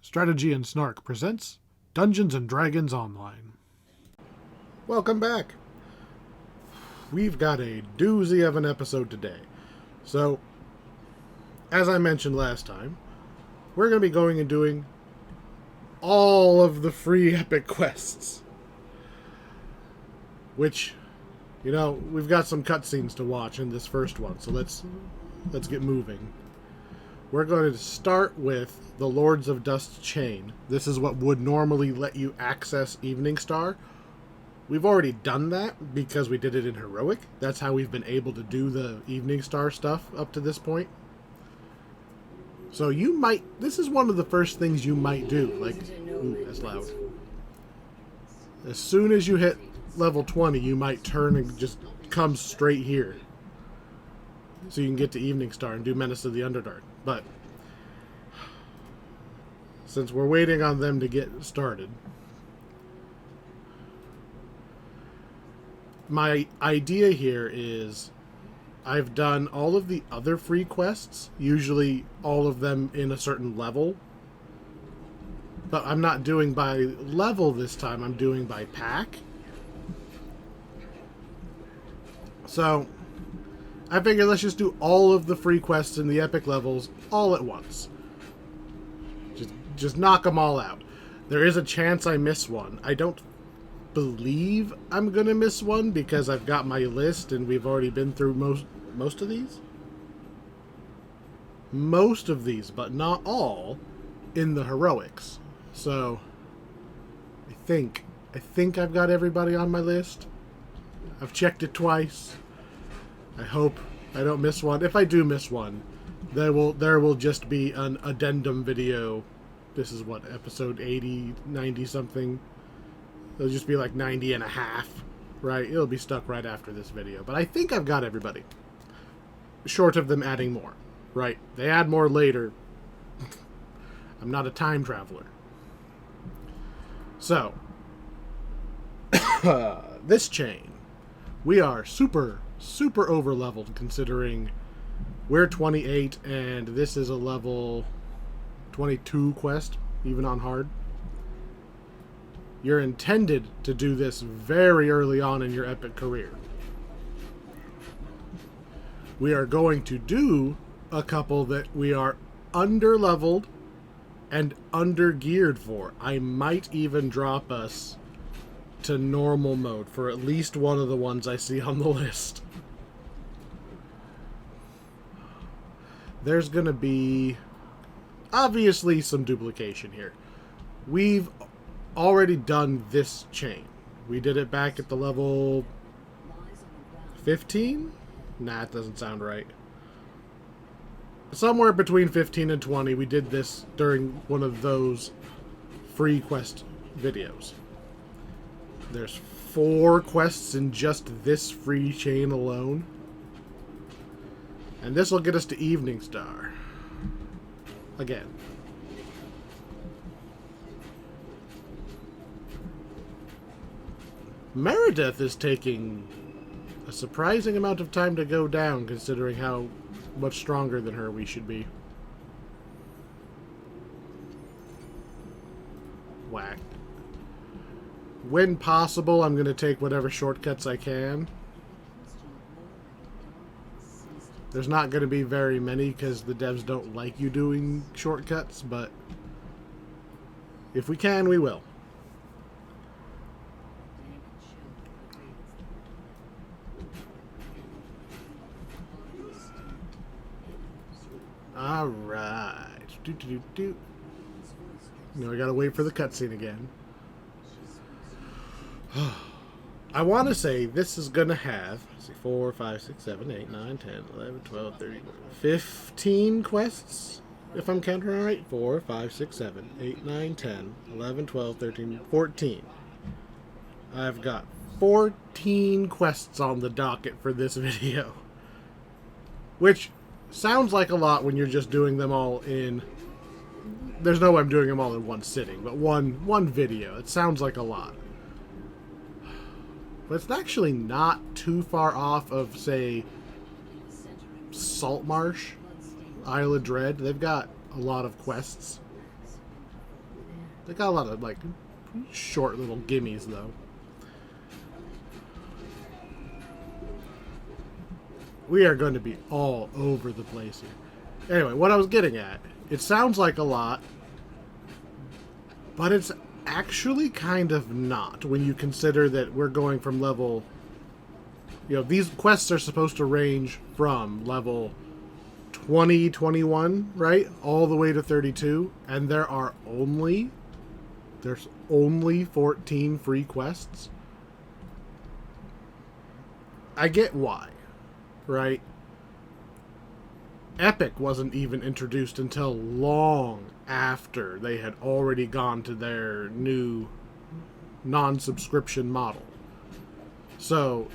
Strategy and Snark presents Dungeons and Dragons Online. Welcome back. We've got a doozy of an episode today. So, as I mentioned last time, we're going to be going and doing all of the free epic quests. Which, we've got some cutscenes to watch in this first one, so let's get moving. We're going to start with the Lords of Dust's Chain. This is what would normally let you access Evening Star. We've already done that because we did it in Heroic. That's how we've been able to do the Evening Star stuff up to this point. So this is one of the first things you might do. Ooh, that's loud. As soon as you hit level 20, you might turn and just come straight here. So you can get to Evening Star and do Menace of the Underdark. But since we're waiting on them to get started, my idea here is I've done all of the other free quests, usually all of them in a certain level, but I'm not doing by level this time, I'm doing by pack. So I figured let's just do all of the free quests in the epic levels all at once. Just knock them all out. There is a chance I miss one. I don't believe I'm going to miss one because I've got my list and we've already been through most of these. Most of these, but not all, in the heroics. So I think I've got everybody on my list. I've checked it twice. I hope I don't miss one. If I do miss one, there will just be an addendum video. This is what, episode 80, 90 something. It'll just be like 90 and a half, right? It'll be stuck right after this video. But I think I've got everybody. Short of them adding more, right? They add more later. I'm not a time traveler. So, this chain. We are super over leveled considering we're 28 and this is a level 22 quest, even on hard. You're intended to do this very early on in your epic career. We are going to do a couple that we are under leveled and under geared for. I might even drop us to normal mode for at least one of the ones I see on the list. There's going to be obviously some duplication here. We've already done this chain. We did it back at the level 15? Nah, it doesn't sound right. Somewhere between 15 and 20, we did this during one of those free quest videos. There's 4 quests in just this free chain alone. And this will get us to Evening Star. Again. Meredith is taking a surprising amount of time to go down, considering how much stronger than her we should be. Whack. When possible, I'm going to take whatever shortcuts I can. There's not going to be very many because the devs don't like you doing shortcuts, but if we can, we will. Alright. Now I gotta wait for the cutscene again. I want to say this is going to have, let's see, 4, 5, 6, 7, 8, 9, 10, 11, 12, 13, 15 quests, if I'm counting right. 4, 5, 6, 7, 8, 9, 10, 11, 12, 13, 14. I've got 14 quests on the docket for this video. Which sounds like a lot when you're just doing them all in... There's no way I'm doing them all in one sitting, but one video. It sounds like a lot. But it's actually not too far off of, say, Saltmarsh, Isle of Dread. They've got a lot of quests. They got a lot of, like, short little gimmies, though. We are going to be all over the place here. Anyway, what I was getting at, it sounds like a lot, but it's actually kind of not when you consider that we're going from level... You know, these quests are supposed to range from level 20, 21, right? All the way to 32. And there's only 14 free quests. I get why, right? Epic wasn't even introduced until long after they had already gone to their new non-subscription model. So,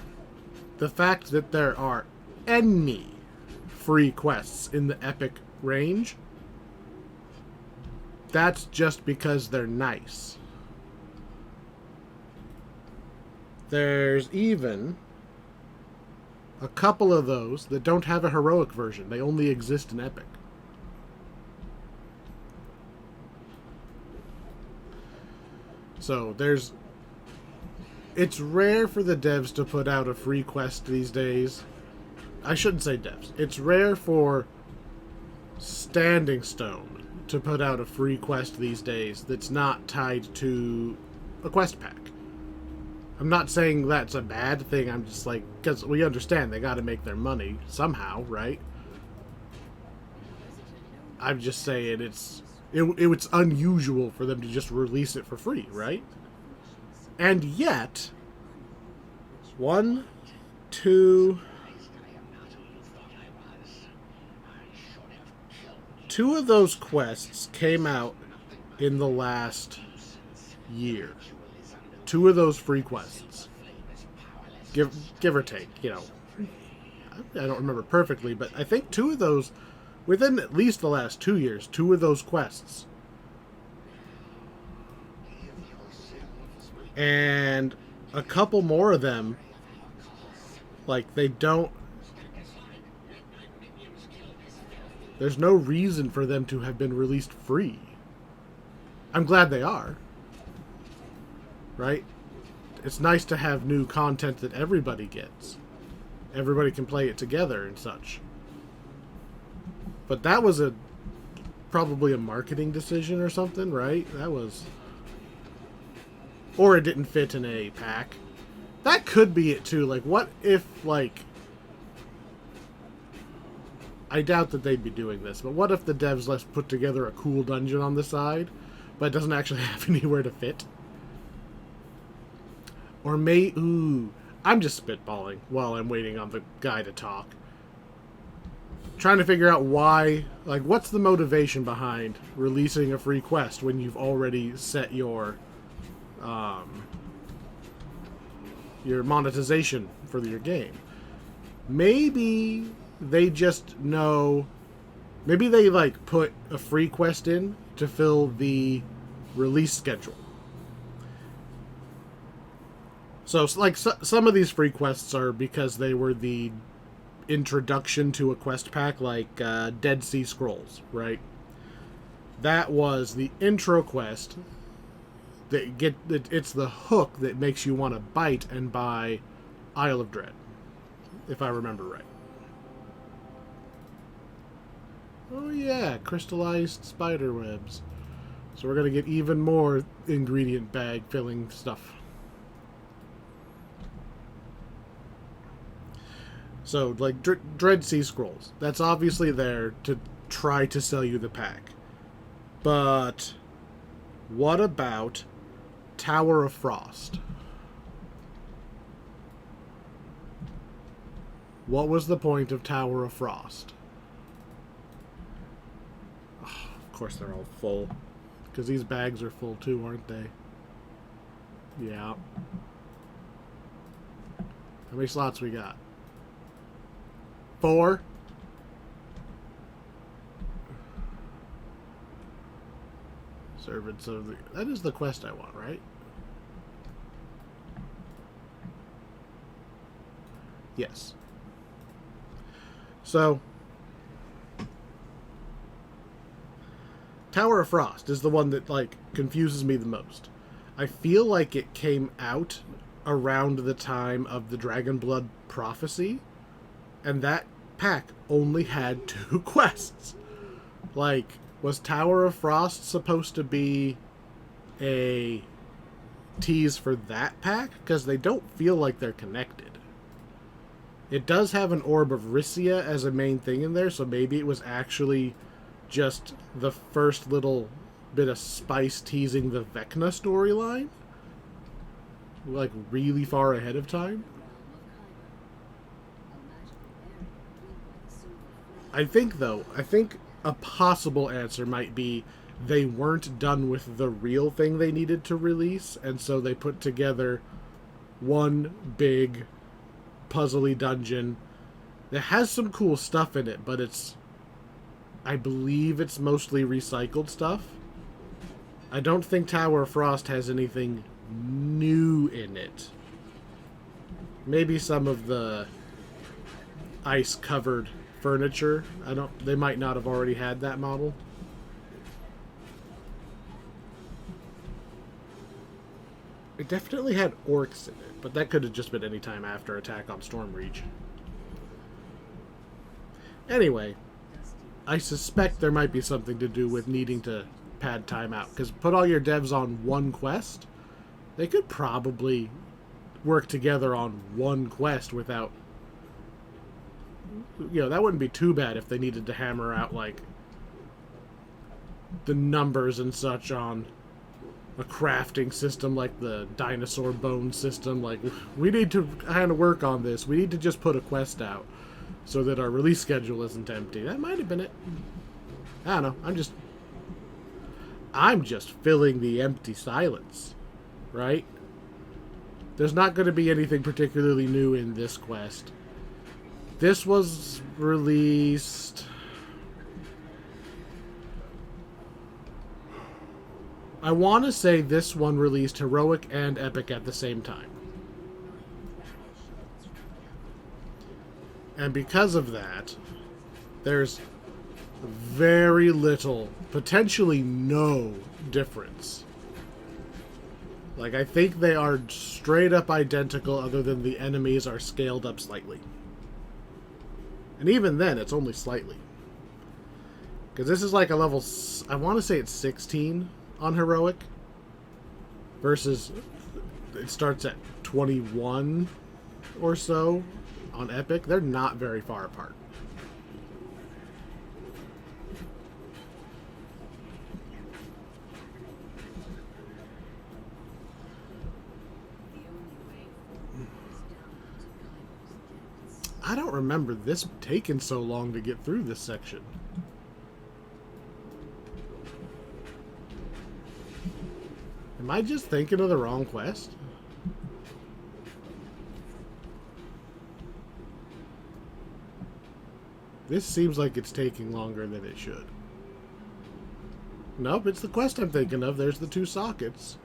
the fact that there are any free quests in the Epic range, that's just because they're nice. There's even a couple of those that don't have a heroic version. They only exist in Epic. So it's rare for the devs to put out a free quest these days. I shouldn't say devs. It's rare for Standing Stone to put out a free quest these days that's not tied to a quest pack. I'm not saying that's a bad thing. I'm just like, because we understand they got to make their money somehow, right? I'm just saying it's unusual for them to just release it for free, right? And yet, 1, 2, 2 of those quests came out in the last year. 2 of those free quests. Give or take, you know. I don't remember perfectly, but I think 2 of those, within at least the last 2 years, 2 of those quests. And a couple more of them, like, they don't... There's no reason for them to have been released free. I'm glad they are. Right? It's nice to have new content that everybody gets. Everybody can play it together and such. But that was probably a marketing decision or something, right? That was... Or it didn't fit in a pack. That could be it too. Like, what if, like... I doubt that they'd be doing this, but what if the devs let's put together a cool dungeon on the side, but it doesn't actually have anywhere to fit? Or ooh, I'm just spitballing while I'm waiting on the guy to talk. Trying to figure out why, like, what's the motivation behind releasing a free quest when you've already set your monetization for your game? Maybe they just know, maybe they, like, put a free quest in to fill the release schedule. So, like, some of these free quests are because they were the introduction to a quest pack, like Dead Sea Scrolls, right? That was the intro quest it's the hook that makes you want to bite and buy Isle of Dread, if I remember right. Oh yeah, crystallized spider webs. So we're going to get even more ingredient bag filling stuff. So, like, Dread Sea Scrolls. That's obviously there to try to sell you the pack. But what about Tower of Frost? What was the point of Tower of Frost? Oh, of course they're all full. Because these bags are full too, aren't they? Yeah. How many slots we got? 4? Servants of the... That is the quest I want, right? Yes. So... Tower of Frost is the one that, like, confuses me the most. I feel like it came out around the time of the Dragonblood prophecy, and that pack only had 2 quests. Like, was Tower of Frost supposed to be a tease for that pack? Because they don't feel like they're connected. It does have an Orb of Risia as a main thing in there, so maybe it was actually just the first little bit of spice teasing the Vecna storyline, like really far ahead of time. I think a possible answer might be they weren't done with the real thing they needed to release, and so they put together one big puzzly dungeon that has some cool stuff in it, but I believe it's mostly recycled stuff. I don't think Tower of Frost has anything new in it. Maybe some of the ice-covered furniture. They might not have already had that model. It definitely had orcs in it, but that could have just been any time after Attack on Stormreach. Anyway, I suspect there might be something to do with needing to pad time out, because put all your devs on one quest, they could probably work together on one quest without, that wouldn't be too bad if they needed to hammer out, like, the numbers and such on a crafting system like the dinosaur bone system. Like, we need to kind of work on this. We need to just put a quest out so that our release schedule isn't empty. That might have been it. I don't know. I'm just filling the empty silence, right? There's not going to be anything particularly new in this quest. This was released... I want to say this one released Heroic and Epic at the same time. And because of that, there's very little, potentially no difference. Like, I think they are straight up identical, other than the enemies are scaled up slightly. And even then, it's only slightly. Because this is like a level, I want to say it's 16 on Heroic, versus it starts at 21 or so on Epic. They're not very far apart. I don't remember this taking so long to get through this section. Am I just thinking of the wrong quest? This seems like it's taking longer than it should. Nope, it's the quest I'm thinking of. There's the 2 sockets.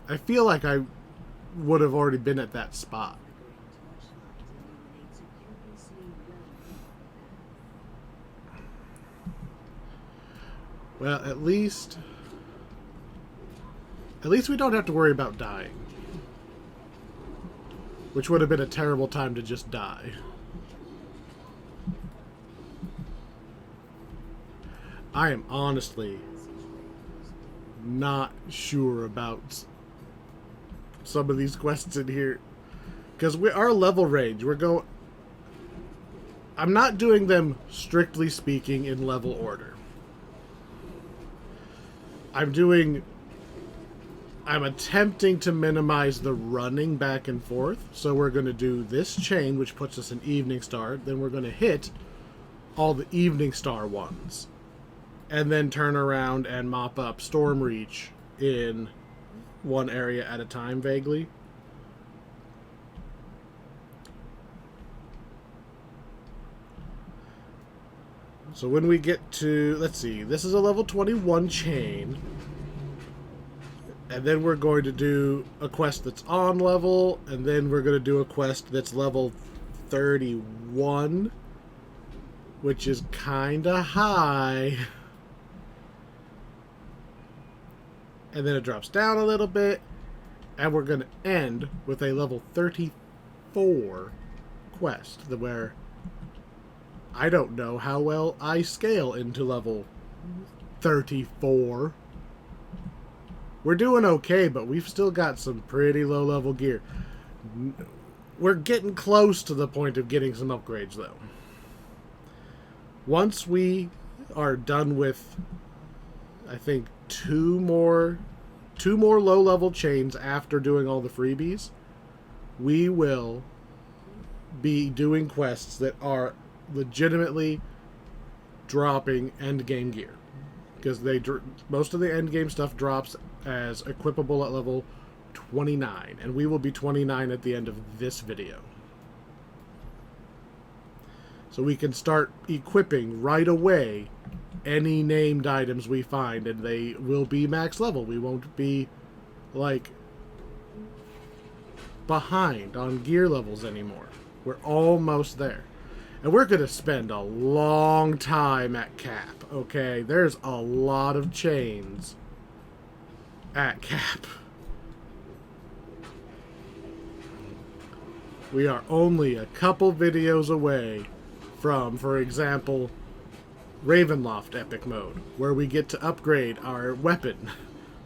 I feel like I would have already been at that spot. Well, at least we don't have to worry about dying. Which would have been a terrible time to just die. I am honestly not sure about some of these quests in here. Because our level range, I'm not doing them, strictly speaking, in level order. I'm attempting to minimize the running back and forth. So we're going to do this chain, which puts us in Evening Star. Then we're going to hit all the Evening Star ones. And then turn around and mop up Stormreach in one area at a time, vaguely. So when we get to, let's see, this is a level 21 chain. And then we're going to do a quest that's on level, and then we're going to do a quest that's level 31. which is kinda high. And then it drops down a little bit, and we're going to end with a level 34 quest, where I don't know how well I scale into level 34. We're doing okay, but we've still got some pretty low level gear. We're getting close to the point of getting some upgrades, though. Once we are done with, I think, two more low-level chains after doing all the freebies, we will be doing quests that are legitimately dropping endgame gear. Because most of the endgame stuff drops as equipable at level 29, and we will be 29 at the end of this video. So we can start equipping right away any named items we find, and they will be max level. We won't be, like, behind on gear levels anymore. We're almost there. And we're going to spend a long time at cap, okay? There's a lot of chains at cap. We are only a couple videos away from, for example, Ravenloft Epic Mode, where we get to upgrade our weapon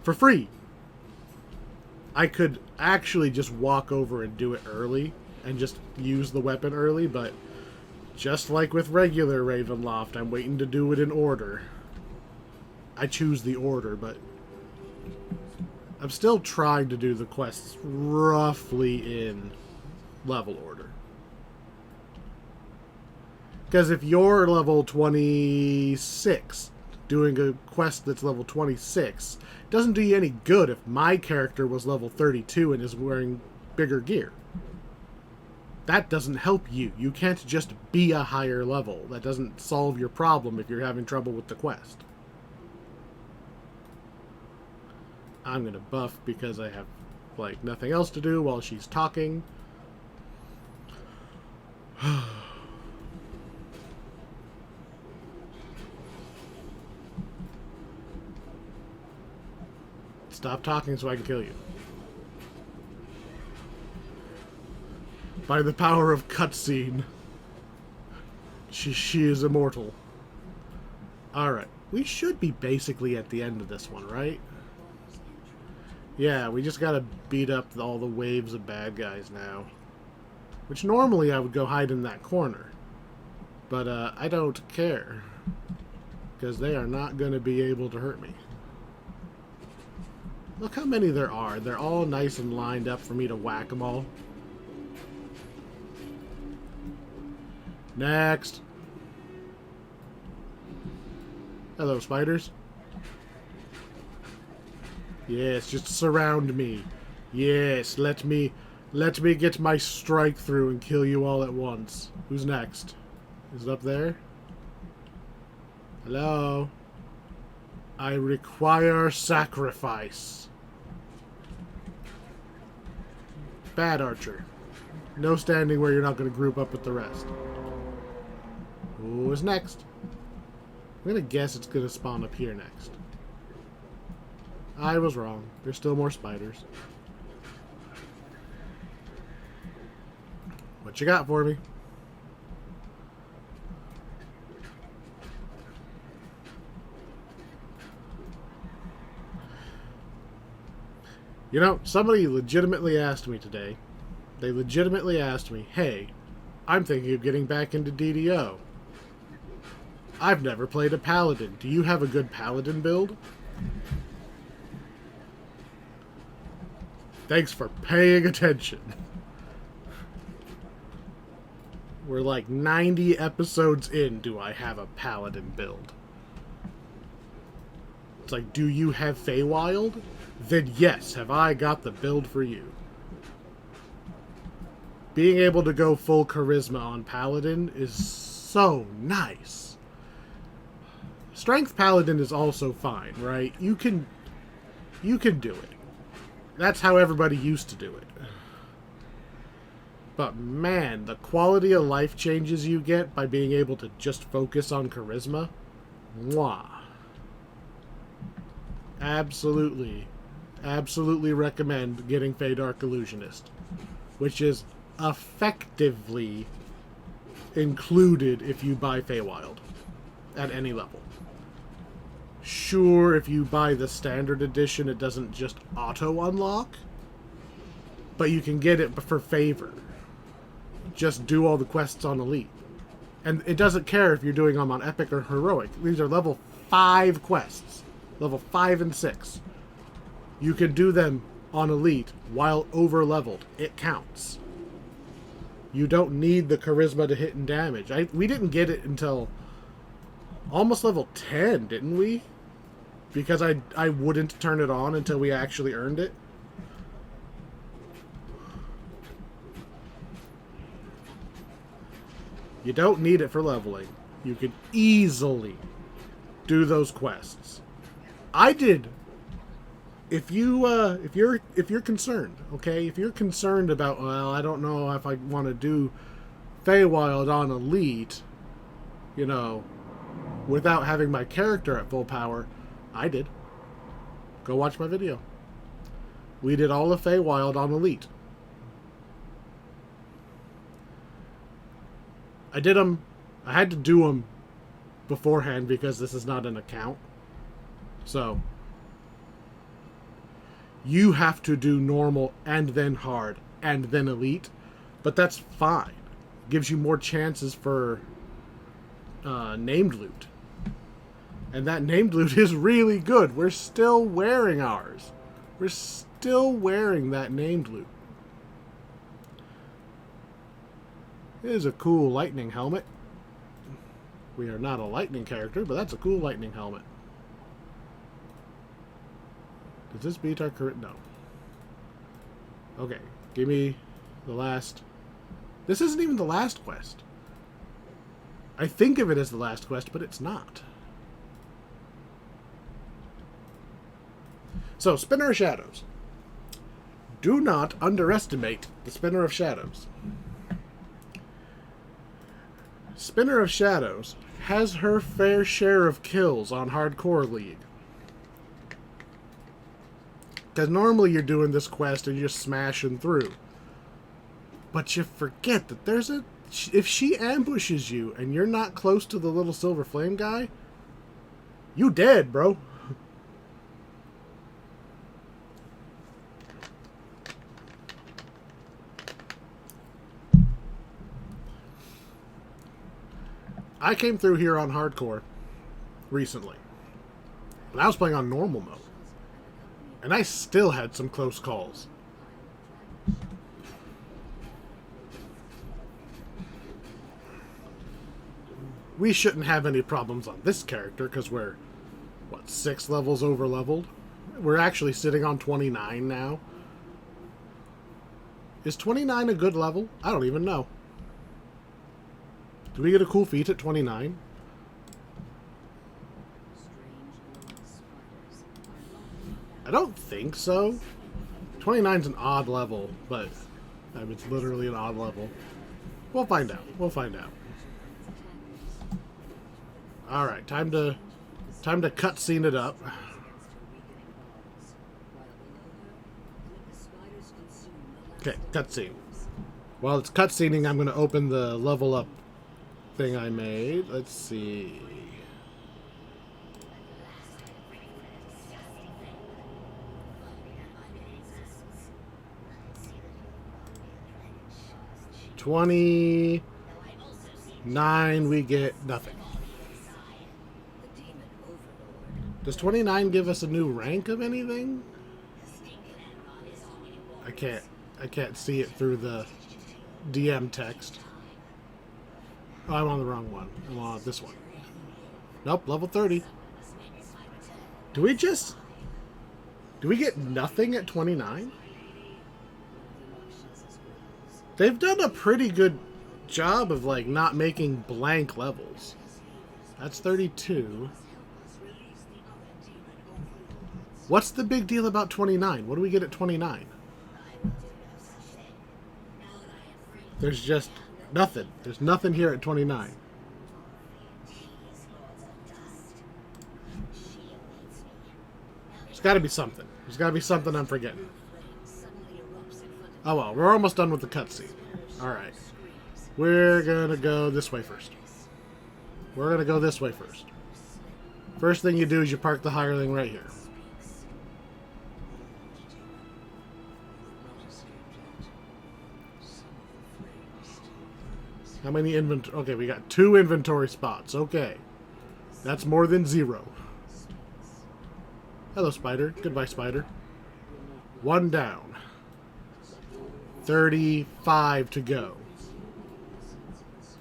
for free. I could actually just walk over and do it early and just use the weapon early, but just like with regular Ravenloft, I'm waiting to do it in order. I choose the order, but I'm still trying to do the quests roughly in level order. Because if you're level 26, doing a quest that's level 26, it doesn't do you any good if my character was level 32 and is wearing bigger gear. That doesn't help you. You can't just be a higher level. That doesn't solve your problem if you're having trouble with the quest. I'm going to buff because I have, like, nothing else to do while she's talking. Stop talking so I can kill you. By the power of cutscene, she is immortal. Alright, we should be basically at the end of this one, right? Yeah, we just gotta beat up all the waves of bad guys now. Which normally I would go hide in that corner. But I don't care. Because they are not going to be able to hurt me. Look how many there are. They're all nice and lined up for me to whack them all. Next. Hello, spiders. Yes, just surround me. Yes, let me get my strike through and kill you all at once. Who's next? Is it up there? Hello? I require sacrifice. Bad archer. No standing where you're not going to group up with the rest. Who is next? I'm going to guess it's going to spawn up here next. I was wrong. There's still more spiders. What you got for me? You know, somebody legitimately asked me today. They legitimately asked me, hey, I'm thinking of getting back into DDO. I've never played a paladin. Do you have a good paladin build? Thanks for paying attention. We're like 90 episodes in. Do I have a paladin build? It's like, do you have Feywild? Then yes, have I got the build for you. Being able to go full charisma on paladin is so nice. Strength paladin is also fine, right? You can do it. That's how everybody used to do it. But man, the quality of life changes you get by being able to just focus on charisma. Mwah. Absolutely recommend getting Fey Dark Illusionist, which is effectively included if you buy Feywild at any level. Sure, if you buy the standard edition, it doesn't just auto unlock, but you can get it for favor. Just do all the quests on Elite. And it doesn't care if you're doing them on Epic or Heroic. These are level 5 quests. Level 5 and 6. You can do them on Elite while over-leveled. It counts. You don't need the charisma to hit and damage. We didn't get it until almost level 10, didn't we? Because I wouldn't turn it on until we actually earned it. You don't need it for leveling. You can easily do those quests. I did. If you're concerned, okay, if you're concerned about, well, I don't know if I want to do Feywild on Elite, you know, without having my character at full power, I did. Go watch my video. We did all of Feywild on Elite. I did them. I had to do them beforehand because this is not an account. So you have to do normal and then hard and then Elite, but that's fine. Gives you more chances for named loot. And that named loot is really good. We're still wearing ours. We're still wearing that named loot. It is a cool lightning helmet. We are not a lightning character, but that's a cool lightning helmet. Does this beat our current? No. Okay, give me the last. This isn't even the last quest. I think of it as the last quest, but it's not. So, Spinner of Shadows. Do not underestimate the Spinner of Shadows. Spinner of Shadows has her fair share of kills on Hardcore League. Because normally you're doing this quest and you're just smashing through. But you forget that there's a... If she ambushes you and you're not close to the little silver flame guy, you dead, bro. I came through here on Hardcore recently. And I was playing on normal mode. And I still had some close calls. We shouldn't have any problems on this character because we're, what, 6 levels over leveled? We're actually sitting on 29 now. Is 29 a good level? I don't even know. Do we get a cool feat at 29? I don't think so. 29's an odd level, but I mean, it's literally an odd level. We'll find out. We'll find out. All right, time to cutscene it up. Okay, cutscene. While it's cutscening, I'm going to open the level up thing I made. Let's see. $29, we get nothing. Does 29 give us a new rank of anything? I can't see it through the DM text. Oh, I'm on the wrong one. I'm on this one. Nope, level 30. Do we get nothing at 29? They've done a pretty good job of, like, not making blank levels. That's 32. What's the big deal about 29? What do we get at 29? There's just nothing. There's nothing here at 29. There's got to be something. There's got to be something I'm forgetting. Oh well, we're almost done with the cutscene. Alright. We're gonna go this way first. We're gonna go this way first. First thing you do is you park the hireling right here. How many inventory? Okay, we got 2 inventory spots. Okay. That's more than 0. Hello, spider. Goodbye, spider. 1 down. 35 to go.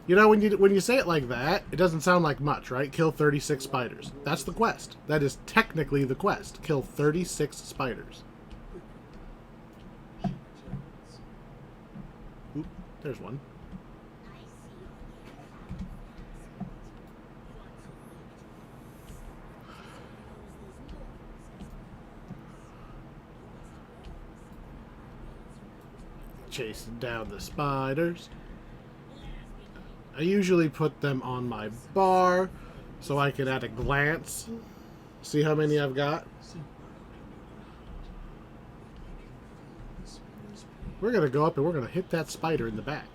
You know, when you say it like that, it doesn't sound like much, right? Kill 36 spiders. That's the quest. That is technically the quest. Kill 36 spiders. Oop, there's one. Chasing down the spiders. I usually put them on my bar so I can at a glance see how many I've got. We're going to go up and we're going to hit that spider in the back.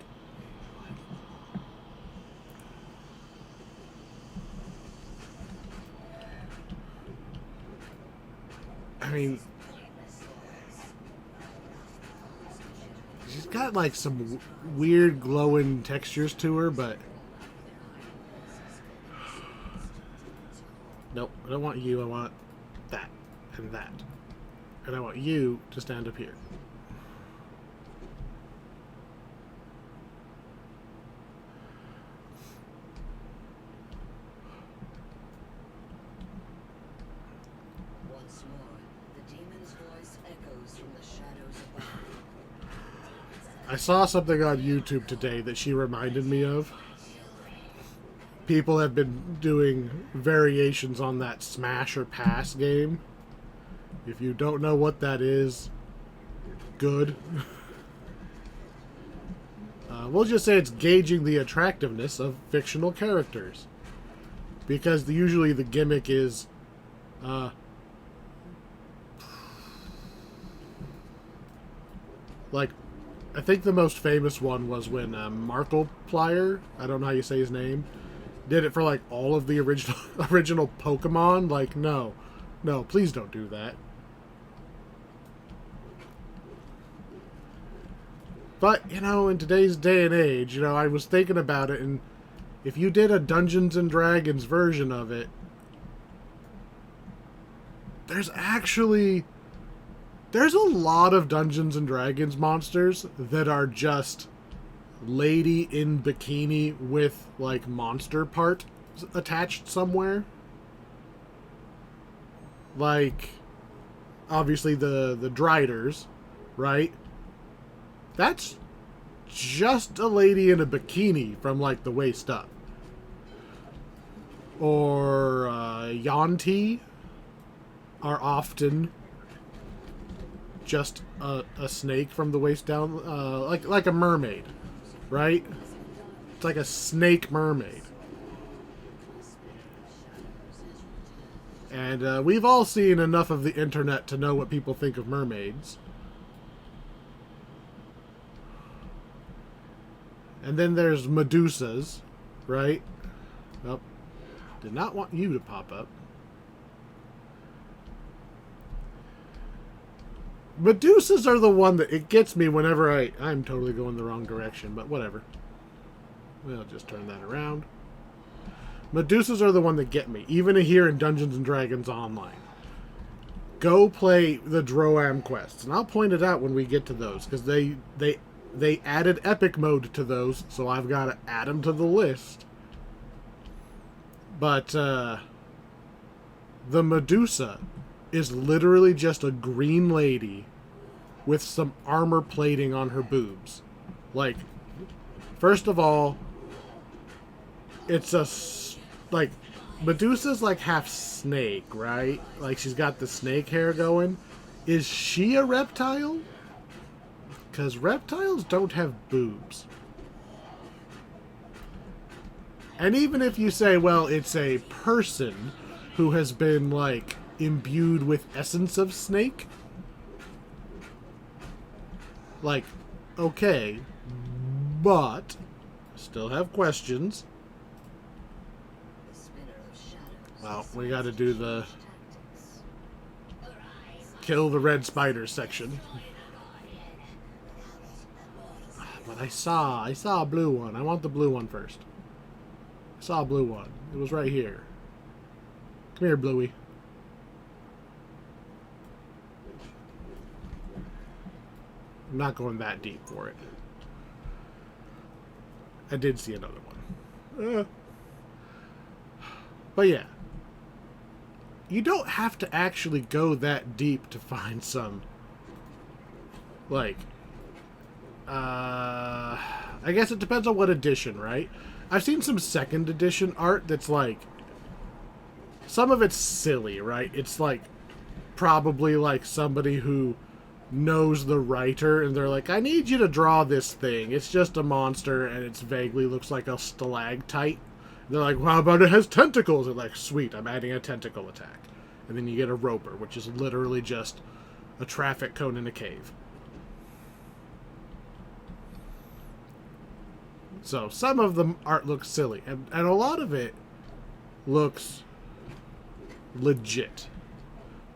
I mean, she's got like some weird glowing textures to her, but nope, I don't want you. I want that and that, and I want you to stand up here. Once more, the demon's voice echoes from the shadows above. I saw something on YouTube today that she reminded me of. People have been doing variations on that smash or pass game. If you don't know what that is, good. We'll just say it's gauging the attractiveness of fictional characters. Because usually the gimmick is... like, I think the most famous one was when Markiplier, I don't know how you say his name, did it for like all of the original Pokemon. Like, no, please don't do that. But, you know, in today's day and age, you know, I was thinking about it, and if you did a Dungeons and Dragons version of it, there's a lot of Dungeons and Dragons monsters that are just lady in bikini with like monster part attached somewhere. Like, obviously the Driders, right? That's just a lady in a bikini from like the waist up. Or Yanti are often just a snake from the waist down, like a mermaid, right? It's like a snake mermaid. And we've all seen enough of the internet to know what people think of mermaids. And then there's Medusas, right? Nope. Did not want you to pop up. Medusas are the one that it gets me whenever I'm totally going the wrong direction, but whatever. We'll just turn that around. Medusas are the one that get me, even here in Dungeons and Dragons Online. Go play the Droam quests, and I'll point it out when we get to those, because they added epic mode to those, so I've got to add them to the list. But the Medusa is literally just a green lady with some armor plating on her boobs. Like, first of all, it's like, Medusa's like half snake, right? Like, she's got the snake hair going. Is she a reptile? Because reptiles don't have boobs. And even if you say, well, it's a person who has been, like, imbued with essence of snake, like, okay, but still have questions. The spinner of shadows. Well, we got to do the kill the red spider section. But I saw a blue one. I want the blue one first. I saw a blue one. It was right here. Come here, Bluey. I'm not going that deep for it. I did see another one. But yeah. You don't have to actually go that deep to find some, like, I guess it depends on what edition, right? I've seen some second edition art that's like, some of it's silly, right? It's like, probably like somebody who knows the writer and they're like, I need you to draw this thing. It's just a monster and it vaguely looks like a stalactite. They're like, well, how about it has tentacles? They're like, sweet, I'm adding a tentacle attack. And then you get a roper, which is literally just a traffic cone in a cave. So some of the art looks silly, and a lot of it looks legit.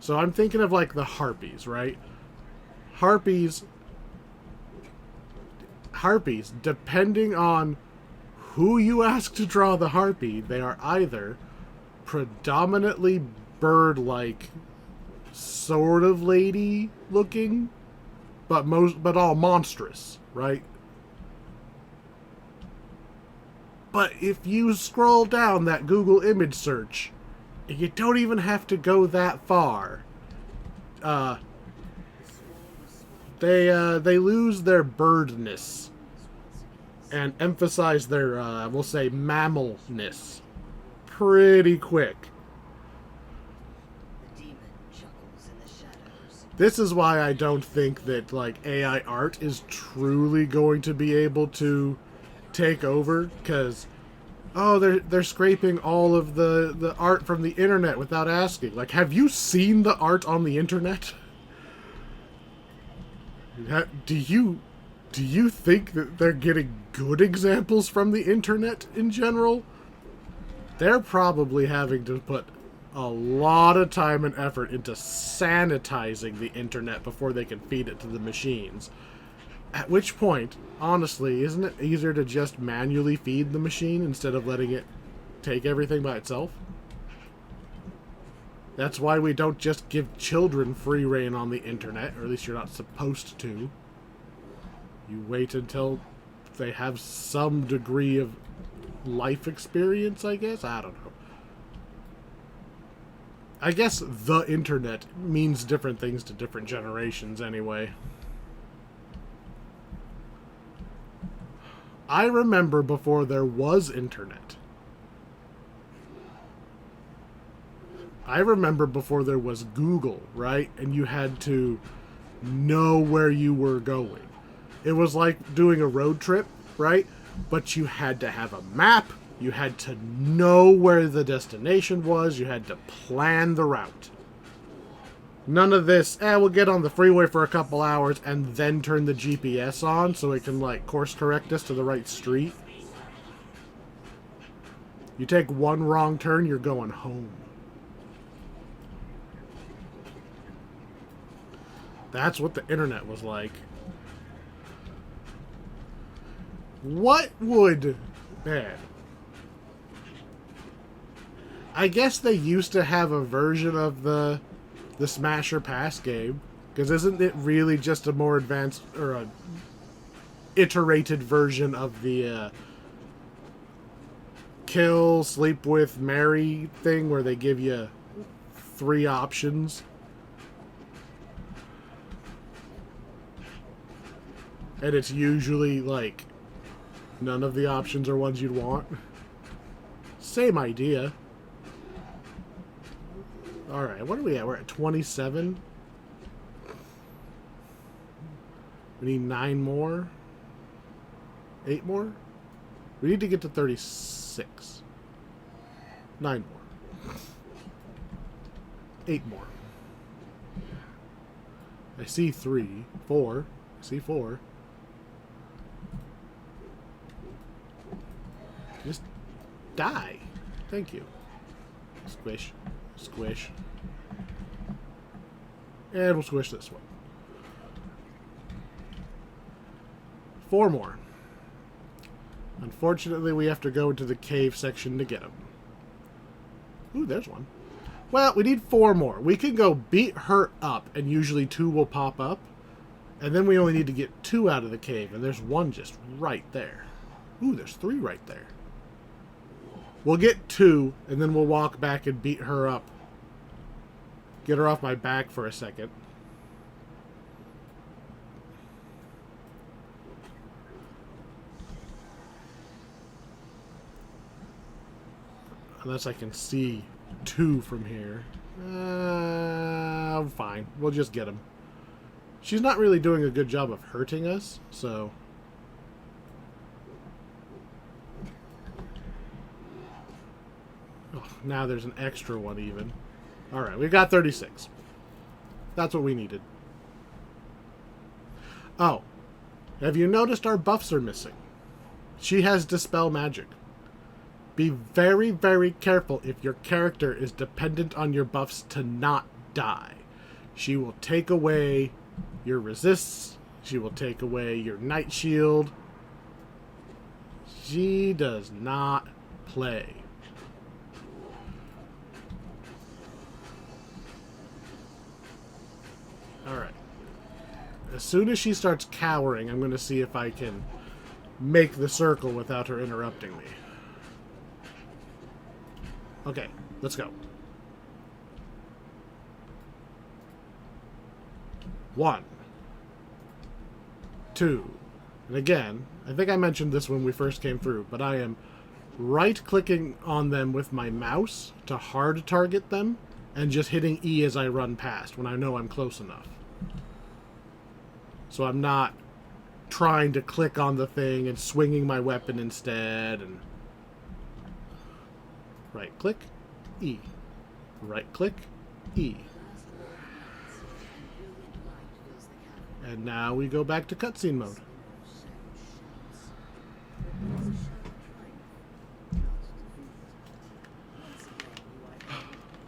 So I'm thinking of like the harpies, right? Harpies, depending on who you ask to draw the harpy, they are either predominantly bird-like, sort of lady looking, but all monstrous, right? But if you scroll down that Google image search, you don't even have to go that far. They lose their birdness and emphasize their, we'll say, mammalness pretty quick. The demon chuckles in the shadows. This is why I don't think that, like, AI art is truly going to be able to take over, because, oh, they're scraping all of the art from the internet without asking. Like, have you seen the art on the internet? Do you think that they're getting good examples from the internet in general? They're probably having to put a lot of time and effort into sanitizing the internet before they can feed it to the machines. At which point, honestly, isn't it easier to just manually feed the machine instead of letting it take everything by itself? That's why we don't just give children free reign on the internet, or at least you're not supposed to. You wait until they have some degree of life experience, I guess? I don't know. I guess the internet means different things to different generations anyway. I remember before there was internet. I remember before there was Google, right? And you had to know where you were going. It was like doing a road trip, right? But you had to have a map. You had to know where the destination was. You had to plan the route. None of this, we'll get on the freeway for a couple hours and then turn the GPS on so it can, like, course correct us to the right street. You take one wrong turn, you're going home. That's what the internet was like. What would... Man. I guess they used to have a version of the Smash or Pass game. Because isn't it really just a more advanced, or a iterated version of the kill, sleep with, marry thing, where they give you 3 options? And it's usually, like, none of the options are ones you'd want. Same idea. Alright, what are we at? We're at 27. We need 9 more. 8 more? We need to get to 36. 9 more. 8 more. I see 3. 4. I see 4. Just die. Thank you. Squish. Squish. And we'll squish this one. 4 more. Unfortunately, we have to go into the cave section to get them. Ooh, there's one. Well, we need 4 more. We can go beat her up, and usually 2 will pop up. And then we only need to get 2 out of the cave, and there's 1 just right there. Ooh, there's 3 right there. We'll get 2, and then we'll walk back and beat her up. Get her off my back for a second. Unless I can see 2 from here. Fine. We'll just get him. She's not really doing a good job of hurting us, so... Oh, now there's an extra one even. Alright, we've got 36. That's what we needed. Oh. Have you noticed our buffs are missing? She has Dispel Magic. Be very, very careful if your character is dependent on your buffs to not die. She will take away your resists. She will take away your Night Shield. She does not play. Alright. As soon as she starts cowering, I'm going to see if I can make the circle without her interrupting me. Okay, let's go. 1, 2, and again, I think I mentioned this when we first came through, but I am right-clicking on them with my mouse to hard target them, and just hitting E as I run past when I know I'm close enough. So I'm not trying to click on the thing and swinging my weapon instead, and... Right-click, E. Right-click, E. And now we go back to cutscene mode.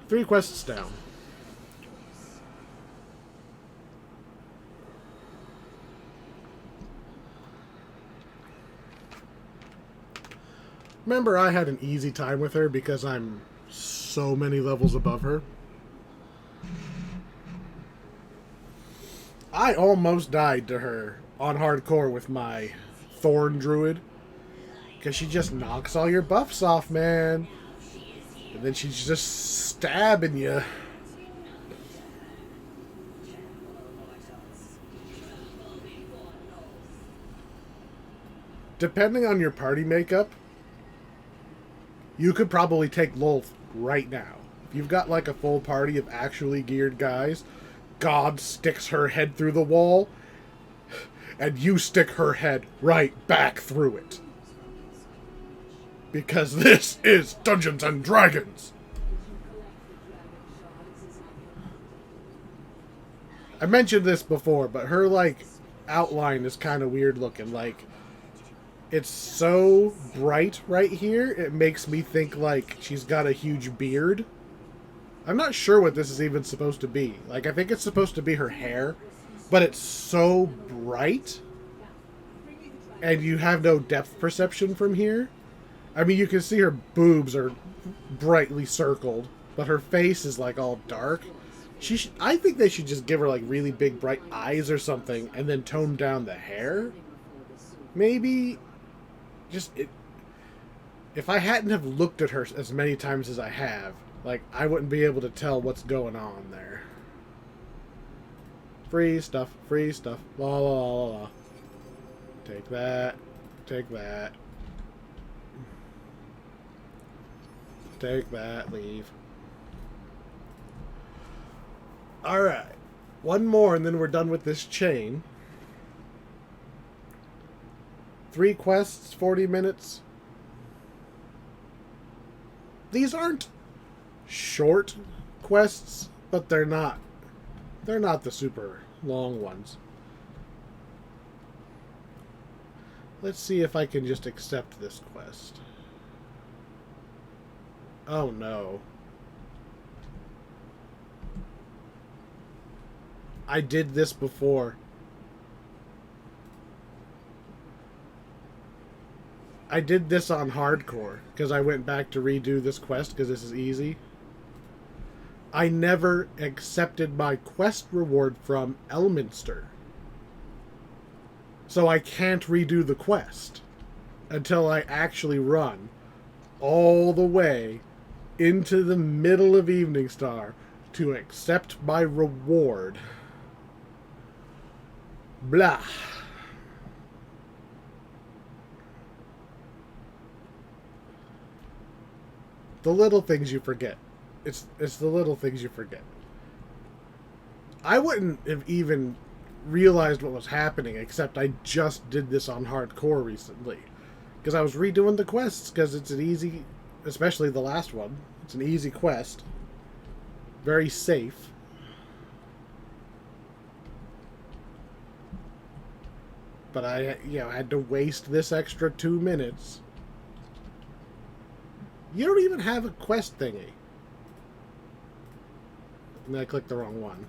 3 quests down. Remember, I had an easy time with her because I'm so many levels above her. I almost died to her on hardcore with my Thorn Druid. Because she just knocks all your buffs off, man. And then she's just stabbing you. Depending on your party makeup, you could probably take Lolth right now. If you've got like a full party of actually geared guys, God sticks her head through the wall, and you stick her head right back through it. Because this is Dungeons and Dragons! I mentioned this before, but her, like, outline is kind of weird looking. Like, it's so bright right here, it makes me think, like, she's got a huge beard. I'm not sure what this is even supposed to be. Like, I think it's supposed to be her hair, but it's so bright, and you have no depth perception from here. I mean, you can see her boobs are brightly circled, but her face is, like, all dark. I think they should just give her, like, really big, bright eyes or something, and then tone down the hair. Maybe... if I hadn't have looked at her as many times as I have, like, I wouldn't be able to tell what's going on there. Free stuff, la la la la la. Take that, take that. Take that, leave. Alright. One more and then we're done with this chain. 3 quests, 40 minutes. these aren't short quests, but they're not the super long ones. Let's see if I can just accept this quest. Oh no. I did this before. I did this on hardcore because I went back to redo this quest because this is easy. I never accepted my quest reward from Elminster. So I can't redo the quest until I actually run all the way into the middle of Evening Star to accept my reward. Blah. The little things you forget. It's the little things you forget. I wouldn't have even realized what was happening, except I just did this on hardcore recently. Because I was redoing the quests, because it's an easy, especially the last one, it's an easy quest. Very safe. But I, had to waste this extra 2 minutes. You don't even have a quest thingy. And I clicked the wrong one.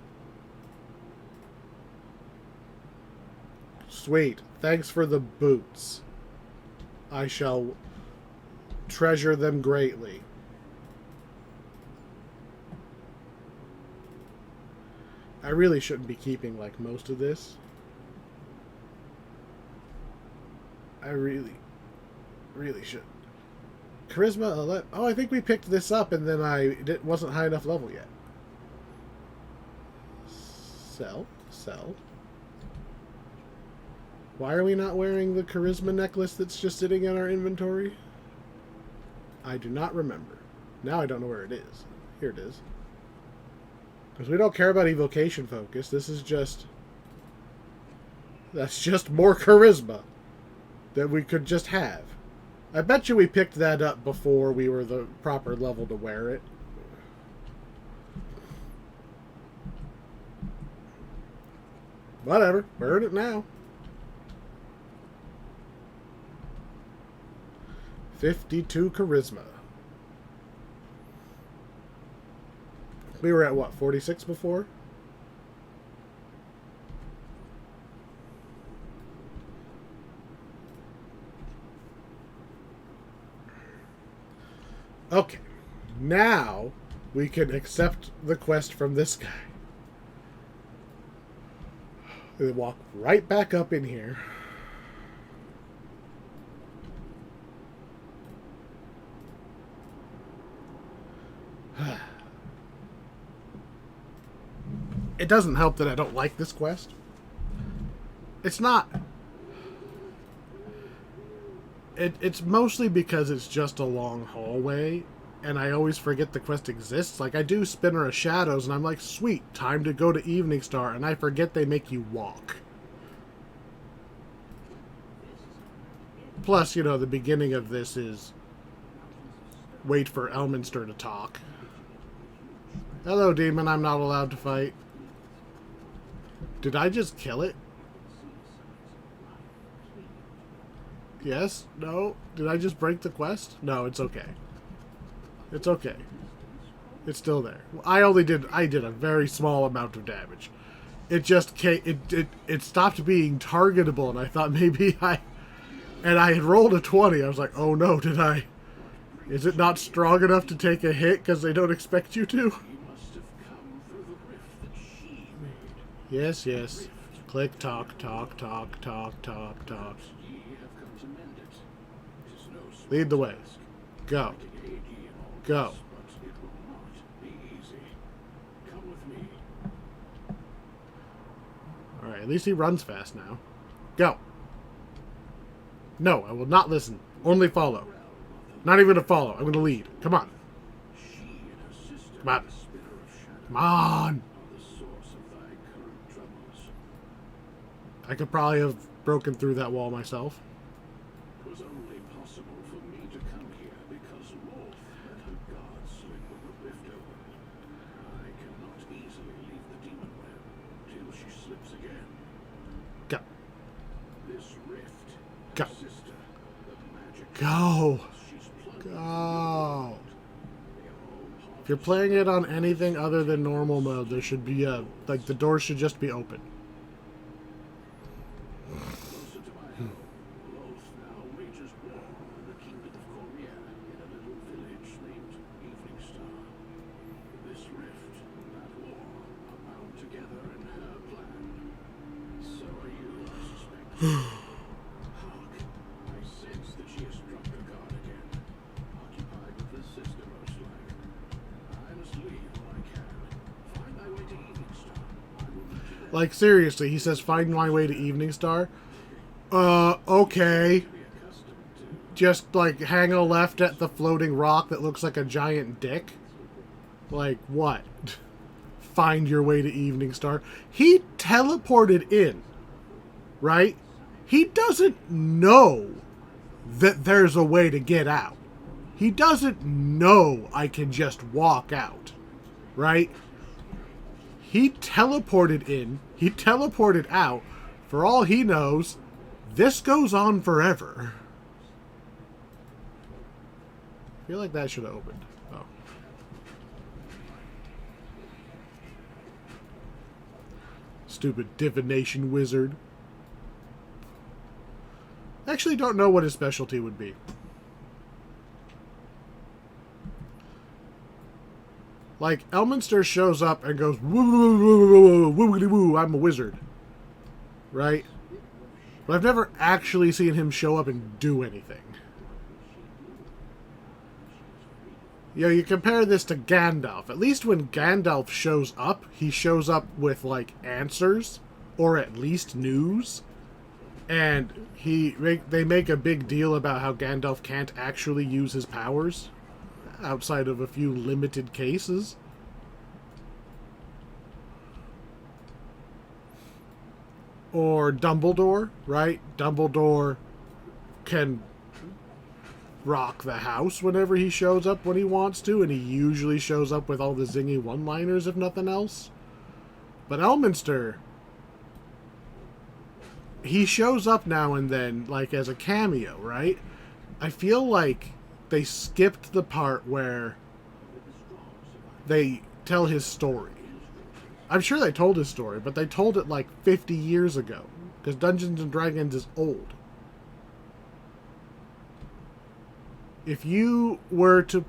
Sweet. Thanks for the boots. I shall treasure them greatly. I really shouldn't be keeping, like, most of this. I really should. Charisma 11. Oh, I think we picked this up and then it wasn't high enough level yet. Sell. Why are we not wearing the charisma necklace that's just sitting in our inventory? I do not remember. Now I don't know where it is. Here it is. Because we don't care about evocation focus. This is just... That's just more charisma that we could just have. I bet you we picked that up before we were the proper level to wear it. Whatever. Wear it now. 52 charisma. We were at what, 46 before? Okay. Now we can accept the quest from this guy. We walk right back up in here. It doesn't help that I don't like this quest. It's not. It's mostly because it's just a long hallway, and I always forget the quest exists. Like, I do Spinner of Shadows, and I'm like, sweet, time to go to Evening Star, and I forget they make you walk. Plus, the beginning of this is wait for Elminster to talk. Hello, demon, I'm not allowed to fight. Did I just kill it? Yes? No? Did I just break the quest? No, it's okay. It's okay. It's still there. I did a very small amount of damage. It just it stopped being targetable, and I thought maybe and I had rolled a 20. I was like, oh no, is it not strong enough to take a hit because they don't expect you to? Yes. Click, talk. Lead the way. Go. Alright, at least he runs fast now. Go. No, I will not listen. Only follow. Not even to follow. I'm going to lead. Come on. Come on. I could probably have broken through that wall myself. Go. Go. If you're playing it on anything other than normal mode, there should be a... Like, the door should just be open. Like, seriously, he says, find my way to Evening Star. Okay. Just, like, hang a left at the floating rock that looks like a giant dick. Like, what? Find your way to Evening Star. He teleported in, right? He doesn't know that there's a way to get out. He doesn't know I can just walk out, right? He teleported in, he teleported out. For all he knows, this goes on forever. I feel like that should have opened. Oh. Stupid divination wizard. I actually don't know what his specialty would be. Like, Elminster shows up and goes, woo, woo, woo, woo, woo, woo, woo, I'm a wizard. Right? But I've never actually seen him show up and do anything. You know, you compare this to Gandalf. At least when Gandalf shows up, he shows up with, like, answers, or at least news. And they make a big deal about how Gandalf can't actually use his powers. Outside of a few limited cases. Or Dumbledore, right? Dumbledore can rock the house whenever he shows up when he wants to, and he usually shows up with all the zingy one-liners, if nothing else. But Elminster, he shows up now and then, like, as a cameo, right? I feel like they skipped the part where they tell his story. I'm sure they told his story, but they told it like 50 years ago. Because Dungeons & Dragons is old. If you were to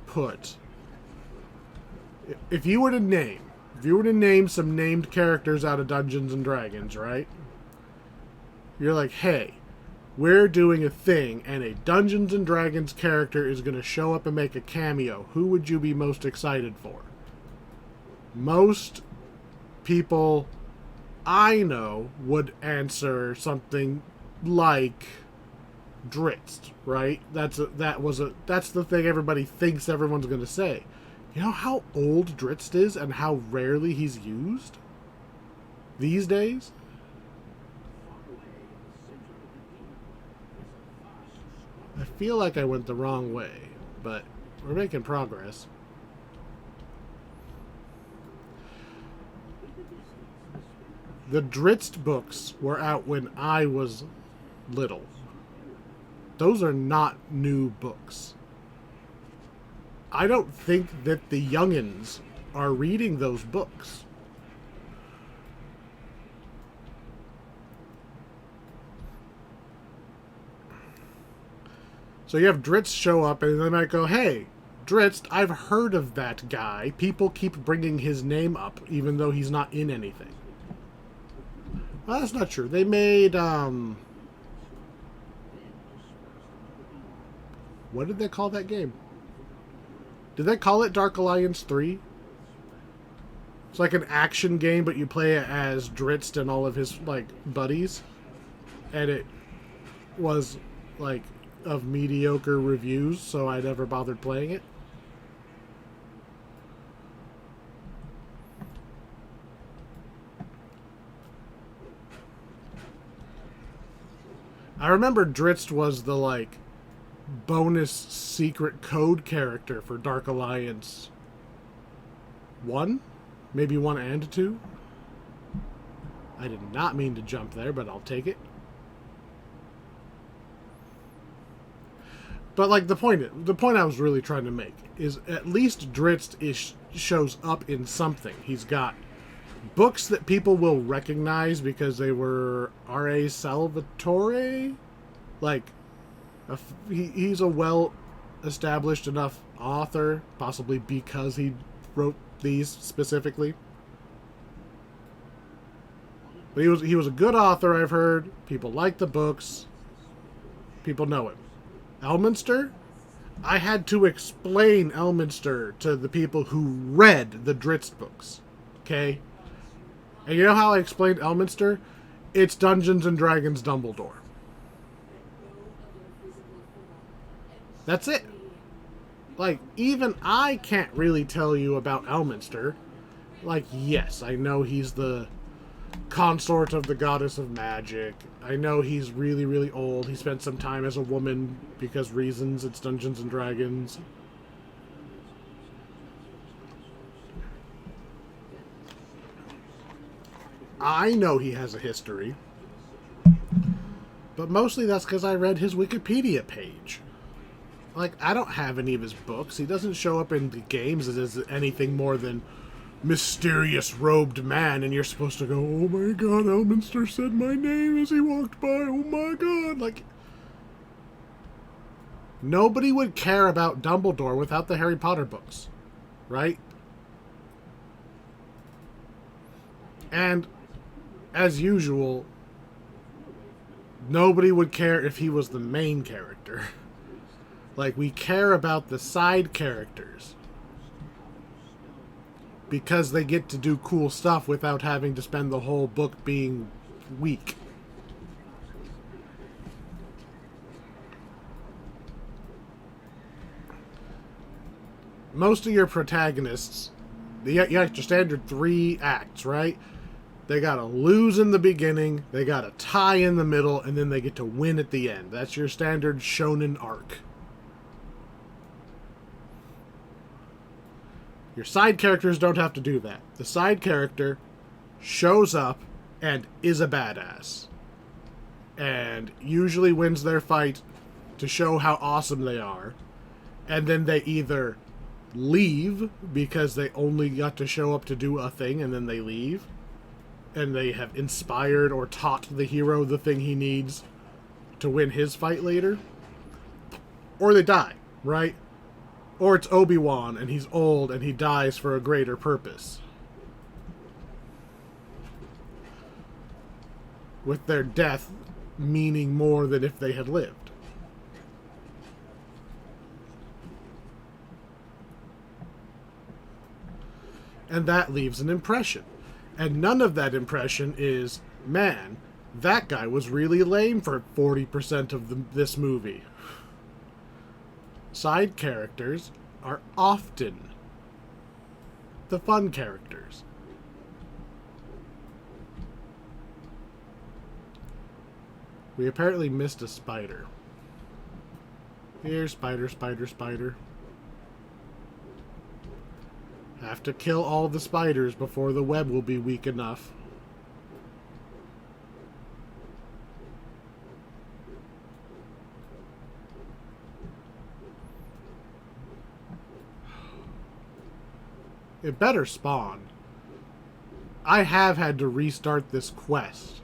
name some named characters out of Dungeons & Dragons, right? You're like, hey, we're doing a thing, and a Dungeons & Dragons character is going to show up and make a cameo. Who would you be most excited for? Most people I know would answer something like Dritz, right? That's the thing everybody thinks everyone's going to say. You know how old Dritz is and how rarely he's used these days? I feel like I went the wrong way, but we're making progress. The Dritz books were out when I was little. Those are not new books. I don't think that the youngins are reading those books. So you have Dritz show up, and they might go, hey, Dritz, I've heard of that guy. People keep bringing his name up, even though he's not in anything. Well, that's not true. They made, what did they call that game? Did they call it Dark Alliance 3? It's like an action game, but you play it as Dritz and all of his, like, buddies. And it was, like, of mediocre reviews, so I never bothered playing it. I remember Dritz was the, like, bonus secret code character for Dark Alliance 1? Maybe 1 and 2? I did not mean to jump there, but I'll take it. But like the point I was really trying to make is at least Drizzt shows up in something. He's got books that people will recognize because they were R.A. Salvatore. Like, he's a well-established enough author, possibly because he wrote these specifically. But he was a good author, I've heard. People like the books. People know him. Elminster? I had to explain Elminster to the people who read the Drizzt books. Okay? And you know how I explained Elminster? It's Dungeons and Dragons Dumbledore. That's it. Like, even I can't really tell you about Elminster. Like, yes, I know he's the consort of the goddess of magic. I know he's really, really old. He spent some time as a woman because reasons. It's Dungeons and Dragons. I know he has a history. But mostly that's because I read his Wikipedia page. Like, I don't have any of his books. He doesn't show up in the games as anything more than mysterious robed man, and you're supposed to go, oh my god, Elminster said my name as he walked by, oh my god. Like, nobody would care about Dumbledore without the Harry Potter books, right? And as usual, nobody would care if he was the main character. Like, we care about the side characters because they get to do cool stuff without having to spend the whole book being weak. Most of your protagonists, you got your standard 3 acts, right? They gotta lose in the beginning, they gotta tie in the middle, and then they get to win at the end. That's your standard shonen arc. Your side characters don't have to do that. The side character shows up and is a badass. And usually wins their fight to show how awesome they are. And then they either leave because they only got to show up to do a thing and then they leave. And they have inspired or taught the hero the thing he needs to win his fight later. Or they die, right? Or it's Obi-Wan, and he's old, and he dies for a greater purpose. With their death meaning more than if they had lived. And that leaves an impression. And none of that impression is, man, that guy was really lame for 40% of this movie. Side characters are often the fun characters. We apparently missed a spider. Here, spider, spider, spider. Have to kill all the spiders before the web will be weak enough. It better spawn. I have had to restart this quest.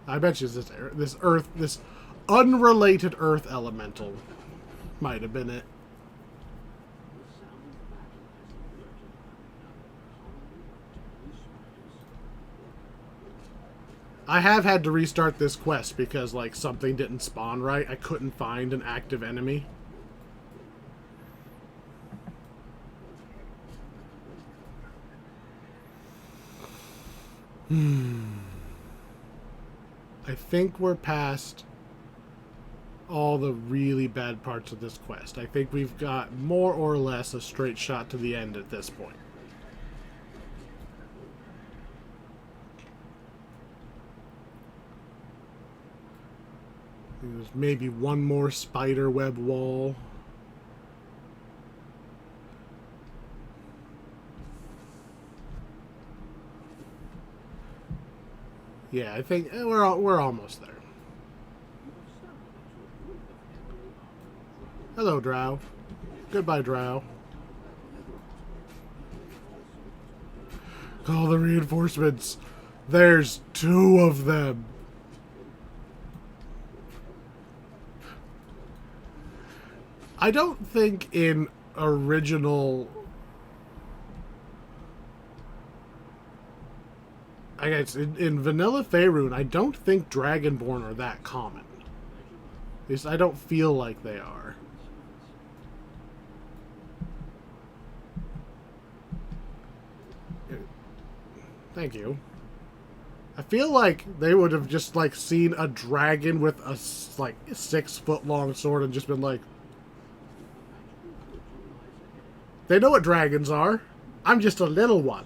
I bet you this unrelated Earth elemental might have been it. I have had to restart this quest because, like, something didn't spawn right. I couldn't find an active enemy. I think we're past all the really bad parts of this quest. I think we've got more or less a straight shot to the end at this point. There's maybe one more spider web wall. Yeah, I think we're almost there. Hello, Drow. Goodbye, Drow. Call the reinforcements. There's 2 of them. I don't think in original... I guess in vanilla Faerun, I don't think Dragonborn are that common. At least I don't feel like they are. Thank you. I feel like they would have just like seen a dragon with a like 6-foot long sword and just been like, they know what dragons are. I'm just a little one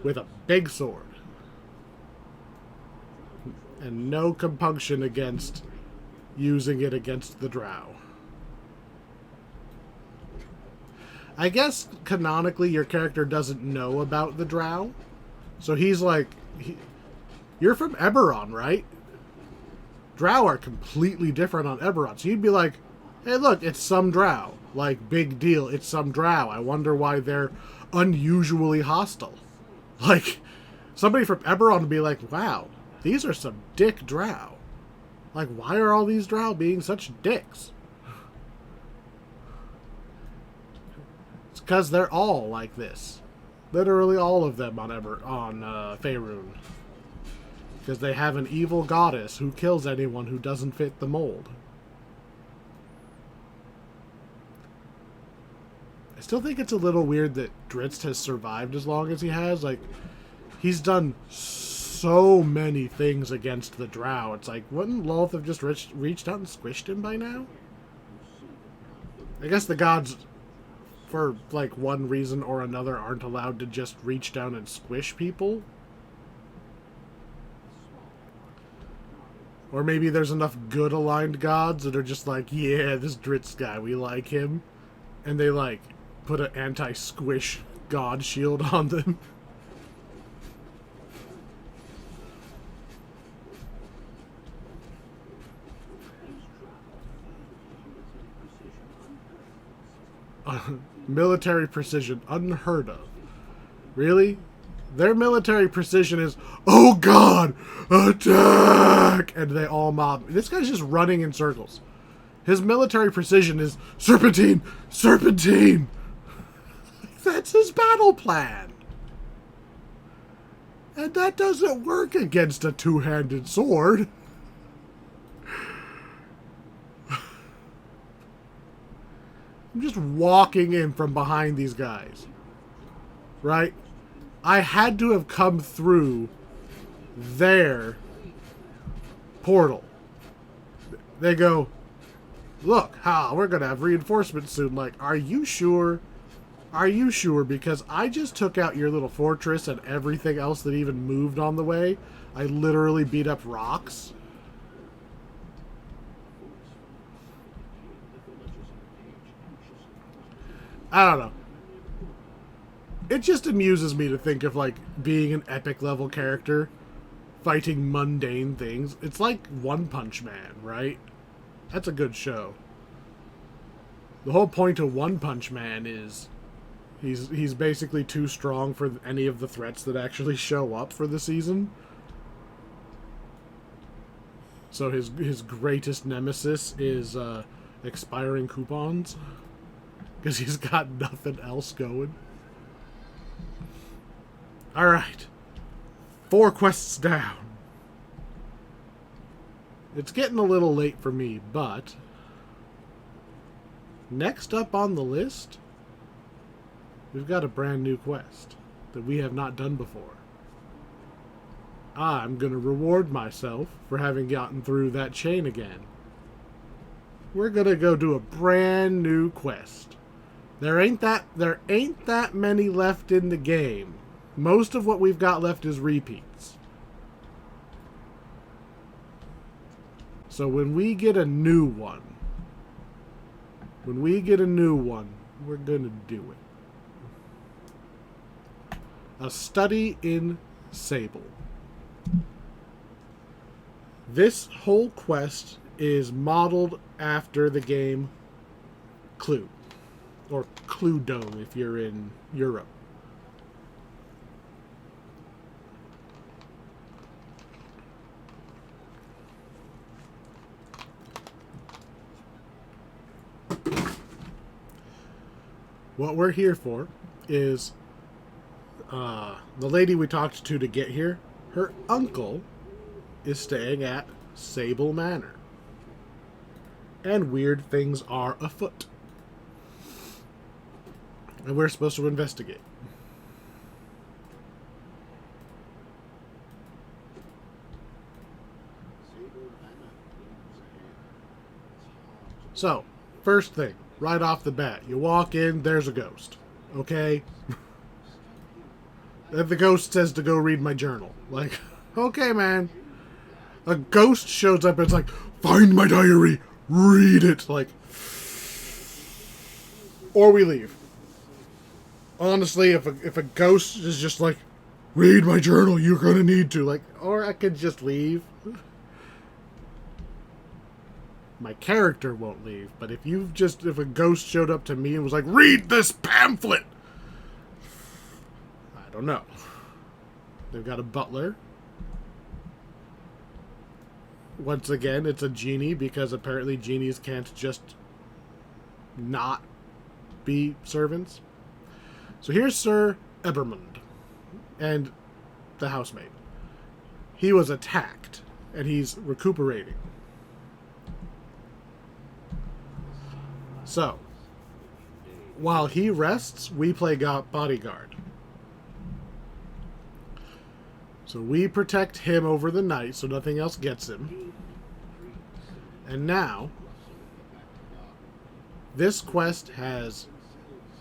with a big sword. And no compunction against using it against the Drow. I guess canonically your character doesn't know about the Drow. So he's like, you're from Eberron, right? Drow are completely different on Eberron. So you'd be like, hey, look, it's some Drow. Like, big deal, it's some Drow. I wonder why they're unusually hostile. Like, somebody from Eberron would be like, wow, these are some dick Drow. Like, why are all these Drow being such dicks? It's because they're all like this. Literally all of them on Faerun. Because they have an evil goddess who kills anyone who doesn't fit the mold. I still think it's a little weird that Drizzt has survived as long as he has. Like, he's done so many things against the Drow. It's like, wouldn't Lolth have just reached out and squished him by now? I guess the gods, for like one reason or another, aren't allowed to just reach down and squish people. Or maybe there's enough good aligned gods that are just like, yeah, this Drizzt guy, we like him. And they like put an anti-squish god shield on them. Military precision, unheard of. Really? Their military precision is, oh god, attack! And they all mob. This guy's just running in circles. His military precision is, serpentine, serpentine! That's his battle plan. And that doesn't work against a two-handed sword. I'm just walking in from behind these guys. Right? I had to have come through their portal. They go, look, we're going to have reinforcements soon. Like, are you sure? Are you sure? Because I just took out your little fortress and everything else that even moved on the way. I literally beat up rocks. I don't know. It just amuses me to think of, like, being an epic level character fighting mundane things. It's like One Punch Man, right? That's a good show. The whole point of One Punch Man is he's basically too strong for any of the threats that actually show up for the season. So his greatest nemesis is expiring coupons. Because he's got nothing else going. Alright. 4 quests down. It's getting a little late for me, but next up on the list, we've got a brand new quest that we have not done before. I'm going to reward myself for having gotten through that chain again. We're going to go do a brand new quest. There ain't that many left in the game. Most of what we've got left is repeats. So when we get a new one, we're gonna do it. A study in Sable. This whole quest is modeled after the game Clue. Or Cluedo if you're in Europe. What we're here for is the lady we talked to get here. Her uncle is staying at Sable Manor. And weird things are afoot. And we're supposed to investigate. So, first thing, right off the bat, you walk in, there's a ghost. Okay? And the ghost says to go read my journal. Like, okay, man. A ghost shows up and it's like, find my diary, read it. Like, or we leave. Honestly, if a ghost is just like, read my journal, you're gonna need to. Like, or I could just leave. My character won't leave, but if a ghost showed up to me and was like, read this pamphlet, I don't know. They've got a butler. Once again, it's a genie because apparently genies can't just not be servants. So here's Sir Ebermund and the housemaid. He was attacked and he's recuperating. So, while he rests, we play bodyguard. So we protect him over the night so nothing else gets him. And now, this quest has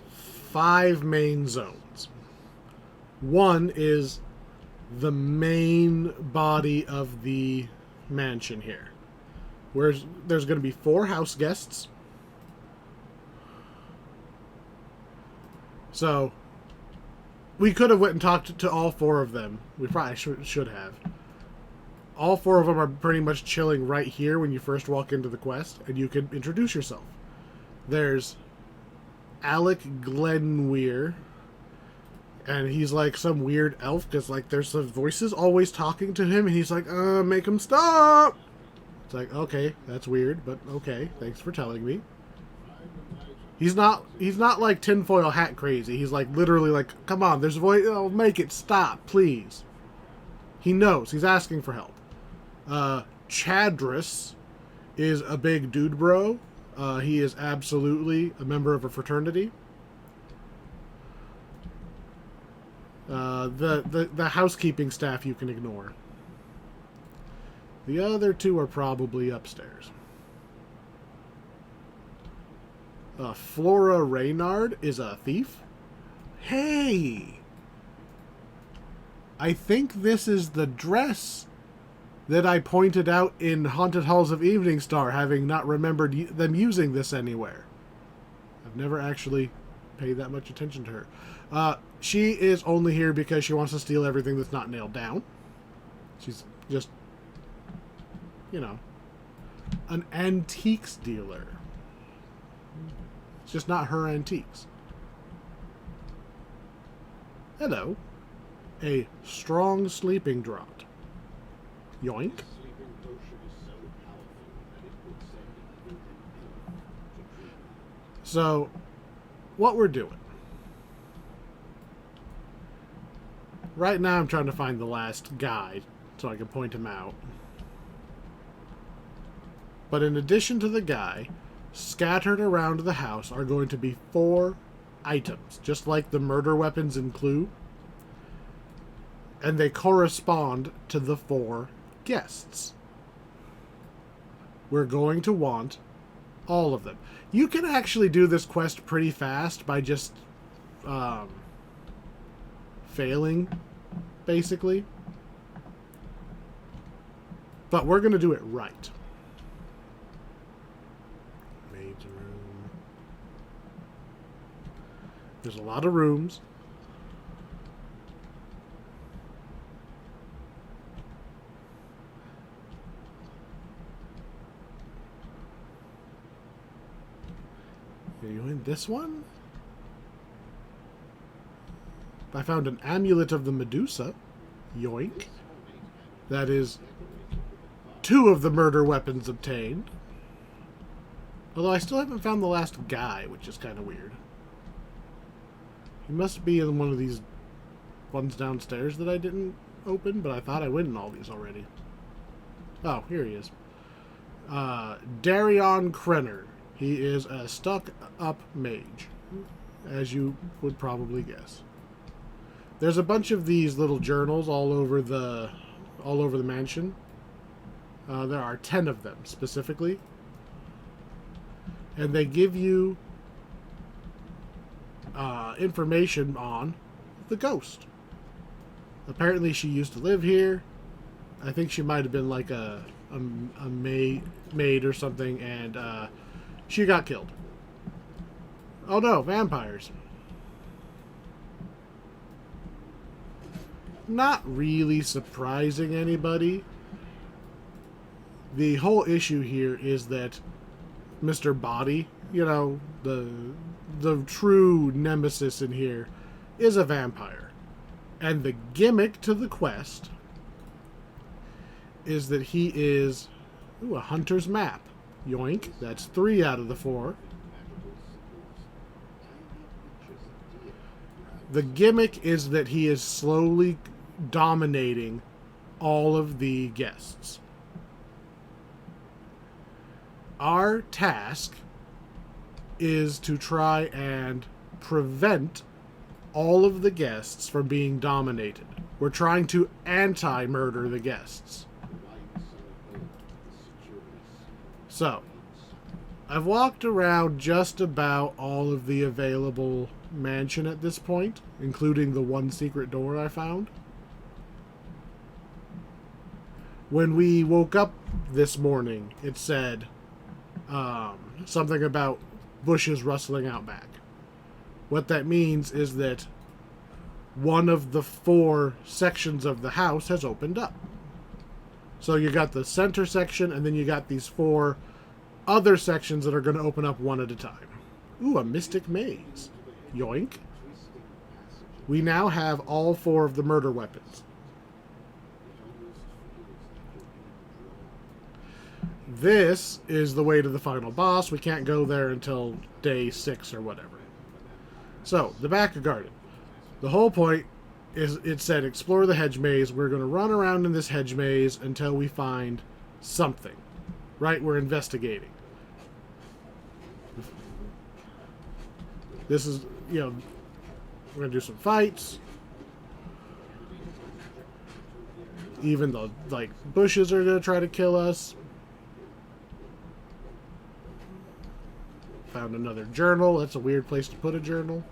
5 main zones. One is the main body of the mansion here, where there's going to be 4 house guests. So, we could have went and talked to all 4 of them. We probably should have. All 4 of them are pretty much chilling right here when you first walk into the quest, and you can introduce yourself. There's Alec Glenweir, and he's like some weird elf, because like there's some voices always talking to him, and he's like, make him stop! It's like, okay, that's weird, but okay, thanks for telling me. He's not like tinfoil hat crazy. He's like literally like, come on, there's a voice, oh, make it stop, please. He knows, he's asking for help. Chadris is a big dude bro. He is absolutely a member of a fraternity. The housekeeping staff you can ignore. The other 2 are probably upstairs. Flora Reynard is a thief. Hey! I think this is the dress that I pointed out in Haunted Halls of Evening Star, having not remembered them using this anywhere. I've never actually paid that much attention to her. She is only here because she wants to steal everything that's not nailed down. She's just, you know, an antiques dealer. It's just not her antiques. Hello. A strong sleeping draught. Yoink. So, what we're doing. Right now I'm trying to find the last guy so I can point him out. But in addition to the guy, scattered around the house are going to be 4 items, just like the murder weapons in Clue. And they correspond to the 4 guests. We're going to want all of them. You can actually do this quest pretty fast by just failing, basically. But we're going to do it right. Maid's room. There's a lot of rooms. Are you in this one? I found an amulet of the Medusa. Yoink. That is 2 of the murder weapons obtained. Although I still haven't found the last guy, which is kind of weird. He must be in one of these ones downstairs that I didn't open, but I thought I went in all these already. Oh, here he is. Darion Krenner. He is a stuck-up mage, as you would probably guess. There's a bunch of these little journals all over the mansion. There are 10 of them specifically, and they give you information on the ghost. Apparently, she used to live here. I think she might have been like a maid or something, and she got killed. Oh no, vampires. Not really surprising anybody. The whole issue here is that Mr. Body, you know, the true nemesis in here, is a vampire. And the gimmick to the quest is that he is a hunter's map. Yoink. That's 3 out of the 4. The gimmick is that he is slowly dominating all of the guests. Our task is to try and prevent all of the guests from being dominated. We're trying to anti-murder the guests. So, I've walked around just about all of the available mansion at this point, including the one secret door I found. When we woke up this morning, it said something about bushes rustling out back. What that means is that one of the 4 sections of the house has opened up. So you got the center section, and then you got these 4 other sections that are going to open up one at a time. Ooh, a mystic maze. Yoink. We now have all 4 of the murder weapons. This is the way to the final boss. We can't go there until day 6 or whatever. So, the back garden. The whole point is, it said explore the hedge maze. We're going to run around in this hedge maze until we find something. Right? We're investigating. This is, you know, we're going to do some fights. Even the, like, bushes are going to try to kill us. Found another journal. That's a weird place to put a journal.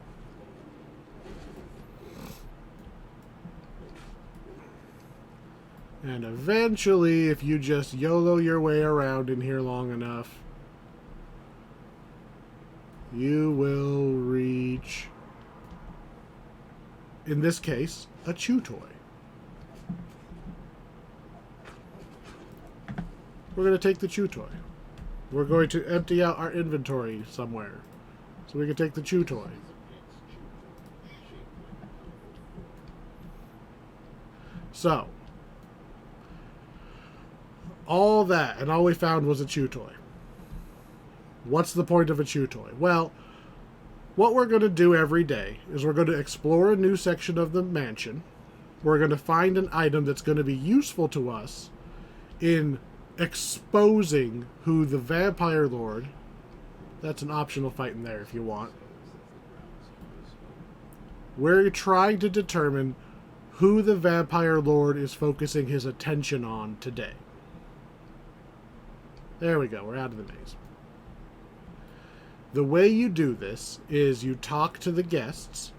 And eventually, if you just YOLO your way around in here long enough, you will reach, in this case, a chew toy. We're going to take the chew toy. We're going to empty out our inventory somewhere so we can take the chew toy. So, all that, and all we found was a chew toy. What's the point of a chew toy? Well, what we're going to do every day is we're going to explore a new section of the mansion. We're going to find an item that's going to be useful to us in exposing who the vampire lord, that's an optional fight in there if you want. We're trying to determine who the vampire lord is focusing his attention on today. There we go, we're out of the maze. The way you do this is you talk to the guests,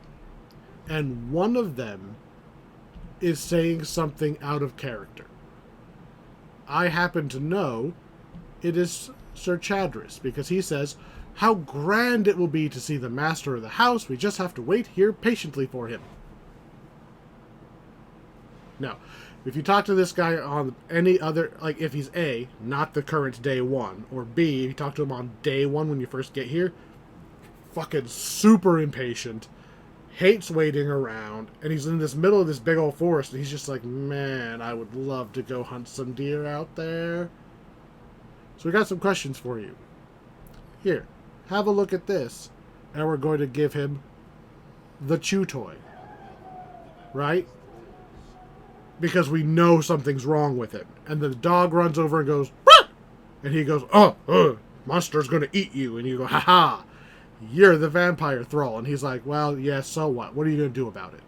and one of them is saying something out of character. I happen to know it is Sir Chadris, because he says, "How grand it will be to see the master of the house. We just have to wait here patiently for him." Now, if you talk to this guy on any other, like if he's A, not the current day 1, or B, if you talk to him on day 1 when you first get here, fucking super impatient, hates waiting around, and he's in this middle of this big old forest, and he's just like, man, I would love to go hunt some deer out there. So we got some questions for you. Here, have a look at this, and we're going to give him the chew toy. Right? Because we know something's wrong with it. And the dog runs over and goes, "Rah!" And he goes, monster's going to eat you. And you go, ha, you're the vampire thrall. And he's like, well, yeah, so what? What are you going to do about it?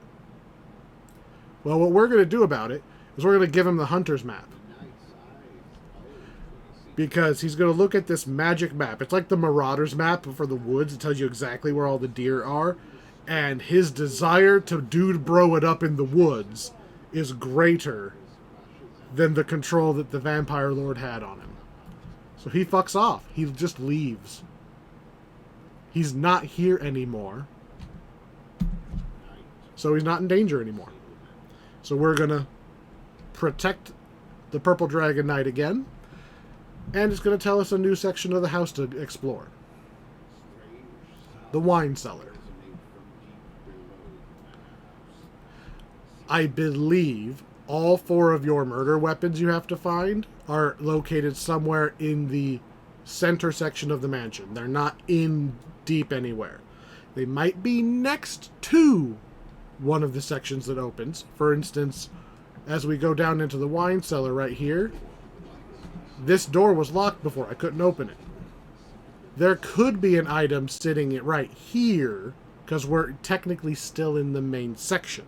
Well, what we're going to do about it is we're going to give him the hunter's map. Because he's going to look at this magic map. It's like the Marauder's map for the woods. It tells you exactly where all the deer are. And his desire to dude bro it up in the woods is greater than the control that the vampire lord had on him. So he fucks off. He just leaves. He's not here anymore. So he's not in danger anymore. So we're going to protect the Purple Dragon Knight again. And it's going to tell us a new section of the house to explore. The wine cellar. I believe all 4 of your murder weapons you have to find are located somewhere in the center section of the mansion. They're not in deep anywhere. They might be next to one of the sections that opens. For instance, as we go down into the wine cellar right here, this door was locked before. I couldn't open it. There could be an item sitting right here, because we're technically still in the main section.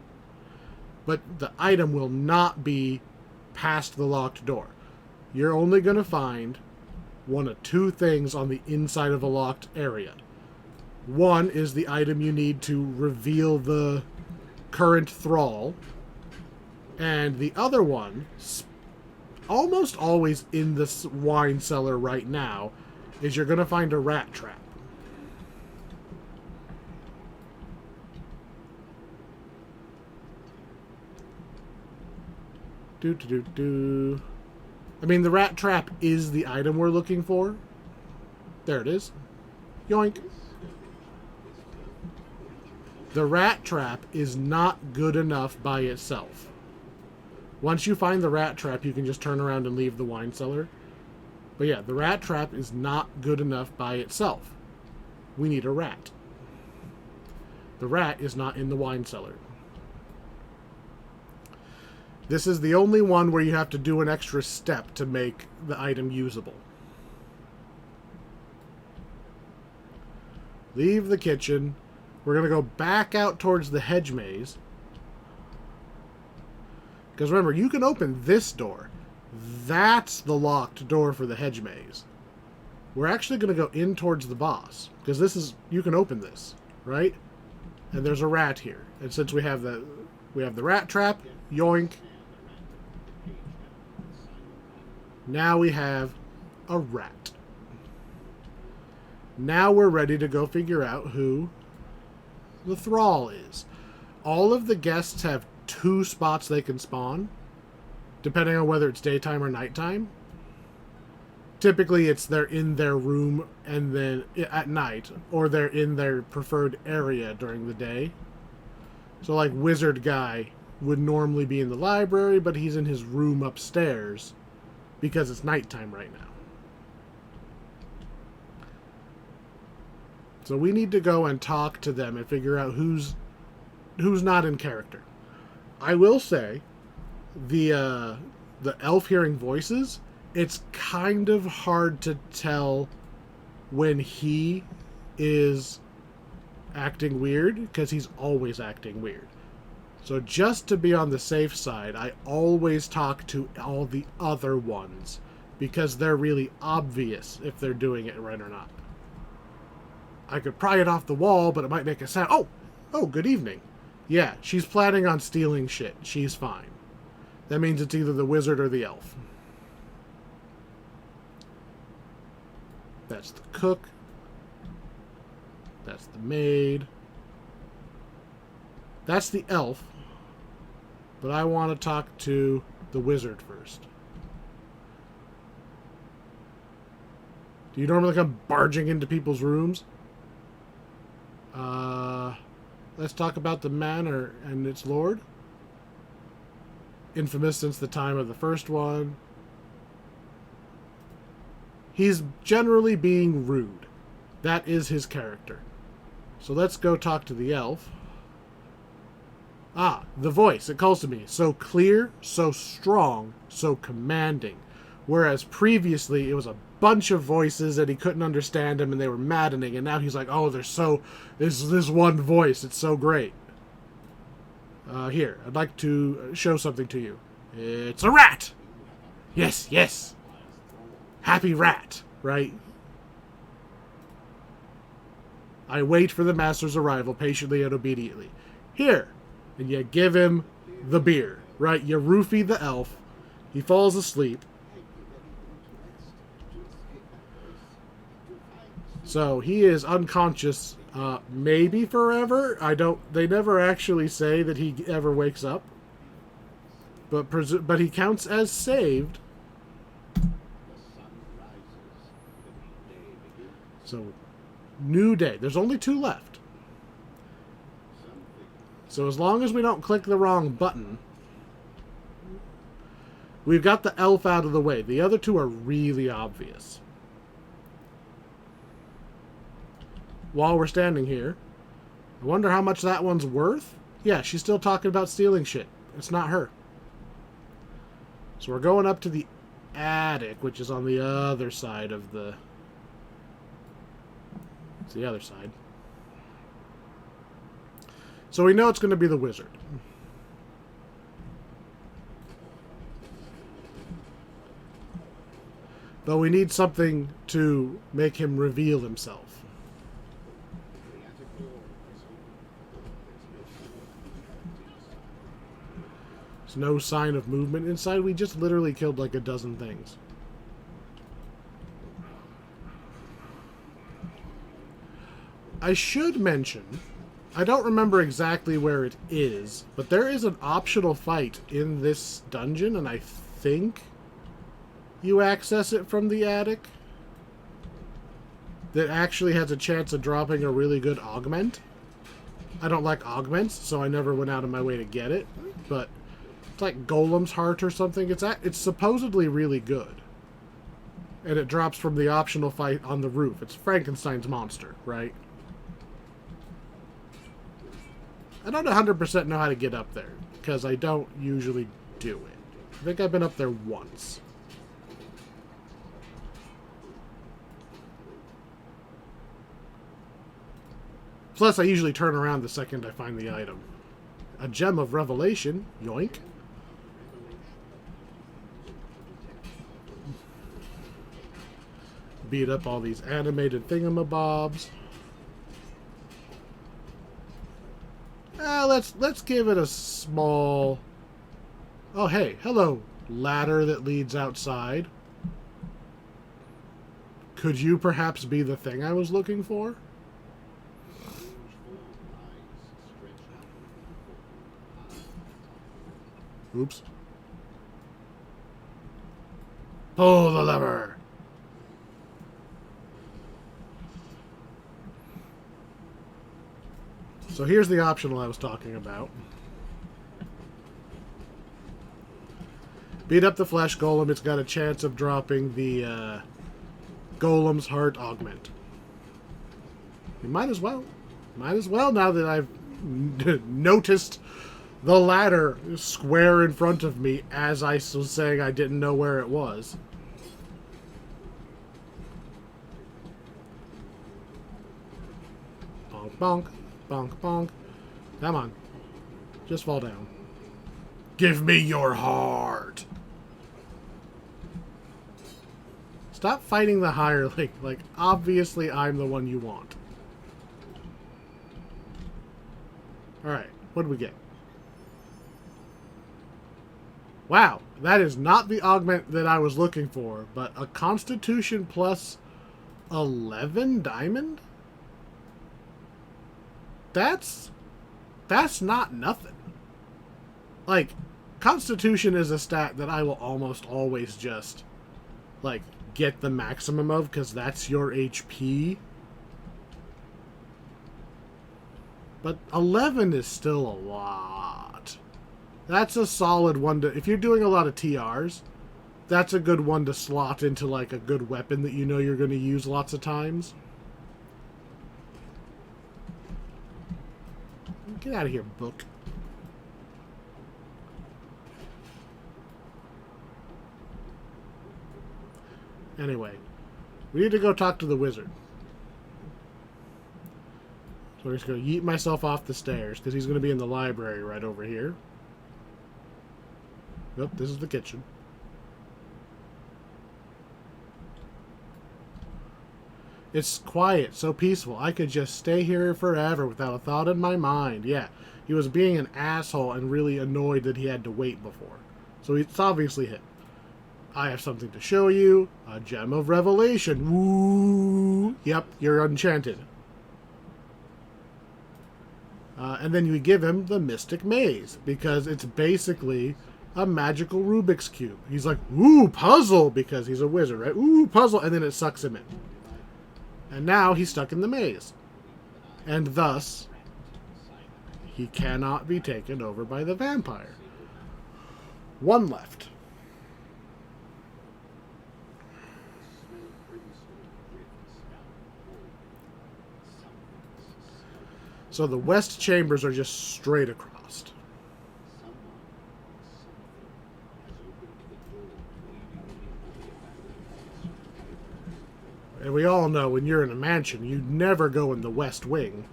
But the item will not be past the locked door. You're only going to find one of 2 things on the inside of a locked area. One is the item you need to reveal the current thrall. And the other one, almost always in this wine cellar right now, is you're going to find a rat trap. I mean, the rat trap is the item we're looking for. There it is. Yoink. The rat trap is not good enough by itself. Once you find the rat trap, you can just turn around and leave the wine cellar. But yeah, the rat trap is not good enough by itself. We need a rat. The rat is not in the wine cellar. This is the only one where you have to do an extra step to make the item usable. Leave the kitchen. We're going to go back out towards the hedge maze. Because remember, you can open this door. That's the locked door for the hedge maze. We're actually going to go in towards the boss. Because this is, you can open this, right? And there's a rat here. And since we have the rat trap, yoink. Now we have a rat. Now we're ready to go figure out who the thrall is. All of the guests have 2 spots they can spawn, depending on whether it's daytime or nighttime. Typically, they're in their room and then at night, or they're in their preferred area during the day. So, like, Wizard Guy would normally be in the library, but he's in his room upstairs because it's nighttime right now. So we need to go and talk to them and figure out who's not in character. I will say, the elf hearing voices, it's kind of hard to tell when he is acting weird, because he's always acting weird. So just to be on the safe side, I always talk to all the other ones, because they're really obvious if they're doing it right or not. I could pry it off the wall, but it might make a sound. Oh, good evening. Yeah, she's planning on stealing shit. She's fine. That means it's either the wizard or the elf. That's the cook. That's the maid. That's the elf. But I want to talk to the wizard first. Do you normally come barging into people's rooms? Let's talk about the manor and its lord. Infamous since the time of the first one. He's generally being rude. That is his character. So let's go talk to the elf. Ah, the voice. It calls to me. So clear, so strong, so commanding. Whereas previously it was a bunch of voices and he couldn't understand them and they were maddening. And now he's like, oh, there's this one voice. It's so great. Here, I'd like to show something to you. It's a rat! Yes, yes. Happy rat, right? I wait for the master's arrival patiently and obediently. Here, and you give him the beer, right? You roofie the elf. He falls asleep. So he is unconscious, maybe forever. They never actually say that he ever wakes up. But he counts as saved. So, new day. There's only 2 left. So as long as we don't click the wrong button, we've got the elf out of the way. The other 2 are really obvious. While we're standing here, I wonder how much that one's worth? Yeah, she's still talking about stealing shit. It's not her. So we're going up to the attic, which is on the other side of the... It's the other side. So we know it's going to be the wizard. But we need something to make him reveal himself. There's no sign of movement inside. We just literally killed like a dozen things. I should mention, I don't remember exactly where it is, but there is an optional fight in this dungeon, and I think you access it from the attic that actually has a chance of dropping a really good augment. I don't like augments, so I never went out of my way to get it, but it's like Golem's Heart or something. It's supposedly really good. And it drops from the optional fight on the roof. It's Frankenstein's monster, right? I don't 100% know how to get up there, because I don't usually do it. I think I've been up there once. Plus, I usually turn around the second I find the item. A gem of revelation. Yoink. Beat up all these animated thingamabobs. Let's give it a small... Oh, hey. Hello, ladder that leads outside. Could you perhaps be the thing I was looking for? Oops. Pull the lever. So here's the optional I was talking about. Beat up the flesh golem. It's got a chance of dropping the Golem's Heart augment. You might as well. Might as well now that I've noticed the ladder square in front of me as I was saying I didn't know where it was. Bonk, bonk, bonk, bonk. Come on. Just fall down. Give me your heart. Stop fighting the hireling. Like, obviously I'm the one you want. Alright, what do we get? Wow, that is not the augment that I was looking for, but a Constitution plus 11 diamond? That's not nothing. Like, Constitution is a stat that I will almost always just, like, get the maximum of, because that's your HP. But 11 is still a lot. That's a solid one to... If you're doing a lot of TRs, that's a good one to slot into like a good weapon that you know you're going to use lots of times. Get out of here, book. Anyway, we need to go talk to the wizard. So we're just going to yeet myself off the stairs because he's going to be in the library right over here. Yep, this is the kitchen. It's quiet, so peaceful. I could just stay here forever without a thought in my mind. Yeah, he was being an asshole and really annoyed that he had to wait before. So it's obviously him. I have something to show you. A gem of revelation. Woo! Yep, you're enchanted. And then you give him the Mystic Maze, because it's basically a magical Rubik's Cube. He's like, ooh, puzzle, because he's a wizard, right? Ooh, puzzle, and then it sucks him in. And now he's stuck in the maze. And thus, he cannot be taken over by the vampire. One left. So the west chambers are just straight across. And we all know when you're in a mansion, you never go in the west wing.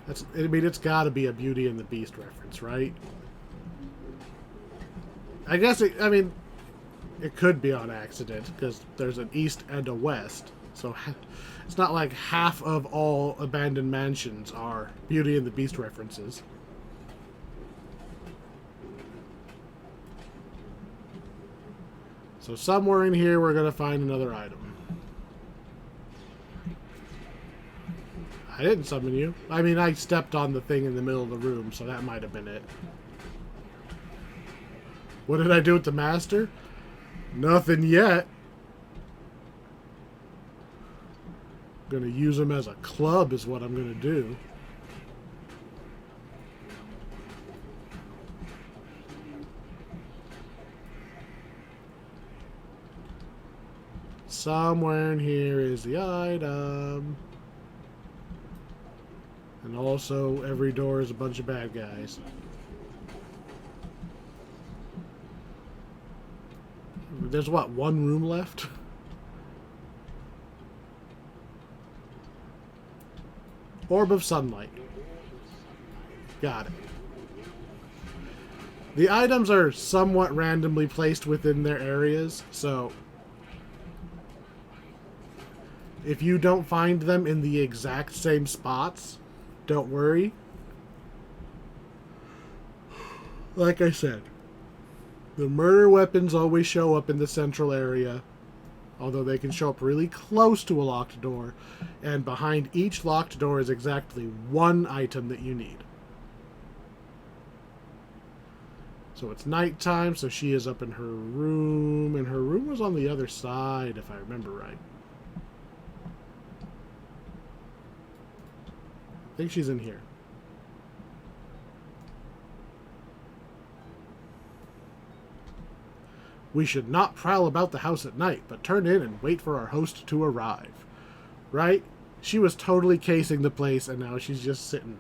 I mean, it's got to be a Beauty and the Beast reference, right? I guess, it could be on accident, because there's an east and a west. So it's not like half of all abandoned mansions are Beauty and the Beast references. So somewhere in here we're going to find another item. I didn't summon you. I mean, I stepped on the thing in the middle of the room, so that might have been it. What did I do with the master? Nothing yet. I'm going to use him as a club is what I'm going to do. Somewhere in here is the item. And also, every door is a bunch of bad guys. There's what, one room left? Orb of sunlight. Got it. The items are somewhat randomly placed within their areas, so if you don't find them in the exact same spots, don't worry. Like I said, the murder weapons always show up in the central area, although they can show up really close to a locked door, and behind each locked door is exactly one item that you need. So it's nighttime, so she is up in her room, and her room was on the other side, if I remember right. I think she's in here. We should not prowl about the house at night, but turn in and wait for our host to arrive. Right? She was totally casing the place, and now she's just sitting.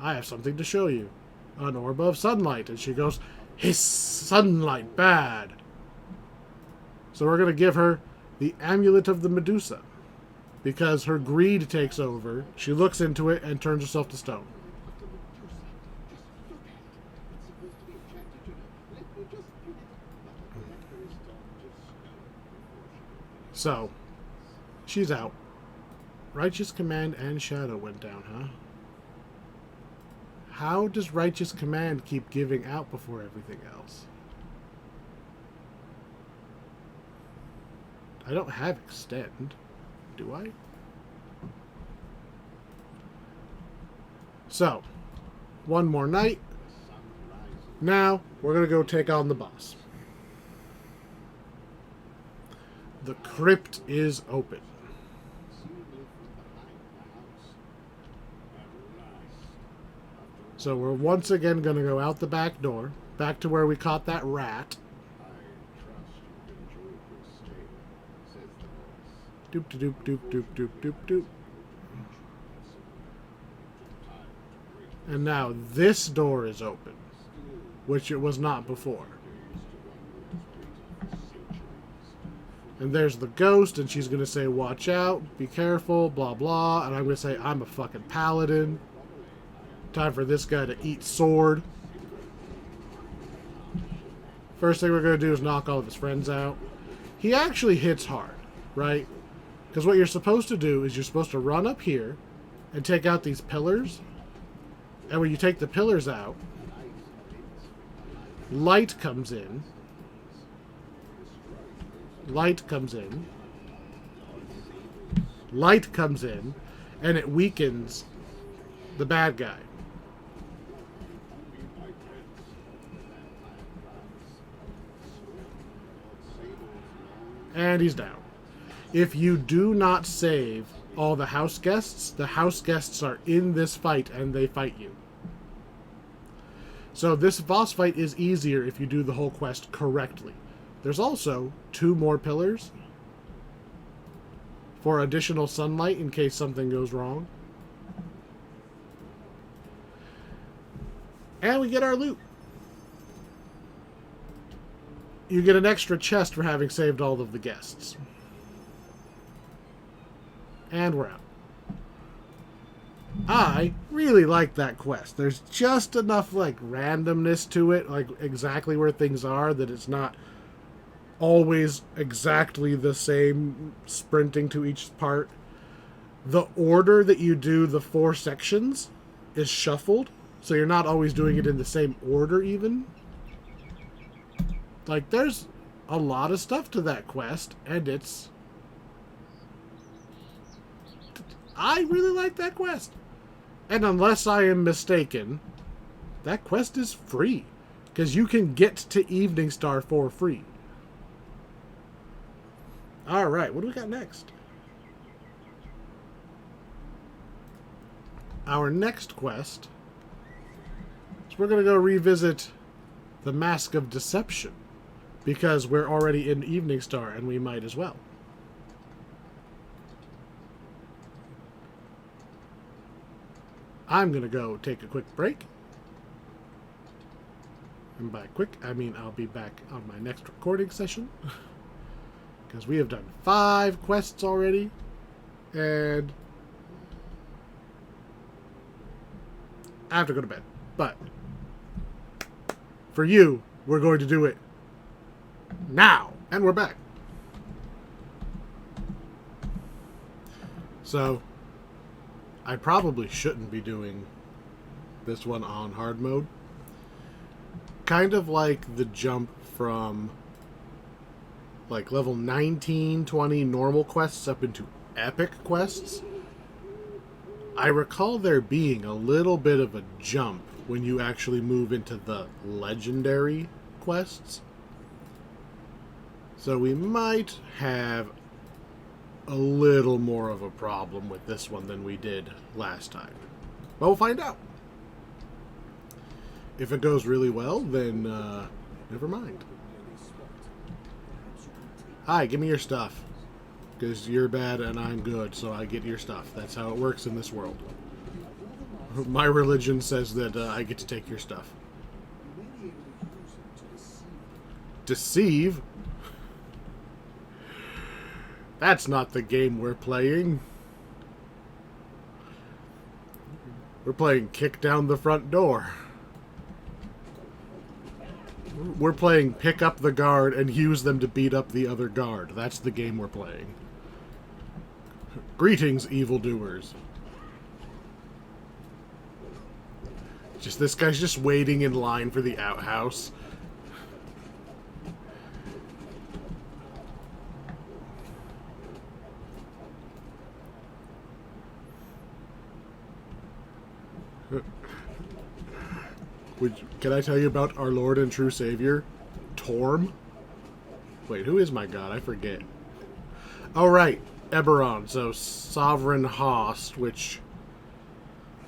I have something to show you. An orb of sunlight. And she goes, his sunlight bad. So we're going to give her the amulet of the Medusa. Because her greed takes over, she looks into it and turns herself to stone. So, she's out. Righteous Command and Shadow went down, huh? How does Righteous Command keep giving out before everything else? I don't have Extend. Do I? So, one more night. Now, we're going to go take on the boss. The crypt is open. So we're once again going to go out the back door, back to where we caught that rat. Doop doop doop doop doop doop doop. And now this door is open, which it was not before. And there's the ghost, and she's going to say, watch out, be careful, blah, blah. And I'm going to say, I'm a fucking paladin. Time for this guy to eat sword. First thing we're going to do is knock all of his friends out. He actually hits hard, right? Because what you're supposed to do is you're supposed to run up here and take out these pillars. And when you take the pillars out, light comes in. Light comes in. Light comes in, and it weakens the bad guy. And he's down. If you do not save all the house guests are in this fight and they fight you. So this boss fight is easier if you do the whole quest correctly. There's also 2 more pillars for additional sunlight in case something goes wrong. And we get our loot. You get an extra chest for having saved all of the guests. And we're out. I really like that quest. There's just enough like randomness to it, like exactly where things are, that it's not always exactly the same sprinting to each part. The order that you do the 4 sections is shuffled, so you're not always doing it in the same order even. Like, there's a lot of stuff to that quest, and I really like that quest. And unless I am mistaken, that quest is free, because you can get to Evening Star for free. Alright, what do we got next? Our next quest is we're going to go revisit the Mask of Deception, because we're already in Evening Star and we might as well. I'm going to go take a quick break. And by quick, I mean I'll be back on my next recording session. Because we have done 5 quests already. And I have to go to bed. But for you, we're going to do it now. And we're back. So I probably shouldn't be doing this one on hard mode. Kind of like the jump from like level 19, 20 normal quests up into epic quests. I recall there being a little bit of a jump when you actually move into the legendary quests. So we might have a little more of a problem with this one than we did last time. But we'll find out. If it goes really well, then never mind. Hi, give me your stuff. Because you're bad and I'm good, so I get your stuff. That's how it works in this world. My religion says that I get to take your stuff. Deceive? That's not the game we're playing. We're playing kick down the front door. We're playing pick up the guard and use them to beat up the other guard. That's the game we're playing. Greetings, evildoers. Just this guy's just waiting in line for the outhouse. Can I tell you about our Lord and true Savior, Torm? Wait, who is my god? I forget. Oh, right. Eberron. So, Sovereign Host, which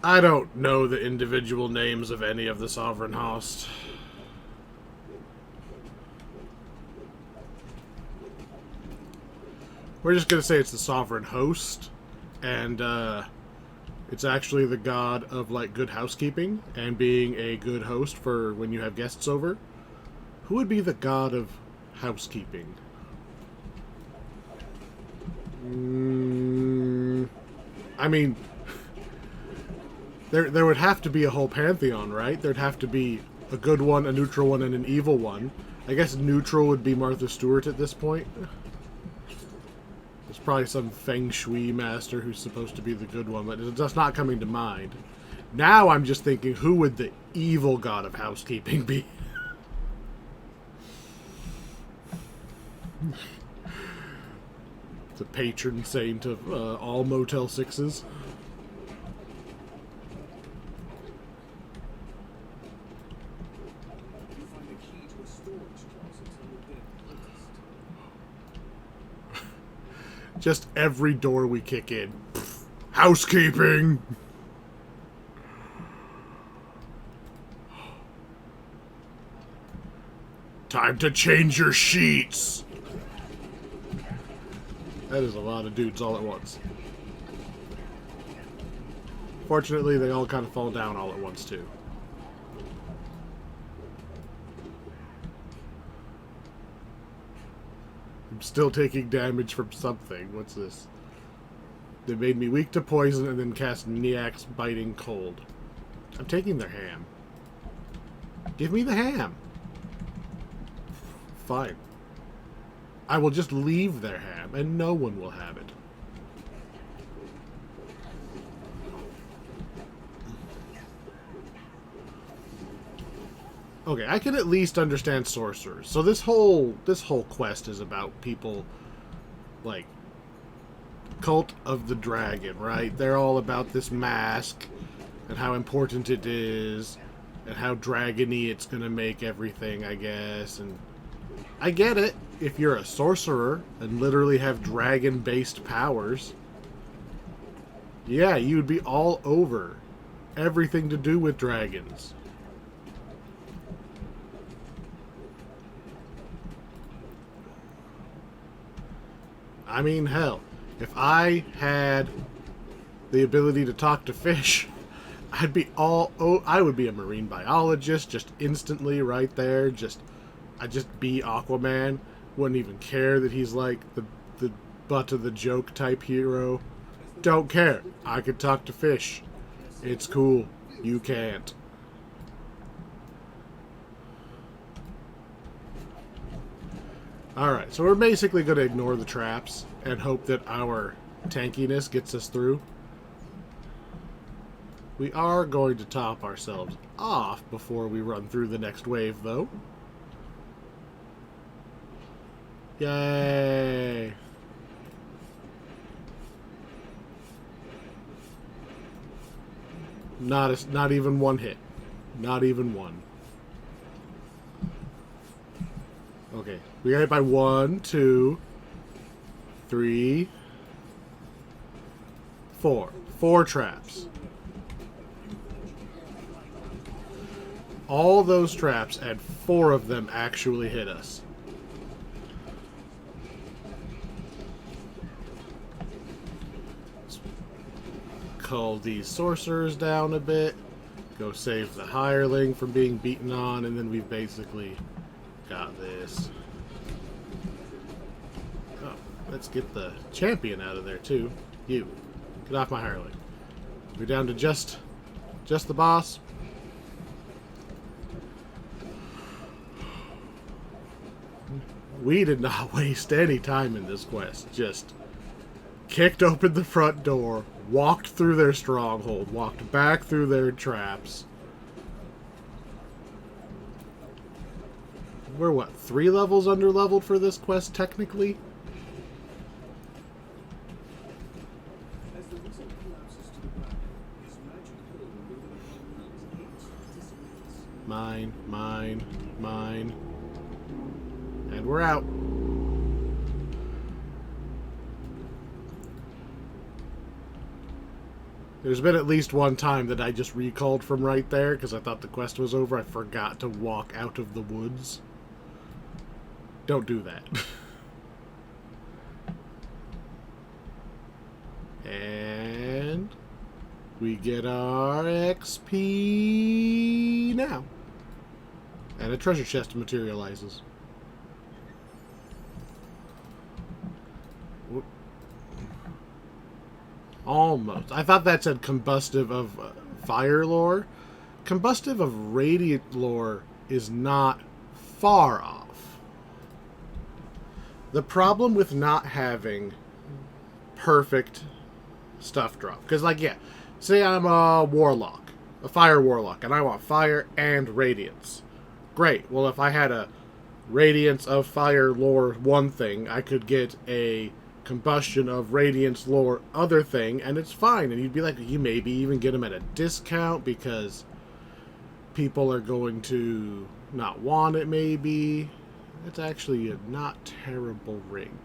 I don't know the individual names of any of the sovereign host. We're just gonna say it's the sovereign host, and it's actually the god of like good housekeeping and being a good host for when you have guests over. Who would be the god of housekeeping? I mean, there would have to be a whole pantheon, right? There'd have to be a good one, a neutral one, and an evil one. I guess neutral would be Martha Stewart at this point. There's probably some feng shui master who's supposed to be the good one, but it's just not coming to mind. Now I'm just thinking, who would the evil god of housekeeping be? The patron saint of all Motel 6s. Just every door we kick in. Pfft, housekeeping! Time to change your sheets! That is a lot of dudes all at once. Fortunately, they all kind of fall down all at once, too. I'm still taking damage from something. What's this? They made me weak to poison and then cast Niak's Biting Cold. I'm taking their ham. Give me the ham. Fine. I will just leave their ham and no one will have it. Okay, I can at least understand sorcerers. So this whole quest is about people like Cult of the Dragon, right? They're all about this mask and how important it is and how dragony it's gonna make everything, I guess. And I get it if you're a sorcerer and literally have dragon-based powers. Yeah, you'd be all over everything to do with dragons. I mean, hell, if I had the ability to talk to fish, I'd be I would be a marine biologist just instantly right there. I'd just be Aquaman. Wouldn't even care that he's like the butt of the joke type hero. Don't care. I could talk to fish. It's cool. You can't. Alright, so we're basically going to ignore the traps and hope that our tankiness gets us through. We are going to top ourselves off before we run through the next wave, though. Yay! Not even one hit. Not even one. Okay, we got hit by 1, 2, 3, 4. 4 traps. All those traps, and 4 of them actually hit us. Let's cull these sorcerers down a bit. Go save the hireling from being beaten on, and then we've basically got this. Oh, let's get the champion out of there too. You. Get off my hireling. We're down to just the boss. We did not waste any time in this quest. Just kicked open the front door, walked through their stronghold, walked back through their traps. We're what, 3 levels under-leveled for this quest, technically? Mine, mine, mine. And we're out. There's been at least one time that I just recalled from right there because I thought the quest was over. I forgot to walk out of the woods. Don't do that. And we get our XP now. And a treasure chest materializes. Whoop. Almost. I thought that said combustive of fire lore. Combustive of radiant lore is not far off. The problem with not having perfect stuff drop, because like, yeah, say I'm a warlock, a fire warlock, and I want fire and radiance. Great. Well, if I had a radiance of fire lore one thing, I could get a combustion of radiance lore other thing, and it's fine. And you'd be like, you maybe even get them at a discount because people are going to not want it, maybe. It's actually a not terrible ring.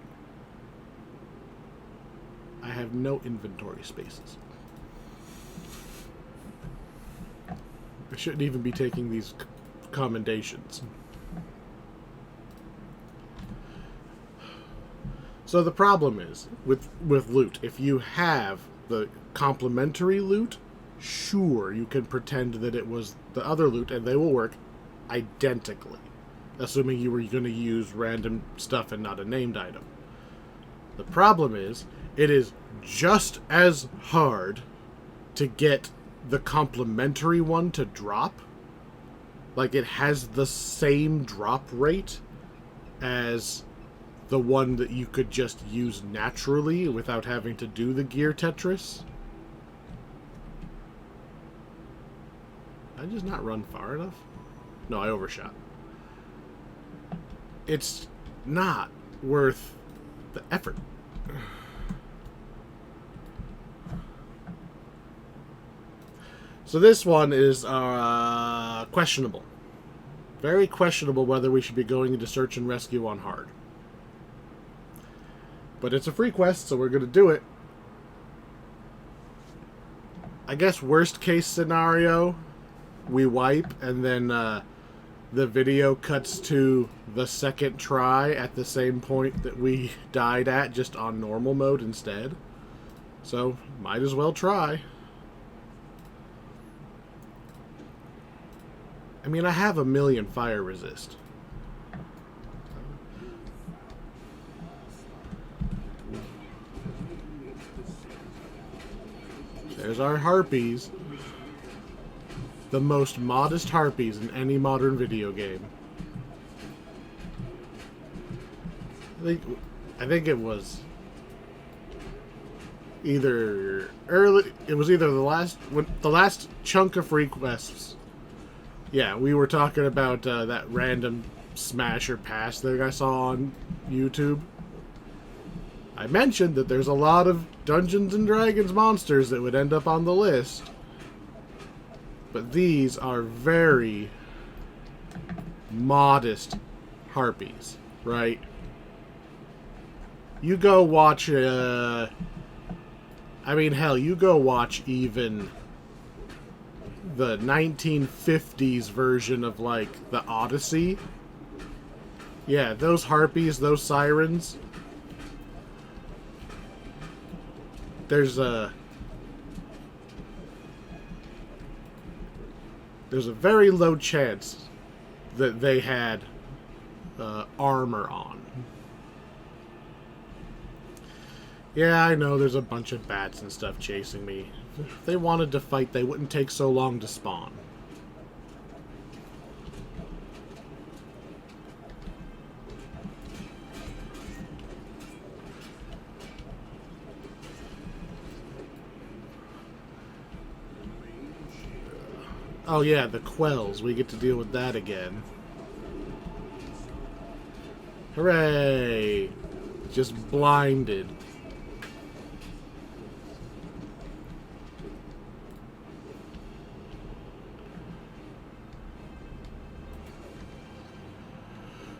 I have no inventory spaces. I shouldn't even be taking these commendations. So the problem is with loot, if you have the complementary loot, sure, you can pretend that it was the other loot and they will work identically, assuming you were going to use random stuff and not a named item. The problem is it is just as hard to get the complementary one to drop. Like, it has the same drop rate as the one that you could just use naturally without having to do the gear Tetris. Did I just not run far enough? No, I overshot. It's not worth the effort. So this one is questionable. Very questionable whether we should be going into search and rescue on hard. But it's a free quest, so we're going to do it. I guess worst case scenario, we wipe and then the video cuts to the second try at the same point that we died at, just on normal mode instead. So, might as well try. I mean, I have 1,000,000 fire resist. There's our harpies. The most modest harpies in any modern video game. I think it was either early. It was either the last chunk of free quests. Yeah, we were talking about that random smasher pass that I saw on YouTube. I mentioned that there's a lot of Dungeons and Dragons monsters that would end up on the list. But these are very modest harpies, right? You go watch, I mean, hell, you go watch even the 1950s version of, like, the Odyssey. Yeah, those harpies, those sirens. There's a very low chance that they had armor on. Yeah, I know there's a bunch of bats and stuff chasing me. If they wanted to fight, they wouldn't take so long to spawn. Oh yeah, the quells. We get to deal with that again. Hooray! Just blinded.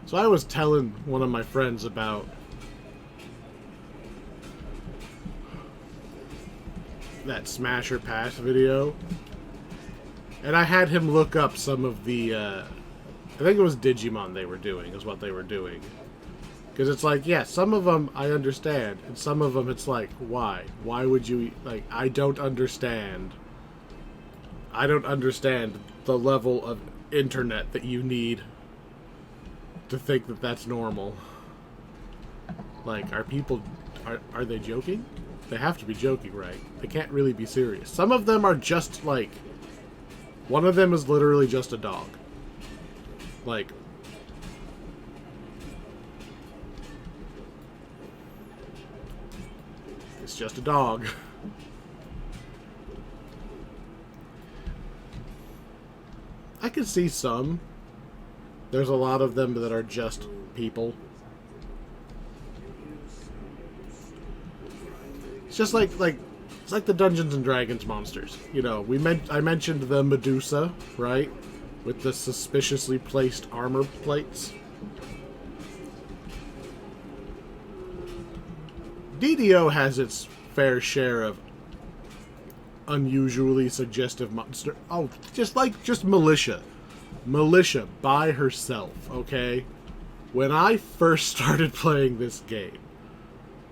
So I was telling one of my friends about that Smash or Pass video, and I had him look up some of the, I think it was Digimon they were doing, is what they were doing. Because it's like, yeah, some of them I understand, and some of them it's like, why? Why would you, like, I don't understand. I don't understand the level of internet that you need to think that that's normal. Like, are people, are they joking? They have to be joking, right? They can't really be serious. Some of them are just, like, one of them is literally just a dog. Like, it's just a dog. I can see some. There's a lot of them that are just people. It's just like it's like the Dungeons and Dragons monsters. You know, I mentioned the Medusa, right? With the suspiciously placed armor plates. DDO has its fair share of unusually suggestive monster. Oh, just Militia. Militia by herself, okay? When I first started playing this game,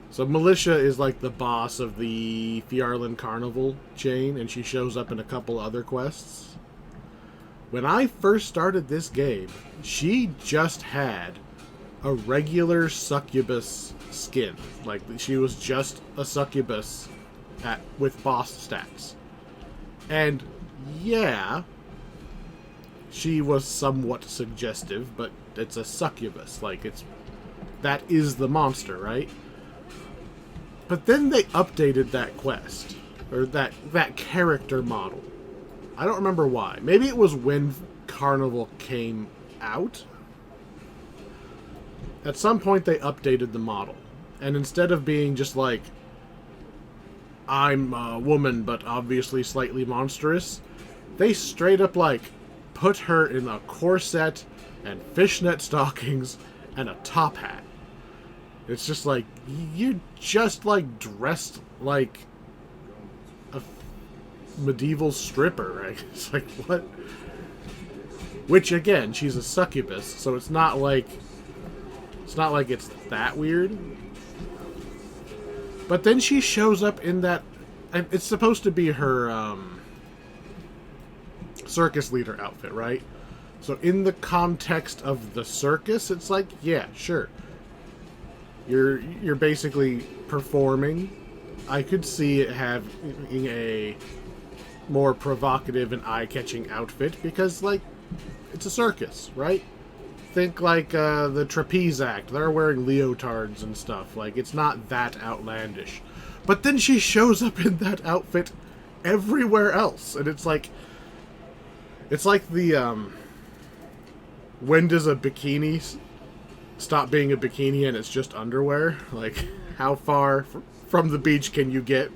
so Militia is like the boss of the Fjarlin Carnival chain, and she shows up in a couple other quests. When I first started this game, she just had a regular succubus skin. Like, she was just a succubus with boss stats. And, yeah, she was somewhat suggestive, but it's a succubus. Like, that is the monster, right? But then they updated that quest, or that character model. I don't remember why. Maybe it was when Carnival came out. At some point they updated the model. And instead of being just like, I'm a woman but obviously slightly monstrous, they straight up like put her in a corset and fishnet stockings and a top hat. It's just like, you're just like dressed like a medieval stripper, right? It's like, what? Which again, she's a succubus, so it's not like it's that weird. But then she shows up in that, it's supposed to be her circus leader outfit, right? So in the context of the circus, it's like, yeah, sure. You're basically performing. I could see it having a more provocative and eye-catching outfit because, like, it's a circus, right? Think like the Trapeze Act. They're wearing leotards and stuff. Like, it's not that outlandish. But then she shows up in that outfit everywhere else, and it's like the when does a bikini stop being a bikini and it's just underwear? Like, how far from the beach can you get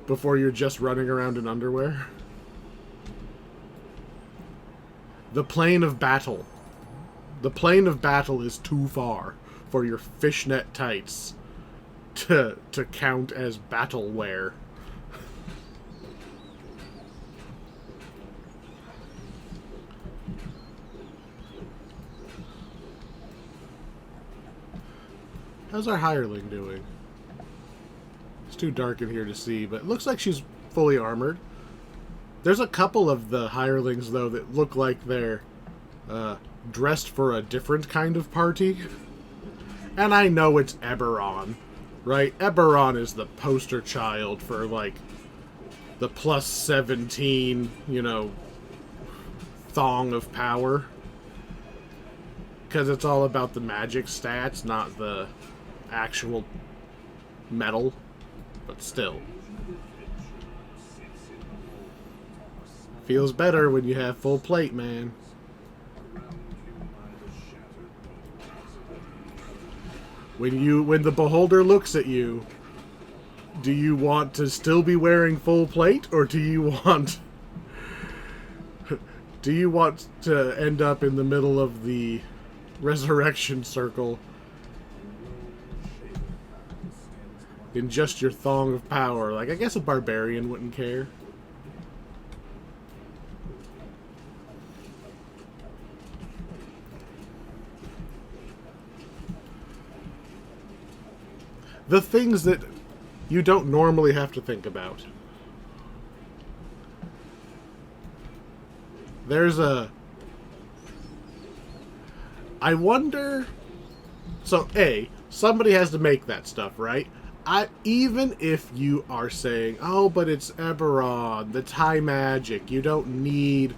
before you're just running around in underwear? The plane of battle. The plane of battle is too far for your fishnet tights to count as battle wear. How's our hireling doing? It's too dark in here to see, but it looks like she's fully armored. There's a couple of the hirelings, though, that look like they're dressed for a different kind of party. And I know it's Eberron, right? Eberron is the poster child for, like, the plus 17, you know, thong of power. Because it's all about the magic stats, not the actual metal. But still. Feels better when you have full plate, man. When the beholder looks at you, do you want to still be wearing full plate, or do you want to end up in the middle of the resurrection circle in just your thong of power. Like, I guess a barbarian wouldn't care. The things that you don't normally have to think about. There's a... I wonder... So, A, somebody has to make that stuff, right? Even if you are saying, oh, but it's Eberron, that's high magic, you don't need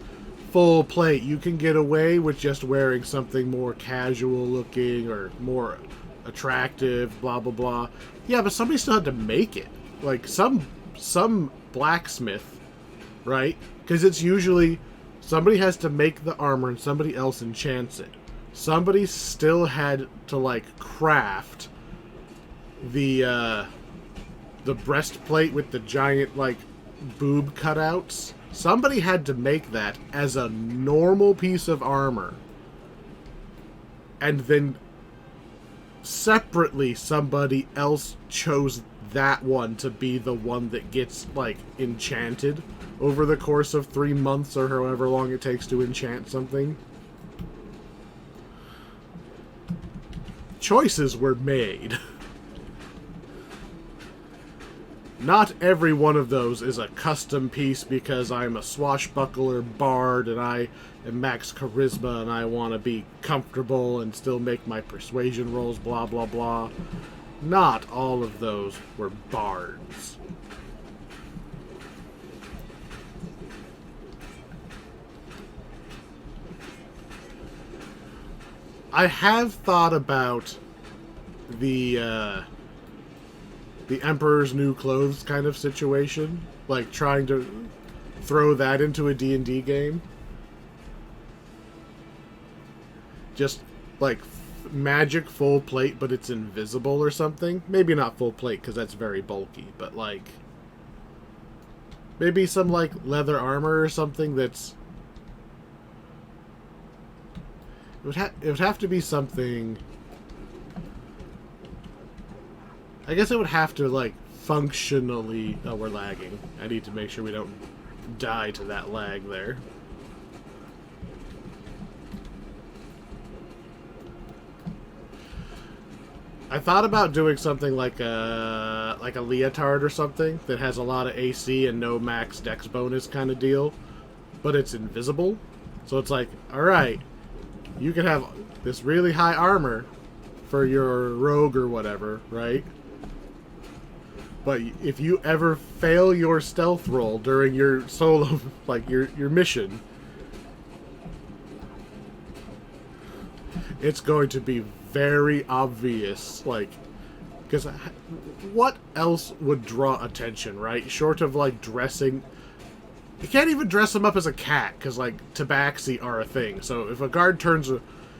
full plate, you can get away with just wearing something more casual looking or more attractive, blah, blah, blah. Yeah, but somebody still had to make it. Like, some blacksmith, right? Because it's usually somebody has to make the armor and somebody else enchants it. Somebody still had to, like, craft the breastplate with the giant, like, boob cutouts. Somebody had to make that as a normal piece of armor. And then separately somebody else chose that one to be the one that gets, like, enchanted over the course of 3 months or however long it takes to enchant something. Choices were made. Not every one of those is a custom piece because I'm a swashbuckler bard and I am max charisma and I want to be comfortable and still make my persuasion rolls, blah, blah, blah. Not all of those were bards. I have thought about the Emperor's New Clothes kind of situation, like trying to throw that into a D&D game. Just like magic full plate, but it's invisible or something. Maybe not full plate because that's very bulky, but like maybe some like leather armor or something that's... It would have to be something... I guess it would have to, like, functionally... Oh, we're lagging. I need to make sure we don't die to that lag there. I thought about doing something like a leotard or something that has a lot of AC and no max dex bonus kind of deal, but it's invisible. So it's like, alright, you can have this really high armor for your rogue or whatever, right? But if you ever fail your stealth roll during your solo, like your mission, it's going to be very obvious, like, because what else would draw attention, right? Short of, like, dressing... You can't even dress them up as a cat, because, like, tabaxi are a thing. So if a guard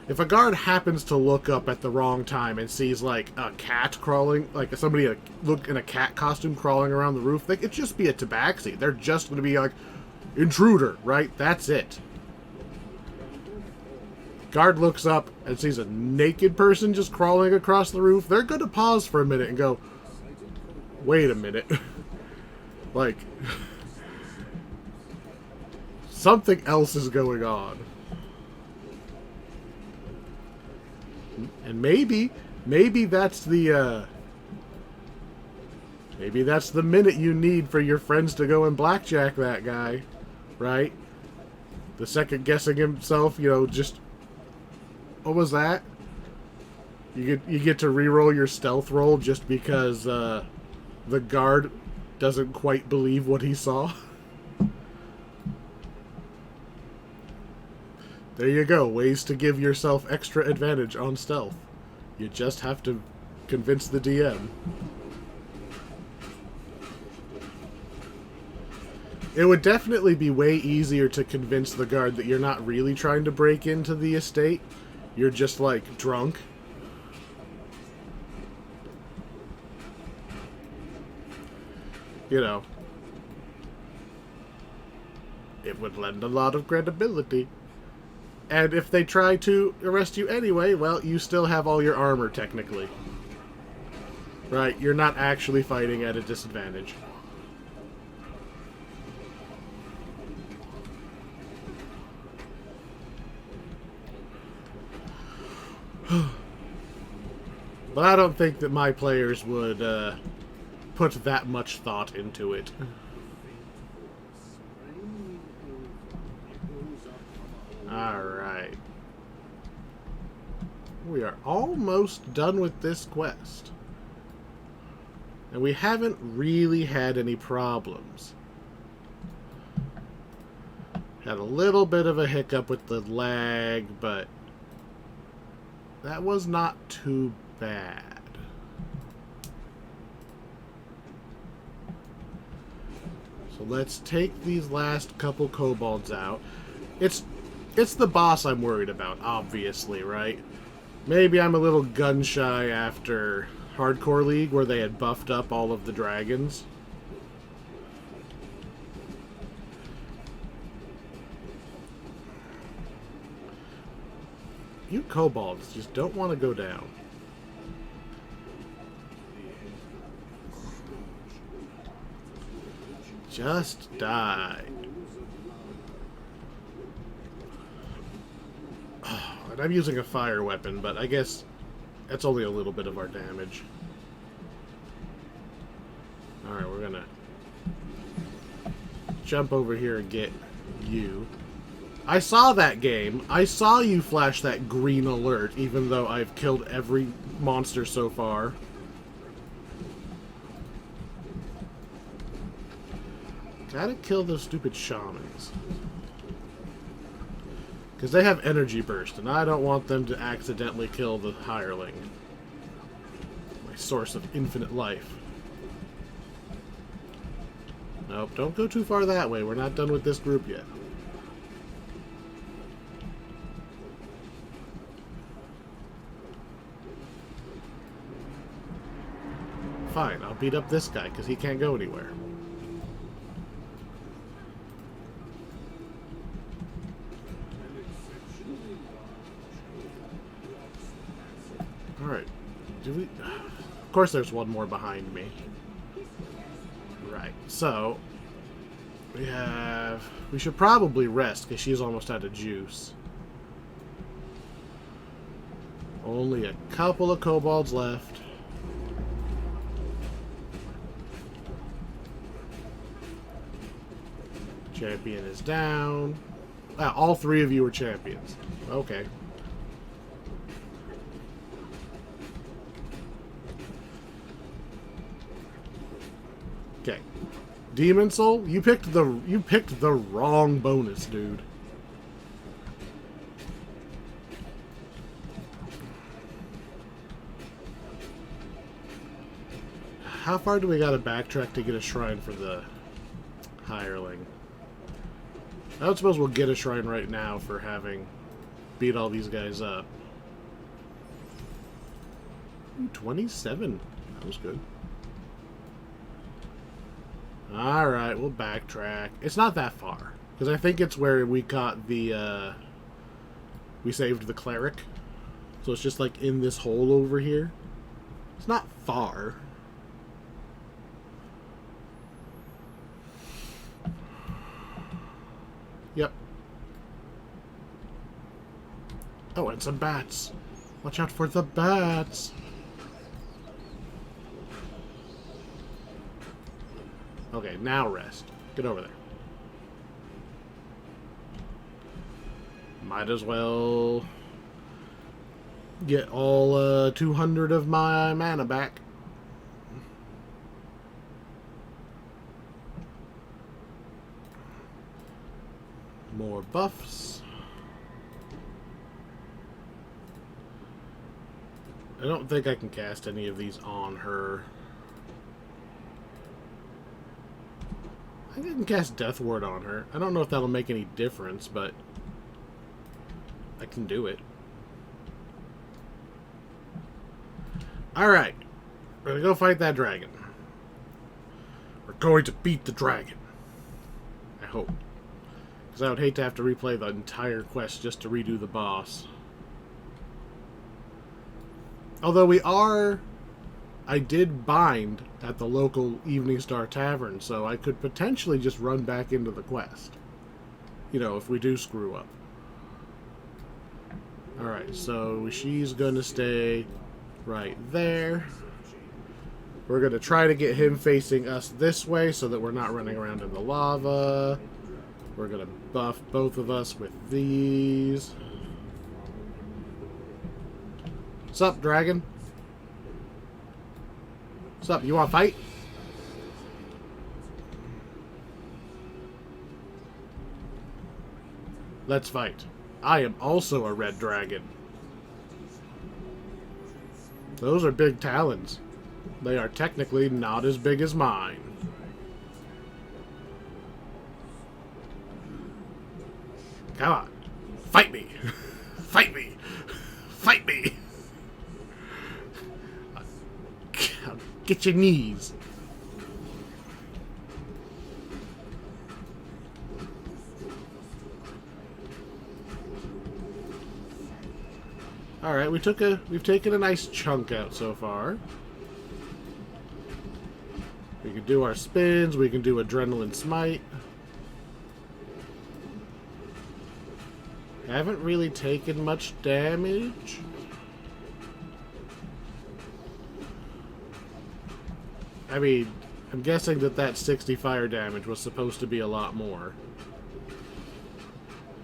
if a guard happens to look up at the wrong time and sees, like, a cat crawling, like, somebody look in a cat costume crawling around the roof, it'd just be a tabaxi. They're just going to be, like, intruder, right? That's it. Guard looks up and sees a naked person just crawling across the roof. They're going to pause for a minute and go, wait a minute. Like, something else is going on. And maybe that's the, maybe that's the minute you need for your friends to go and blackjack that guy, right? The second guessing himself, you know, just... What was that? You get to reroll your stealth roll just because the guard doesn't quite believe what he saw. There you go. Ways to give yourself extra advantage on stealth. You just have to convince the DM. It would definitely be way easier to convince the guard that you're not really trying to break into the estate. You're just, like, drunk. You know. It would lend a lot of credibility. And if they try to arrest you anyway, well, you still have all your armor, technically. Right, you're not actually fighting at a disadvantage. But I don't think that my players would put that much thought into it. Alright. We are almost done with this quest. And we haven't really had any problems. Had a little bit of a hiccup with the lag, but that was not too bad. So let's take these last couple kobolds out. It's the boss I'm worried about, obviously, right? Maybe I'm a little gun-shy after Hardcore League, where they had buffed up all of the dragons. You kobolds just don't want to go down. Just die. Oh, and I'm using a fire weapon, but I guess that's only a little bit of our damage. Alright, we're gonna jump over here and get you. I saw that game. I saw you flash that green alert, even though I've killed every monster so far. Gotta kill those stupid shamans. Because they have energy burst, and I don't want them to accidentally kill the hireling. My source of infinite life. Nope, don't go too far that way. We're not done with this group yet. Fine, I'll beat up this guy, because he can't go anywhere. Alright. Do we... Of course there's one more behind me. Right, so... We should probably rest, because she's almost out of juice. Only a couple of kobolds left. Champion is down. Ah, all three of you are champions. Okay. Okay. Demon Soul, you picked the wrong bonus, dude. How far do we gotta backtrack to get a shrine for the hireling? I don't suppose we'll get a shrine right now for having beat all these guys up. Ooh, 27. That was good. Alright, we'll backtrack. It's not that far. Because I think it's where we caught the, we saved the cleric. So it's just like in this hole over here. It's not far. Yep. Oh, and some bats. Watch out for the bats. Okay, now rest. Get over there. Might as well get all 200 of my mana back. More buffs. I don't think I can cast any of these on her. I can cast Death Ward on her. I don't know if that'll make any difference, but I can do it. Alright. We're gonna go fight that dragon. We're going to beat the dragon. I hope. Because I would hate to have to replay the entire quest just to redo the boss. Although we are I did bind at the local Evening Star Tavern, so I could potentially just run back into the quest. You know, if we do screw up. Alright, so she's gonna stay right there. We're gonna try to get him facing us this way so that we're not running around in the lava. We're gonna buff both of us with these. Sup, dragon? Sup, you wanna fight? Let's fight. I am also a red dragon. Those are big talons. They are technically not as big as mine. Come on. Fight me. Fight me. Fight me. Get your knees. Alright, we've taken a nice chunk out so far. We can do our spins, we can do adrenaline smite. Haven't really taken much damage. I mean, I'm guessing that 60 fire damage was supposed to be a lot more.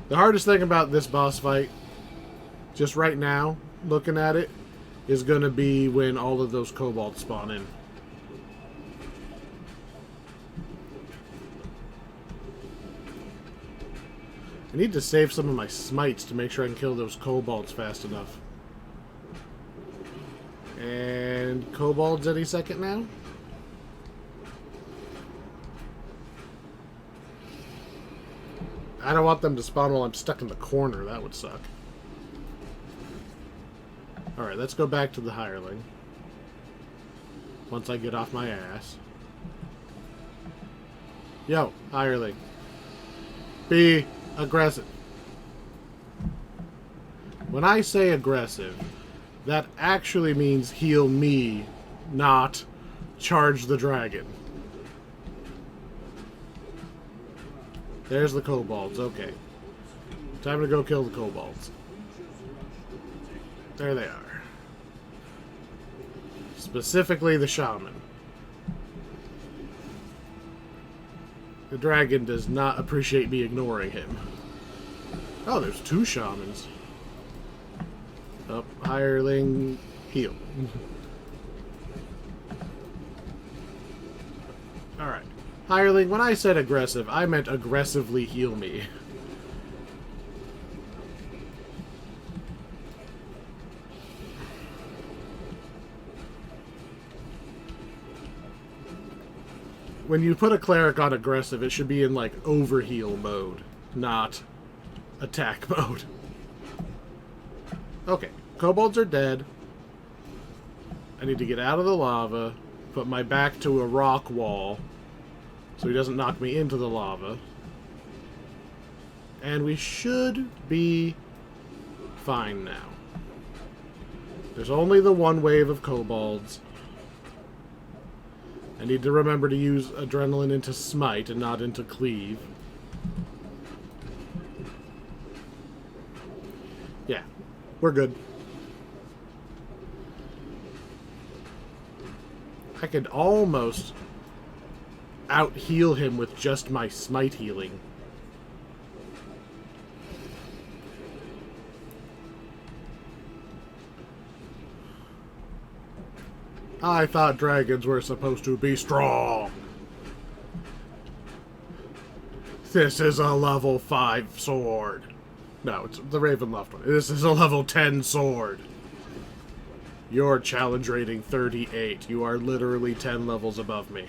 The hardest thing about this boss fight, just right now, looking at it, is going to be when all of those kobolds spawn in. I need to save some of my smites to make sure I can kill those kobolds fast enough. And kobolds any second now? I don't want them to spawn while I'm stuck in the corner. That would suck. Alright, let's go back to the hireling. Once I get off my ass. Yo, hireling. Be aggressive. When I say aggressive, that actually means heal me, not charge the dragon. There's the kobolds, okay. Time to go kill the kobolds. There they are. Specifically the shaman. The dragon does not appreciate me ignoring him. Oh, there's two shamans. Up, hireling, heal. Alright. Hireling, when I said aggressive, I meant aggressively heal me. When you put a cleric on aggressive, it should be in, like, overheal mode, not attack mode. Okay, kobolds are dead. I need to get out of the lava, put my back to a rock wall, so he doesn't knock me into the lava. And we should be fine now. There's only the one wave of kobolds. I need to remember to use adrenaline into smite and not into cleave. Yeah, we're good. I could almost out-heal him with just my smite healing. I thought dragons were supposed to be strong. This is a level 5 sword. No, it's the Ravenloft one. This is a level 10 sword. Your challenge rating 38. You are literally 10 levels above me.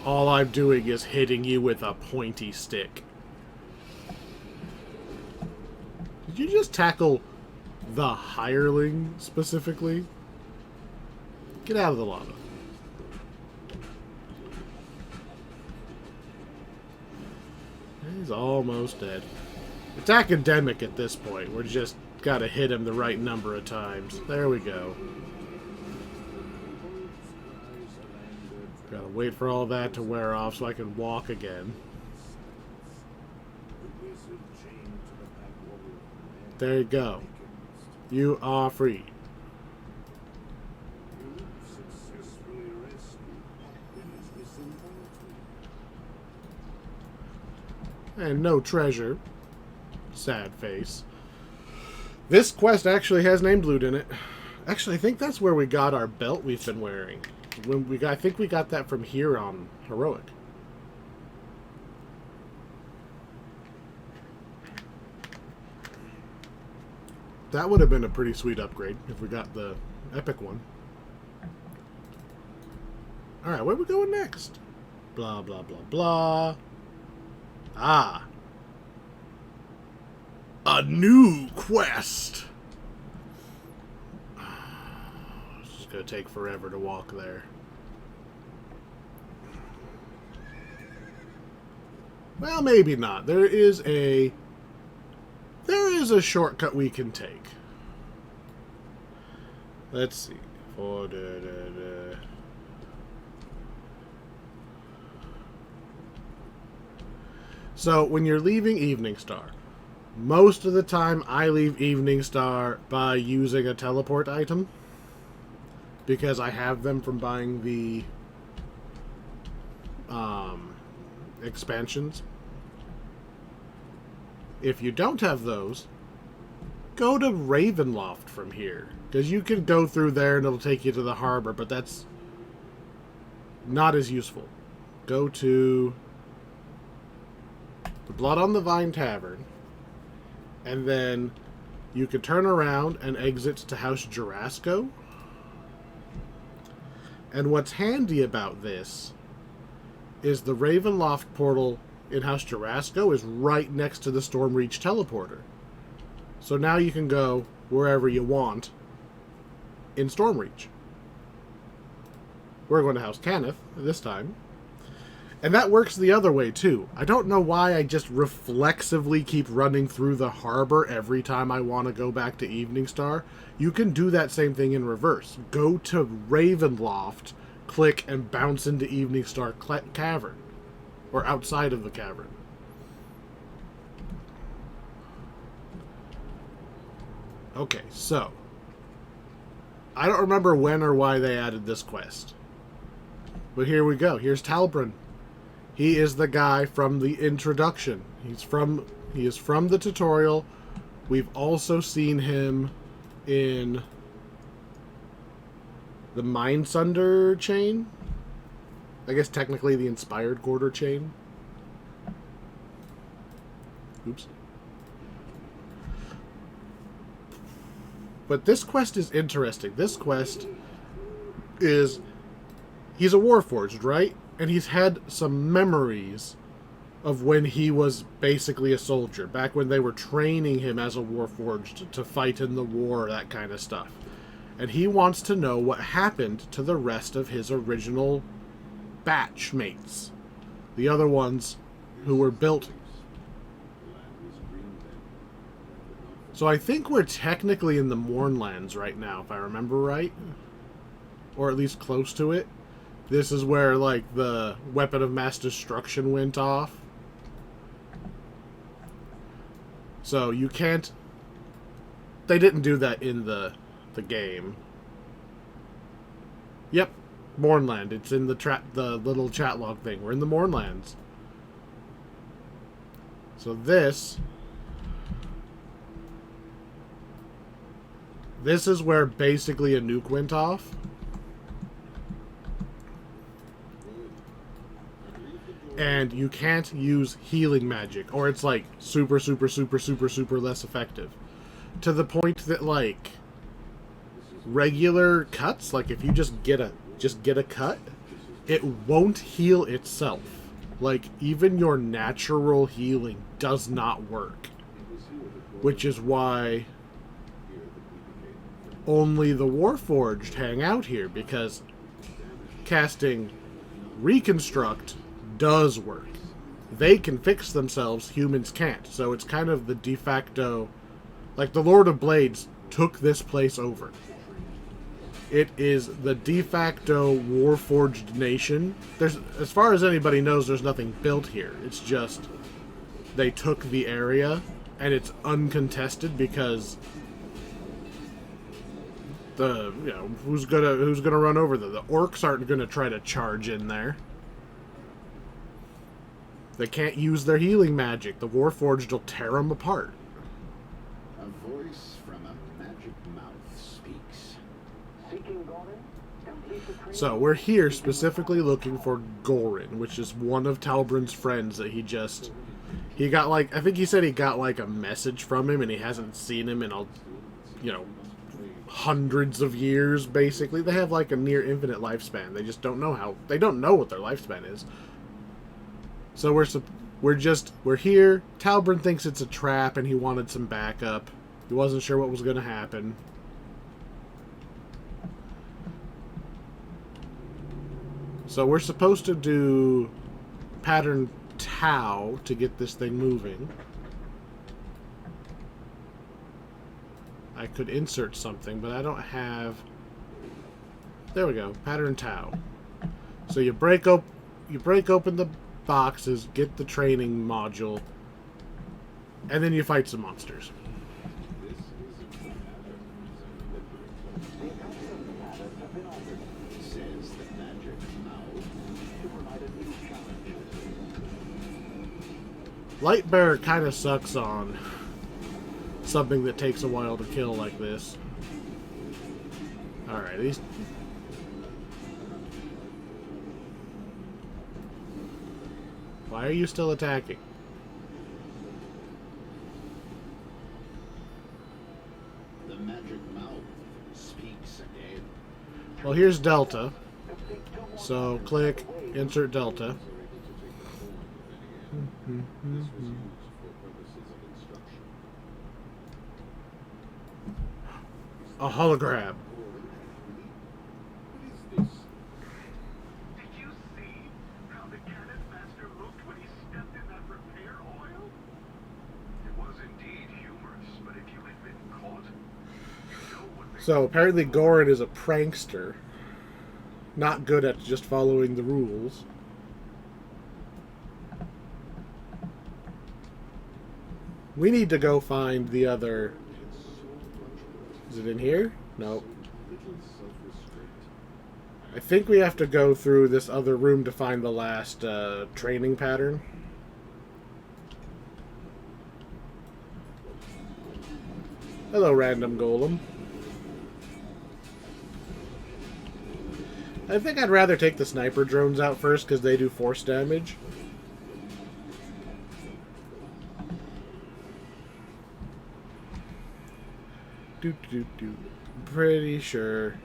All I'm doing is hitting you with a pointy stick. Did you just tackle the hireling specifically? Get out of the lava. He's almost dead. It's academic at this point. We're just gotta hit him the right number of times. There we go. Gotta wait for all that to wear off so I can walk again. There you go. You are free. And no treasure. Sad face. This quest actually has named loot in it. Actually, I think that's where we got our belt we've been wearing. I think we got that from here on Heroic. That would have been a pretty sweet upgrade if we got the epic one. Alright, where are we going next? Blah, blah, blah, blah. Ah. A new quest! It's just gonna take forever to walk there. Well, maybe not. There is a shortcut we can take. Let's see. So, when you're leaving Evening Star, most of the time I leave Evening Star by using a teleport item, because I have them from buying the expansions. If you don't have those, go to Ravenloft from here, because you can go through there and it'll take you to the harbor, but that's not as useful. Go to the Blood on the Vine Tavern, and then you can turn around and exit to House Jurasco. And what's handy about this is the Ravenloft portal in House Jurasco is right next to the Stormreach teleporter. So now you can go wherever you want in Stormreach. We're going to House Cannith this time. And that works the other way, too. I don't know why I just reflexively keep running through the harbor every time I want to go back to Evening Star. You can do that same thing in reverse. Go to Ravenloft, click, and bounce into Evening Star Cavern. Or outside of the cavern. Okay, so. I don't remember when or why they added this quest. But here we go. Here's Talbrin. He is the guy from the introduction. He is from the tutorial. We've also seen him in the Mindsunder chain. I guess technically the Inspired Quarter chain. Oops. But this quest is interesting. This quest is... He's a Warforged, right? And he's had some memories of when he was basically a soldier. Back when they were training him as a Warforged to fight in the war, that kind of stuff. And he wants to know what happened to the rest of his original batch mates. The other ones who were built. So I think we're technically in the Mournlands right now, if I remember right. Or at least close to it. This is where, like, the weapon of mass destruction went off. So you can't... They didn't do that in the game. Yep. Mournland. It's in the little chat log thing. We're in the Mournlands. So this is where basically a nuke went off. And you can't use healing magic, or it's like super less effective. To the point that, like, regular cuts, like if you just get a cut, it won't heal itself. Like, even your natural healing does not work. Which is why only the Warforged hang out here, because casting Reconstruct does work. they can fix themselves, humans can't. So it's kind of the de facto, like the Lord of Blades took this place over. It is the de facto warforged nation. There's, as far as anybody knows, there's nothing built here. It's just they took the area, and it's uncontested because the, you know, who's gonna run over there? The orcs aren't gonna try to charge in there. They can't use their healing magic. The Warforged will tear them apart. A voice from a magic mouth speaks. Seeking Gorin? So we're here specifically looking for Gorin, which is one of Talbrin's friends that he got, like, I think he said he got like a message from him, and he hasn't seen him in hundreds of years. Basically, they have like a near infinite lifespan. They just don't know what their lifespan is. So we're here. Talbrin thinks it's a trap, and he wanted some backup. He wasn't sure what was going to happen. So we're supposed to do pattern Tau to get this thing moving. I could insert something, but I don't have... There we go. Pattern Tau. So you break open the boxes, get the training module, and then you fight some monsters. Lightbearer kind of sucks on something that takes a while to kill like this. Alright, these... Why are you still attacking? The magic mouth speaks again. Well, here's Delta. So, click, insert Delta. A hologram. Did you see how the cannon master looked when he stepped in that repair oil? It was indeed humorous, but if you had been caught, you know what they... So, apparently Gorin is a prankster. Not good at just following the rules. We need to go find the other... Is it in here? Nope. I think we have to go through this other room to find the last training pattern. Hello, random golem. I think I'd rather take the sniper drones out first because they do force damage. Pretty sure.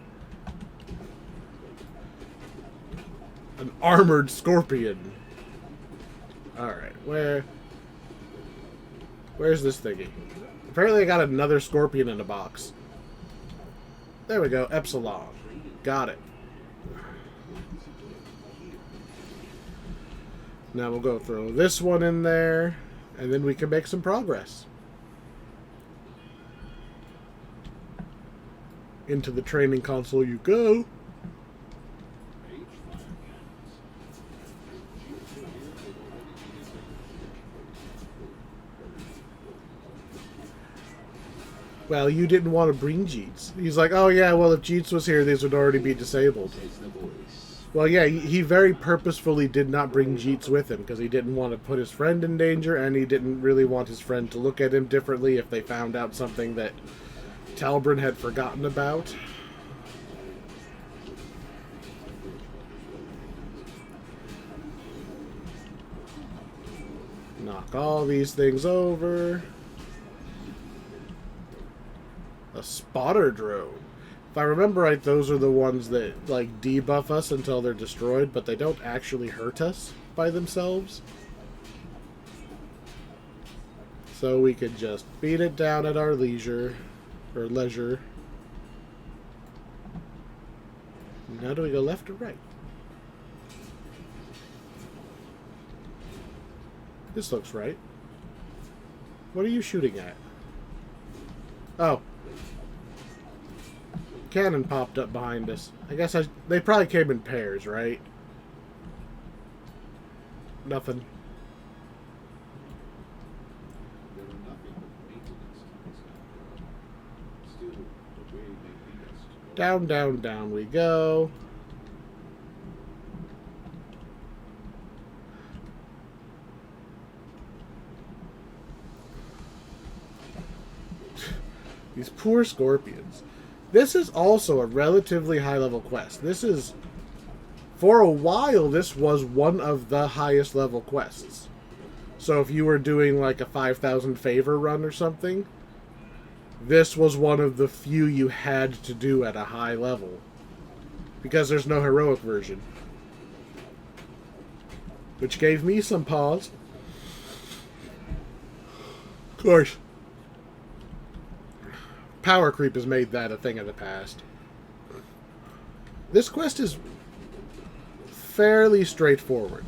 An armored scorpion. Alright, where's this thingy? Apparently I got another scorpion in a box. There we go, Epsilon. Got it. Now we'll go throw this one in there, and then we can make some progress. Into the training console you go. Well, you didn't want to bring Jeets. He's like, oh yeah, well if Jeets was here, these would already be disabled. Well, yeah, he very purposefully did not bring Jeets with him because he didn't want to put his friend in danger, and he didn't really want his friend to look at him differently if they found out something that Talbrin had forgotten about. Knock all these things over. A spotter drone. If I remember right, those are the ones that, like, debuff us until they're destroyed, but they don't actually hurt us by themselves. So we could just beat it down at our leisure. Or leisure. Now do we go left or right? This looks right. What are you shooting at? Oh. Cannon popped up behind us. I guess they probably came in pairs, right? Nothing. There are nothing but maintenance ties now. Still, the way they lead us to go. Down, down, down we go. These poor scorpions. This is also a relatively high-level quest. This is... For a while, this was one of the highest level quests. So if you were doing like a 5,000 favor run or something, this was one of the few you had to do at a high level. Because there's no heroic version. Which gave me some pause. Of course. Power creep has made that a thing of the past. This quest is fairly straightforward.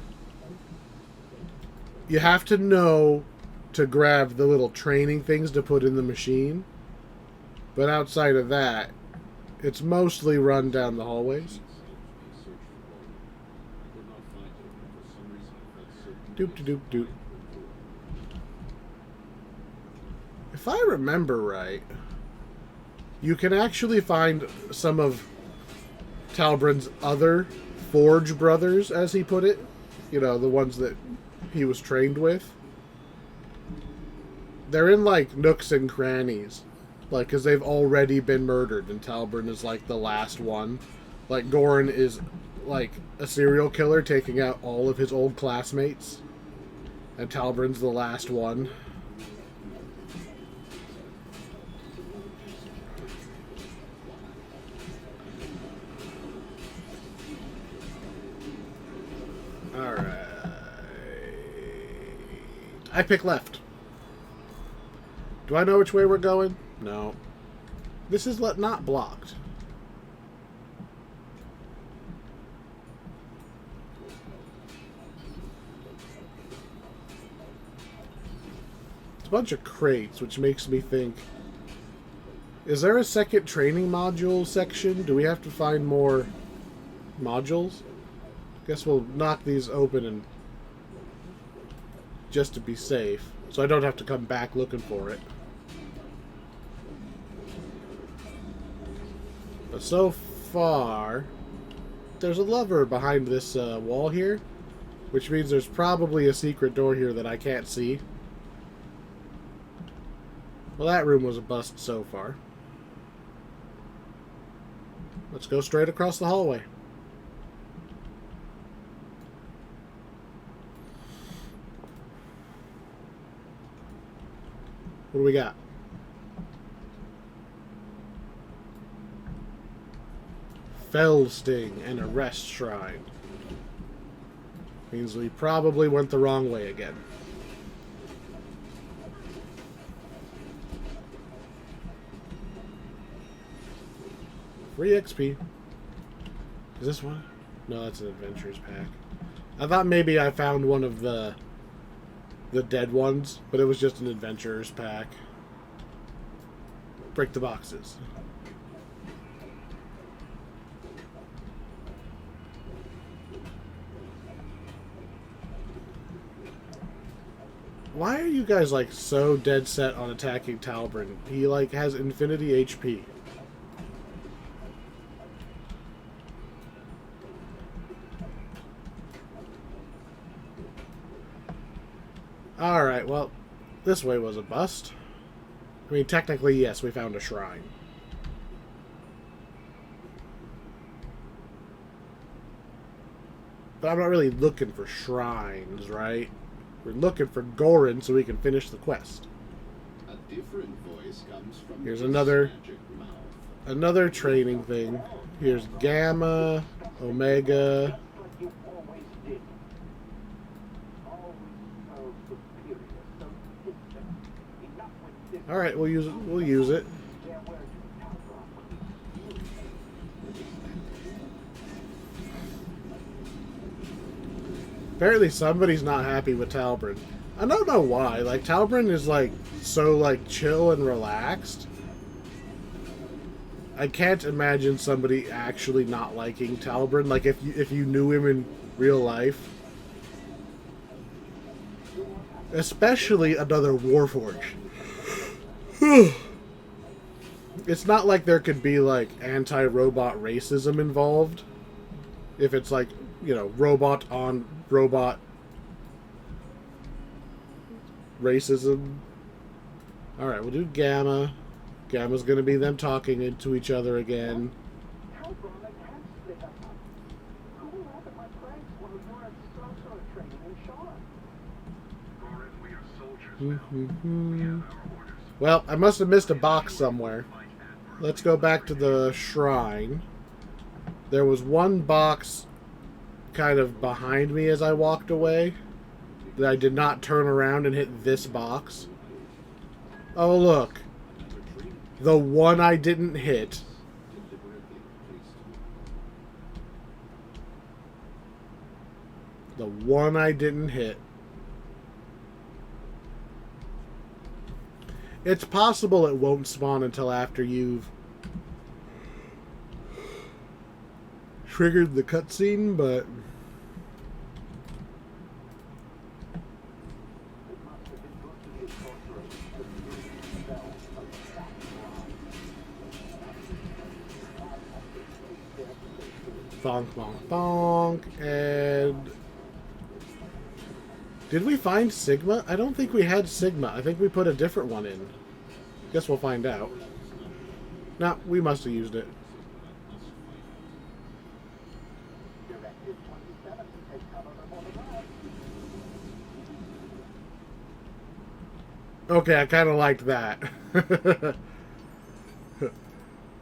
You have to know to grab the little training things to put in the machine. But outside of that, it's mostly run down the hallways. Doop de doop doop. If I remember right, you can actually find some of Talbrin's other Forge brothers, as he put it. You know, the ones that he was trained with. They're in, like, nooks and crannies. Like, because they've already been murdered, and Talbrin is, like, the last one. Like, Goran is, like, a serial killer taking out all of his old classmates. And Talbrin's the last one. Alright. I pick left. Do I know which way we're going? No. This is not blocked. It's a bunch of crates, which makes me think... Is there a second training module section? Do we have to find more modules? Guess we'll knock these open and just to be safe, so I don't have to come back looking for it. But so far, there's a lever behind this wall here, which means there's probably a secret door here that I can't see. Well, that room was a bust so far. Let's go straight across the hallway. What do we got? Fell Sting and a Rest Shrine. Means we probably went the wrong way again. Free XP. Is this one? No, that's an Adventurers pack. I thought maybe I found one of the dead ones, but it was just an Adventurers pack. Break the boxes. Why are you guys like so dead set on attacking Talbrin? He like has infinity HP. Alright, well, this way was a bust. I mean, technically, yes, we found a shrine. But I'm not really looking for shrines, right? We're looking for Goran so we can finish the quest. A different voice comes from Here's this another magic mouth. another training thing. Here's Gamma, Omega. You always did. Always so superior, so distant. Enough with this. All right, we'll use it. We'll use it. There were you come from. Apparently somebody's not happy with Talbrin. I don't know why. Like, Talbrin is, like, so, like, chill and relaxed. I can't imagine somebody actually not liking Talbrin. Like, if you knew him in real life. Especially another Warforged. It's not like there could be, like, anti-robot racism involved. If it's, like, you know, robot on robot racism. Alright, we'll do Gamma. Gamma's gonna be them talking into each other again. How come I can't split up? Who will laugh at my pranks while you're at some training in Sean? Goran, we are soldiers now. We have our orders. Well, I must have missed a box somewhere. Let's go back to the shrine. There was one box kind of behind me as I walked away that I did not turn around and hit this box. Oh, look. The one I didn't hit. The one I didn't hit. It's possible it won't spawn until after you've triggered the cutscene, but bonk, bonk, bonk, and did we find Sigma? I don't think we had Sigma. I think we put a different one in. Guess we'll find out. No, we must have used it. Okay, I kind of liked that.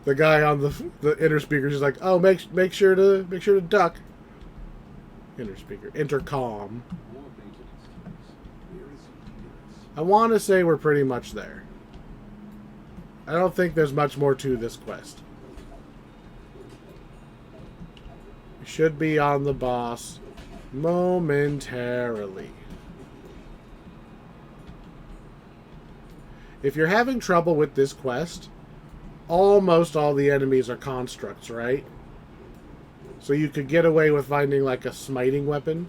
The guy on the inner speaker is like, "Oh, make sure to duck." Inner speaker, intercom. I want to say we're pretty much there. I don't think there's much more to this quest. We should be on the boss momentarily. If you're having trouble with this quest, almost all the enemies are constructs, right? So you could get away with finding like a smiting weapon.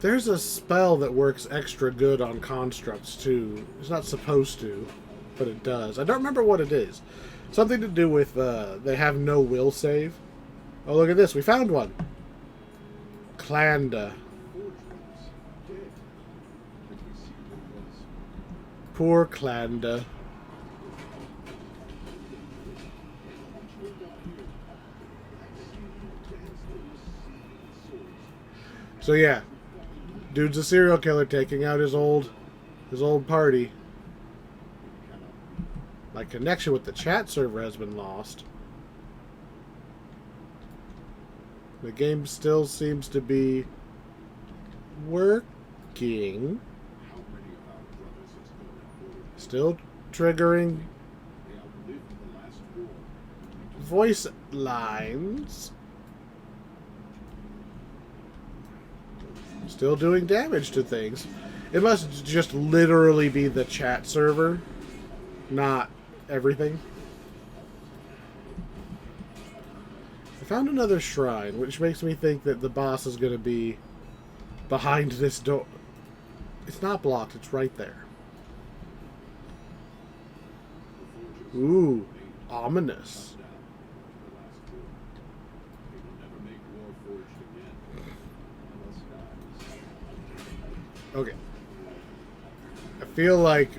There's a spell that works extra good on constructs too. It's not supposed to, but it does. I don't remember what it is. Something to do with they have no will save. Oh, look at this. We found one. Klanda. Poor Klanda. So yeah, dude's a serial killer taking out his old party. My connection with the chat server has been lost. The game still seems to be working. Still triggering voice lines. Still doing damage to things. It must just literally be the chat server, not everything. I found another shrine, which makes me think that the boss is going to be behind this door. It's not blocked, it's right there. Ooh, ominous. Okay. I feel like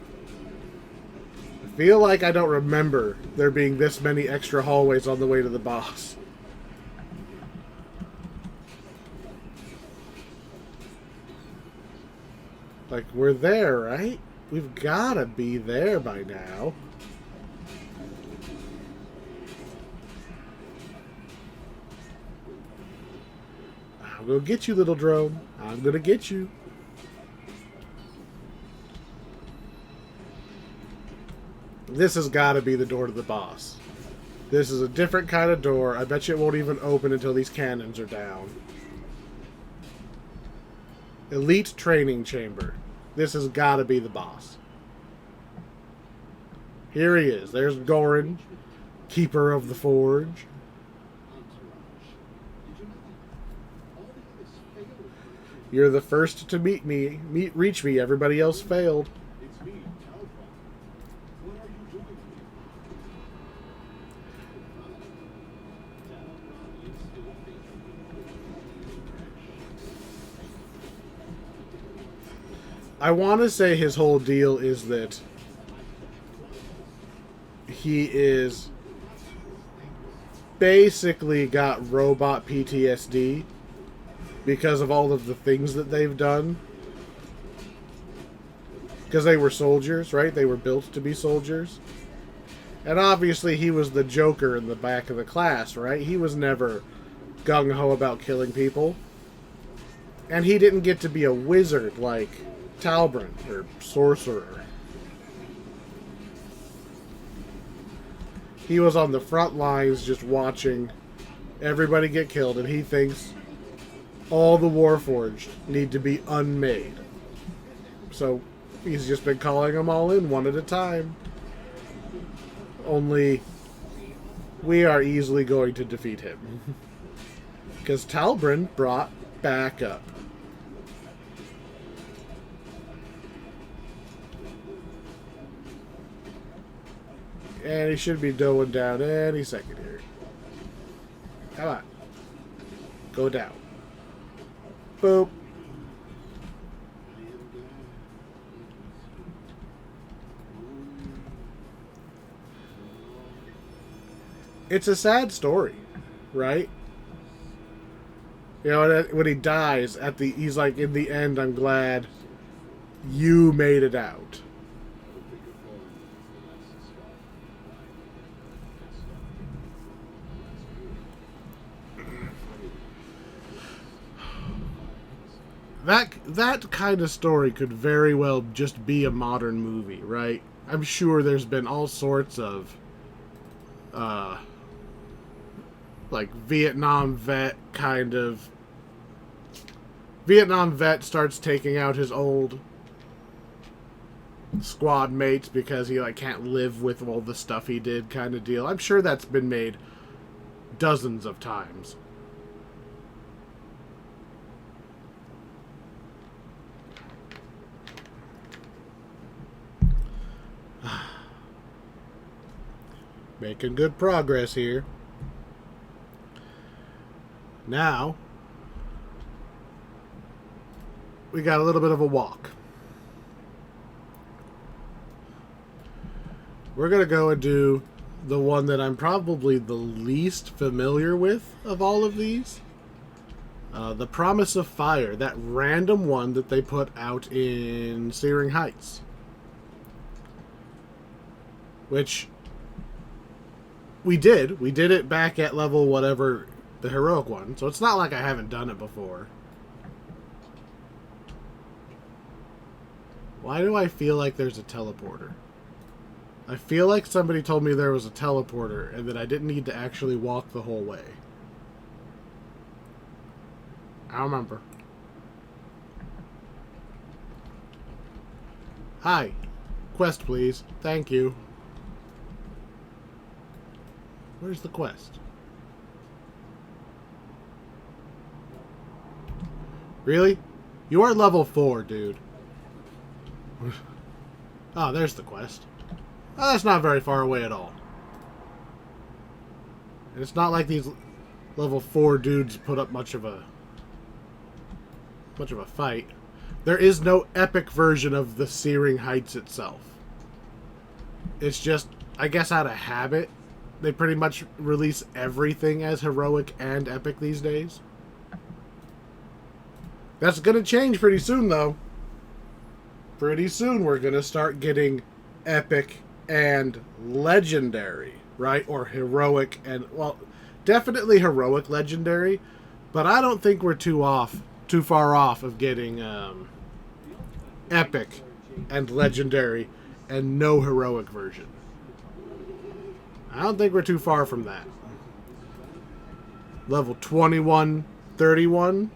I don't remember there being this many extra hallways on the way to the boss. Like, we're there, right? We've gotta be there by now. I'm gonna get you, little drone. I'm gonna get you. This has gotta be the door to the boss. This is a different kind of door. I bet you it won't even open until these cannons are down. Elite training chamber. This has got to be the boss. Here he is. There's Goran, keeper of the forge. You're the first to reach me. Everybody else failed. It's me, Talbot. What are you doing here? I want to say his whole deal is that he is basically got robot PTSD because of all of the things that they've done. Because they were soldiers, right? They were built to be soldiers. And obviously he was the Joker in the back of the class, right? He was never gung-ho about killing people. And he didn't get to be a wizard like Talbrin, or sorcerer. He was on the front lines just watching everybody get killed, and he thinks all the Warforged need to be unmade. So he's just been calling them all in one at a time. Only we are easily going to defeat him. Because Talbrin brought backup. And he should be going down any second here. Come on. Go down. Boop. It's a sad story, right? You know, when he dies, he's like, in the end, I'm glad you made it out. That kind of story could very well just be a modern movie, right? I'm sure there's been all sorts of like Vietnam vet starts taking out his old squad mates because he like can't live with all the stuff he did kind of deal. I'm sure that's been made dozens of times. Making good progress here. Now, we got a little bit of a walk. We're going to go and do the one that I'm probably the least familiar with of all of these. The Promise of Fire, that random one that they put out in Searing Heights. Which we did it back at level whatever, the heroic one, so it's not like I haven't done it before. Why do I feel like there's a teleporter? I feel like somebody told me there was a teleporter and that I didn't need to actually walk the whole way. I don't remember. Hi. Quest, please. Thank you. Where's the quest? Really? You are level 4, dude. Oh, there's the quest. Oh, that's not very far away at all. And it's not like these level 4 dudes put up much of a fight. There is no epic version of the Searing Heights itself. It's just, I guess out of habit, they pretty much release everything as heroic and epic these days. That's going to change pretty soon, though. Pretty soon we're going to start getting epic and legendary, right? Or heroic and, well, definitely heroic legendary, but I don't think we're too far off of getting epic and legendary and no heroic version. I don't think we're too far from that. Level 2131.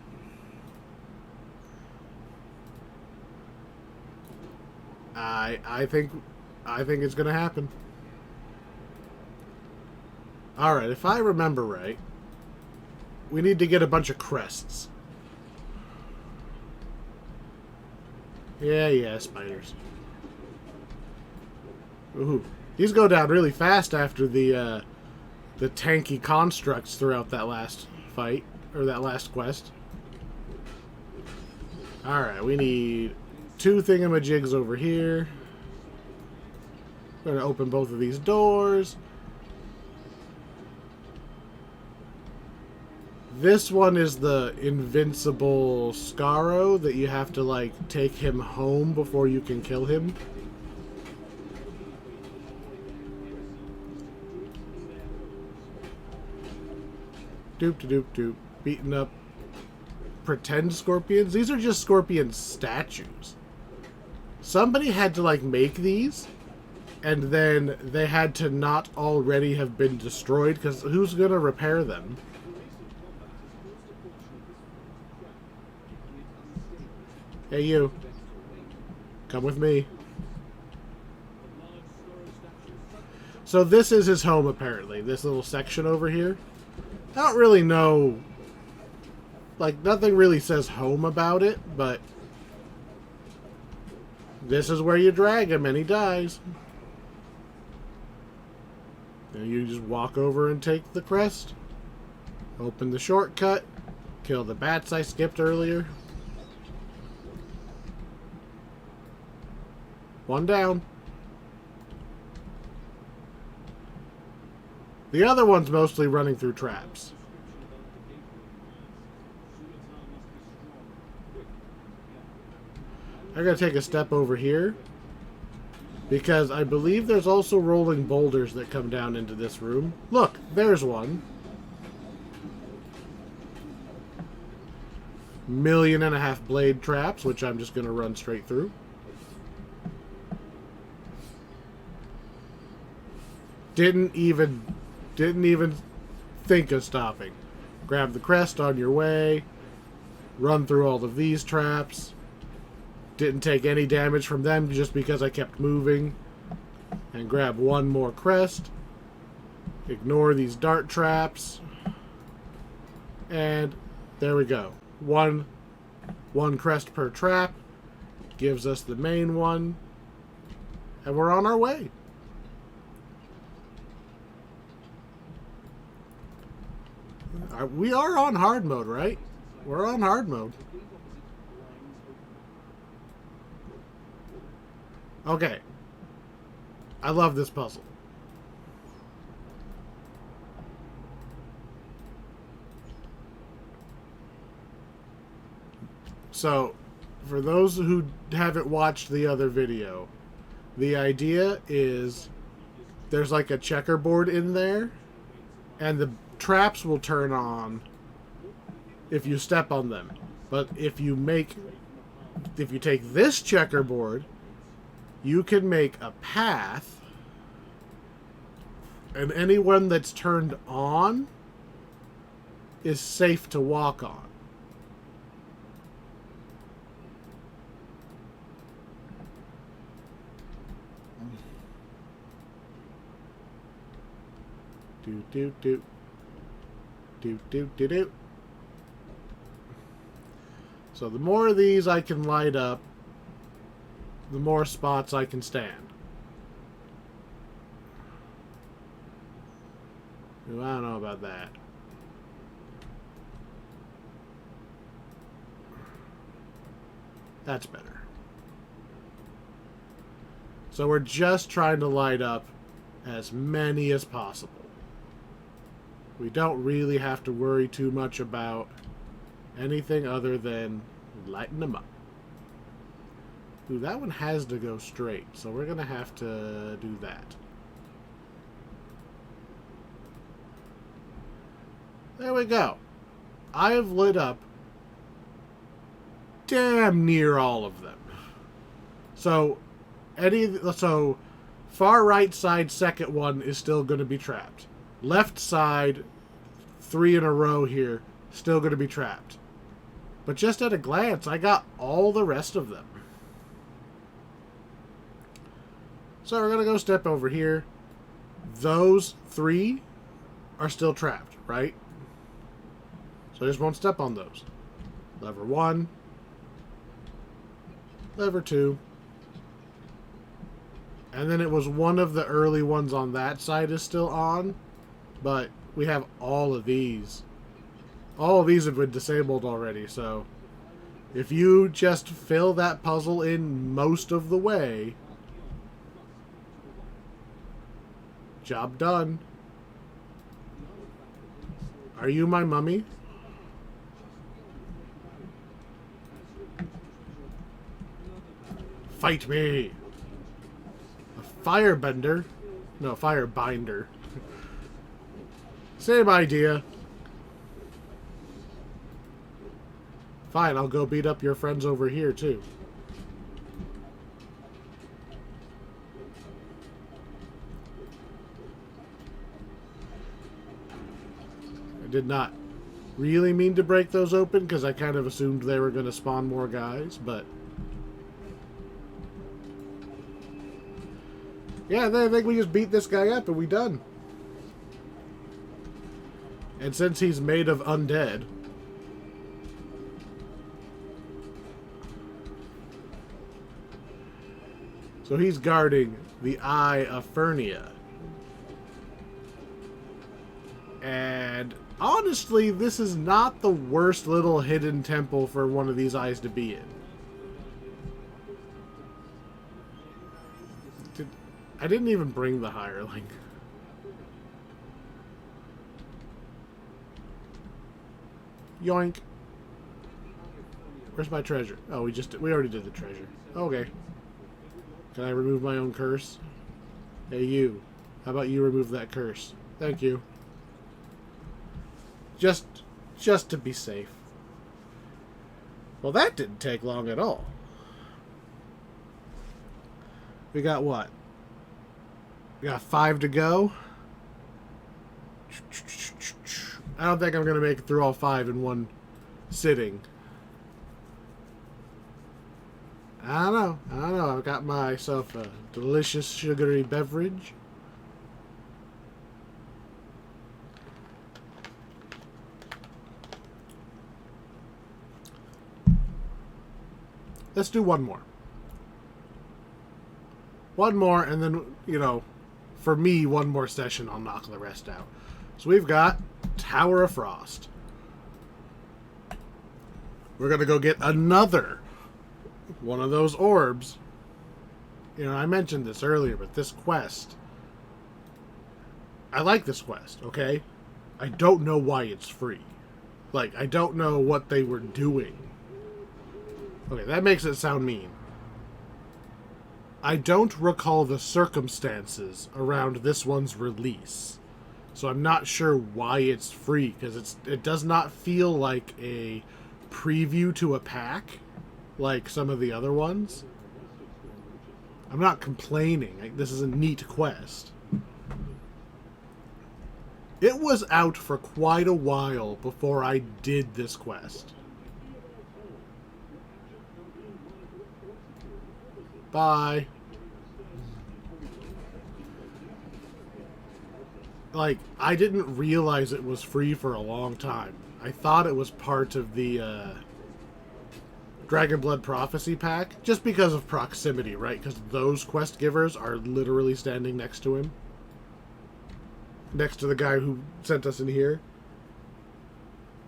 I think it's gonna happen. Alright, if I remember right, we need to get a bunch of crests. Yeah, spiders. Ooh. These go down really fast after the tanky constructs throughout that last fight, or that last quest. Alright, we need 2 thingamajigs over here. We're going to open both of these doors. This one is the invincible Scaro that you have to, like, take him home before you can kill him. Doop. Beating up pretend scorpions. These are just scorpion statues. Somebody had to, like, make these, and then they had to not already have been destroyed, because who's going to repair them? Hey, you. Come with me. So this is his home, apparently. This little section over here. I don't really know. Like, nothing really says home about it, but this is where you drag him and he dies. And you just walk over and take the crest. Open the shortcut. Kill the bats I skipped earlier. One down. The other one's mostly running through traps. I'm going to take a step over here, because I believe there's also rolling boulders that come down into this room. Look, there's one. 1.5 million blade traps, which I'm just going to run straight through. Didn't even think of stopping. Grab the crest on your way. Run through all of these traps. Didn't take any damage from them just because I kept moving. And grab one more crest. Ignore these dart traps. And there we go. One crest per trap. Gives us the main one. And we're on our way. We are on hard mode, right? We're on hard mode. Okay. I love this puzzle. So, for those who haven't watched the other video, the idea is there's like a checkerboard in there, and the traps will turn on if you step on them. But if you take this checkerboard, you can make a path, and anyone that's turned on is safe to walk on. Do. So the more of these I can light up, the more spots I can stand. Ooh, I don't know about that. That's better. So we're just trying to light up as many as possible. We don't really have to worry too much about anything other than lighting them up. Ooh, that one has to go straight, so we're going to have to do that. There we go. I have lit up damn near all of them. So Far right side, second one is still going to be trapped. Left side, 3 in a row here, still going to be trapped. But just at a glance, I got all the rest of them. So we're going to go step over here. Those 3 are still trapped, right? So I just won't step on those. Lever 1. Lever 2. And then it was one of the early ones on that side is still on. But we have all of these. All of these have been disabled already, so if you just fill that puzzle in most of the way, job done. Are you my mummy? Fight me! A firebender? No, firebinder. Same idea. Fine, I'll go beat up your friends over here, too. I did not really mean to break those open, because I kind of assumed they were going to spawn more guys, but... yeah, I think we just beat this guy up and we done. And since he's made of undead... so he's guarding the Eye of Fernia. And honestly, this is not the worst little hidden temple for one of these eyes to be in. I didn't even bring the hireling. Yoink. Where's my treasure? Oh, we already did the treasure. Okay. Can I remove my own curse? Hey, you. How about you remove that curse? Thank you. Just to be safe. Well, that didn't take long at all. We got what? We got 5 to go. I don't think I'm going to make it through all 5 in one sitting. I don't know. I've got myself a delicious sugary beverage. Let's do one more. One more, and then, you know, for me, one more session, I'll knock the rest out. So we've got Tower of Frost. We're going to go get another one of those orbs. You know, I mentioned this earlier, but this quest... I like this quest, okay? I don't know why it's free. Like, I don't know what they were doing. Okay, that makes it sound mean. I don't recall the circumstances around this one's release. So I'm not sure why it's free, because it does not feel like a preview to a pack like some of the other ones. I'm not complaining. This is a neat quest. It was out for quite a while before I did this quest. Bye. Like, I didn't realize it was free for a long time. I thought it was part of the Dragonblood Prophecy pack, just because of proximity, right? Because those quest givers are literally standing next to him. Next to the guy who sent us in here.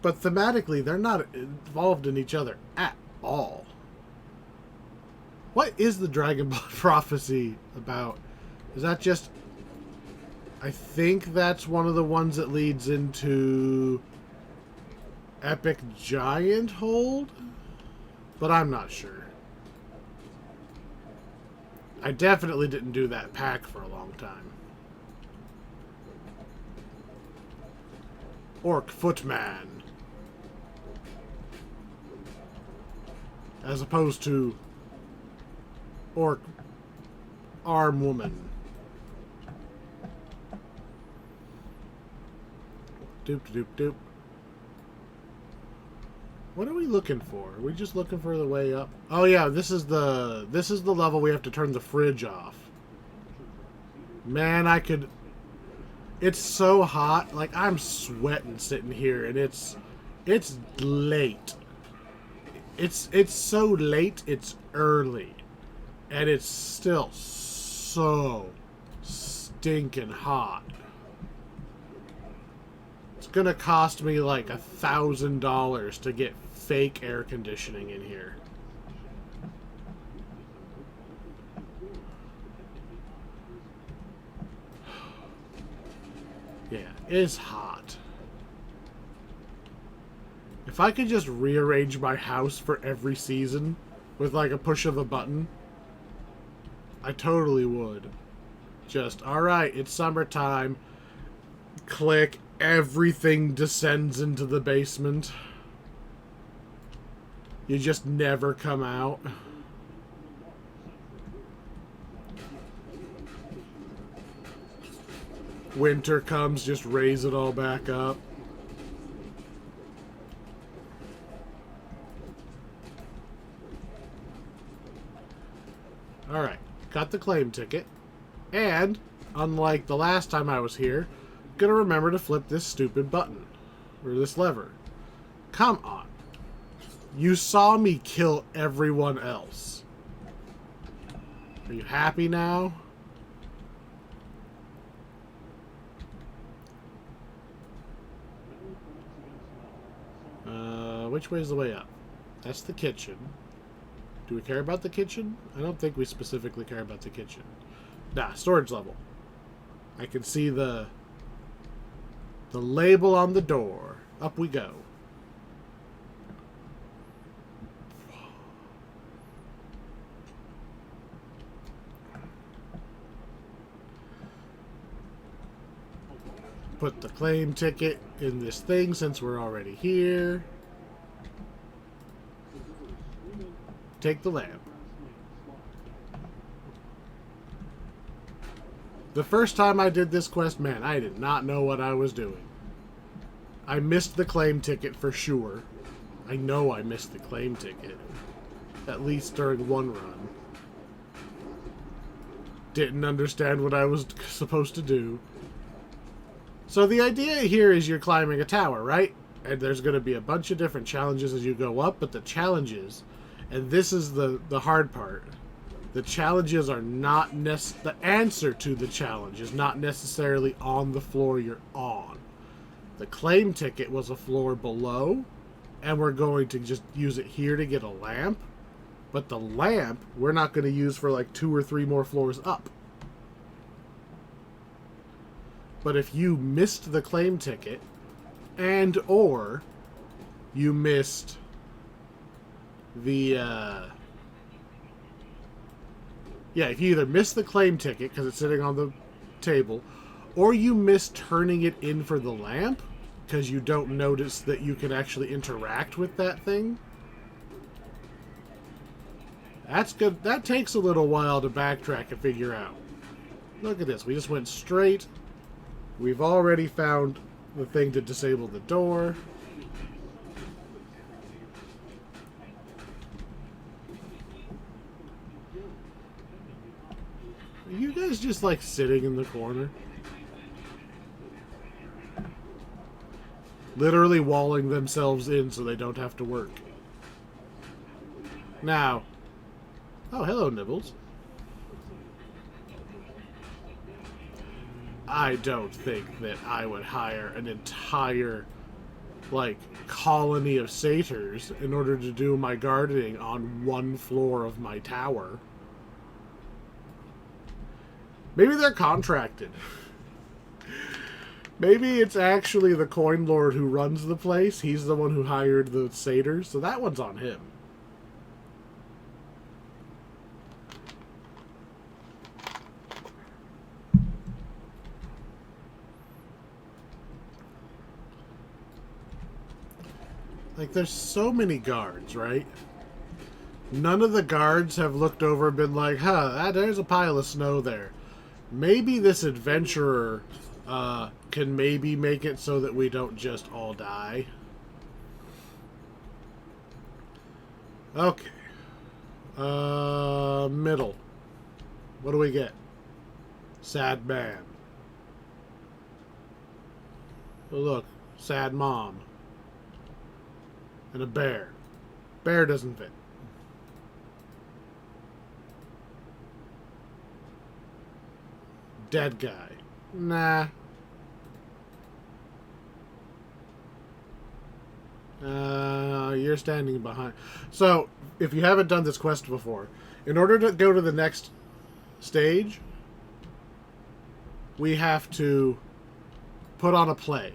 But thematically, they're not involved in each other at all. What is the Dragonblood Prophecy about? Is that just... I think that's one of the ones that leads into Epic Giant Hold? But I'm not sure. I definitely didn't do that pack for a long time. Orc Footman. As opposed to Orc Arm Woman. Doop doop doop. What are we looking for? Are we just looking for the way up? Oh yeah, this is the level we have to turn the fridge off. Man, I could. It's so hot. Like, I'm sweating sitting here, and it's late. It's so late. It's early, and it's still so stinking hot. It's gonna cost me like $1,000 to get fake air conditioning in here. Yeah, it's hot. If I could just rearrange my house for every season with like a push of a button, I totally would. Just, alright, it's summertime. Click, everything descends into the basement. You just never come out. Winter comes, just raise it all back up. Alright, got the claim ticket. And, unlike the last time I was here, gonna remember to flip this stupid button. Or this lever. Come on. You saw me kill everyone else. Are you happy now? Which way is the way up? That's the kitchen. Do we care about the kitchen? I don't think we specifically care about the kitchen. Nah, storage level. I can see the label on the door. Up we go. Put the claim ticket in this thing since we're already here. Take the lamp. The first time I did this quest, man, I did not know what I was doing. I missed the claim ticket for sure. I know I missed the claim ticket. At least during one run. Didn't understand what I was supposed to do. So the idea here is you're climbing a tower, right? And there's going to be a bunch of different challenges as you go up, but the challenges, and this is the hard part, the challenges are not the answer to the challenge is not necessarily on the floor you're on. The claim ticket was a floor below, and we're going to just use it here to get a lamp, but the lamp we're not going to use for like 2 or 3 more floors up. But if you missed the claim ticket, and or you missed the if you either missed the claim ticket because it's sitting on the table, or you missed turning it in for the lamp because you don't notice that you can actually interact with that thing, that's good. That takes a little while to backtrack and figure out. Look at this. We just went straight. We've already found the thing to disable the door. Are you guys just like sitting in the corner? Literally walling themselves in so they don't have to work. Now. Oh, hello, Nibbles. I don't think that I would hire an entire, like, colony of satyrs in order to do my gardening on one floor of my tower. Maybe they're contracted. Maybe it's actually the coin lord who runs the place. He's the one who hired the satyrs, so that one's on him. Like, there's so many guards, right? None of the guards have looked over and been like, huh, there's a pile of snow there. Maybe this adventurer can maybe make it so that we don't just all die. Okay. Middle. What do we get? Sad man. Oh, look. Sad mom. And a bear. Bear doesn't fit. Dead guy. Nah. You're standing behind. So, if you haven't done this quest before, in order to go to the next stage, we have to put on a play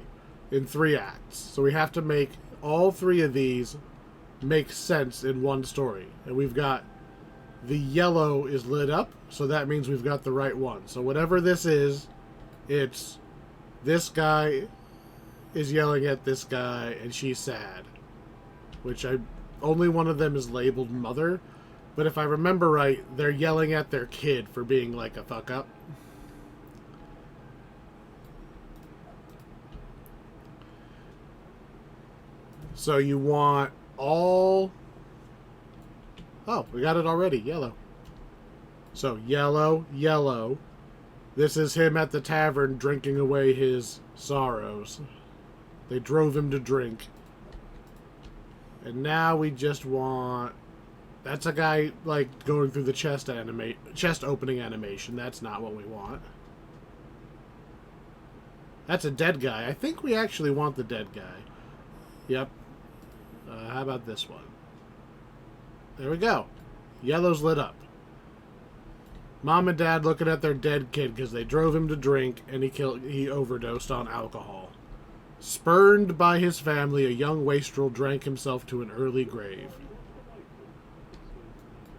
in 3 acts. So we have to make all 3 of these make sense in one story. And we've got the yellow is lit up, so that means we've got the right one. So whatever this is, it's this guy is yelling at this guy and she's sad. Which only one of them is labeled mother. But if I remember right, they're yelling at their kid for being like a fuck up. So you want all... Oh, we got it already. Yellow. So, yellow, yellow. This is him at the tavern drinking away his sorrows. They drove him to drink. And now we just want... That's a guy, like, going through the chest opening animation. That's not what we want. That's a dead guy. I think we actually want the dead guy. Yep. How about this one? There we go. Yellow's lit up. Mom and Dad looking at their dead kid because they drove him to drink and he overdosed on alcohol. Spurned by his family, a young wastrel drank himself to an early grave.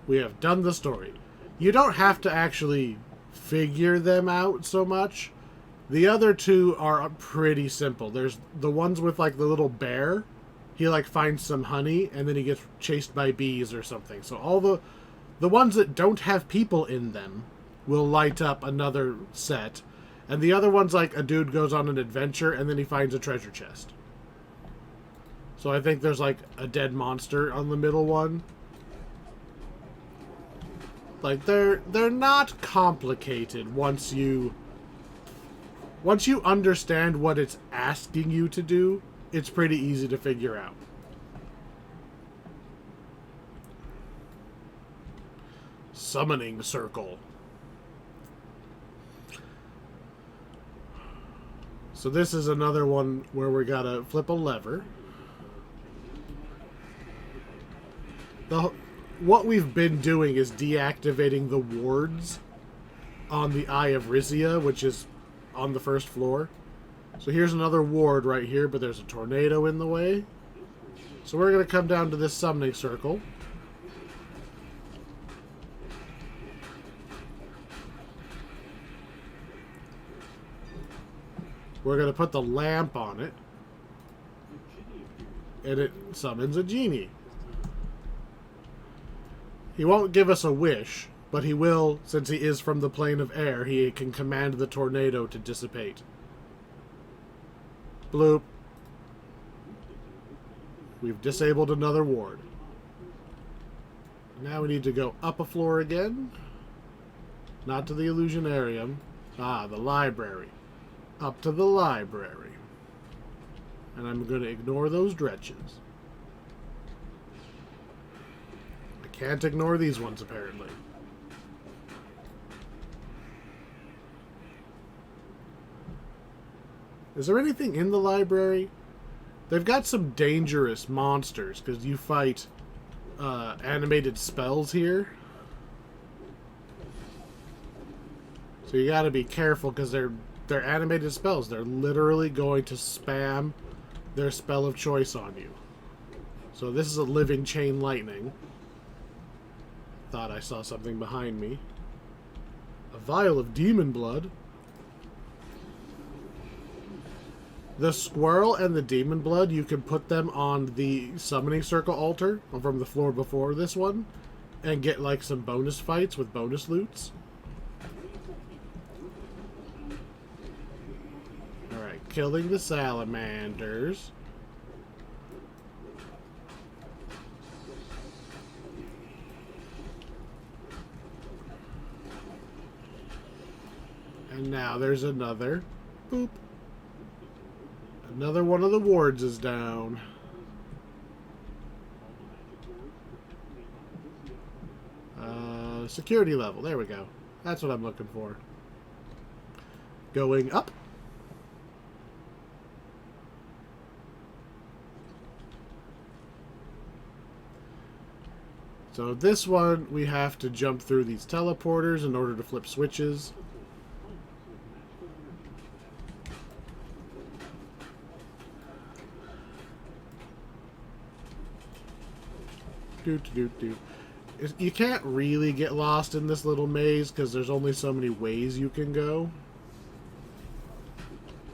We have done the story. You don't have to actually figure them out so much. The other 2 are pretty simple. There's the ones with like the little bear. He like finds some honey and then he gets chased by bees or something. So all the ones that don't have people in them will light up another set. And the other one's like a dude goes on an adventure and then he finds a treasure chest. So I think there's like a dead monster on the middle one. Like they're not complicated once you understand what it's asking you to do. It's pretty easy to figure out. Summoning circle. So this is another one where we gotta flip a lever. What we've been doing is deactivating the wards on the Eye of Rizia, which is on the first floor. So here's another ward right here, but there's a tornado in the way. So we're going to come down to this summoning circle. We're going to put the lamp on it. And it summons a genie. He won't give us a wish, but he will, since he is from the plane of air, he can command the tornado to dissipate. Bloop. We've disabled another ward. Now we need to go up a floor again. Not to the Illusionarium. Ah, the library. Up to the library. And I'm going to ignore those dretches. I can't ignore these ones, apparently. Is there anything in the library? They've got some dangerous monsters, because you fight animated spells here. So you gotta be careful, because they're animated spells. They're literally going to spam their spell of choice on you. So this is a living chain lightning. Thought I saw something behind me. A vial of demon blood. The squirrel and the demon blood, you can put them on the summoning circle altar from the floor before this one and get like some bonus fights with bonus loots. killing the salamanders. And now there's another. Boop. Another one of the wards is down. Security level. There we go. That's what I'm looking for. Going up. So this one, we have to jump through these teleporters in order to flip switches. You can't really get lost in this little maze because there's only so many ways you can go.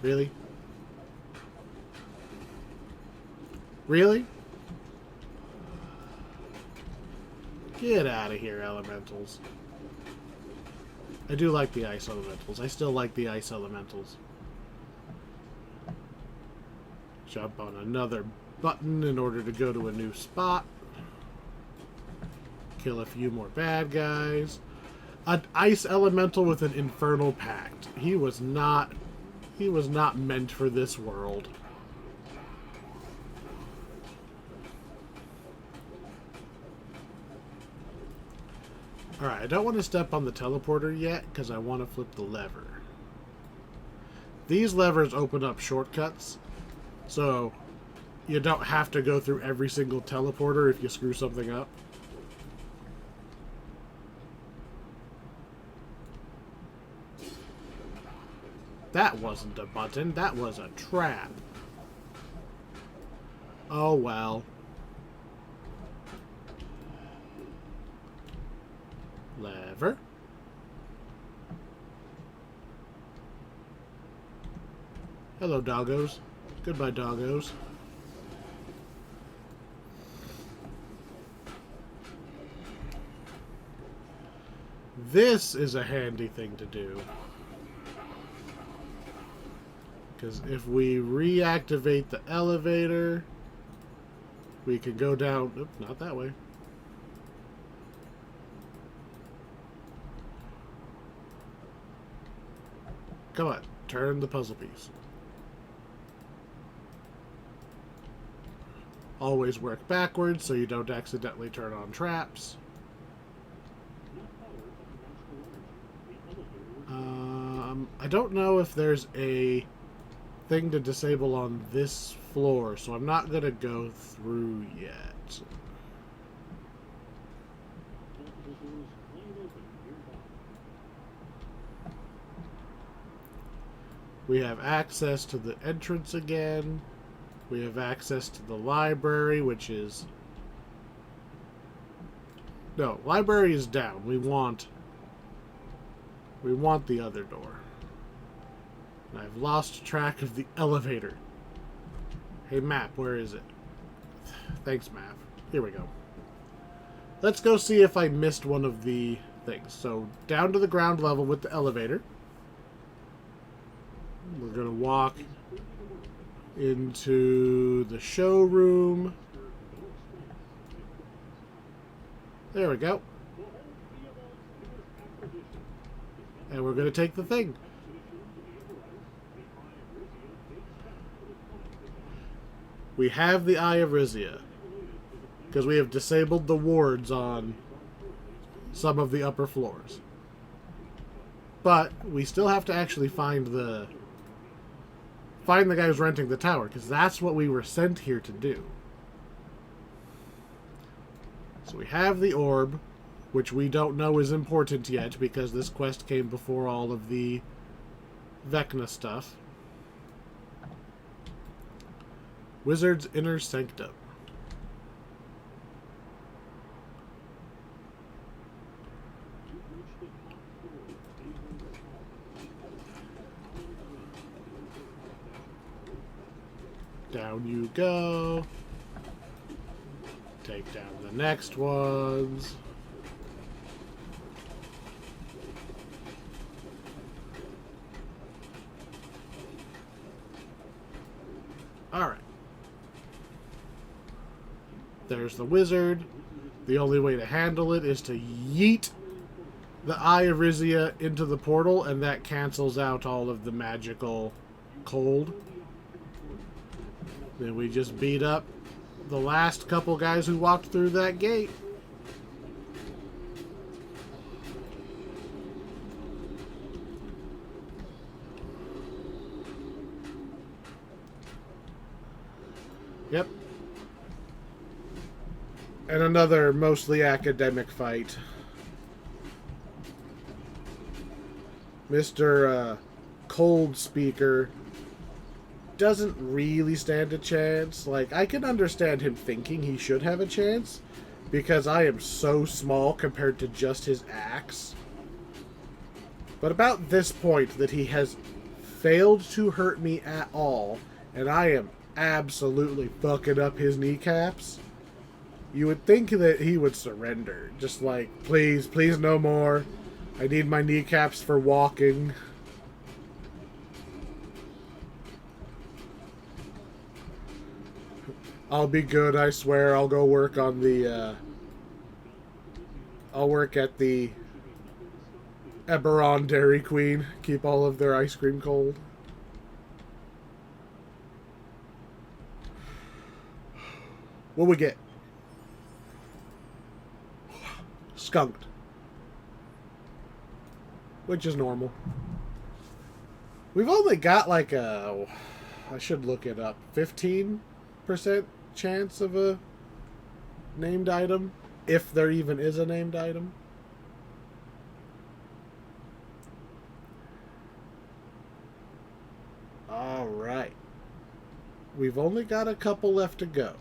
Really? Really? Get out of here, elementals. I do like the ice elementals. I still like the ice elementals. Jump on another button in order to go to a new spot. Kill a few more bad guys. An ice elemental with an infernal pact. He was not meant for this world. Alright, I don't want to step on the teleporter yet because I want to flip the lever. These levers open up shortcuts, so you don't have to go through every single teleporter if you screw something up. That wasn't a button, that was a trap. Oh well. Lever. Hello, doggos. Goodbye, doggos. This is a handy thing to do. Because if we reactivate the elevator, we can go down... Oop, not that way. Come on, turn the puzzle piece. Always work backwards so you don't accidentally turn on traps. I don't know if there's a thing to disable on this floor, so I'm not going to go through yet. We have access to the entrance again. We have access to the library, which is... No, library is down. We want the other door. And I've lost track of the elevator. Hey, map, where is it? Thanks, map. Here we go. Let's go see if I missed one of the things. So, down to the ground level with the elevator. We're going to walk into the showroom. There we go. And we're going to take the thing. We have the Eye of Rizia, because we have disabled the wards on some of the upper floors. But we still have to actually find the guy who's renting the tower, because that's what we were sent here to do. So we have the orb, which we don't know is important yet, because this quest came before all of the Vecna stuff. Wizard's Inner Sanctum. Down you go. Take down the next ones. Alright. There's the wizard. The only way to handle it is to yeet the Eye of Rizia into the portal, and that cancels out all of the magical cold. Then we just beat up the last couple guys who walked through that gate. Yep. And another mostly academic fight. Mr. Cold Speaker doesn't really stand a chance. Like, I can understand him thinking he should have a chance, because I am so small compared to just his axe. But about this point that he has failed to hurt me at all, and I am absolutely fucking up his kneecaps, you would think that he would surrender. Just like, please, please no more. I need my kneecaps for walking. I'll be good, I swear. I'll go work on the, I'll work at the Eberron Dairy Queen. Keep all of their ice cream cold. What we get? Skunked. Which is normal. We've only got like a... I should look it up. 15% chance of a named item. If there even is a named item. Alright. We've only got a couple left to go.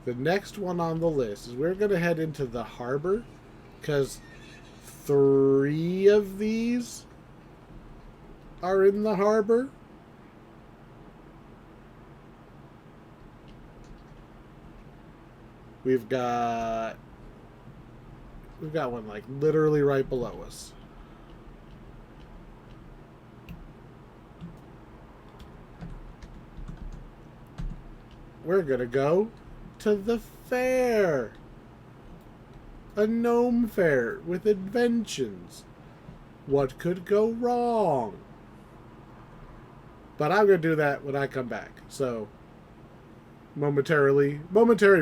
The next one on the list is we're going to head into the harbor, because 3 of these are in the harbor. We've got one like literally right below us. We're going to go to the fair. A gnome fair with inventions. What could go wrong? But I'm going to do that when I come back. So, momentary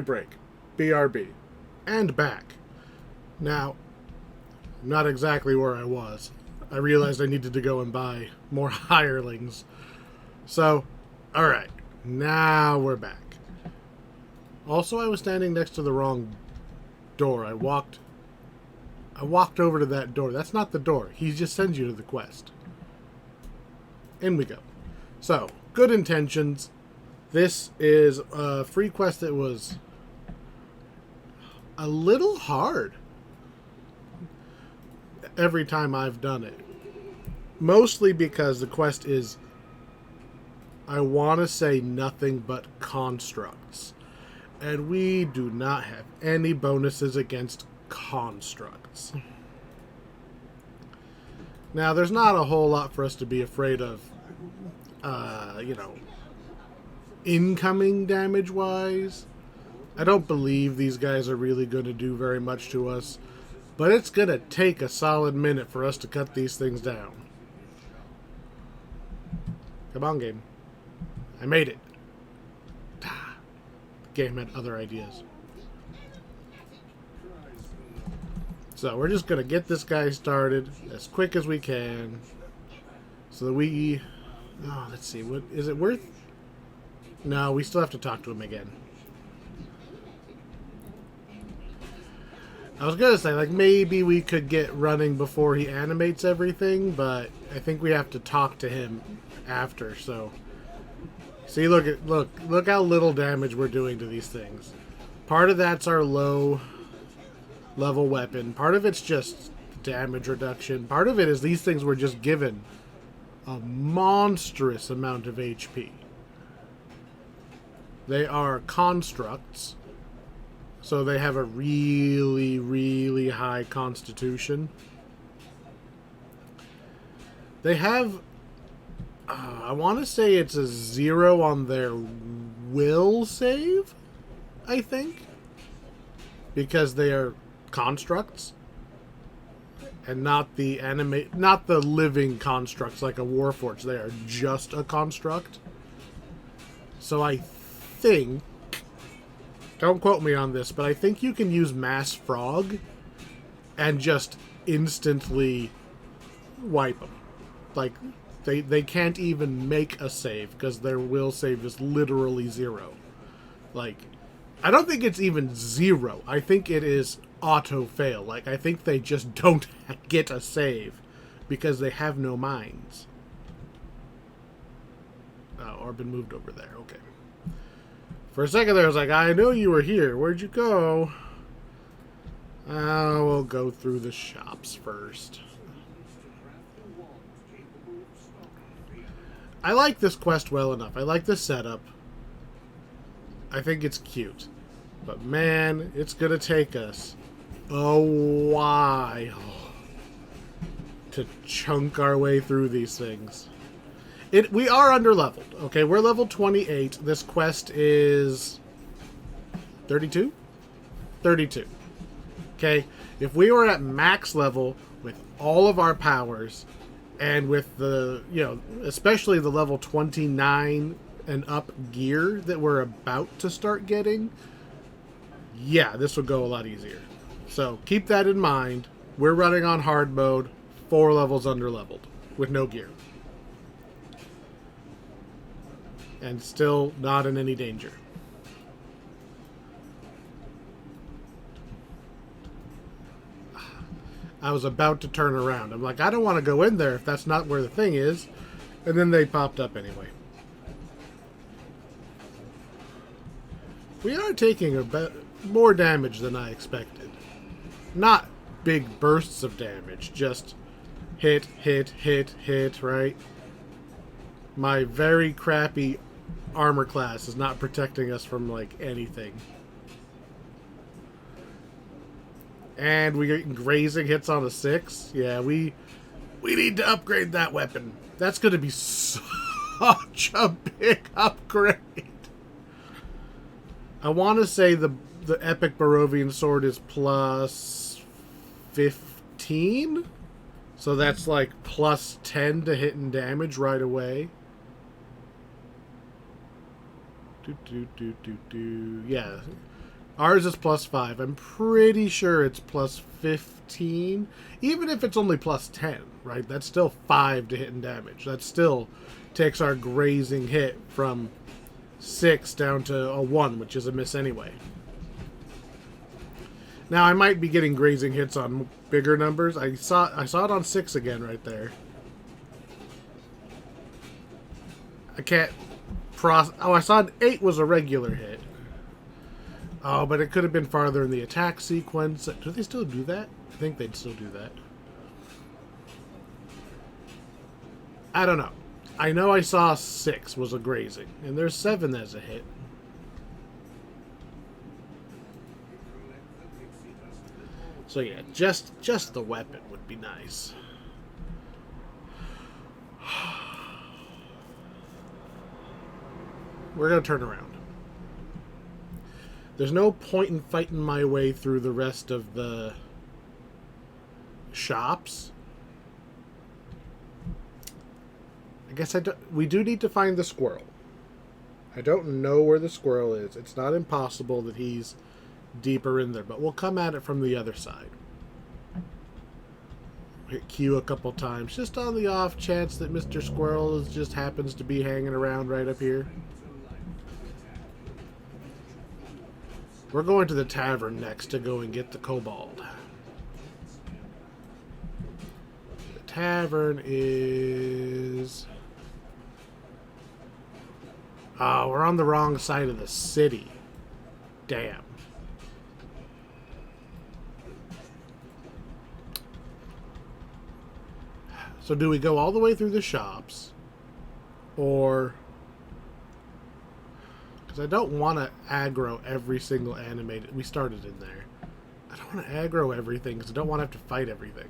break. BRB. And back. Now, not exactly where I was. I realized I needed to go and buy more hirelings. So, alright. Now we're back. Also, I was standing next to the wrong door. I walked over to that door. That's not the door. He just sends you to the quest. In we go. So, good intentions. This is a free quest that was a little hard every time I've done it. Mostly because the quest is, I want to say, nothing but constructs. And we do not have any bonuses against constructs. Now, there's not a whole lot for us to be afraid of, incoming damage-wise. I don't believe these guys are really going to do very much to us. But it's going to take a solid minute for us to cut these things down. Come on, game. I made it. Game had other ideas. So we're just gonna get this guy started as quick as we can, so that we... Oh, let's see. What is it worth? No, we still have to talk to him again. I was gonna say, like, maybe we could get running before he animates everything, but I think we have to talk to him after. So. See, look how little damage we're doing to these things. Part of that's our low level weapon. Part of it's just damage reduction. Part of it is these things were just given a monstrous amount of HP. They are constructs, so they have a really, really high constitution. They have I want to say it's a 0 on their will save, I think. Because they are constructs. And not the not the living constructs like a Warforged. They are just a construct. So I think, don't quote me on this, but I think you can use Mass Frog and just instantly wipe them. Like, they can't even make a save because their will save is literally 0. Like, I don't think it's even 0. I think it is auto fail. Like, I think they just don't get a save because they have no minds. Oh, or been moved over there. Okay. For a second there, I was like, I know you were here. Where'd you go? We'll go through the shops first. I like this quest well enough. I like the setup. I think it's cute. But man, it's gonna take us a while to chunk our way through these things. We are under-leveled. Okay, we're level 28. This quest is 32? 32. Okay, if we were at max level with all of our powers and with the, especially the level 29 and up gear that we're about to start getting, yeah, this would go a lot easier. So keep that in mind. We're running on hard mode, 4 levels under-leveled with no gear. And still not in any danger. I was about to turn around. I'm like, I don't want to go in there if that's not where the thing is. And then they popped up anyway. We are taking more damage than I expected. Not big bursts of damage, just hit, right? My very crappy armor class is not protecting us from, like, anything. And we get grazing hits on a 6. Yeah, we need to upgrade that weapon. That's going to be such a big upgrade. I want to say the epic Barovian sword is plus 15. So that's like plus 10 to hit and damage right away. Yeah. Ours is plus 5. I'm pretty sure it's plus 15. Even if it's only plus 10, right? That's still 5 to hit and damage. That still takes our grazing hit from 6 down to a 1, which is a miss anyway. Now, I might be getting grazing hits on bigger numbers. I saw it on 6 again right there. I can't I saw an 8 was a regular hit. Oh, but it could have been farther in the attack sequence. Do they still do that? I think they'd still do that. I don't know. I know I saw 6 was a grazing, and there's 7 as a hit. So yeah, just the weapon would be nice. We're gonna turn around. There's no point in fighting my way through the rest of the shops. I guess we do need to find the squirrel. I don't know where the squirrel is. It's not impossible that he's deeper in there, but we'll come at it from the other side. Hit Q a couple times, just on the off chance that Mr. Squirrel just happens to be hanging around right up here. We're going to the tavern next to go and get the kobold. The tavern is... Oh, we're on the wrong side of the city. Damn. So do we go all the way through the shops? Or... Because I don't want to aggro every single animated... We started in there. I don't want to aggro everything because I don't want to have to fight everything.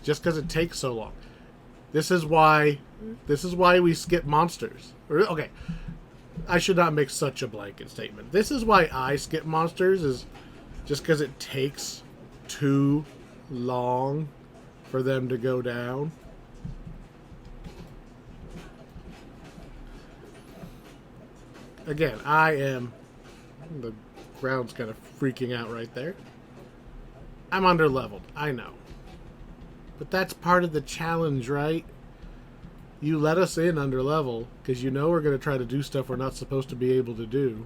just because it takes so long. This is why we skip monsters. Okay, I should not make such a blanket statement. This is why I skip monsters, is just because it takes too long for them to go down. Again, the ground's kind of freaking out right there. I'm under-leveled, I know. But that's part of the challenge, right? You let us in under-level, because you know we're going to try to do stuff we're not supposed to be able to do.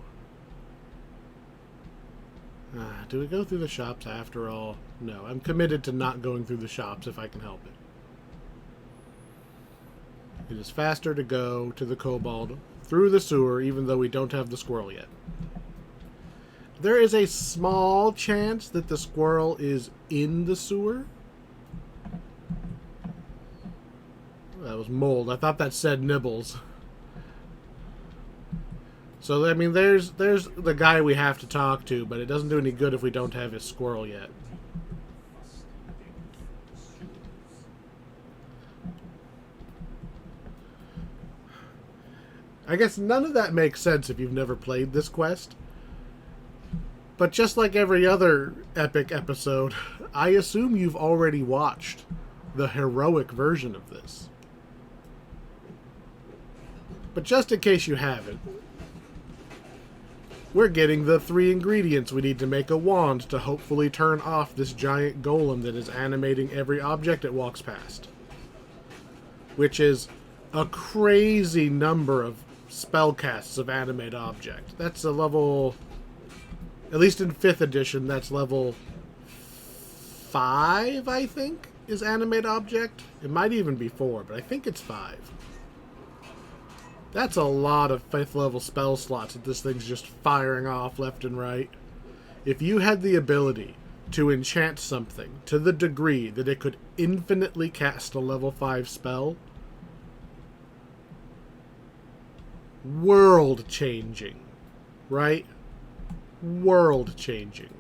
Do we go through the shops after all? No, I'm committed to not going through the shops if I can help it. It is faster to go to the kobold through the sewer, even though we don't have the squirrel yet. There is a small chance that the squirrel is in the sewer. That was mold. I thought that said nibbles. So, I mean, there's the guy we have to talk to, but it doesn't do any good if we don't have his squirrel yet. I guess none of that makes sense if you've never played this quest. But just like every other epic episode, I assume you've already watched the heroic version of this. But just in case you haven't, we're getting the 3 ingredients we need to make a wand to hopefully turn off this giant golem that is animating every object it walks past. Which is a crazy number of spellcasts of animate object. That's a level, at least in 5th edition, that's level 5, I think, is animate object. It might even be 4, but I think it's 5. That's a lot of 5th level spell slots that this thing's just firing off left and right. If you had the ability to enchant something to the degree that it could infinitely cast a level 5 spell, world changing, right? World changing.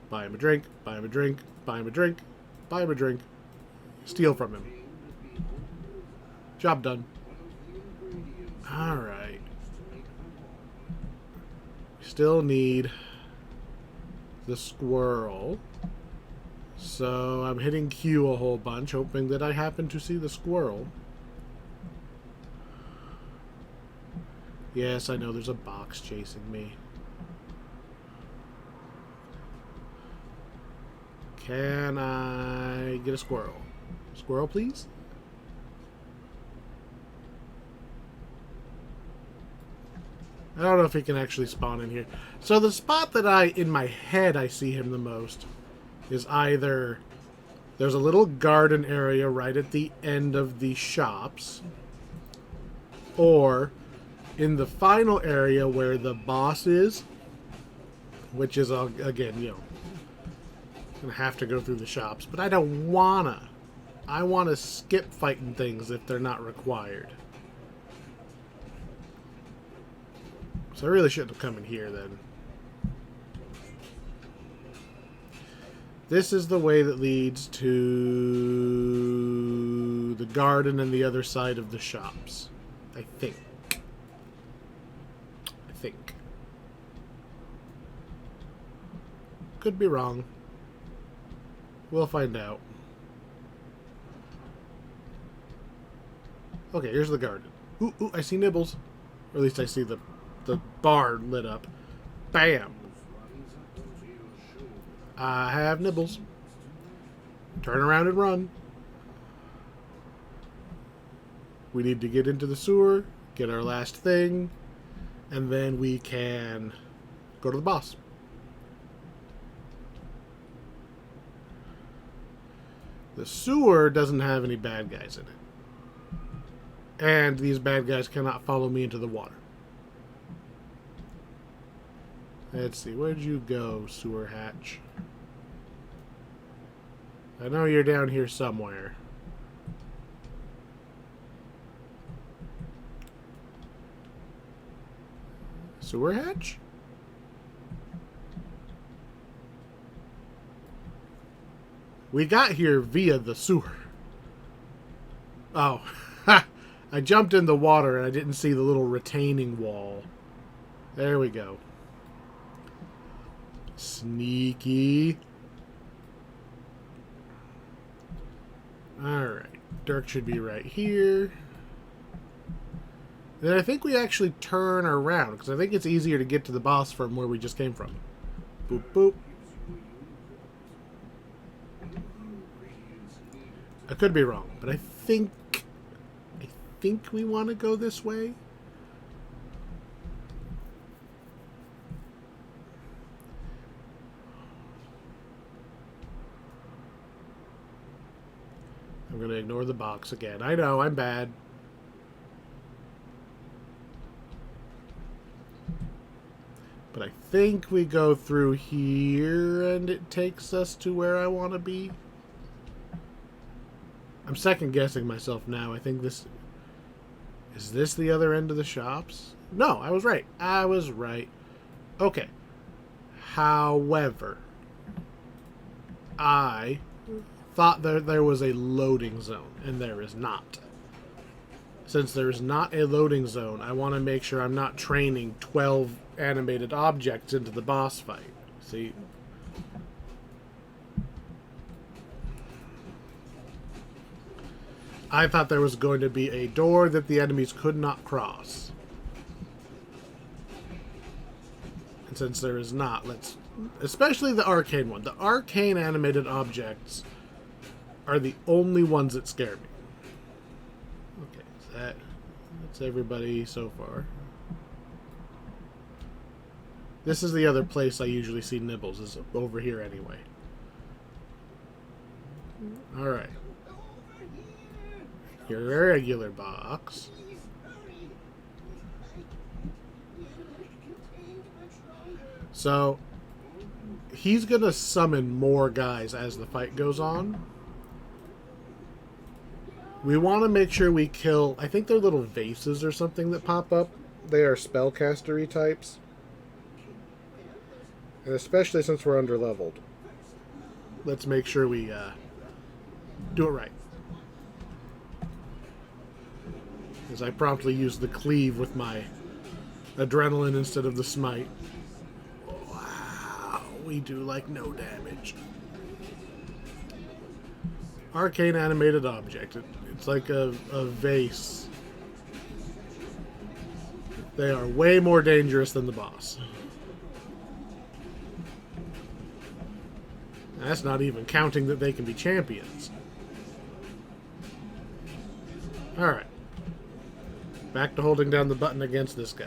Buy him a drink, buy him a drink, buy him a drink, buy him a drink. Steal from him. Job done. Alright. Still need the squirrel. So I'm hitting Q a whole bunch, hoping that I happen to see the squirrel. Yes, I know there's a box chasing me. Can I get a squirrel? Squirrel, please? I don't know if he can actually spawn in here. So the spot that in my head, I see him the most is either there's a little garden area right at the end of the shops, or in the final area where the boss is, which is, again, you know, gonna have to go through the shops, but I don't wanna. I wanna skip fighting things if they're not required. So I really shouldn't have come in here then. This is the way that leads to the garden and the other side of the shops. I think. Could be wrong. We'll find out. Okay, here's the garden. Ooh, ooh, I see nibbles. Or at least I see the bar lit up. Bam! I have nibbles. Turn around and run. We need to get into the sewer, get our last thing, and then we can go to the boss. The sewer doesn't have any bad guys in it. And these bad guys cannot follow me into the water. Let's see, where'd you go, sewer hatch? I know you're down here somewhere. Sewer hatch? We got here via the sewer. Oh, ha! I jumped in the water and I didn't see the little retaining wall. There we go. Sneaky. Alright. Dirk should be right here. Then I think we actually turn around, because I think it's easier to get to the boss from where we just came from. Boop, boop. I could be wrong, but I think we want to go this way. I'm going to ignore the box again. I know, I'm bad. But I think we go through here and it takes us to where I want to be. I'm second guessing myself now. I think this... Is this the other end of the shops? No, I was right. I was right. Okay. However, I thought that there was a loading zone, and there is not. Since there is not a loading zone, I want to make sure I'm not training 12 animated objects into the boss fight. See? I thought there was going to be a door that the enemies could not cross. And since there is not, let's... Especially the arcane one. The arcane animated objects are the only ones that scare me. Okay, that's everybody so far. This is the other place I usually see Nibbles, is over here anyway. Alright. Your regular box. So, he's gonna summon more guys as the fight goes on. We want to make sure we kill... I think they're little vases or something that pop up. They are spellcastery types. And especially since we're underleveled. Let's make sure we do it right. As I promptly use the cleave with my adrenaline instead of the smite. Wow, we do like no damage. Arcane animated object. It's like a vase. They are way more dangerous than the boss. That's not even counting that they can be champions. Alright. Back to holding down the button against this guy.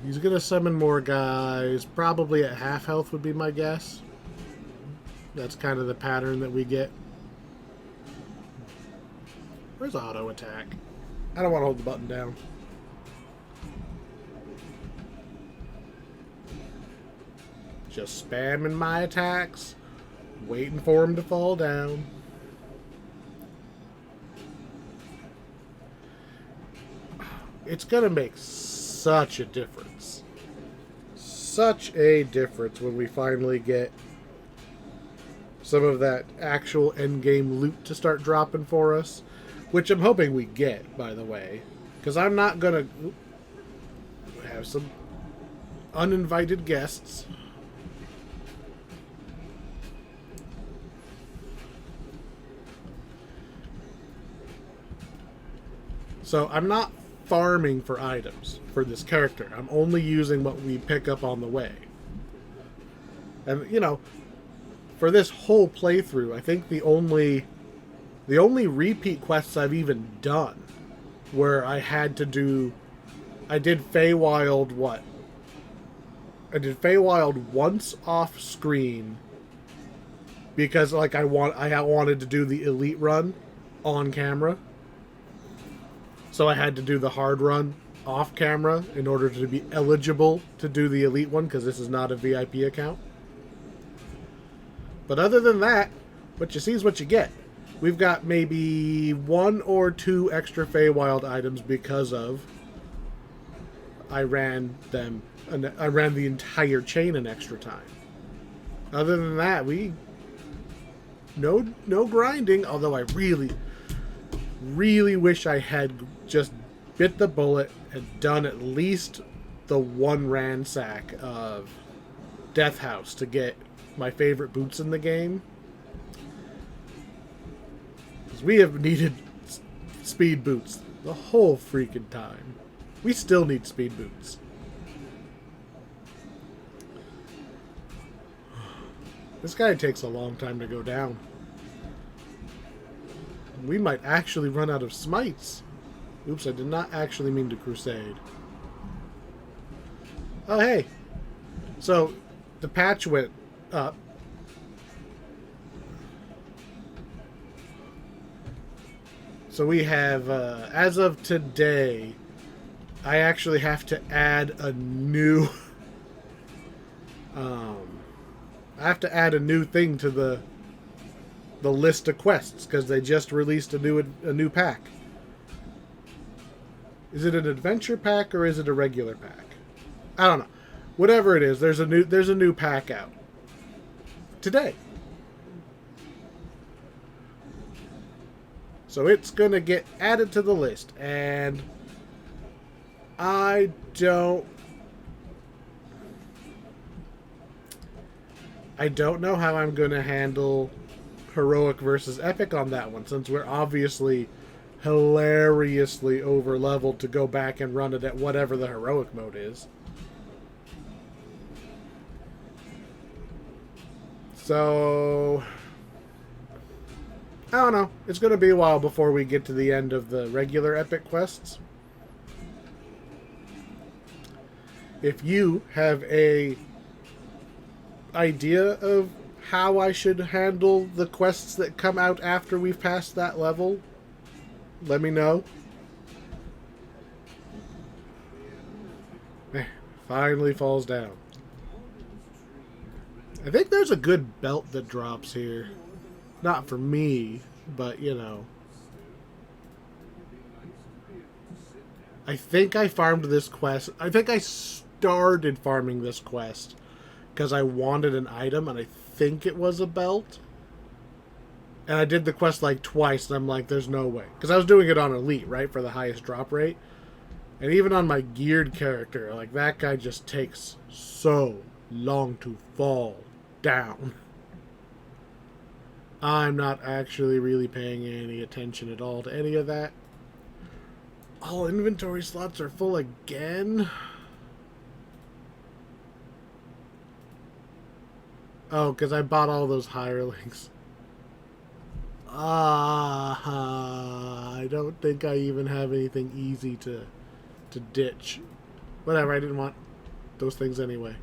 He's gonna summon more guys. Probably at half health would be my guess. That's kind of the pattern that we get. Where's auto attack? I don't want to hold the button down. Just spamming my attacks, waiting for him to fall down. It's gonna make such a difference. Such a difference when we finally get some of that actual endgame loot to start dropping for us. Which I'm hoping we get, by the way. Because I'm not gonna have some uninvited guests. So I'm not farming for items for this character. I'm only using what we pick up on the way. And, you know, for this whole playthrough, I think the only repeat quests I've even done where I had to do... I did Feywild what? I did Feywild once off screen because like I wanted to do the elite run on camera. So I had to do the hard run off camera in order to be eligible to do the elite one because this is not a VIP account. But other than that, what you see is what you get. We've got maybe 1 or 2 extra Feywild items because of I ran the entire chain an extra time. Other than that, no grinding, although I really wish I had just bit the bullet and done at least the 1 ransack of Death House to get my favorite boots in the game. Because we have needed speed boots the whole freaking time. We still need speed boots. This guy takes a long time to go down. We might actually run out of smites. Oops, I did not actually mean to crusade. Oh, hey. So, the patch went up. So we have, as of today, I actually have to add a new... I have to add a new thing to the list of quests because they just released a new pack. Is it an adventure pack or is it a regular pack? I don't know. Whatever it is, there's a new pack out today. So it's gonna get added to the list, and I don't know how I'm gonna handle heroic versus epic on that one, since we're obviously hilariously over leveled to go back and run it at whatever the heroic mode is. So I don't know. It's going to be a while before we get to the end of the regular epic quests. If you have a idea of how I should handle the quests that come out after we've passed that level, let me know. Finally falls down. I think there's a good belt that drops here. Not for me, but, you know. I think I farmed this quest. I think I started farming this quest because I wanted an item, and I think it was a belt. And I did the quest like twice, and I'm like, there's no way. Because I was doing it on Elite, right, for the highest drop rate. And even on my geared character, like, that guy just takes so long to fall down. I'm not actually really paying any attention at all to any of that. All inventory slots are full again? Oh, because I bought all those hirelings. I don't think I even have anything easy to ditch. Whatever, I didn't want those things anyway.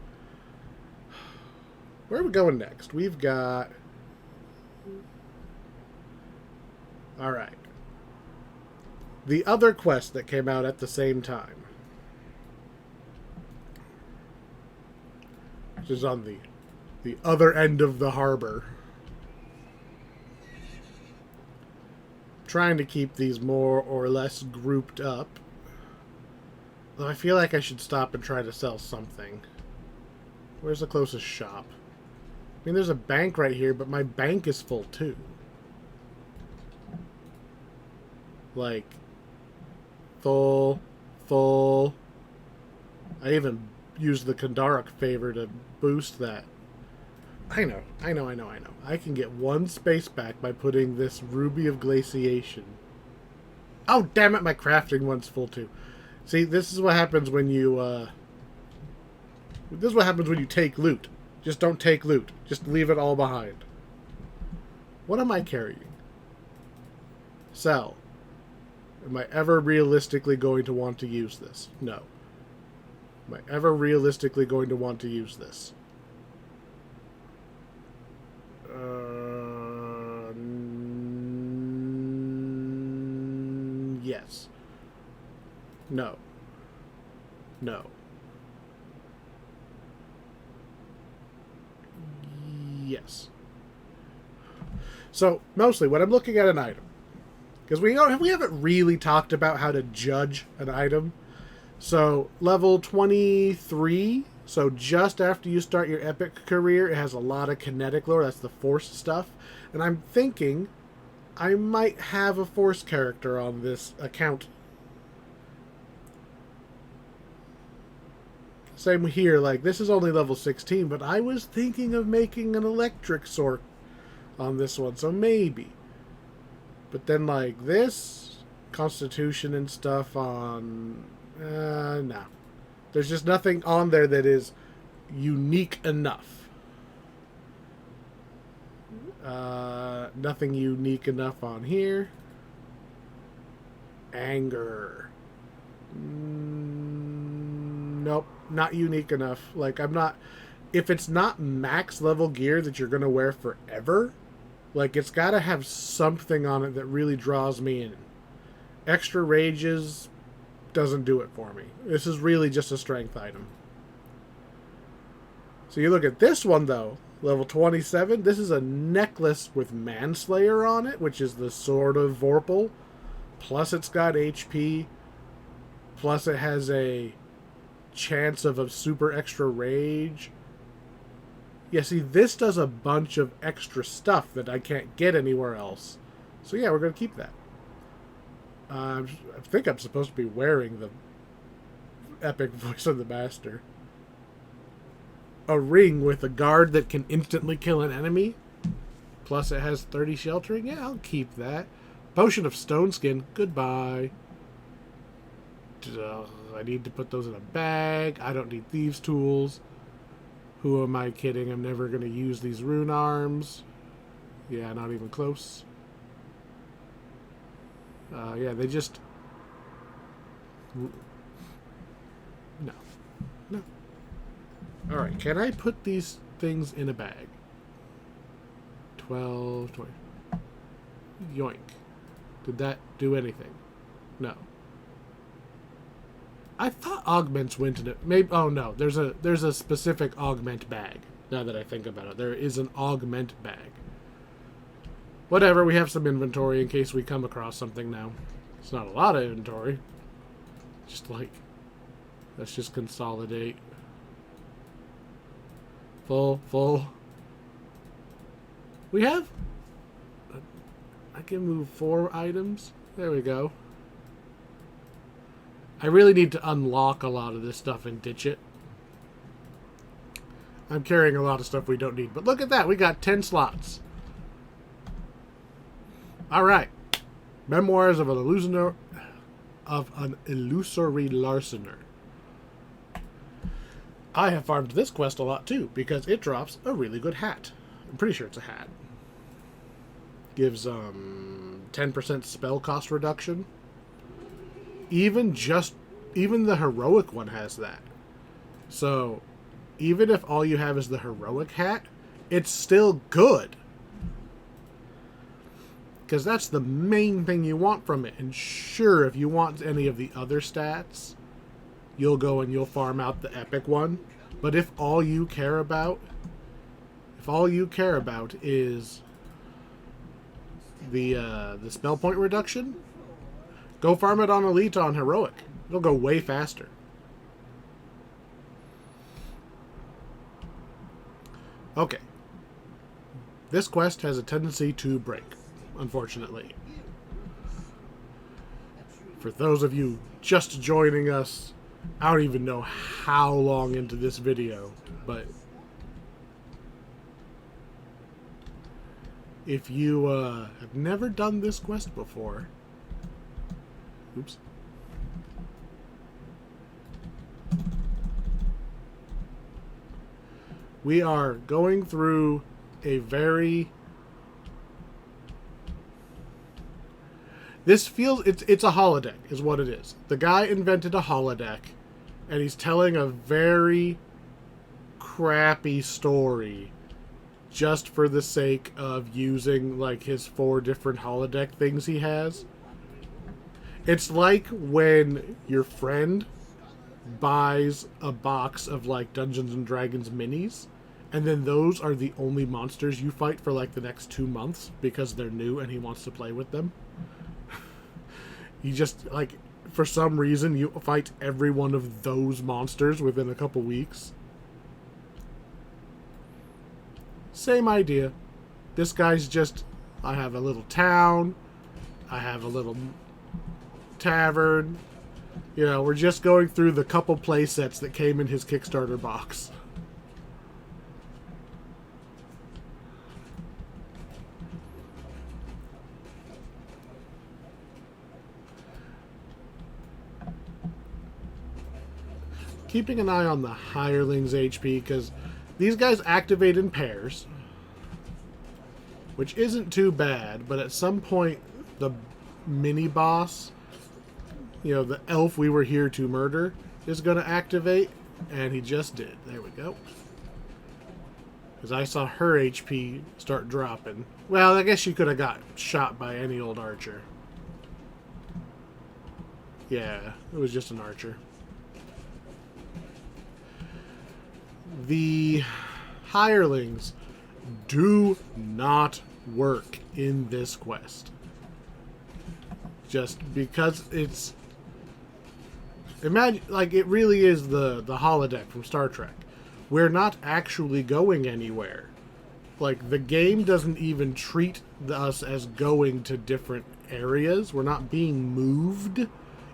Where are we going next? We've got... Alright. The other quest that came out at the same time. Which is on the other end of the harbor. Trying to keep these more or less grouped up. Though I feel like I should stop and try to sell something. Where's the closest shop? I mean, there's a bank right here, but my bank is full too. Like, full. I even used the Kandaric favor to boost that. I know. I can get 1 space back by putting this Ruby of Glaciation. Oh, damn it, my crafting one's full too. See, this is what happens when you, this is what happens when you take loot. Just don't take loot. Just leave it all behind. What am I carrying? Sell. Am I ever realistically going to want to use this? No. Am I ever realistically going to want to use this? Yes. No. No. Yes. So mostly when I'm looking at an item, because we haven't really talked about how to judge an item. So level 23, so just after you start your epic career, it has a lot of kinetic lore. That's the force stuff, and I'm thinking I might have a force character on this account. Same here, like this is only level 16, but I was thinking of making an electric sword on this one, so maybe. But then like this, Constitution and stuff on... no. There's just nothing on there that is unique enough. Nothing unique enough on here. Anger. Nope, not unique enough. Like, I'm not... If it's not max level gear that you're going to wear forever, like, it's got to have something on it that really draws me in. Extra rages doesn't do it for me. This is really just a strength item. So you look at this one, though. Level 27. This is a necklace with Manslayer on it, which is the Sword of Vorpal. Plus it's got HP. Plus it has a chance of a super extra rage. Yeah, see, this does a bunch of extra stuff that I can't get anywhere else. So yeah, we're going to keep that. I think I'm supposed to be wearing the epic Voice of the Master. A ring with a guard that can instantly kill an enemy. Plus it has 30 sheltering. Yeah, I'll keep that. Potion of Stone Skin. Goodbye. I need to put those in a bag. I don't need Thieves' Tools. Who am I kidding? I'm never going to use these rune arms. Yeah, not even close. Yeah, they just... No. No. Alright, can I put these things in a bag? 12, 20. Yoink. Did that do anything? No. I thought augments went in it. Maybe. Oh no, there's a specific augment bag. Now that I think about it, there is an augment bag. Whatever. We have some inventory in case we come across something now. It's not a lot of inventory. Just like, let's just consolidate. Full. We have. I can move 4 items. There we go. I really need to unlock a lot of this stuff and ditch it. I'm carrying a lot of stuff we don't need. But look at that. We got 10 slots. Alright. Memoirs of an Illusory Larcener. I have farmed this quest a lot too, because it drops a really good hat. I'm pretty sure it's a hat. Gives 10% spell cost reduction. Even the heroic one has that. So, even if all you have is the heroic hat, it's still good. Because that's the main thing you want from it. And sure, if you want any of the other stats, you'll go and you'll farm out the epic one. But if all you care about is the spell point reduction, go farm it on Elite on Heroic. It'll go way faster. Okay. This quest has a tendency to break, unfortunately. For those of you just joining us, I don't even know how long into this video, but if you have never done this quest before, oops. We are going through a very... This feels... It's a holodeck, is what it is. The guy invented a holodeck, and he's telling a very crappy story just for the sake of using, like, his 4 different holodeck things he has. It's like when your friend buys a box of, like, Dungeons and Dragons minis, And then those are the only monsters you fight for like the next 2 months because they're new and he wants to play with them. You just, like, for some reason, you fight every one of those monsters within a couple weeks. Same idea. This guy's just, I have a little town, I have a little tavern. You know, we're just going through the couple play sets that came in his Kickstarter box. Keeping an eye on the hirelings' HP, because these guys activate in pairs, which isn't too bad, but at some point the mini-boss, you know, the elf we were here to murder, is going to activate, and he just did. There we go. Because I saw her HP start dropping. Well, I guess she could have got shot by any old archer. Yeah, it was just an archer. The hirelings do not work in this quest. Just because it's... Imagine, like, it really is the holodeck from Star Trek. We're not actually going anywhere. Like, the game doesn't even treat us as going to different areas. We're not being moved.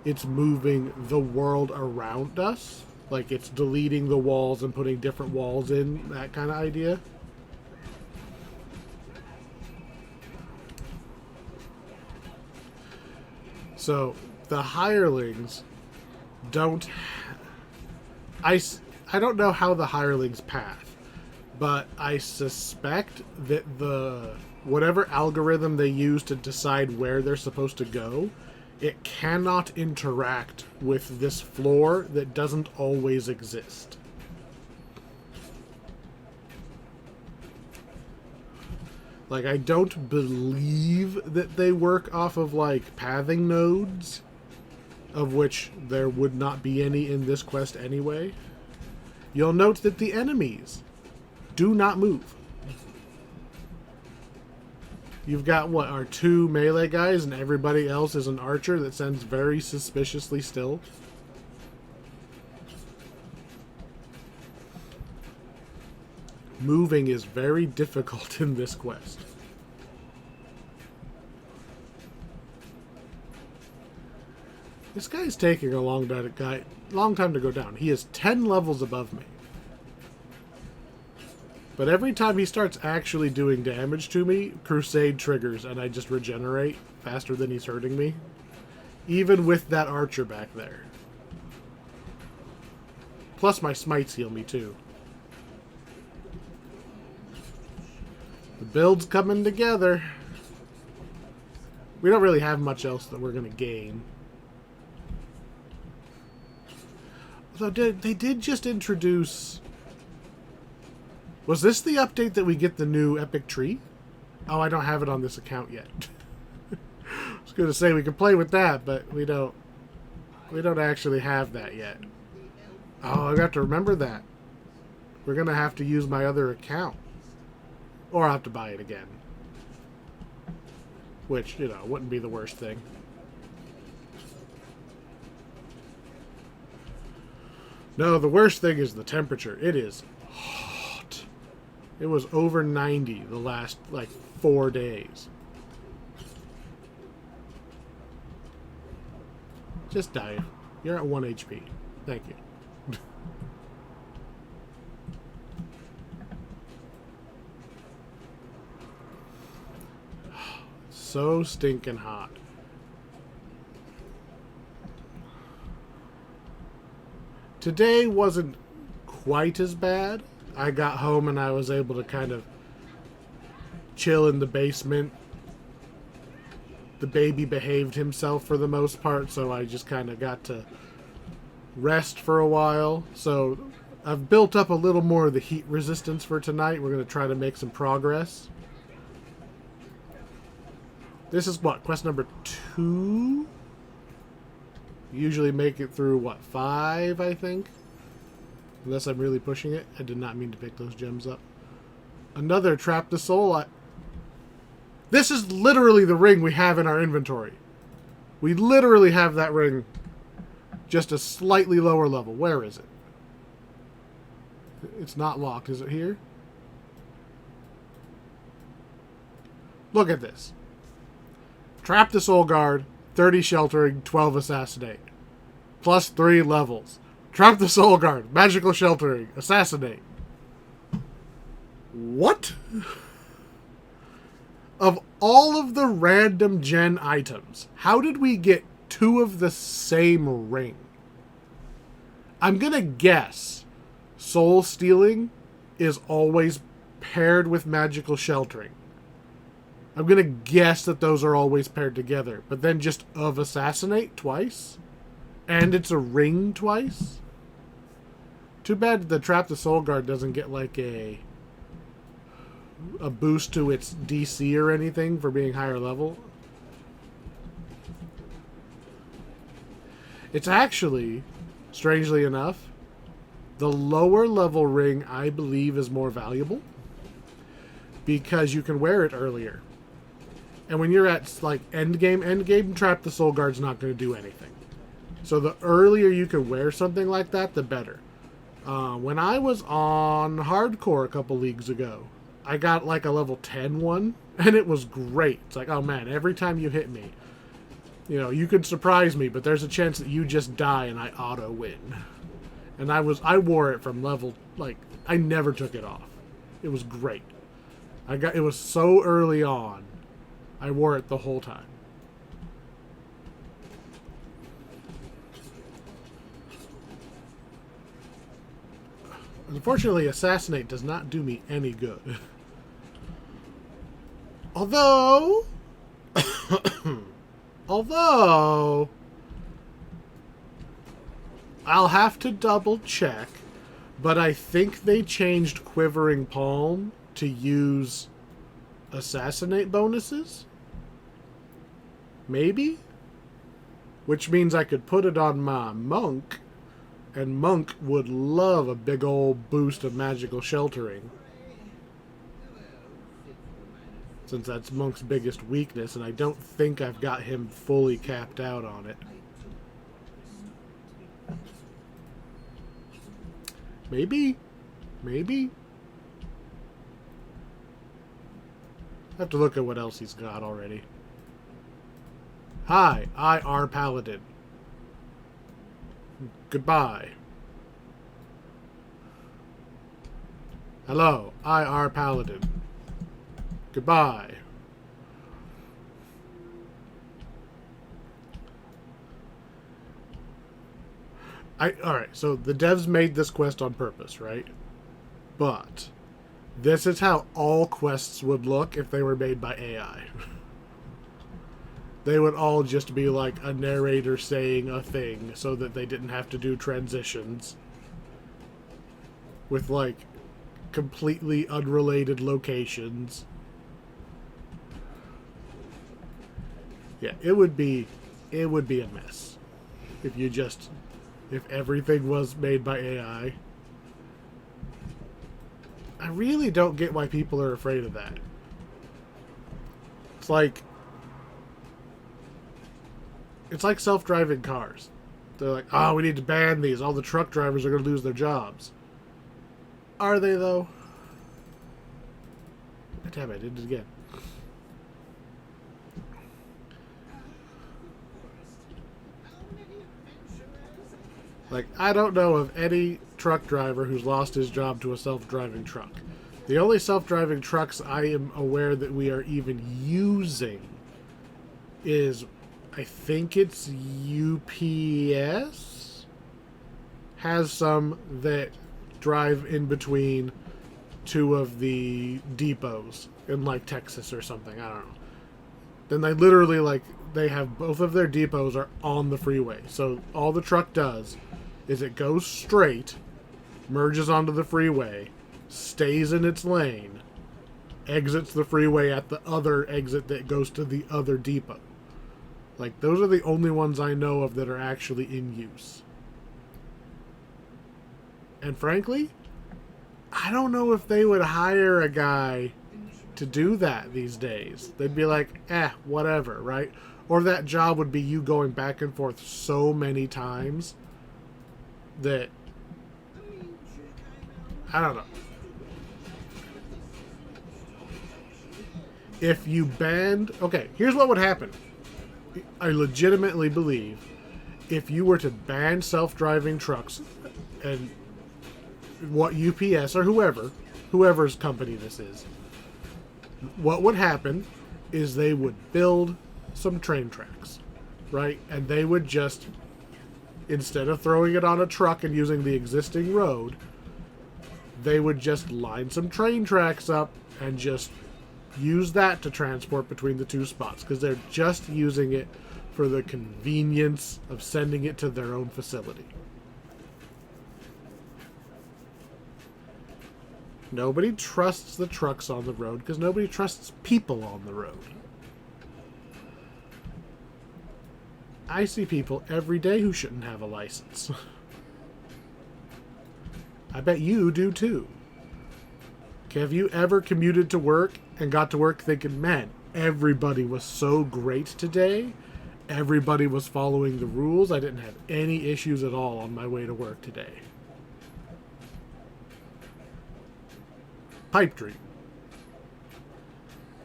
It's moving the world around us. Like, it's deleting the walls and putting different walls in, that kind of idea. So, the hirelings don't... I don't know how the hirelings path, but I suspect that whatever algorithm they use to decide where they're supposed to go, it cannot interact with this floor that doesn't always exist. Like, I don't believe that they work off of, like, pathing nodes, of which there would not be any in this quest anyway. You'll note that the enemies do not move. You've got, what, our 2 melee guys, and everybody else is an archer that sends very suspiciously still. Moving is very difficult in this quest. This guy's taking a long time to go down. He is 10 levels above me. But every time he starts actually doing damage to me, Crusade triggers and I just regenerate faster than he's hurting me. Even with that archer back there. Plus my smites heal me too. The build's coming together. We don't really have much else that we're going to gain. Although they did just introduce... Was this the update that we get the new epic tree? Oh, I don't have it on this account yet. I was going to say we can play with that, but we don't actually have that yet. Oh, I got to remember that. We're going to have to use my other account. Or I'll have to buy it again. Which, you know, wouldn't be the worst thing. No, the worst thing is the temperature. It is hot. It was over 90 the last, like, 4 days. Just die. You're at 1 HP. Thank you. So stinking hot. Today wasn't quite as bad. I got home and I was able to kind of chill in the basement. The baby behaved himself for the most part, so I just kind of got to rest for a while. So I've built up a little more of the heat resistance for tonight. We're going to try to make some progress. This is what, quest number 2? Usually make it through, what, 5, I think? Unless I'm really pushing it. I did not mean to pick those gems up. Another Trap the Soul. This is literally the ring we have in our inventory. We literally have that ring. Just a slightly lower level. Where is it? It's not locked. Is it here? Look at this. Trap the Soul Guard, 30 Sheltering, 12 Assassinate. Plus 3 levels. Trap the Soul Guard, Magical Sheltering, Assassinate. What? Of all of the random gen items, how did we get 2 of the same ring? I'm gonna guess Soul Stealing is always paired with Magical Sheltering. I'm gonna guess that those are always paired together, but then just of Assassinate twice? And it's a ring twice? Too bad the Trap the Soul Guard doesn't get like a boost to its DC or anything for being higher level. It's actually, strangely enough, the lower level ring I believe is more valuable because you can wear it earlier. And when you're at like end game, Trap the Soul Guard's not going to do anything. So the earlier you can wear something like that, the better. When I was on hardcore a couple leagues ago, I got like a level 10 one, and it was great. It's like, oh man, every time you hit me, you know, you could surprise me, but there's a chance that you just die and I auto win. And I wore it from level, like, I never took it off. It was great. It was so early on. I wore it the whole time. Unfortunately, Assassinate does not do me any good. Although, I'll have to double check, but I think they changed Quivering Palm to use Assassinate bonuses? Maybe? Which means I could put it on my Monk, and Monk would love a big old boost of Magical Sheltering. Since that's Monk's biggest weakness, and I don't think I've got him fully capped out on it. Maybe? Maybe? I have to look at what else he's got already. Hi, IR Paladin. Goodbye. Hello, IR Paladin. Goodbye. Alright, so the devs made this quest on purpose, right? But this is how all quests would look if they were made by AI. They would all just be like a narrator saying a thing so that they didn't have to do transitions. With like completely unrelated locations. Yeah, it would be a mess if everything was made by AI. I really don't get why people are afraid of that. It's like self-driving cars. They're like, oh, we need to ban these. All the truck drivers are going to lose their jobs. Are they, though? Damn, I did it again. Like, I don't know of any truck driver who's lost his job to a self-driving truck. The only self-driving trucks I am aware that we are even using is, I think it's UPS has some that drive in between 2 of the depots in like Texas or something. I don't know. Then they literally they have both of their depots are on the freeway. So all the truck does is it goes straight, merges onto the freeway, stays in its lane, exits the freeway at the other exit that goes to the other depot. Like, those are the only ones I know of that are actually in use. And frankly, I don't know if they would hire a guy to do that these days. They'd be like, whatever, right? Or that job would be you going back and forth so many times that, I don't know. If you banned... Okay, here's what would happen. I legitimately believe if you were to ban self-driving trucks and what UPS or whoever's company this is, what would happen is they would build some train tracks, right? And they would just, instead of throwing it on a truck and using the existing road, they would just line some train tracks up and just use that to transport between the two spots, because they're just using it for the convenience of sending it to their own facility. Nobody trusts the trucks on the road because nobody trusts people on the road. I see people every day who shouldn't have a license. I bet you do too. Have you ever commuted to work and got to work thinking, man, everybody was so great today. Everybody was following the rules. I didn't have any issues at all on my way to work today. Pipe dream.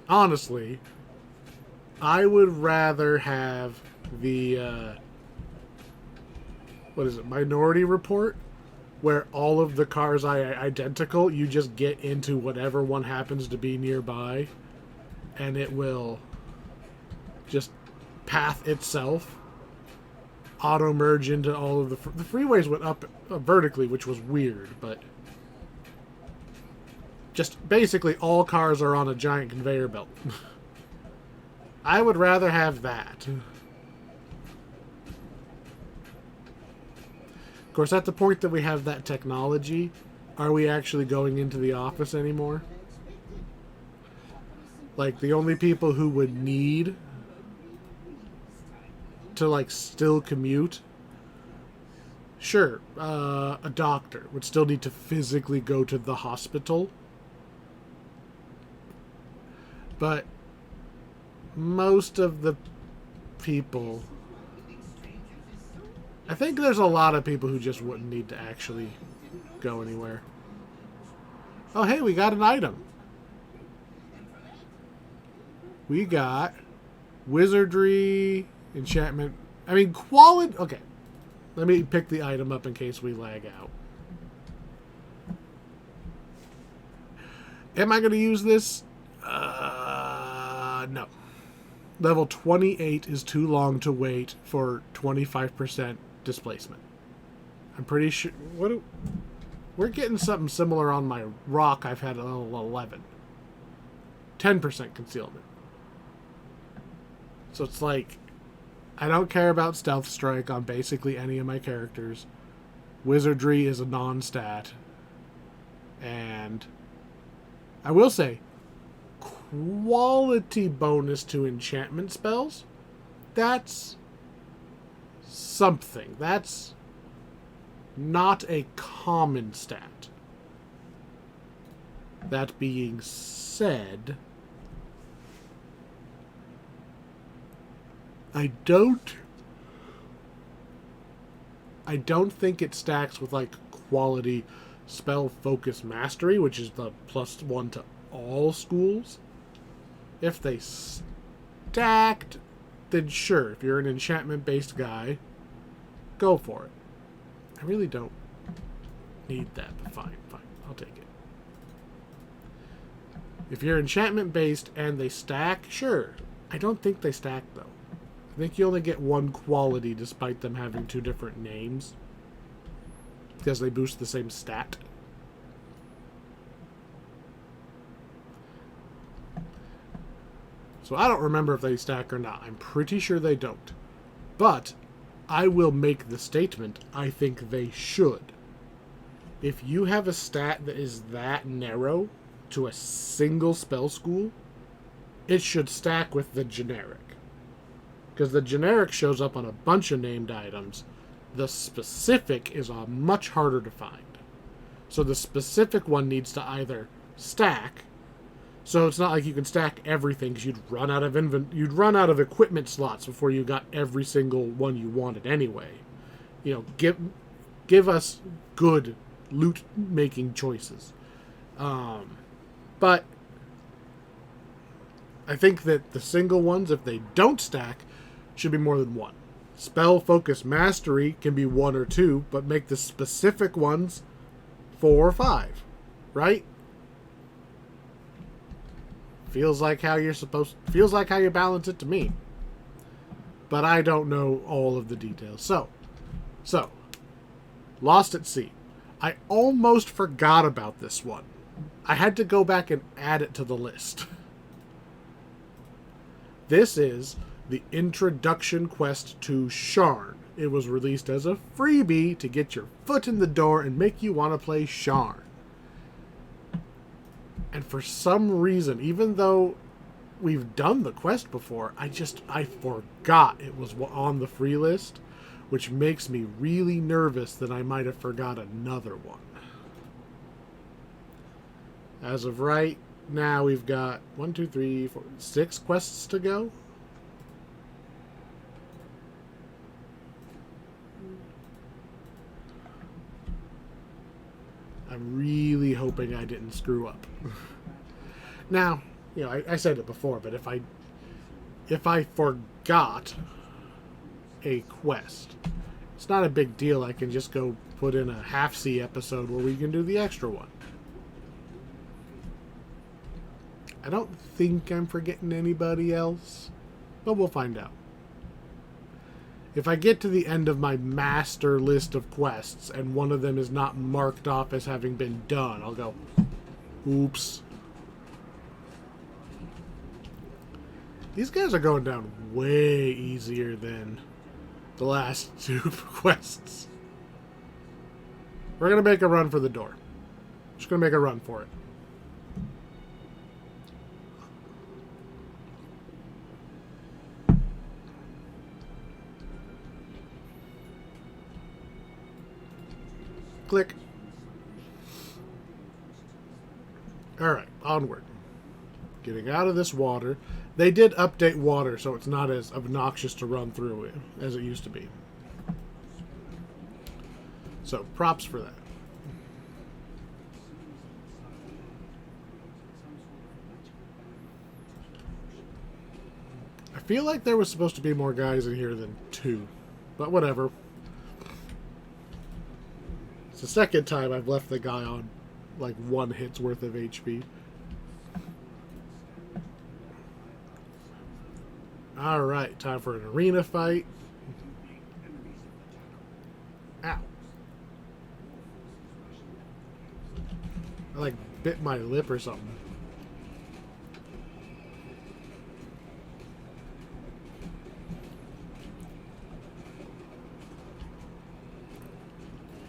Honestly, I would rather have the Minority Report, where all of the cars are identical. You just get into whatever one happens to be nearby, and it will just path itself, auto merge into all of the freeways went up vertically, which was weird, but just basically all cars are on a giant conveyor belt. I would rather have that. Of course, at the point that we have that technology, are we actually going into the office anymore? Like, the only people who would need to, like, still commute, sure, a doctor would still need to physically go to the hospital. But most of the people... I think there's a lot of people who just wouldn't need to actually go anywhere. Oh, hey, we got an item. We got wizardry, enchantment. I mean, quality. Okay. Let me pick the item up in case we lag out. Am I going to use this? No. Level 28 is too long to wait for 25% displacement. I'm pretty sure... We're getting something similar on my rock I've had at level 11. 10% concealment. So it's like, I don't care about Stealth Strike on basically any of my characters. Wizardry is a non-stat. And I will say, quality bonus to enchantment spells, that's something. That's not a common stat. That being said, I don't think it stacks with like quality spell focus mastery, which is the +1 to all schools. If they stacked, then sure, if you're an enchantment based guy, go for it. I really don't need that, but fine, I'll take it. If you're enchantment based and they stack, sure. I don't think they stack though. I think you only get one quality despite them having two different names, because they boost the same stat. So I don't remember if they stack or not. I'm pretty sure they don't. But I will make the statement, I think they should. If you have a stat that is that narrow to a single spell school, it should stack with the generic. Because the generic shows up on a bunch of named items. The specific is much harder to find. So the specific one needs to either stack. So it's not like you can stack everything because you'd run out of equipment slots before you got every single one you wanted anyway. You know, give us good loot making choices. But I think that the single ones, if they don't stack, should be more than one. Spell focus mastery can be 1 or 2, but make the specific ones 4 or 5, right? Feels like how you balance it to me. But I don't know all of the details. So Lost at Sea. I almost forgot about this one. I had to go back and add it to the list. This is the introduction quest to Sharn. It was released as a freebie to get your foot in the door and make you want to play Sharn. And for some reason, even though we've done the quest before, I forgot it was on the free list, which makes me really nervous that I might have forgot another one. As of right now, we've got 1, 2, 3, 4, 6 quests to go. I'm really hoping I didn't screw up. Now, you know, I said it before, but if I forgot a quest, it's not a big deal. I can just go put in a half-sea episode where we can do the extra one. I don't think I'm forgetting anybody else, but we'll find out. If I get to the end of my master list of quests and one of them is not marked off as having been done, I'll go, oops. These guys are going down way easier than the last 2 quests. We're going to make a run for the door. Just going to make a run for it. Click. Alright, onward. Getting out of this water. They did update water, so it's not as obnoxious to run through it as it used to be. So, props for that. I feel like there was supposed to be more guys in here than 2, but whatever. It's the second time I've left the guy on like 1 hit's worth of HP. Alright, time for an arena fight. Ow. I like bit my lip or something.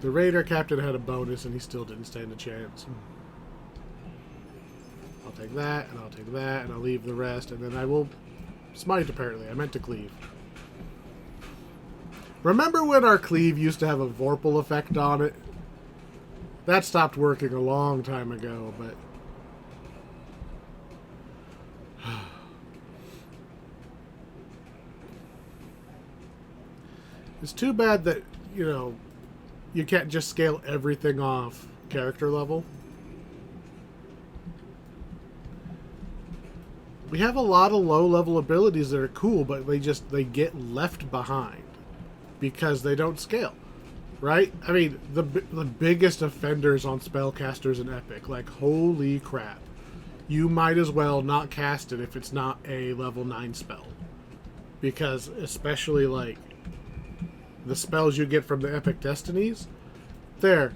The Raider captain had a bonus and he still didn't stand a chance. I'll take that, and I'll take that, and I'll leave the rest, and then I will smite, apparently. I meant to cleave. Remember when our cleave used to have a Vorpal effect on it? That stopped working a long time ago, but... It's too bad that, you know, you can't just scale everything off character level. We have a lot of low-level abilities that are cool, but they get left behind because they don't scale, right? I mean, the biggest offenders on spellcasters in Epic, like, holy crap. You might as well not cast it if it's not a level 9 spell. Because, especially, like, the spells you get from the Epic Destinies, they're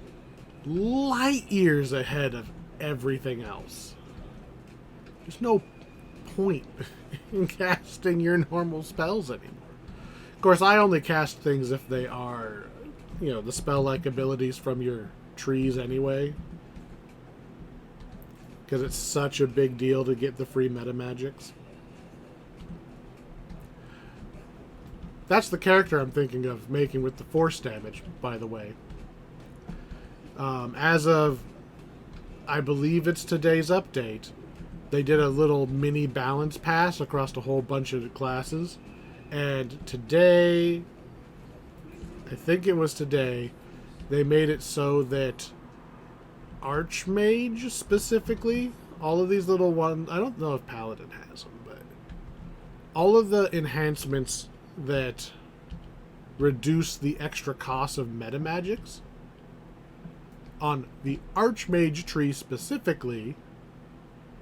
light years ahead of everything else. There's no point in casting your normal spells anymore. Of course, I only cast things if they are, you know, the spell-like abilities from your trees anyway. Because it's such a big deal to get the free meta magics. That's the character I'm thinking of making with the force damage, by the way. As of, I believe it's today's update, they did a little mini balance pass across a whole bunch of classes. And today, I think it was today, they made it so that Archmage specifically, all of these little ones, I don't know if Paladin has them, but all of the enhancements that reduce the extra cost of meta magics on the Archmage tree specifically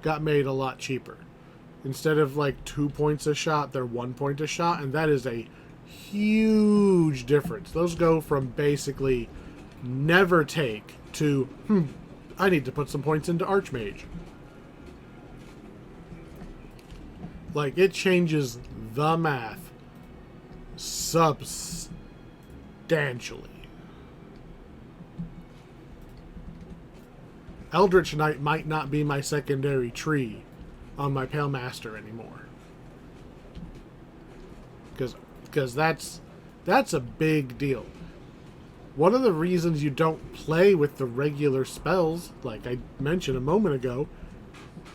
got made a lot cheaper. Instead of like 2 points a shot, they're 1 point a shot, and that is a huge difference. Those go from basically never take to, I need to put some points into Archmage. Like, it changes the math substantially. Eldritch Knight might not be my secondary tree on my Pale Master anymore. Because that's a big deal. One of the reasons you don't play with the regular spells, like I mentioned a moment ago,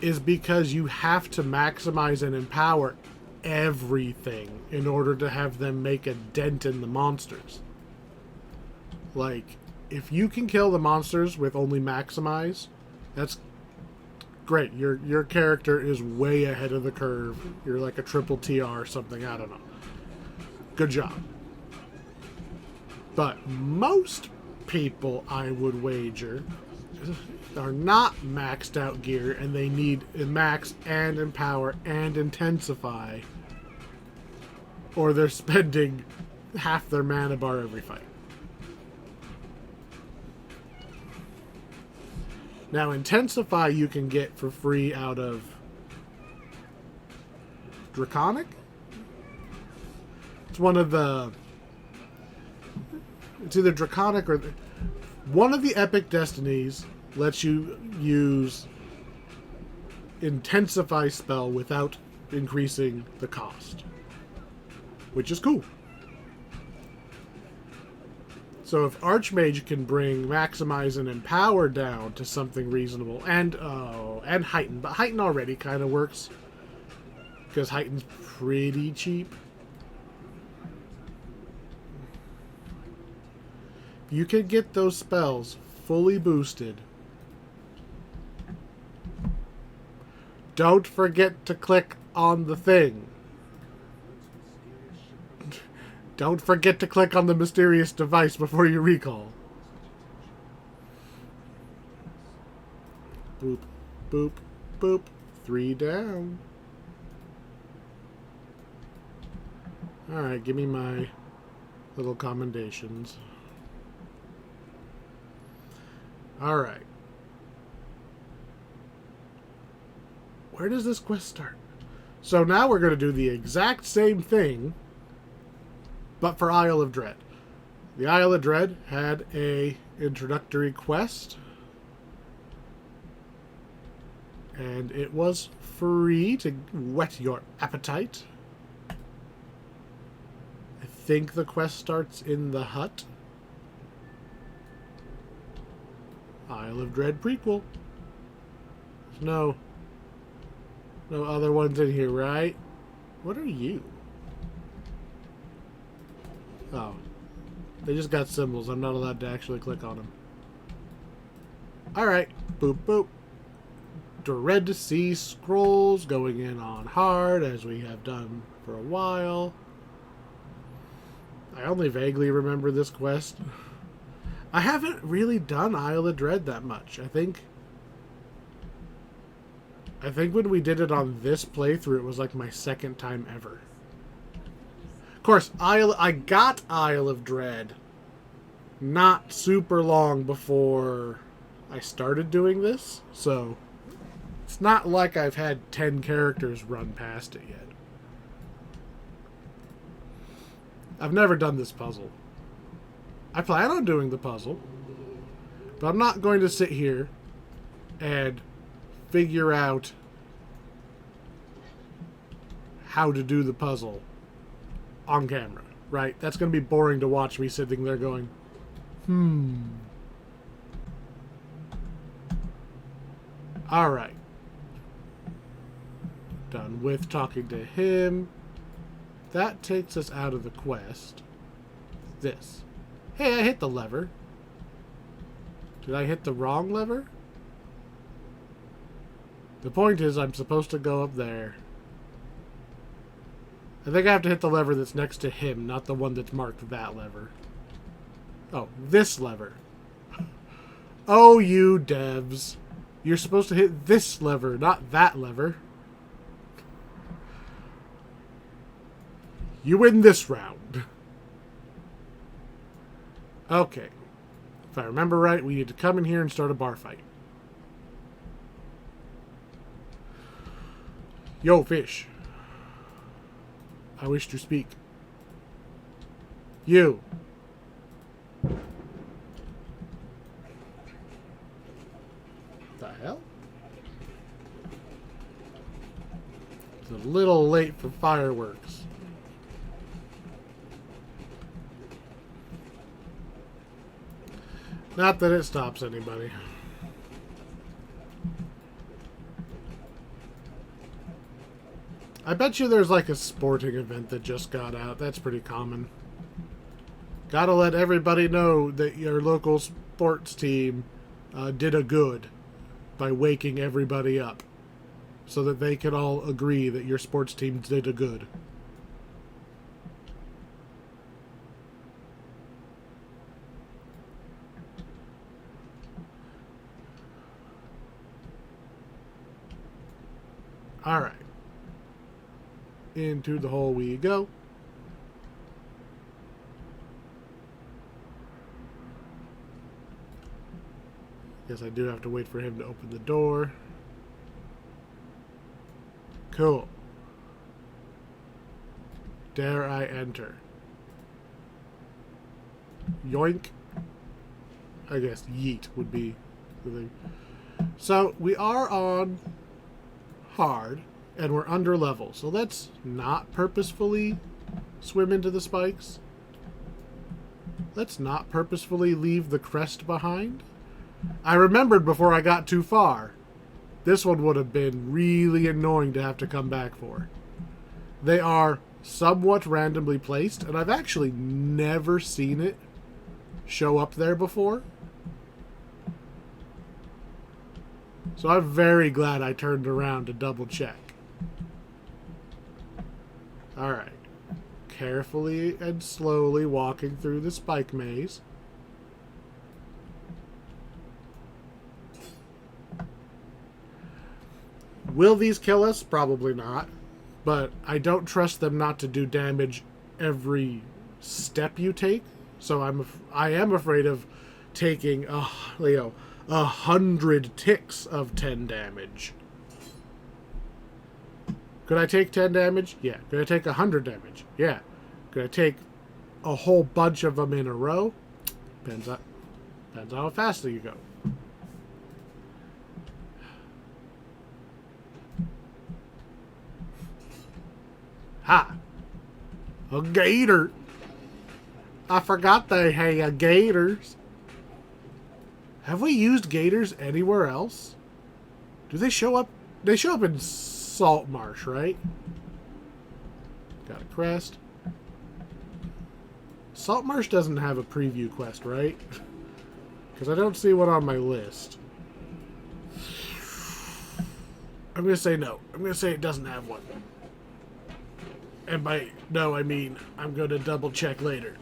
is because you have to maximize and empower everything in order to have them make a dent in the monsters. Like, if you can kill the monsters with only maximize, that's great. Your character is way ahead of the curve. You're like a triple TR or something, I don't know. Good job. But most people, I would wager, are not maxed out gear, and they need max and empower and intensify, or they're spending half their mana bar every fight. Now, intensify you can get for free out of Draconic. It's one of the... It's either Draconic or... One of the Epic Destinies lets you use Intensify spell without increasing the cost, which is cool. So if Archmage can bring Maximize and Empower down to something reasonable, and Heighten, but Heighten already kind of works, because Heighten's pretty cheap. You can get those spells fully boosted. Don't forget to click on the thing. Don't forget to click on the mysterious device before you recall. Boop, boop, boop. 3 down. Alright, give me my little commendations. Alright. Where does this quest start? So now we're going to do the exact same thing, but for Isle of Dread. The Isle of Dread had a introductory quest, and it was free to whet your appetite. I think the quest starts in the hut. Isle of Dread prequel. There's no other ones in here, right? What are you? Oh. They just got symbols. I'm not allowed to actually click on them. Alright. Boop, boop. Dread Sea Scrolls going in on hard, as we have done for a while. I only vaguely remember this quest. I haven't really done Isle of Dread that much. I think when we did it on this playthrough, it was like my second time ever. Of course, I got Isle of Dread not super long before I started doing this, so it's not like I've had 10 characters run past it yet. I've never done this puzzle. I plan on doing the puzzle, but I'm not going to sit here and figure out how to do the puzzle on camera, right? That's going to be boring to watch me sitting there going, Alright. Done with talking to him. That takes us out of the quest. This. Hey, I hit the lever. Did I hit the wrong lever? The point is, I'm supposed to go up there. I think I have to hit the lever that's next to him, not the one that's marked that lever. Oh, this lever. Oh, you devs. You're supposed to hit this lever, not that lever. You win this round. Okay. If I remember right, we need to come in here and start a bar fight. Yo, fish. I wish to speak. You. The hell? It's a little late for fireworks. Not that it stops anybody. I bet you there's like a sporting event that just got out. That's pretty common. Gotta let everybody know that your local sports team did a good by waking everybody up so that they can all agree that your sports team did a good. Alright. Into the hole we go. Guess I do have to wait for him to open the door. Cool. Dare I enter? Yoink. I guess yeet would be the thing. So we are on hard. And we're under level. So let's not purposefully swim into the spikes. Let's not purposefully leave the crest behind. I remembered before I got too far. This one would have been really annoying to have to come back for. They are somewhat randomly placed, and I've actually never seen it show up there before. So I'm very glad I turned around to double check. Alright. Carefully and slowly walking through the spike maze. Will these kill us? Probably not. But I don't trust them not to do damage every step you take. So I am afraid of taking 100 ticks of 10 damage. Could I take 10 damage? Yeah. Could I take 100 damage? Yeah. Could I take a whole bunch of them in a row? Depends on how fast you go. Ha! A gator! I forgot they had gators. Have we used gators anywhere else? Do they show up? They show up in Salt Marsh, right? Got a crest. Salt Marsh doesn't have a preview quest, right? Because I don't see one on my list. I'm going to say no. I'm going to say it doesn't have one. And by no, I mean I'm going to double check later.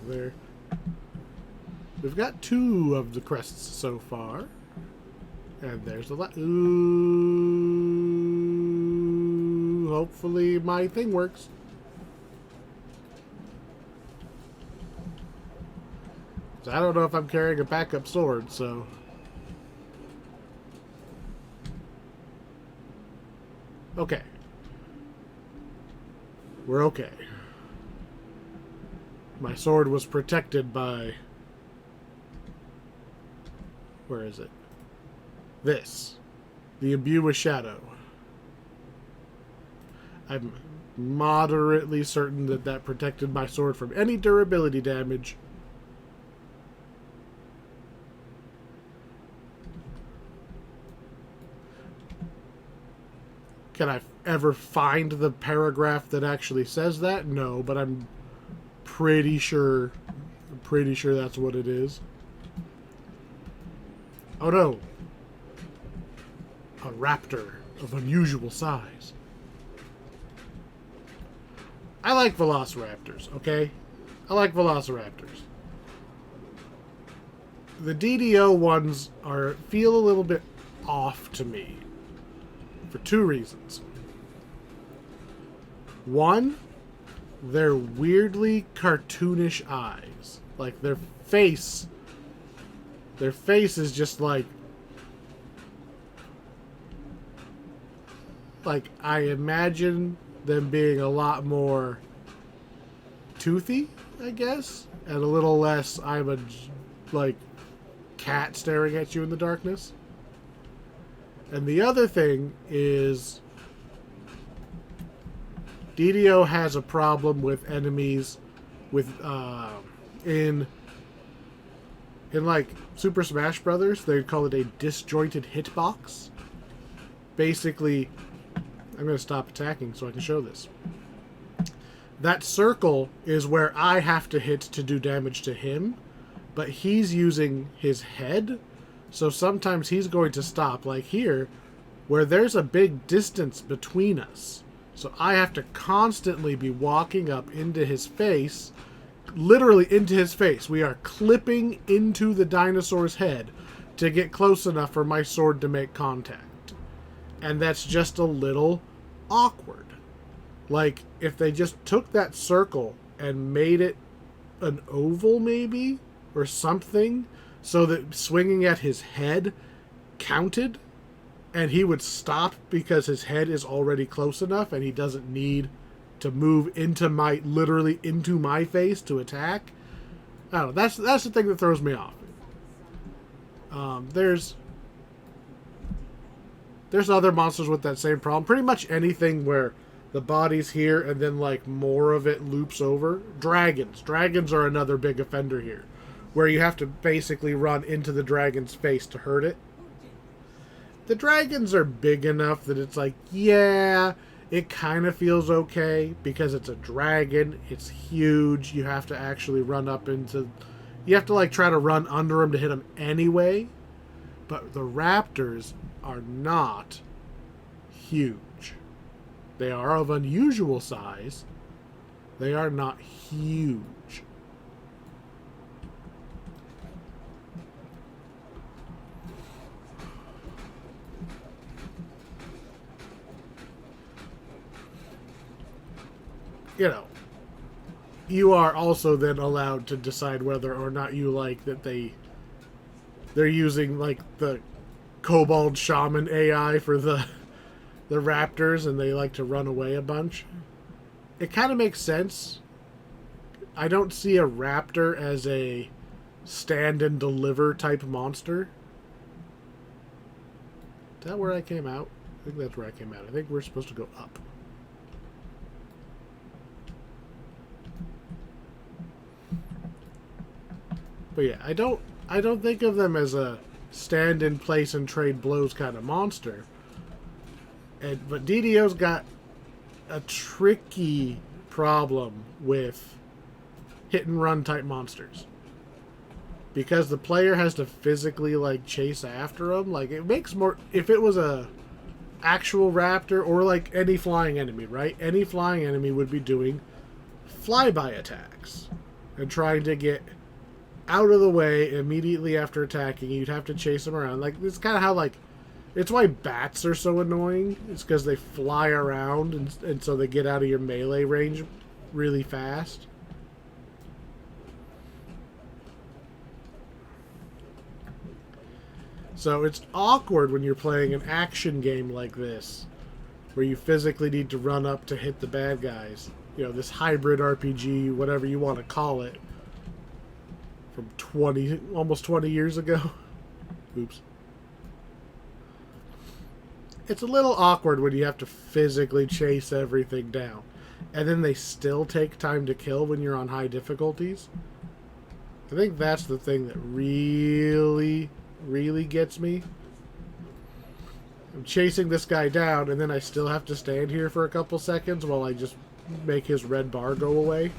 There. We've got 2 of the crests so far. And there's the ooh, hopefully my thing works. I don't know if I'm carrying a backup sword, so... Okay. We're okay. My sword was protected by... Where is it? This. The Imbue with Shadow. I'm moderately certain that that protected my sword from any durability damage. Can I ever find the paragraph that actually says that? No, but I'm pretty sure that's what it is. Oh no. A raptor of unusual size. I like velociraptors, okay? I like velociraptors. The DDO ones feel a little bit off to me for two reasons. One, they're weirdly cartoonish eyes. Like their face is just like I imagine them being a lot more toothy, I guess, and a little less I'm a like cat staring at you in the darkness. And the other thing is DDO has a problem with enemies with in like Super Smash Brothers, they'd call it a disjointed hitbox. Basically, I'm going to stop attacking so I can show this. That circle is where I have to hit to do damage to him, but he's using his head, so sometimes he's going to stop, like here, where there's a big distance between us. So I have to constantly be walking up into his face, literally into his face. We are clipping into the dinosaur's head to get close enough for my sword to make contact. And that's just a little awkward. Like, if they just took that circle and made it an oval, maybe, or something, so that swinging at his head counted, and he would stop because his head is already close enough and he doesn't need to move literally into my face to attack. I don't know. That's the thing that throws me off. There's other monsters with that same problem. Pretty much anything where the body's here and then like more of it loops over. Dragons are another big offender here, where you have to basically run into the dragon's face to hurt it. The dragons are big enough that it's like, yeah, it kind of feels okay because it's a dragon. It's huge. You have to actually run up into... You have to like try to run under them to hit them anyway. But the raptors are not huge. They are of unusual size. They are not huge. You know, you are also then allowed to decide whether or not you like that they're using like the kobold shaman AI for the raptors, and they like to run away a bunch. It kind of makes sense. I don't see a raptor as a stand and deliver type monster. Is that where I came out? I think that's where I came out. I think we're supposed to go up. But yeah, I don't think of them as a stand in place and trade blows kind of monster. But DDO's got a tricky problem with hit and run type monsters. Because the player has to physically like chase after them. Like, it makes more... If it was a actual raptor or like any flying enemy, right? Any flying enemy would be doing flyby attacks and trying to get out of the way immediately after attacking. You'd have to chase them around. Like, it's kind of how, like, it's why bats are so annoying. It's because they fly around and so they get out of your melee range really fast. So it's awkward when you're playing an action game like this, where you physically need to run up to hit the bad guys. You know, this hybrid RPG, whatever you want to call it, from almost 20 years ago. Oops. It's a little awkward when you have to physically chase everything down. And then they still take time to kill when you're on high difficulties. I think that's the thing that really, really gets me. I'm chasing this guy down, and then I still have to stand here for a couple seconds while I just make his red bar go away.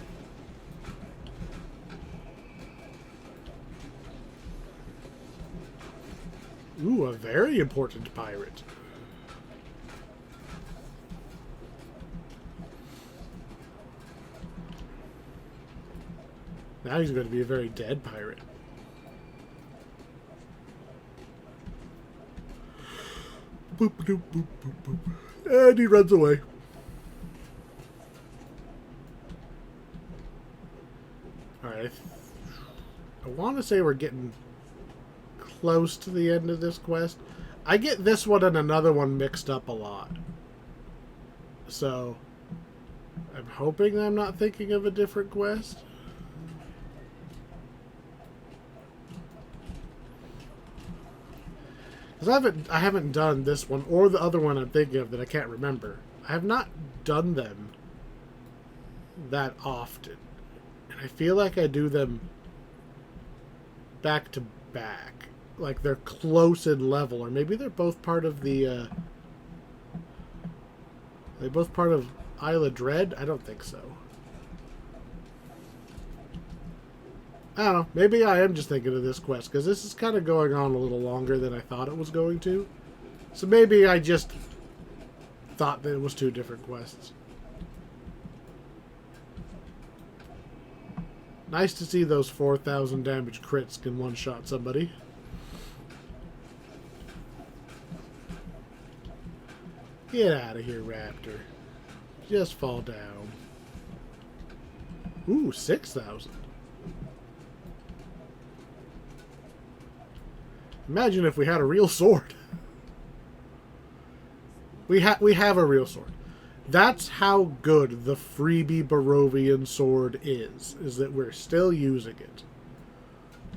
Ooh, a very important pirate. Now he's going to be a very dead pirate. Boop, boop, boop, boop, boop. And he runs away. Alright. I want to say we're getting close to the end of this quest. I get this one and another one mixed up a lot. So, I'm hoping I'm not thinking of a different quest. Because I haven't done this one or the other one I'm thinking of that I can't remember. I have not done them that often. And I feel like I do them back to back. Like they're close in level. Or maybe they're both part of the... Are they both part of Isle of Dread? I don't think so. I don't know. Maybe I am just thinking of this quest, because this is kind of going on a little longer than I thought it was going to. So maybe I just thought that it was two different quests. Nice to see those 4,000 damage crits can one-shot somebody. Get out of here, Raptor. Just fall down. Ooh, 6,000. Imagine if we had a real sword. We have a real sword. That's how good the freebie Barovian sword is that we're still using it.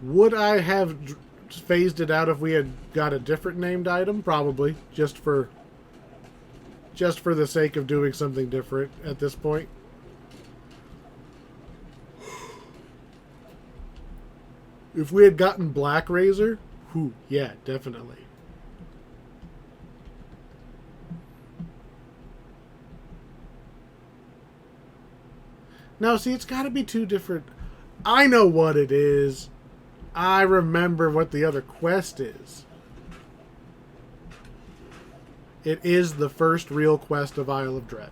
Would I have phased it out if we had got a different named item? Probably, just for the sake of doing something different at this point. If we had gotten Black Razor, whew, yeah, definitely. Now, see, it's got to be two different... I know what it is. I remember what the other quest is. It is the first real quest of Isle of Dread.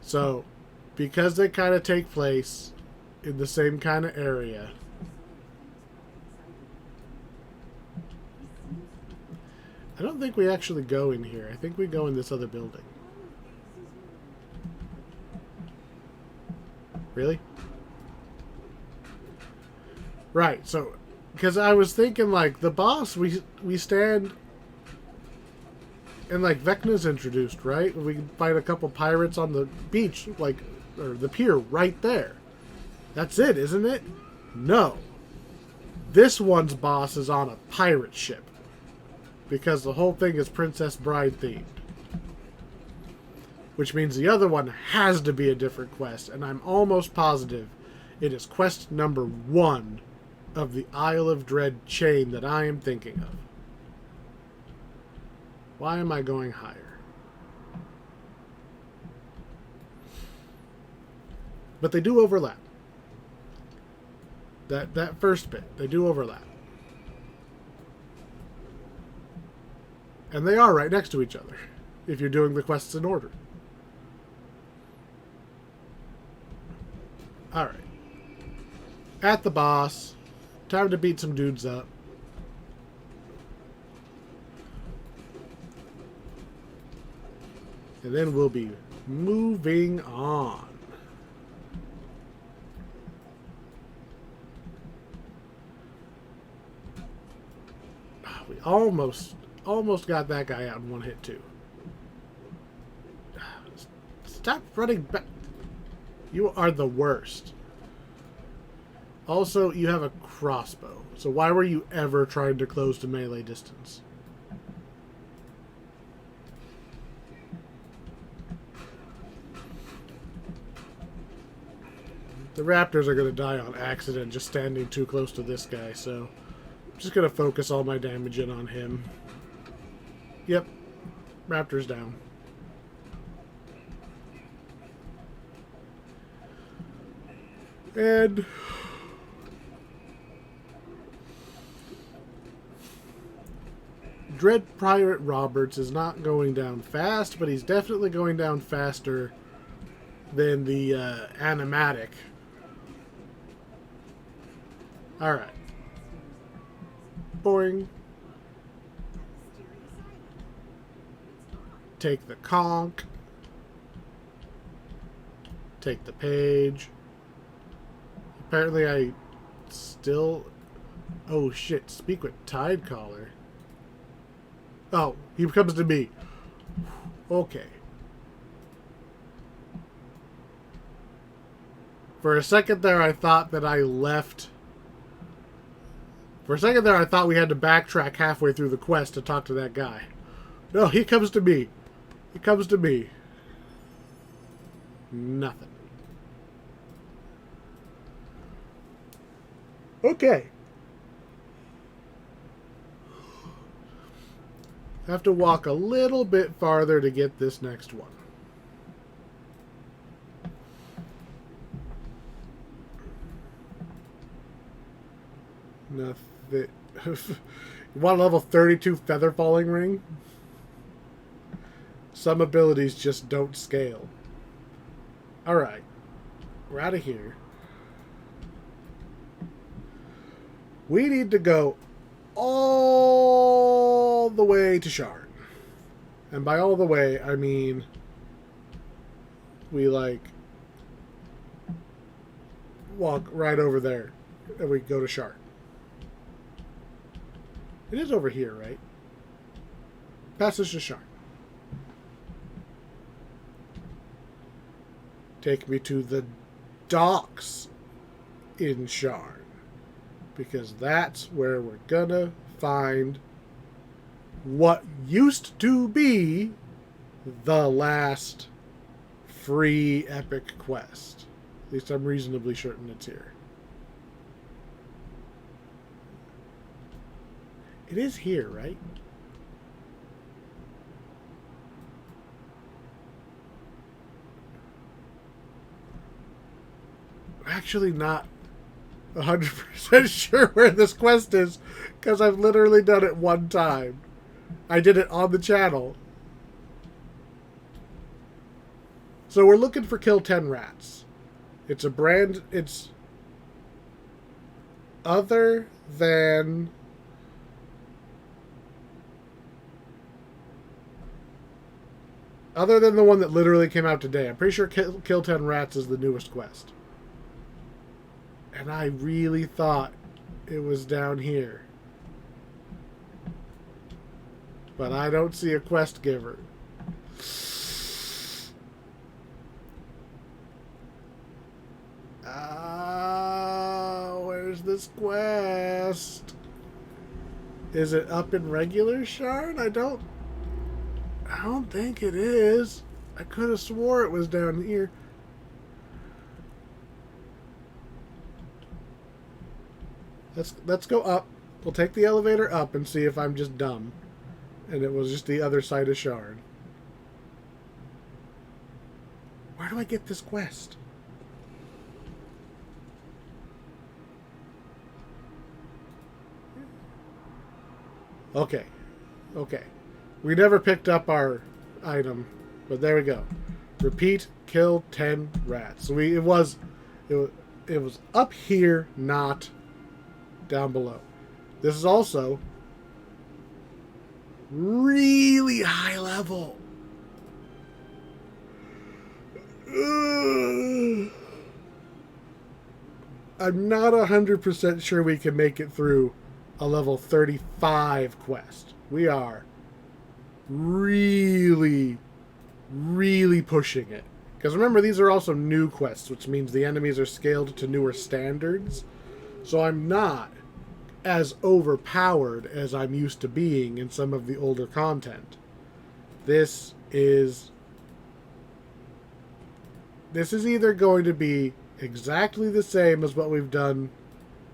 So, because they kind of take place in the same kind of area... I don't think we actually go in here. I think we go in this other building. Really? Right, so... Because I was thinking, like, the boss, we stand... And, like, Vecna's introduced, right? We can fight a couple pirates on the beach, like... Or the pier, right there. That's it, isn't it? No. This one's boss is on a pirate ship. Because the whole thing is Princess Bride themed. Which means the other one has to be a different quest. And I'm almost positive it is quest number 1 of the Isle of Dread chain that I am thinking of. Why am I going higher? But they do overlap. That first bit, they do overlap. And they are right next to each other, if you're doing the quests in order. Alright. At the boss. Time to beat some dudes up. And then we'll be moving on. We almost got that guy out in one hit too. Stop running back. You are the worst. Also, you have a crossbow. So why were you ever trying to close to melee distance? The raptors are going to die on accident just standing too close to this guy, so Just gonna focus all my damage in on him. Yep. Raptor's down. And Dread Pirate Roberts is not going down fast, but he's definitely going down faster than the animatic. Alright. Boing. Take the conch. Take the page. Apparently I still... Oh shit, speak with Tidecaller. Oh, he comes to me. Okay. For a second there, I thought that I left... For a second there, I thought we had to backtrack halfway through the quest to talk to that guy. No, he comes to me. He comes to me. Nothing. Okay. I have to walk a little bit farther to get this next one. Nothing. You want a level 32 feather falling ring? Some abilities just don't scale. Alright. We're out of here. We need to go all the way to Sharn. And by all the way, I mean we like walk right over there and we go to Sharn. It is over here, right? Passage to Sharn. Take me to the docks in Sharn. Because that's where we're gonna find what used to be the last free epic quest. At least I'm reasonably certain it's here. It is here, right? Actually not 100% sure where this quest is because I've literally done it one time. I did it on the channel. So we're looking for Kill 10 Rats. It's a brand... It's... Other than... Other than the one that literally came out today. I'm pretty sure Kill 10 Rats is the newest quest. And I really thought it was down here. But I don't see a quest giver. Where's this quest? Is it up in regular Sharn? I don't think it is. I could have swore it was down here. Let's go up. We'll take the elevator up and see if I'm just dumb. And it was just the other side of Sharn. Where do I get this quest? Okay. Okay. We never picked up our item, but there we go. Repeat, kill 10 rats. So it was up here, not down below. This is also really high level. I'm not 100% sure we can make it through a level 35 quest. We are really, really pushing it. Because remember, these are also new quests, which means the enemies are scaled to newer standards. So I'm not as overpowered as I'm used to being in some of the older content. This is either going to be exactly the same as what we've done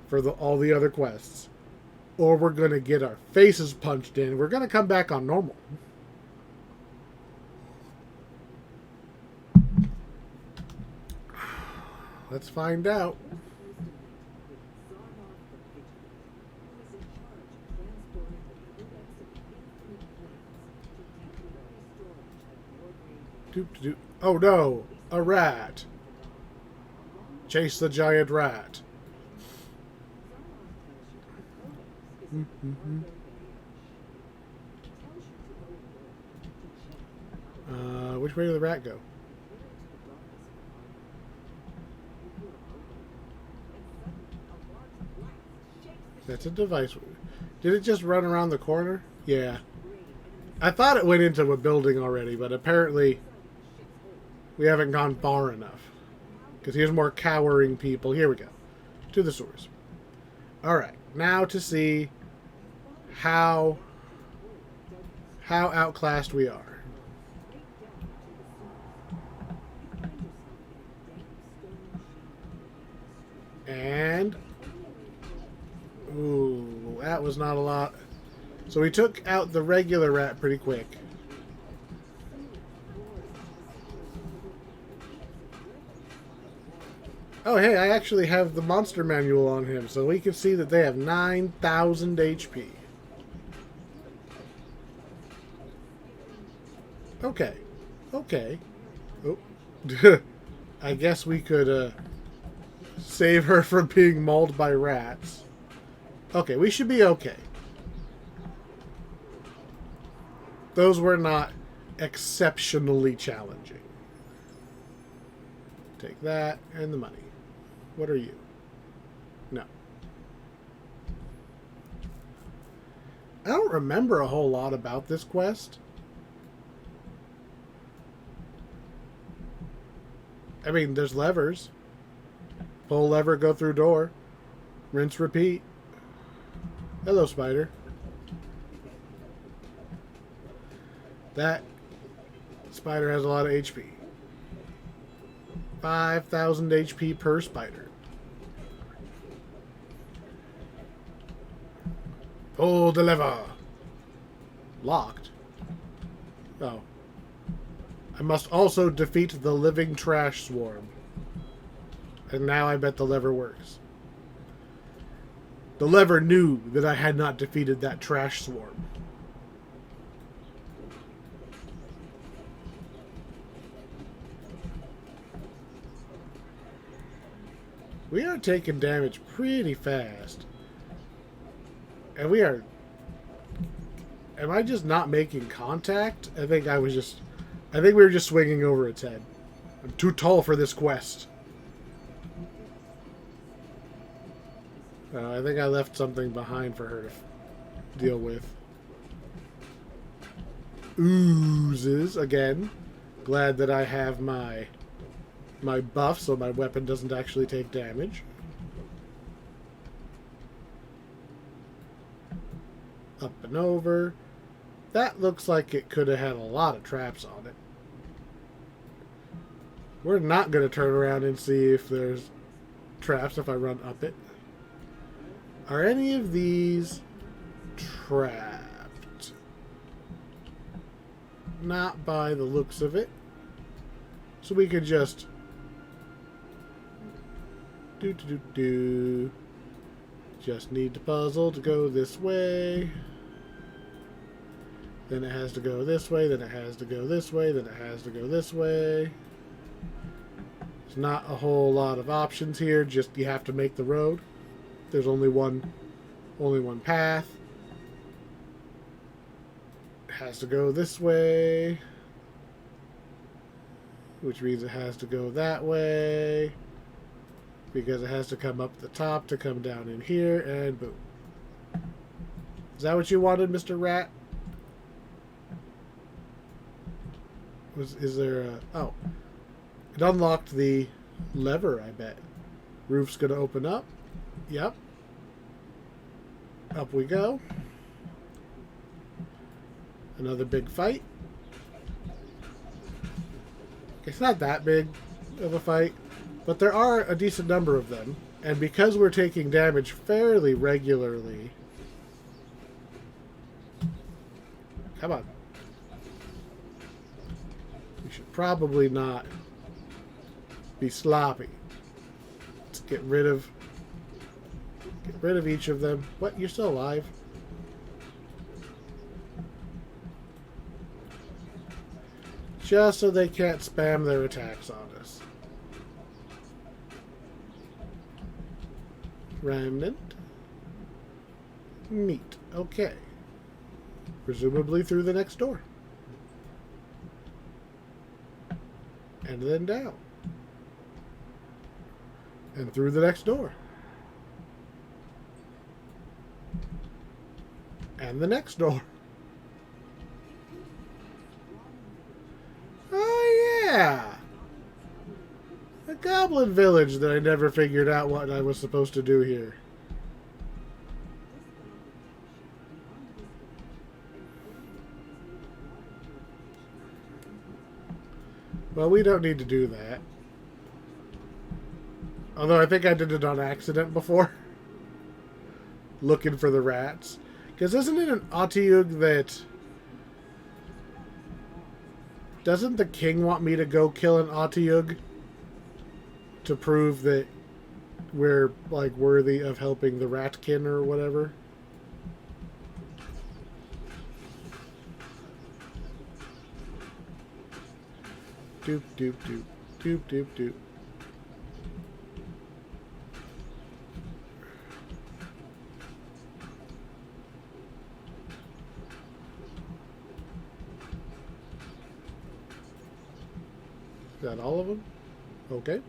for all the other quests, or we're going to get our faces punched in. We're going to come back on normal. Let's find out. Oh no, a rat. Chase the giant rat. Which way did the rat go? That's a device. Did it just run around the corner? Yeah. I thought it went into a building already, but apparently we haven't gone far enough. Because here's more cowering people. Here we go. To the source. Alright. Now to see how outclassed we are. And ooh, that was not a lot. So we took out the regular rat pretty quick. Oh, hey, I actually have the monster manual on him, so we can see that they have 9,000 HP. Okay. Okay. Oh. I guess we could save her from being mauled by rats. Okay, we should be okay. Those were not exceptionally challenging. Take that and the money. What are you? No. I don't remember a whole lot about this quest. I mean, there's levers. Pull lever, go through door. Rinse, repeat. Hello, spider. That spider has a lot of HP. 5,000 HP per spider. Pull the lever. Locked. Oh. I must also defeat the living trash swarm. And now I bet the lever works. The lever knew that I had not defeated that trash swarm. We are taking damage pretty fast. And we are... Am I just not making contact? I think we were just swinging over its head. I'm too tall for this quest. I think I left something behind for her to deal with. Oozes again. Glad that I have my buff so my weapon doesn't actually take damage. Up and over. That looks like it could have had a lot of traps on it. We're not going to turn around and see if there's traps if I run up it. Are any of these trapped? Not by the looks of it. So we could just just need the puzzle to go this way. Then it has to go this way, then it has to go this way, then it has to go this way. There's not a whole lot of options here, just you have to make the road. There's only one path. It has to go this way, which means it has to go that way, because it has to come up the top to come down in here, and boom. Is that what you wanted, Mr. Rat? Is there a... Oh. It unlocked the lever, I bet. Roof's gonna open up. Yep. Up we go. Another big fight. It's not that big of a fight, but there are a decent number of them. And because we're taking damage fairly regularly, Come on. We should probably not be sloppy. Let's get rid of each of them. What? You're still alive? Just so they can't spam their attacks on us. Remnant. Meat. Okay. Presumably through the next door. And then down. And through the next door. And the next door. Oh, yeah! A goblin village that I never figured out what I was supposed to do here. Well, we don't need to do that. Although I think I did it on accident before. Looking for the rats. Because isn't it an Otyugh that... Doesn't the king want me to go kill an Otyugh? To prove that we're, like, worthy of helping the ratkin or whatever? Doop, doop, doop. Doop, doop, doop. Is that all of them? Okay.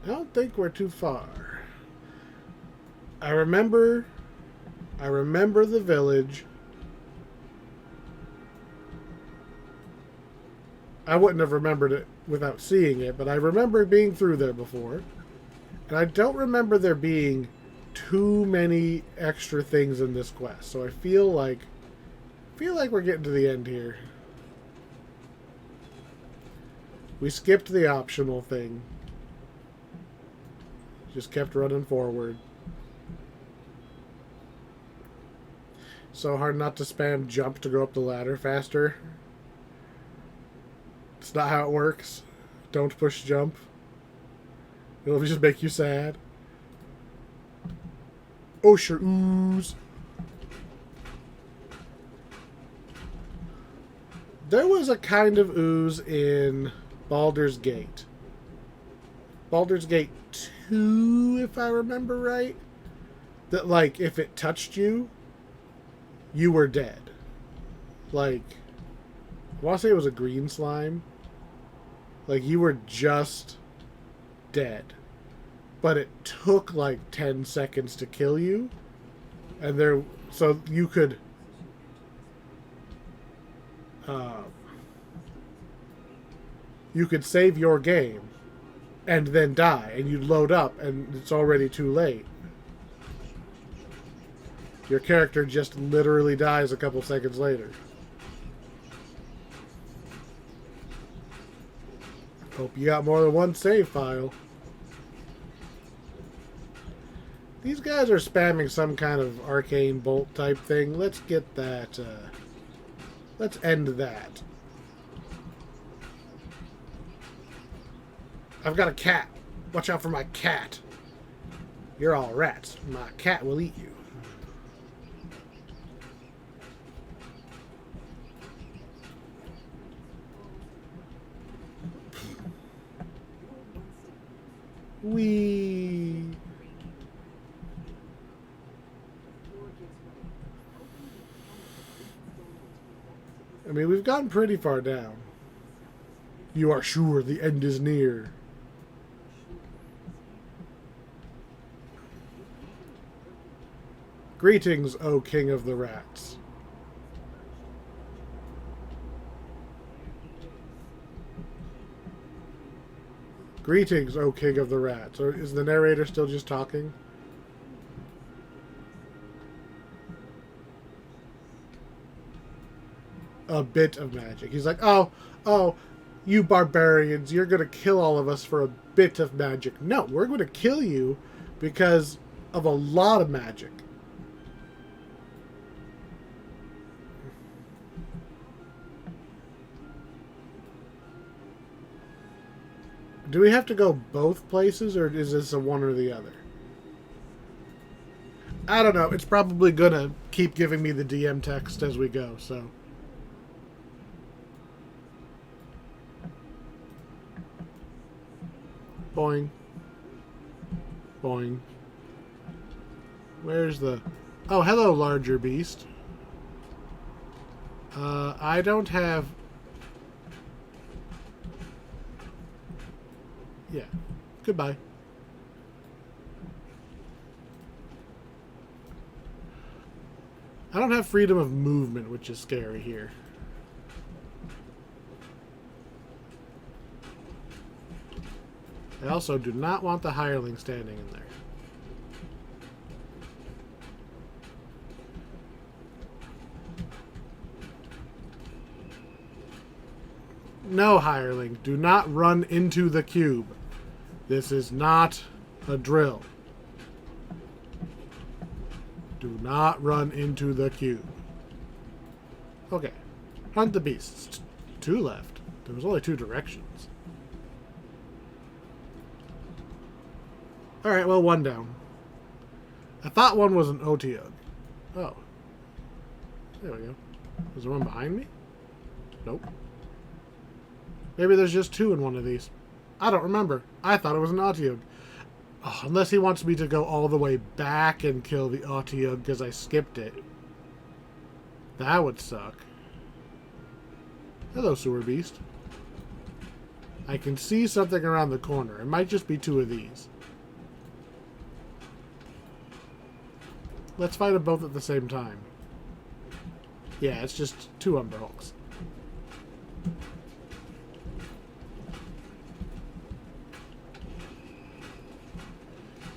I don't think we're too far. I remember the village. I wouldn't have remembered it without seeing it, but I remember being through there before. And I don't remember there being too many extra things in this quest. So I feel like we're getting to the end here. We skipped the optional thing. Just kept running forward. So hard not to spam jump to go up the ladder faster. It's not how it works. Don't push jump. It'll just make you sad. Oh, sure. Ooze. There was a kind of ooze in Baldur's Gate. Baldur's Gate 2, if I remember right. That, like, if it touched you, you were dead. Like, I want to say it was a green slime. Like, you were just dead. But it took like 10 seconds to kill you. And there, so you could save your game and then die, and you'd load up and it's already too late. Your character just literally dies a couple seconds later. Hope you got more than one save file. These guys are spamming some kind of arcane bolt type thing. Let's get that. Let's end that. I've got a cat. Watch out for my cat. You're all rats. My cat will eat you. Wee. I mean, we've gotten pretty far down. You are sure the end is near. Greetings, O King of the Rats. Greetings, O King of the Rats. Or is the narrator still just talking? A bit of magic. He's like, oh, you barbarians, you're going to kill all of us for a bit of magic. No, we're going to kill you because of a lot of magic. Do we have to go both places, or is this a one or the other? I don't know. It's probably going to keep giving me the DM text as we go, so... Boing. Boing. Where's the... Oh, hello, larger beast. I don't have... Yeah. Goodbye. I don't have freedom of movement, which is scary here. I also do not want the hireling standing in there. No, hireling, do not run into the cube. This is not a drill. Do not run into the cube. Okay. Hunt the beasts. 2 left. There was only 2 directions. Alright, well, 1 down. I thought 1 was an Otiug. Oh. There we go. Is there one behind me? Nope. Maybe there's just 2 in one of these. I don't remember. I thought it was an Otiug. Oh, unless he wants me to go all the way back and kill the Otiug because I skipped it. That would suck. Hello, sewer beast. I can see something around the corner. It might just be 2 of these. Let's fight them both at the same time. Yeah, it's just 2 Umber Hulks.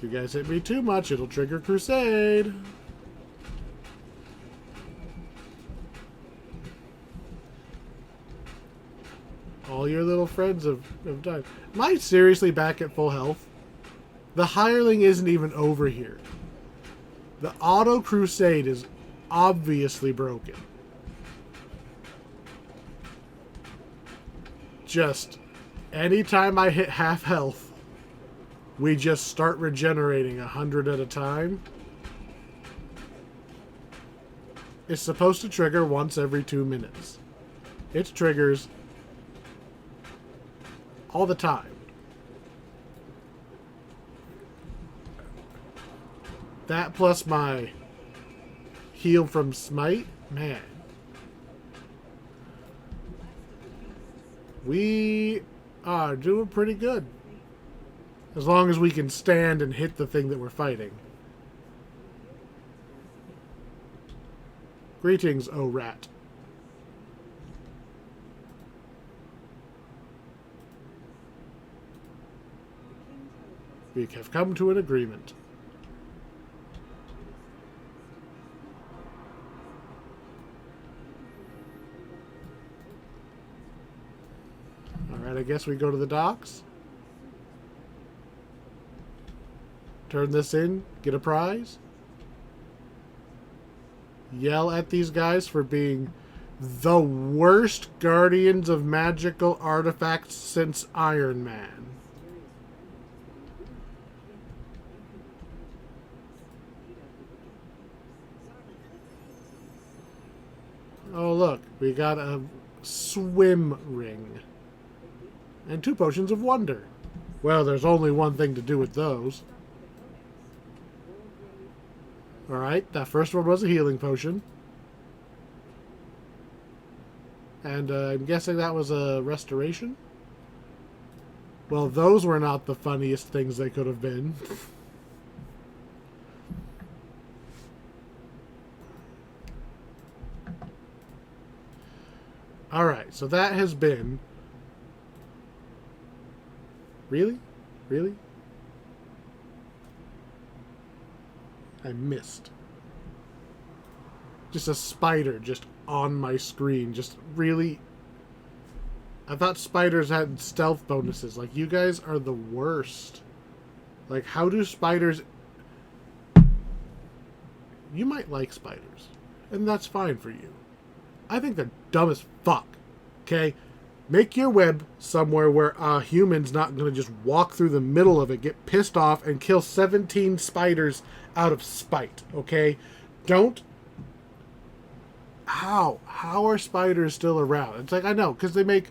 You guys hit me too much, it'll trigger Crusade. All your little friends have died. Am I seriously back at full health? The hireling isn't even over here. The auto crusade is obviously broken. Just anytime I hit half health, we just start regenerating 100 at a time. It's supposed to trigger once every 2 minutes. It triggers all the time. That plus my heal from smite, man. We are doing pretty good. As long as we can stand and hit the thing that we're fighting. Greetings, O rat. We have come to an agreement. Alright, I guess we go to the docks. Turn this in, get a prize. Yell at these guys for being the worst guardians of magical artifacts since Iron Man. Oh look, we got a swim ring. And 2 potions of wonder. Well, there's only one thing to do with those. Alright, that first one was a healing potion. And I'm guessing that was a restoration? Well, those were not the funniest things they could have been. Alright, so that has been... Really? Really? I missed. Just a spider just on my screen. Just really... I thought spiders had stealth bonuses. Like, you guys are the worst. Like, how do spiders... You might like spiders, and that's fine for you. I think they're dumb as fuck. Okay? Make your web somewhere where a human's not going to just walk through the middle of it, get pissed off, and kill 17 spiders out of spite. Okay? Don't... How? How are spiders still around? It's like, I know, because they make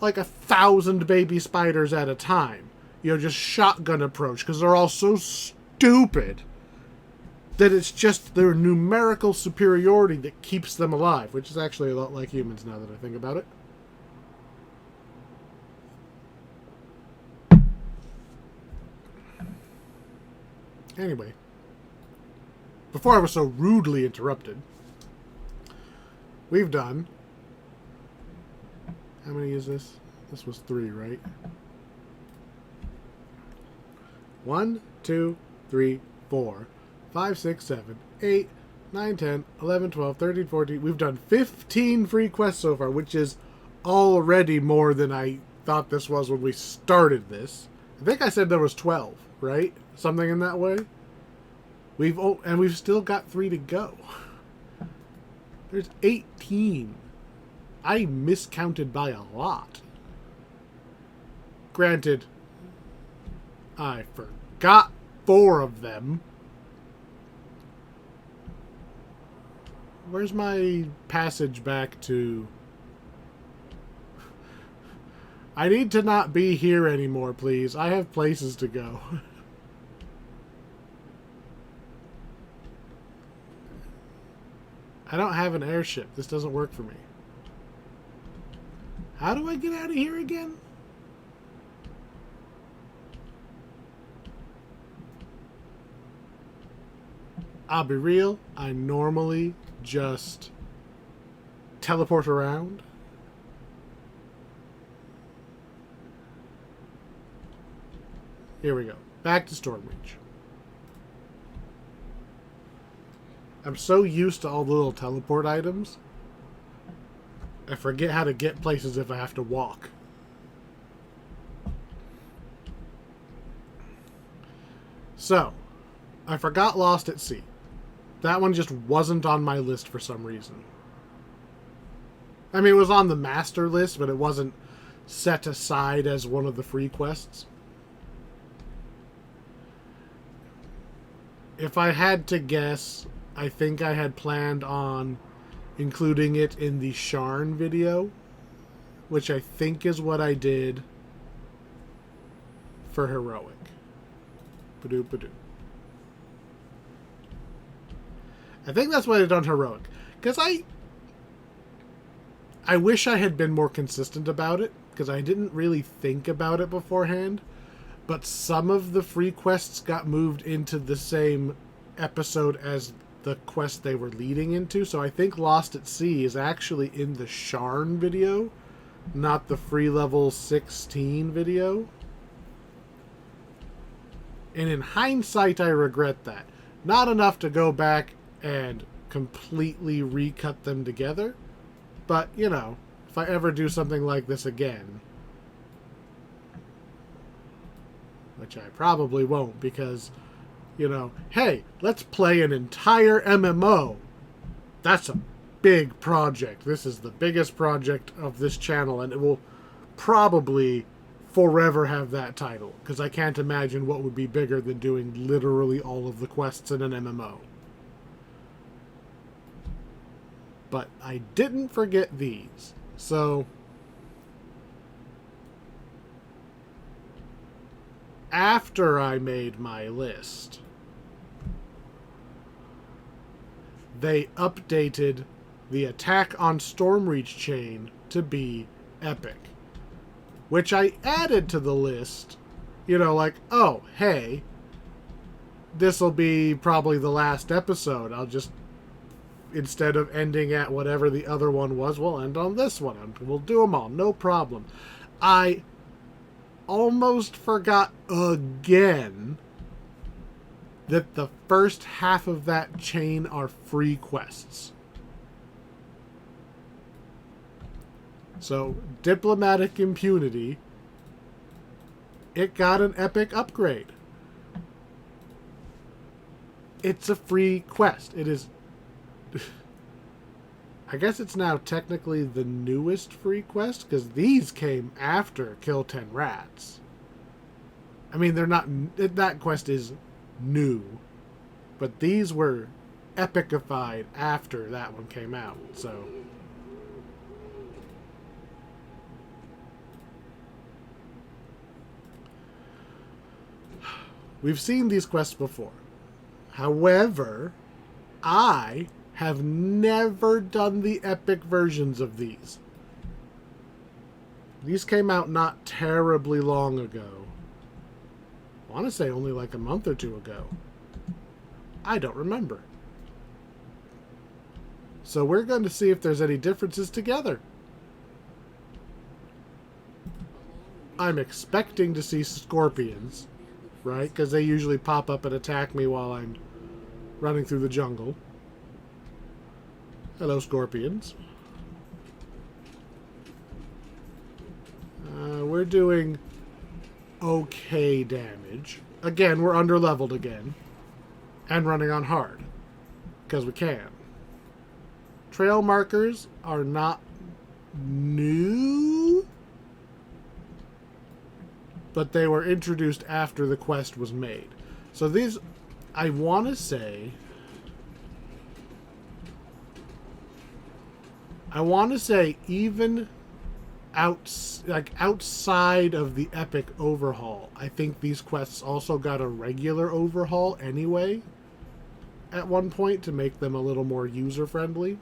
like 1,000 baby spiders at a time. You know, just shotgun approach, because they're all so stupid that it's just their numerical superiority that keeps them alive, which is actually a lot like humans now that I think about it. Anyway, before I was so rudely interrupted, we've done... How many is this? This was 3, right? 1, 2, 3, 4, 5, 6, 7, 8, 9, 10, 11, 12, 13, 14. We've done 15 free quests so far, which is already more than I thought this was when we started this. I think I said there was 12, right? Something in that way. And we've still got 3 to go. There's 18. I miscounted by a lot. Granted, I forgot 4 of them. Where's my passage back to... I need to not be here anymore, please. I have places to go. I don't have an airship. This doesn't work for me. How do I get out of here again? I'll be real. I normally just teleport around. Here we go. Back to Stormreach. I'm so used to all the little teleport items, I forget how to get places if I have to walk. So, I forgot Lost at Sea. That one just wasn't on my list for some reason. I mean, it was on the master list, but it wasn't set aside as one of the free quests. If I had to guess, I think I had planned on including it in the Sharn video, which I think is what I did for Heroic. Badoo, badoo. I think that's what I did on Heroic. Because I wish I had been more consistent about it, because I didn't really think about it beforehand. But some of the free quests got moved into the same episode as the quest they were leading into. So I think Lost at Sea is actually in the Sharn video, not the free level 16 video. And in hindsight, I regret that. Not enough to go back and completely recut them together. But, you know, if I ever do something like this again, which I probably won't, because, you know, hey, let's play an entire MMO. That's a big project. This is the biggest project of this channel, and it will probably forever have that title, because I can't imagine what would be bigger than doing literally all of the quests in an MMO. But I didn't forget these, so after I made my list, they updated the attack on Stormreach chain to be epic, which I added to the list, you know, like, oh, hey, this'll be probably the last episode. I'll just, instead of ending at whatever the other one was, we'll end on this one, and we'll do them all, no problem. I almost forgot again that the first half of that chain are free quests. So, diplomatic impunity, it got an epic upgrade. It's a free quest. It is... I guess it's now technically the newest free quest, because these came after Kill 10 Rats. I mean, they're not... That quest is new. But these were epicified after that one came out, so... We've seen these quests before. However, I have never done the epic versions of these. These came out not terribly long ago. I want to say only like a month or two ago. I don't remember. So we're going to see if there's any differences together. I'm expecting to see scorpions, right? Because they usually pop up and attack me while I'm running through the jungle. Hello, scorpions. We're doing okay damage. Again, we're under-leveled again. And running on hard. Because we can. Trail markers are not new, but they were introduced after the quest was made. So these, I want to say... even outside of the epic overhaul, I think these quests also got a regular overhaul anyway at one point to make them a little more user-friendly.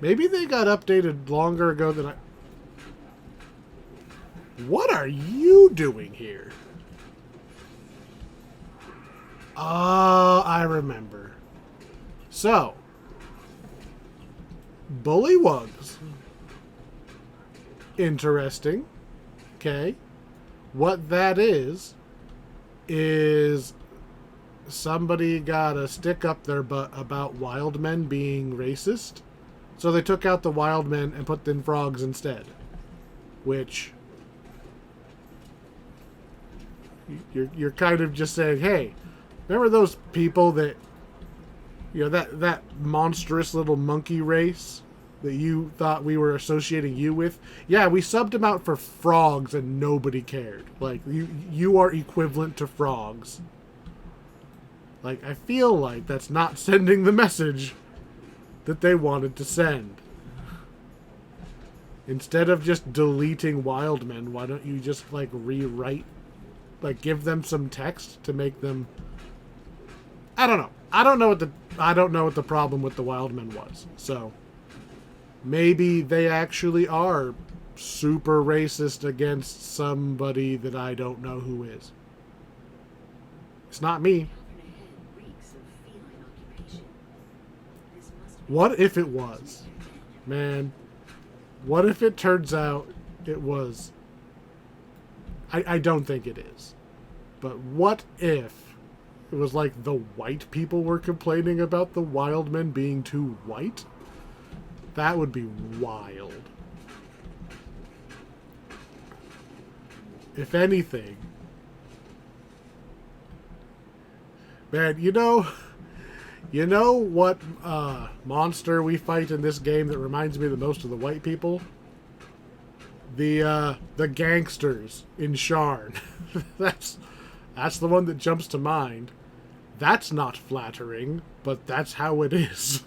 Maybe they got updated longer ago than I... What are you doing here? Oh, I remember. So, bullywugs. Interesting. Okay. What that is somebody got a stick up their butt about wild men being racist. So they took out the wild men and put in frogs instead. Which... You're kind of just saying, hey... Remember those people that, you know, that monstrous little monkey race that you thought we were associating you with? Yeah, we subbed them out for frogs and nobody cared. Like, you are equivalent to frogs. Like, I feel like that's not sending the message that they wanted to send. Instead of just deleting wild men, why don't you just, like, rewrite, like, give them some text to make them... I don't know. I don't know what the problem with the wild men was. So maybe they actually are super racist against somebody that I don't know who is. It's not me. What if it was? Man, what if it turns out it was? I don't think it is. But what if it was like the white people were complaining about the wild men being too white? That would be wild. If anything. Man, you know what monster we fight in this game that reminds me the most of the white people? The gangsters in Sharn. That's the one that jumps to mind. That's not flattering, but that's how it is.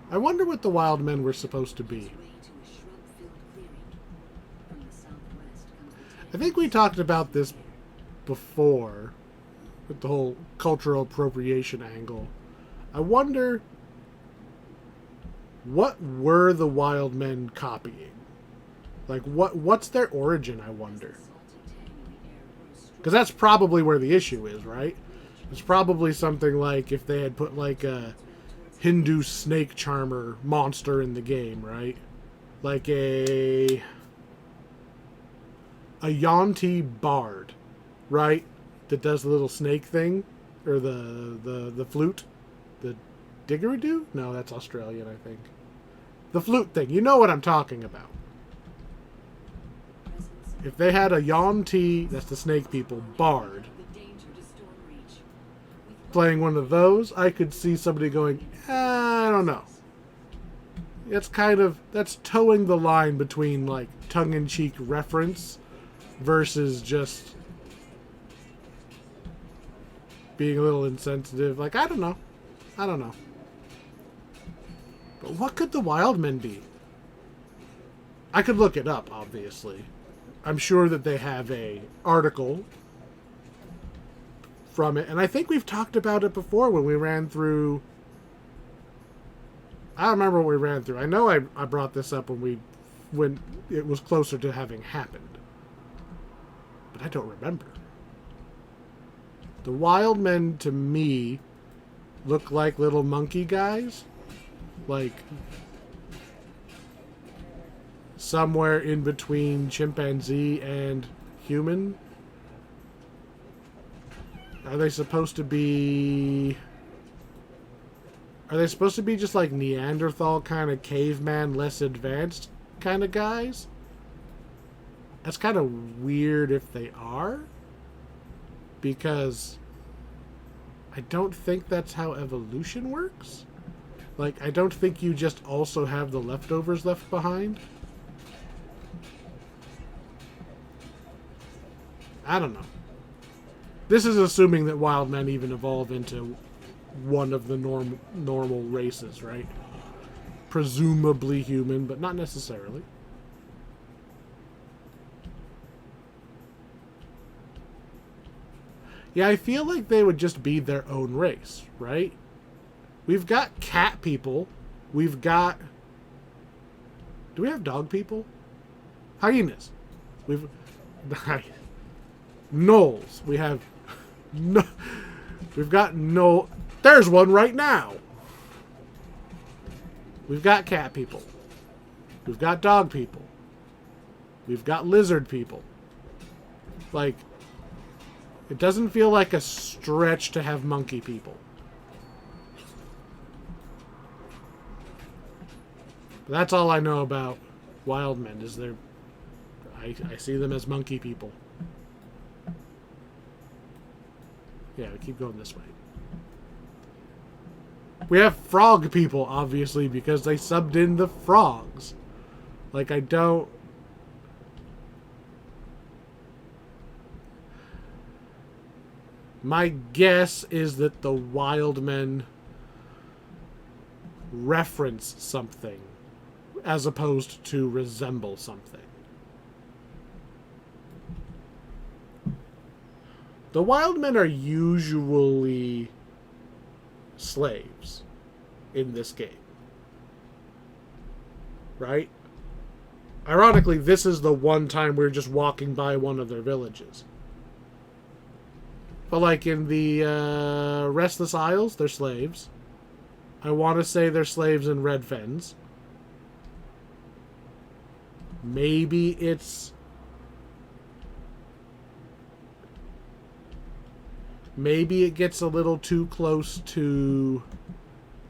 I wonder what the wild men were supposed to be. I think we talked about this before, with the whole cultural appropriation angle. I wonder, what were the wild men copying? Like, what's their origin, I wonder? Because that's probably where the issue is, right? It's probably something like if they had put, like, a Hindu snake charmer monster in the game, right? Like a Yuan-ti bard, right? that does the little snake thing, or the flute, the didgeridoo? No, that's Australian, I think. The flute thing. You know what I'm talking about. If they had a Yuan-Ti, that's the snake people, bard, playing one of those, I could see somebody going, I don't know. It's kind of, that's towing the line between like tongue-in-cheek reference versus just being a little insensitive. Like, I don't know. But what could the Wildmen be? I could look it up, obviously. I'm sure that they have a article from it, and I think we've talked about it before when we ran through. I don't remember what we ran through. I know I brought this up when it was closer to having happened, but I don't remember. The Wildmen to me look like little monkey guys, like somewhere in between chimpanzee and human. Are they supposed to be just like Neanderthal kind of caveman, less advanced kind of guys? That's kind of weird if they are, because I don't think that's how evolution works. Like, I don't think you just also have the leftovers left behind. I don't know. This is assuming that wild men even evolve into one of the normal races, right? Presumably human, but not necessarily. Yeah, I feel like they would just be their own race, right? We've got cat people. We've got... Do we have dog people? Hyenas. We've... Gnolls. We have... No... We've got no... There's one right now! We've got cat people. We've got dog people. We've got lizard people. Like... It doesn't feel like a stretch to have monkey people. But that's all I know about wild men, is they're... I see them as monkey people. Yeah, we keep going this way. We have frog people, obviously, because they subbed in the frogs. Like, I don't... My guess is that the wild men reference something as opposed to resemble something. The wild men are usually slaves in this game. Right? Ironically, this is the one time we're just walking by one of their villages. But like in the Restless Isles, they're slaves. I want to say they're slaves in Red Fens. Maybe it's... Maybe it gets a little too close to,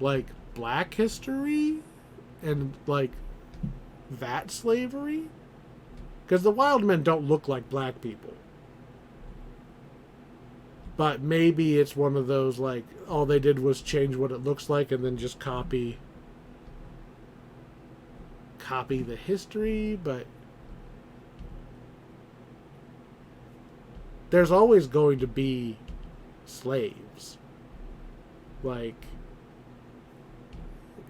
like, Black history and, like, that slavery. Because the wild men don't look like black people. But maybe it's one of those, like, all they did was change what it looks like and then just copy the history, but there's always going to be slaves. Like,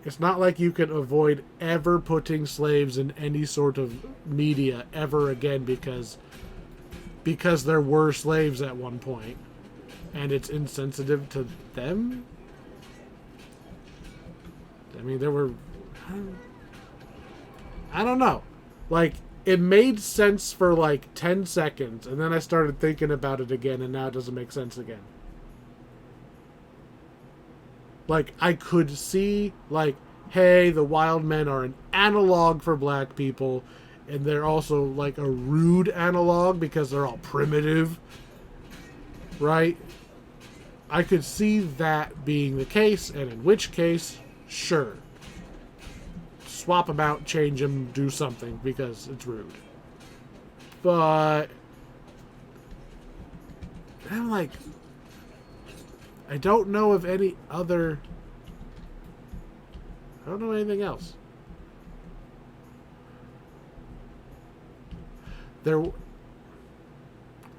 it's not like you can avoid ever putting slaves in any sort of media ever again because there were slaves at one point and it's insensitive to them. I mean, there were... I don't know. Like, it made sense for like 10 seconds and then I started thinking about it again and now it doesn't make sense again. Like, I could see, like, hey, the wild men are an analog for black people, and they're also, like, a rude analog because they're all primitive. right? I could see that being the case, and in which case, sure. Swap them out, change them, do something, because it's rude. But I'm like, I don't know of any other... I don't know anything else.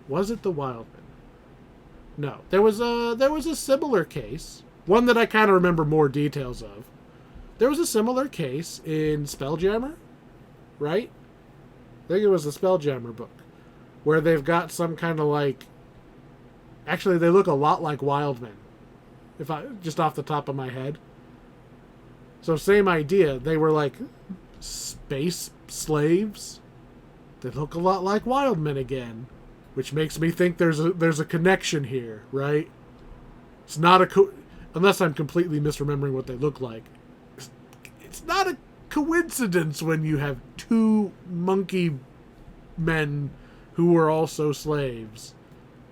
Was it the Wildman? No. There was a similar case. One that I kind of remember more details of. There was a similar case in Spelljammer, right? I think it was the Spelljammer book. Where they've got some kind of like... Actually, they look a lot like Wildmen. Just off the top of my head. So same idea. They were like space slaves. They look a lot like Wildmen again. Which makes me think there's a connection here, right? It's not unless I'm completely misremembering what they look like. It's not a coincidence when you have two monkey men who were also slaves.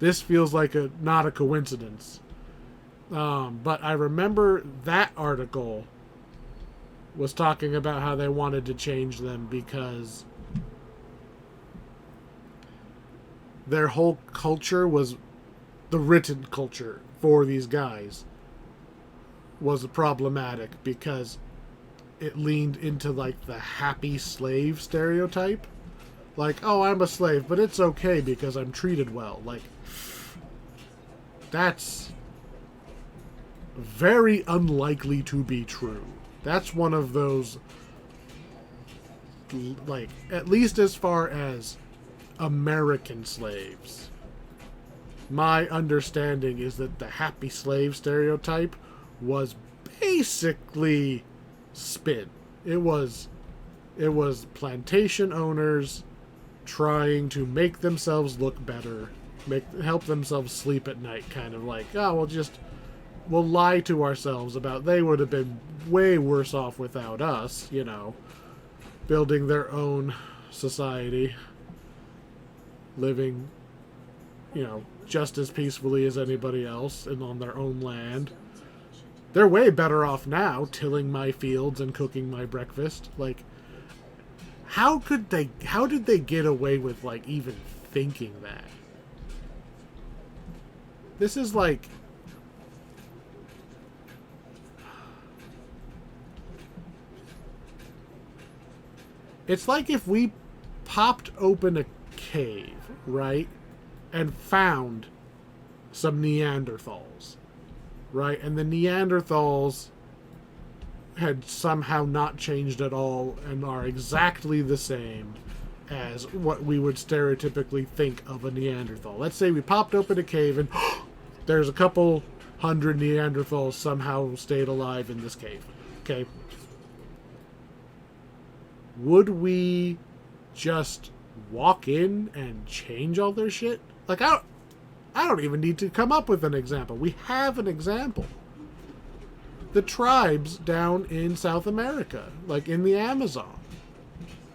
This feels like not a coincidence. But I remember that article was talking about how they wanted to change them because their whole culture was the written culture for these guys was problematic because it leaned into like the happy slave stereotype. Like, oh, I'm a slave, but it's okay because I'm treated well. Like, that's very unlikely to be true. That's one of those, like, at least as far as American slaves. My understanding is that the happy slave stereotype was basically spin. It was plantation owners trying to make themselves look better, help themselves sleep at night, kind of like, oh, we'll lie to ourselves about they would have been way worse off without us, building their own society, living, just as peacefully as anybody else and on their own land. They're way better off now, tilling my fields and cooking my breakfast. Like, how did they get away with, like, even thinking that? This is like... It's like if we popped open a cave, right? And found some Neanderthals, right? And the Neanderthals had somehow not changed at all and are exactly the same as what we would stereotypically think of a Neanderthal. Let's say we popped open a cave and there's a couple hundred Neanderthals somehow stayed alive in this cave. Okay. Would we just walk in and change all their shit? Like, I don't even need to come up with an example. We have an example. The tribes down in South America, like in the Amazon,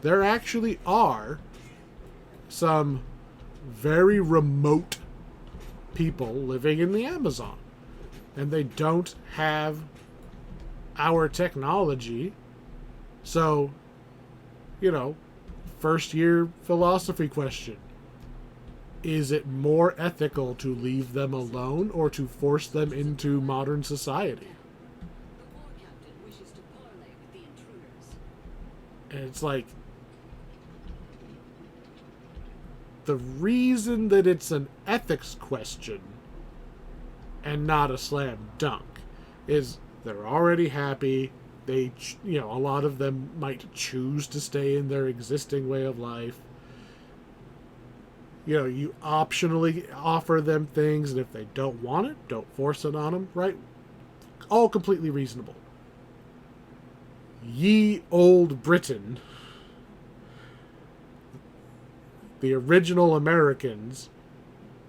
there actually are some very remote people living in the Amazon. And they don't have our technology. So, first year philosophy question. Is it more ethical to leave them alone or to force them into modern society? The war captain wishes to parley with the intruders. And it's like, the reason that it's an ethics question and not a slam dunk is they're already happy. They, a lot of them might choose to stay in their existing way of life. You optionally offer them things, and if they don't want it, don't force it on them, right? All completely reasonable. Ye old Britain, the original Americans,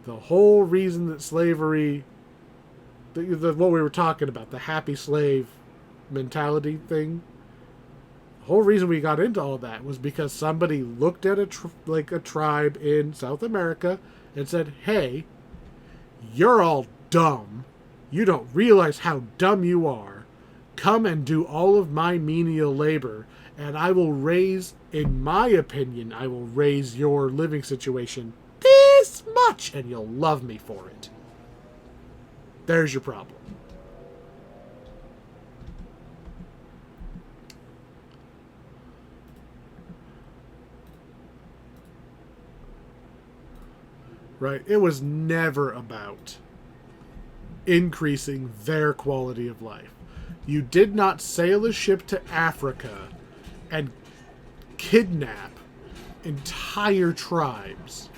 the whole reason that slavery, what we were talking about, the happy slave mentality thing, the whole reason we got into all that was because somebody looked at a tribe in South America and said, hey, You're all dumb. You don't realize how dumb you are. Come and do all of my menial labor, and I will raise, in my opinion, I will raise your living situation this much, and you'll love me for it. There's your problem. Right? It was never about increasing their quality of life. You did not sail a ship to Africa and kidnap entire tribes,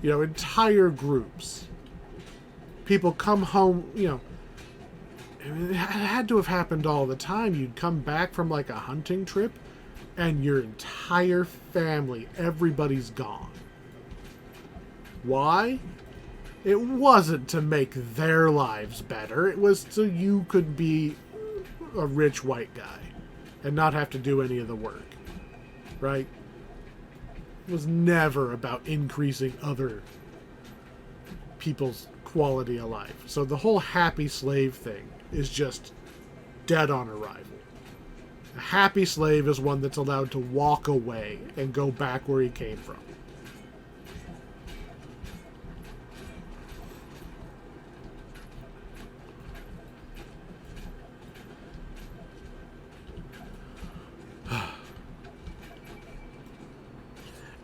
entire groups. People come home, it had to have happened all the time. You'd come back from like a hunting trip and your entire family, everybody's gone. Why? It wasn't to make their lives better. It was so you could be a rich white guy and not have to do any of the work. Right? It was never about increasing other people's quality of life. So the whole happy slave thing is just dead on arrival. A happy slave is one that's allowed to walk away and go back where he came from.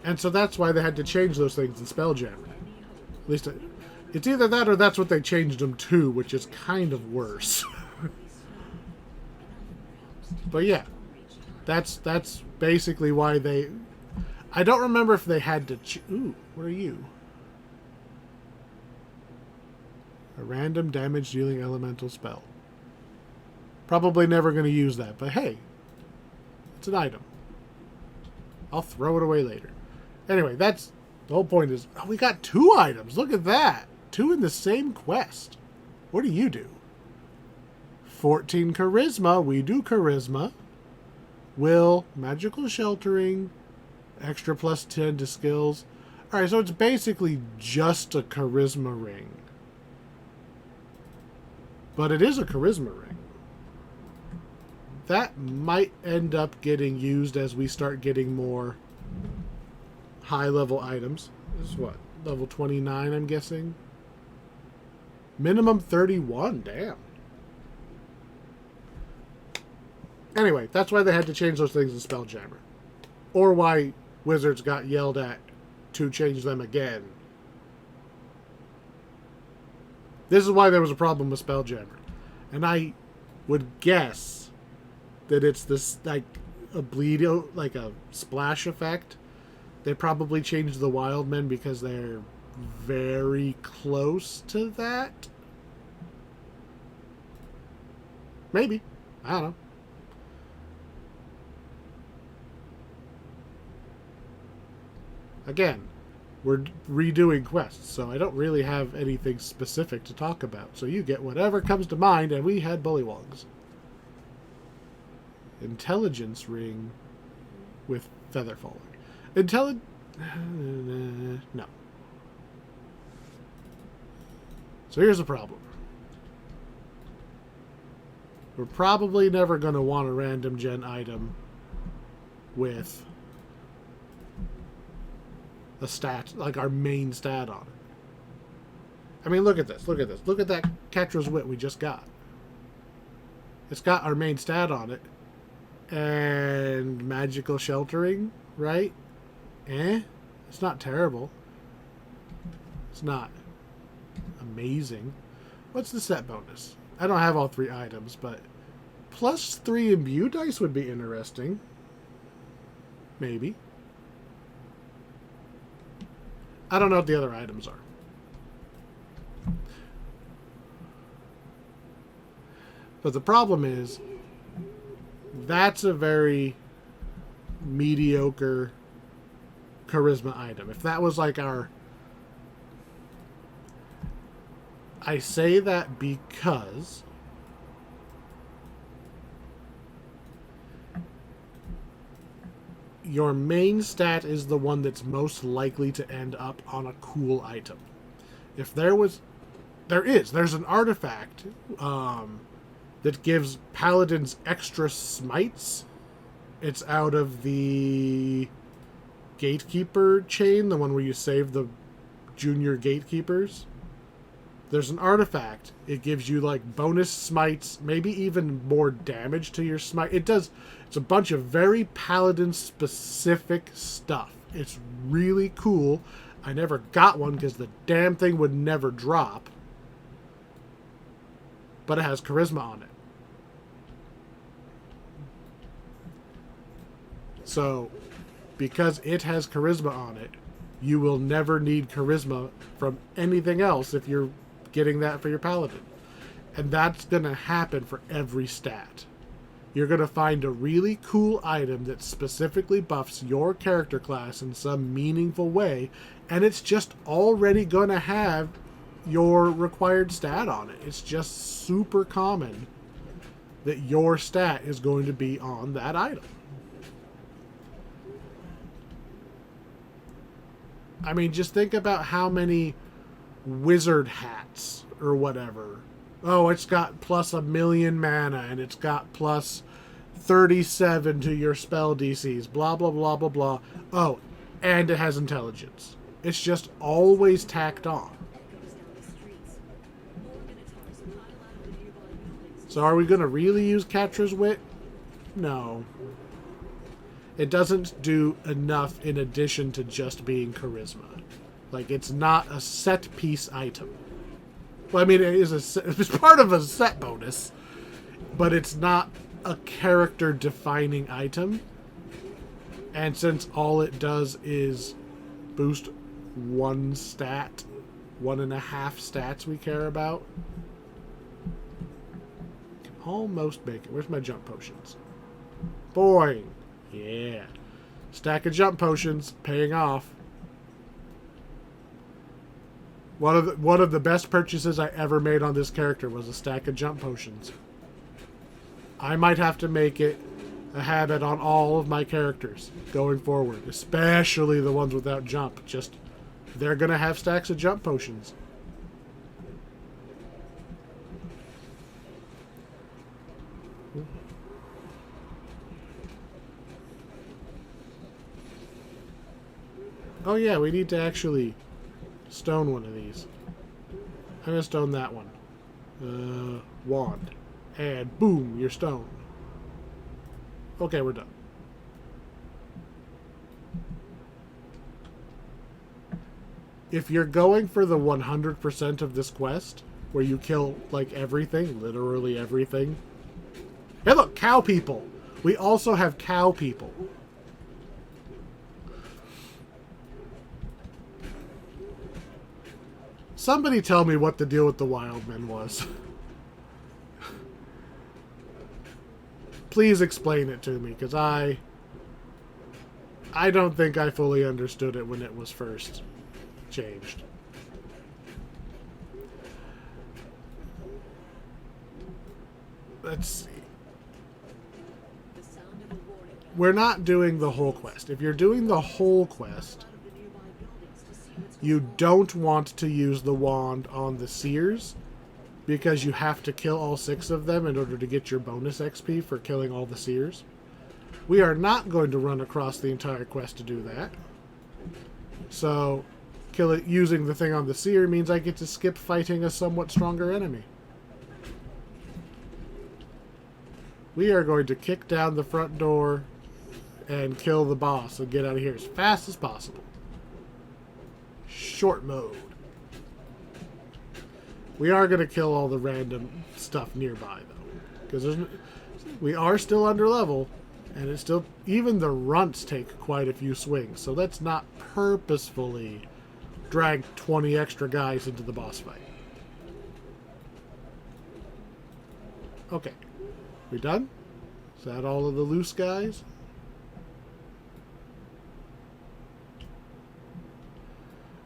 And so that's why they had to change those things in Spelljammer. At least it's either that or that's what they changed them to, which is kind of worse. But yeah, that's basically why they... I don't remember if they had to... Ooh, what are you? A random damage dealing elemental spell. Probably never going to use that, but hey, it's an item. I'll throw it away later. Anyway, that's... The whole point is... Oh, we got 2 items. Look at that. 2 in the same quest. What do you do? 14 charisma. We do charisma. Will. Magical sheltering. Extra plus 10 to skills. Alright, so it's basically just a charisma ring. But it is a charisma ring. That might end up getting used as we start getting more high-level items. This is what? Level 29, I'm guessing? Minimum 31, damn. Anyway, that's why they had to change those things in Spelljammer. Or why Wizards got yelled at to change them again. This is why there was a problem with Spelljammer. And I would guess that it's this, like, a bleed, like a splash effect. They probably changed the Wildmen because they're very close to that. Maybe. I don't know. Again, we're redoing quests, so I don't really have anything specific to talk about. So you get whatever comes to mind, and we had bullywogs. Intelligence ring with feather falling. No. So here's the problem. We're probably never going to want a random gen item with a stat, like our main stat on it. I mean, look at this. Look at this. Look at that Ketra's Wit we just got. It's got our main stat on it. And magical sheltering, right? It's not terrible. It's not amazing. What's the set bonus? I don't have all 3 items, but plus 3 imbue dice would be interesting. Maybe. I don't know what the other items are. But the problem is, that's a very mediocre charisma item. If that was like our... I say that because your main stat is the one that's most likely to end up on a cool item. If there was... There's an artifact that gives paladins extra smites. It's out of the gatekeeper chain, the one where you save the junior gatekeepers. There's an artifact. It gives you like bonus smites, maybe even more damage to your smite. It's a bunch of very paladin specific stuff. It's really cool. I never got one because the damn thing would never drop. But it has charisma on it. So, because it has charisma on it, you will never need charisma from anything else if you're getting that for your paladin. And that's going to happen for every stat. You're going to find a really cool item that specifically buffs your character class in some meaningful way, and it's just already going to have your required stat on it. It's just super common that your stat is going to be on that item. I mean, just think about how many wizard hats or whatever. Oh, it's got plus 1,000,000 mana, and it's got plus 37 to your spell DCs, blah, blah, blah, blah, blah. Oh, and it has intelligence. It's just always tacked on. So are we going to really use Catra's Wit? No. It doesn't do enough in addition to just being charisma. Like, it's not a set piece item. Well, I mean, it's part of a set bonus, but it's not a character defining item. And since all it does is boost one stat, 1.5 stats we care about, can almost make it. Where's my jump potions? Boing. Yeah. Stack of jump potions, paying off. One of the best purchases I ever made on this character was a stack of jump potions. I might have to make it a habit on all of my characters going forward, especially the ones without jump. Just, they're going to have stacks of jump potions. Oh yeah, we need to actually stone one of these. I'm going to stone that one. Wand. And boom, you're stoned. Okay, we're done. If you're going for the 100% of this quest, where you kill, like, everything, literally everything. Hey look, cow people! We also have cow people. Somebody tell me what the deal with the Wildmen was. Please explain it to me, because I don't think I fully understood it when it was first changed. Let's see. We're not doing the whole quest. If you're doing the whole quest, you don't want to use the wand on the seers, because you have to kill all 6 of them in order to get your bonus XP for killing all the seers. We are not going to run across the entire quest to do that. So, kill it using the thing on the seer means I get to skip fighting a somewhat stronger enemy. We are going to kick down the front door and kill the boss and get out of here as fast as possible. Short mode. We are going to kill all the random stuff nearby, though. Because we are still under level, and it's still... Even the runts take quite a few swings, so let's not purposefully drag 20 extra guys into the boss fight. Okay. We done? Is that all of the loose guys?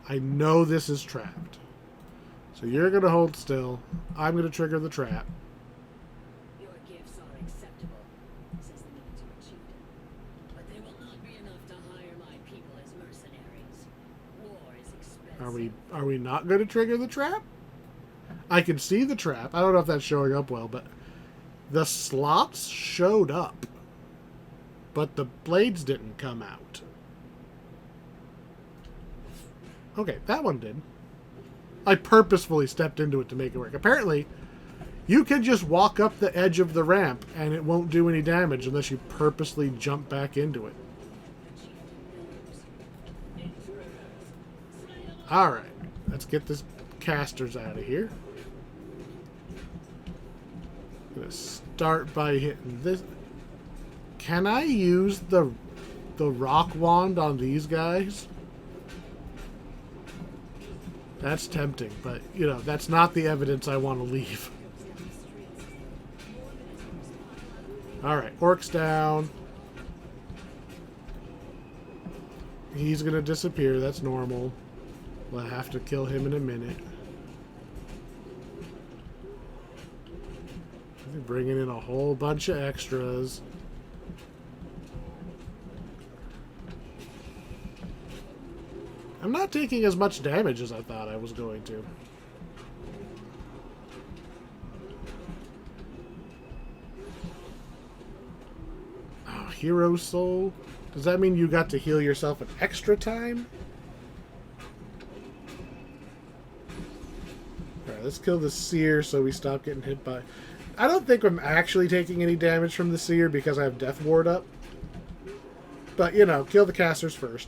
I know this is trapped. So you're going to hold still. I'm going to trigger the trap. Your gifts are acceptable, says the military chieftain. But they will not be enough to hire my people as mercenaries. War is expensive. Are we not going to trigger the trap? I can see the trap. I don't know if that's showing up well, but the slots showed up. But the blades didn't come out. Okay, that one did. I purposefully stepped into it to make it work. Apparently, you can just walk up the edge of the ramp and it won't do any damage unless you purposely jump back into it. Alright, let's get this casters out of here. I'm going to start by hitting this. Can I use the rock wand on these guys? That's tempting, but, you know, that's not the evidence I want to leave. Alright, Orc's down. He's going to disappear, that's normal. We'll have to kill him in a minute. They're bringing in a whole bunch of extras. I'm not taking as much damage as I thought I was going to. Oh, Hero Soul? Does that mean you got to heal yourself an extra time? Alright, let's kill the Seer so we stop getting hit by... I don't think I'm actually taking any damage from the Seer because I have Death Ward up. But, you know, kill the casters first.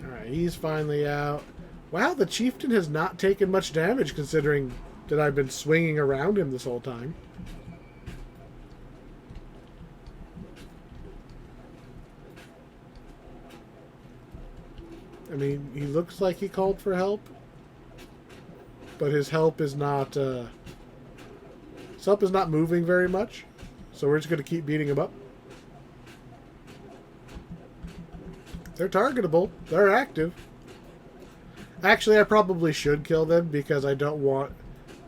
Alright, he's finally out. Wow, the Chieftain has not taken much damage considering that I've been swinging around him this whole time. I mean, he looks like he called for help. But his help is not... his help is not moving very much. So we're just going to keep beating him up. They're targetable. They're active. Actually, I probably should kill them because I don't want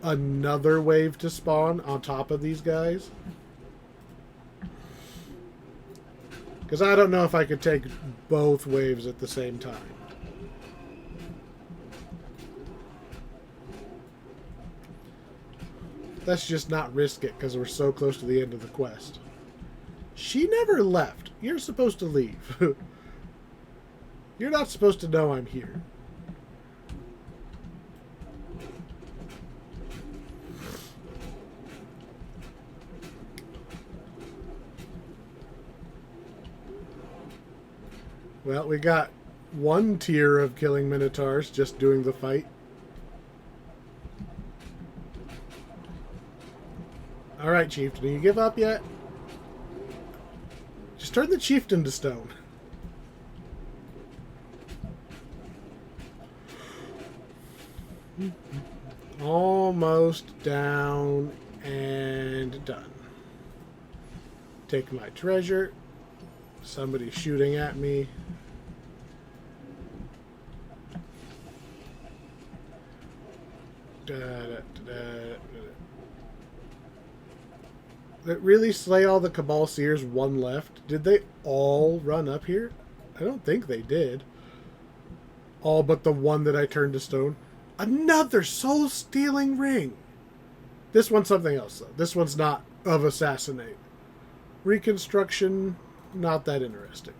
another wave to spawn on top of these guys. Because I don't know if I could take both waves at the same time. Let's just not risk it because we're so close to the end of the quest. She never left. You're supposed to leave. You're not supposed to know I'm here. Well, we got one tier of killing Minotaurs just doing the fight. Alright, Chieftain, do you give up yet? Just turn the Chieftain to stone. Almost down and done. Take my treasure. Somebody's shooting at me. Did it really slay all the Cabal Seers? One left. Did they all run up here? I don't think they did. All but the one that I turned to stone. Another soul-stealing ring. This one's something else, though. This one's not of Assassinate. Reconstruction, not that interesting.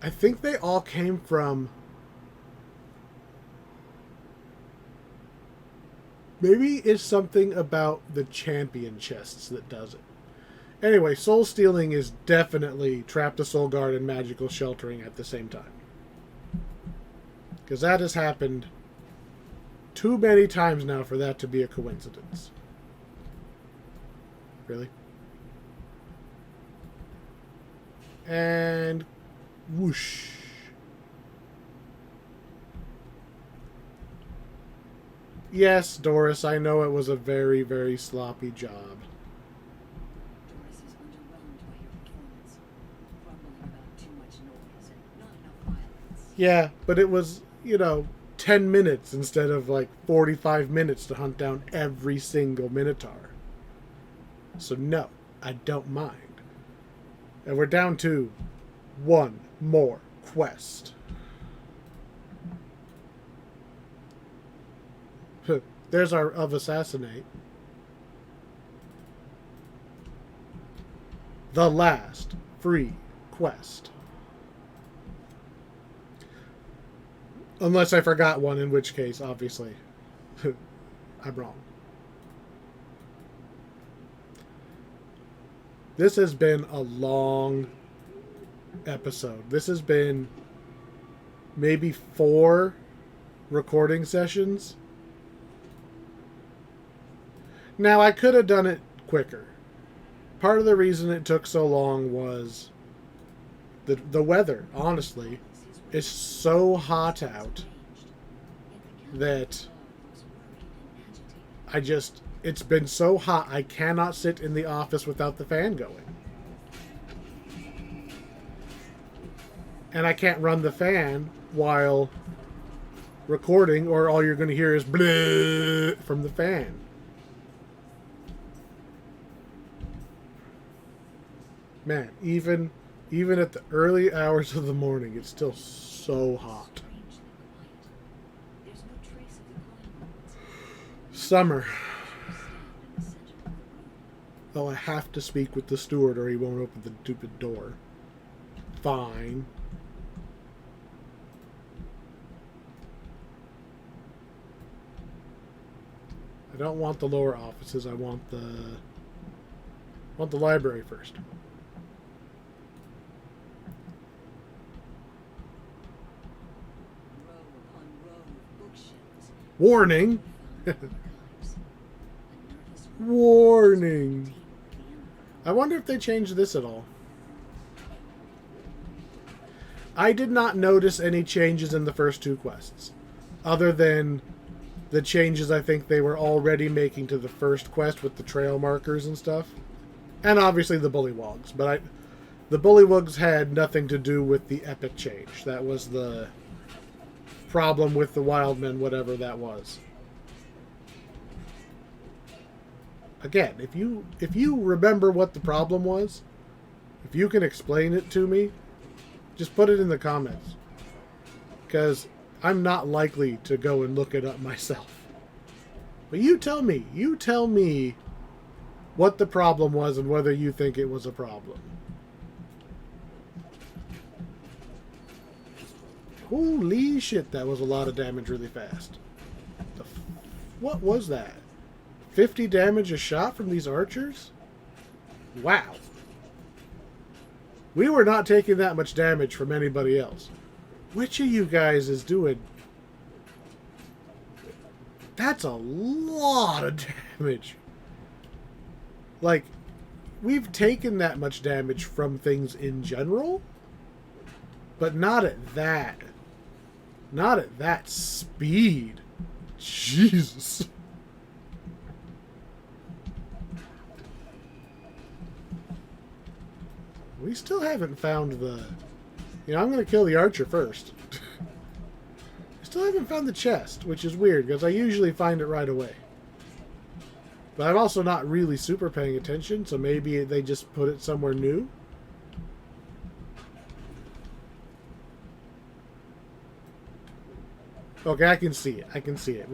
I think they all came from... Maybe it's something about the champion chests that does it. Anyway, soul stealing is definitely Trap the Soul Guard and Magical Sheltering at the same time. Because that has happened too many times now for that to be a coincidence. Really? And whoosh. Yes, Doris, I know it was a very, very sloppy job. Doris is underwhelmed by your performance. Grumbling about too much noise and not enough violence. Yeah, but it was, you know, 10 minutes instead of like 45 minutes to hunt down every single Minotaur. So no, I don't mind. And we're down to one more quest. There's our of assassinate. The last free quest. Unless I forgot one, in which case, obviously, I'm wrong. This has been a long episode. This has been maybe 4 recording sessions. Now, I could have done it quicker. Part of the reason it took so long was the weather, honestly, is so hot out that it's been so hot I cannot sit in the office without the fan going. And I can't run the fan while recording, or all you're going to hear is bleh from the fan. Man, even at the early hours of the morning, it's still so hot. Summer. Oh, I have to speak with the steward or he won't open the stupid door. Fine. I don't want the lower offices. I want the library first. Warning. Warning. I wonder if they changed this at all. I did not notice any changes in the first 2 quests, other than the changes I think they were already making to the first quest with the trail markers and stuff. And obviously the bullywugs. But the bullywugs had nothing to do with the epic change. That was the problem with the wildmen, whatever that was. Again, if you remember what the problem was, if you can explain it to me, just put it in the comments. Because I'm not likely to go and look it up myself. But you tell me what the problem was and whether you think it was a problem. Holy shit, that was a lot of damage really fast. What was that? 50 damage a shot from these archers? Wow. We were not taking that much damage from anybody else. Which of you guys is doing... That's a lot of damage. Like, we've taken that much damage from things in general, but not at that. Not at that speed. Jesus. We still haven't found the... I'm going to kill the archer first. I still haven't found the chest, which is weird, because I usually find it right away. But I'm also not really super paying attention, so maybe they just put it somewhere new. Okay, I can see it. I can see it.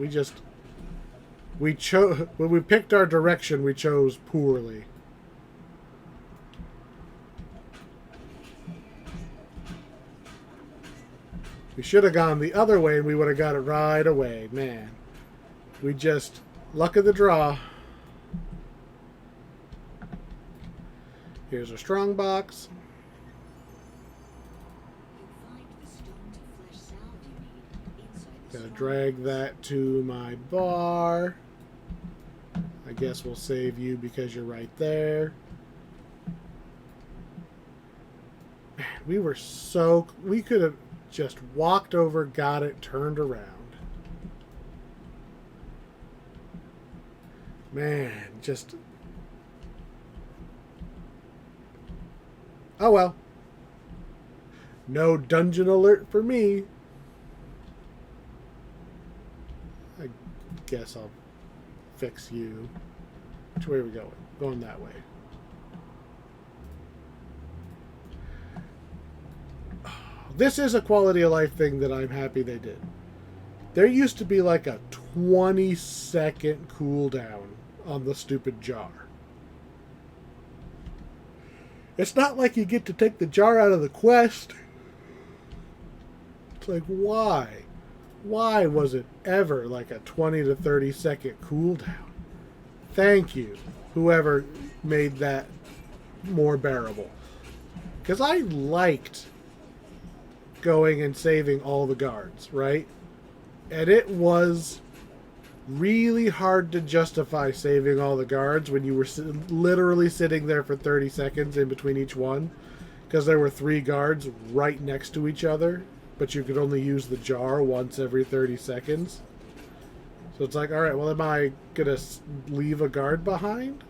When we picked our direction, we chose poorly. We should have gone the other way and we would have got it right away. Man. We just... Luck of the draw. Here's a strong box. Gotta drag that to my bar. I guess we'll save you because you're right there. Man, we could have just walked over, got it, turned around. Man, just... Oh well. No dungeon alert for me. I guess I'll fix you. Which way are we going? Going that way. This is a quality of life thing that I'm happy they did. There used to be like a 20-second cooldown on the stupid jar. It's not like you get to take the jar out of the quest. It's like, why? Why was it ever like a 20 to 30 second cooldown? Thank you, whoever made that more bearable. Because I liked going and saving all the guards, right? And it was really hard to justify saving all the guards when you were literally sitting there for 30 seconds in between each one, because there were 3 guards right next to each other, but you could only use the jar once every 30 seconds. So it's like, alright, well, am I going to leave a guard behind?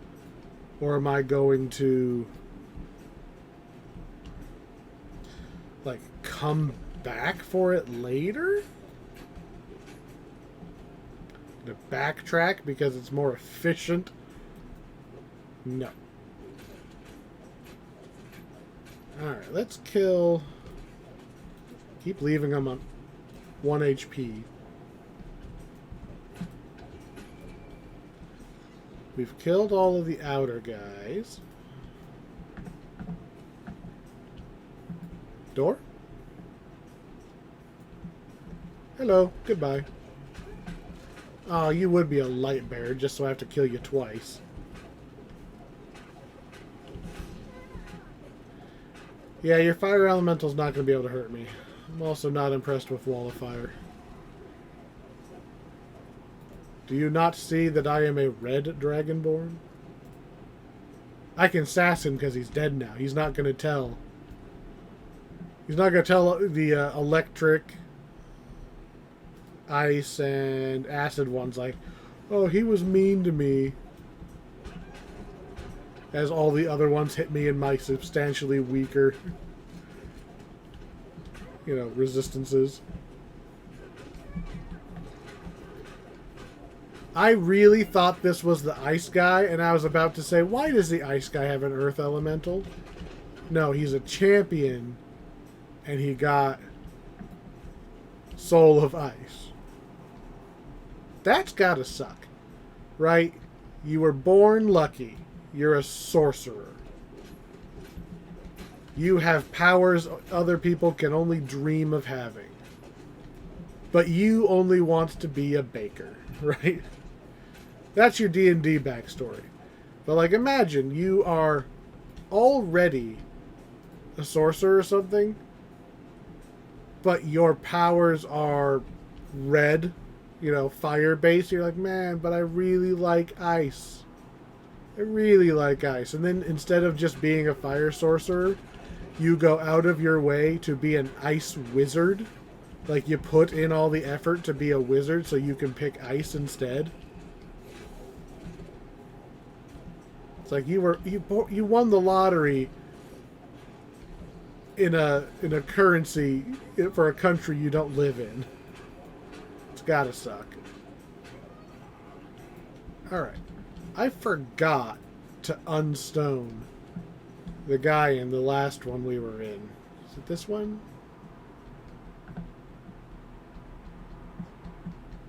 Or am I going to, like, come back for it later? To backtrack because it's more efficient? No. Alright, let's kill... Keep leaving them on 1 HP. We've killed all of the outer guys. Door? Hello, goodbye. Oh, you would be a light bearer, just so I have to kill you twice. Yeah, your fire elemental's not going to be able to hurt me. I'm also not impressed with Wall of Fire. Do you not see that I am a red Dragonborn? I can sass him because he's dead now. He's not going to tell. He's not going to tell the electric, ice, and acid ones like, oh, he was mean to me. As all the other ones hit me in my substantially weaker, resistances. I really thought this was the ice guy, and I was about to say, why does the ice guy have an earth elemental? No, he's a champion, and he got Soul of Ice. That's gotta suck, right? You were born lucky. You're a sorcerer. You have powers other people can only dream of having. But you only want to be a baker, right? That's your D&D backstory. But, like, imagine you are already a sorcerer or something, but your powers are red, fire-based. You're like, man, but I really like ice. I really like ice. And then instead of just being a fire sorcerer, you go out of your way to be an ice wizard. Like, you put in all the effort to be a wizard so you can pick ice instead. It's like you won the lottery in a currency for a country you don't live in. It's gotta suck. Alright. I forgot to unstone the guy in the last one we were in. Is it this one?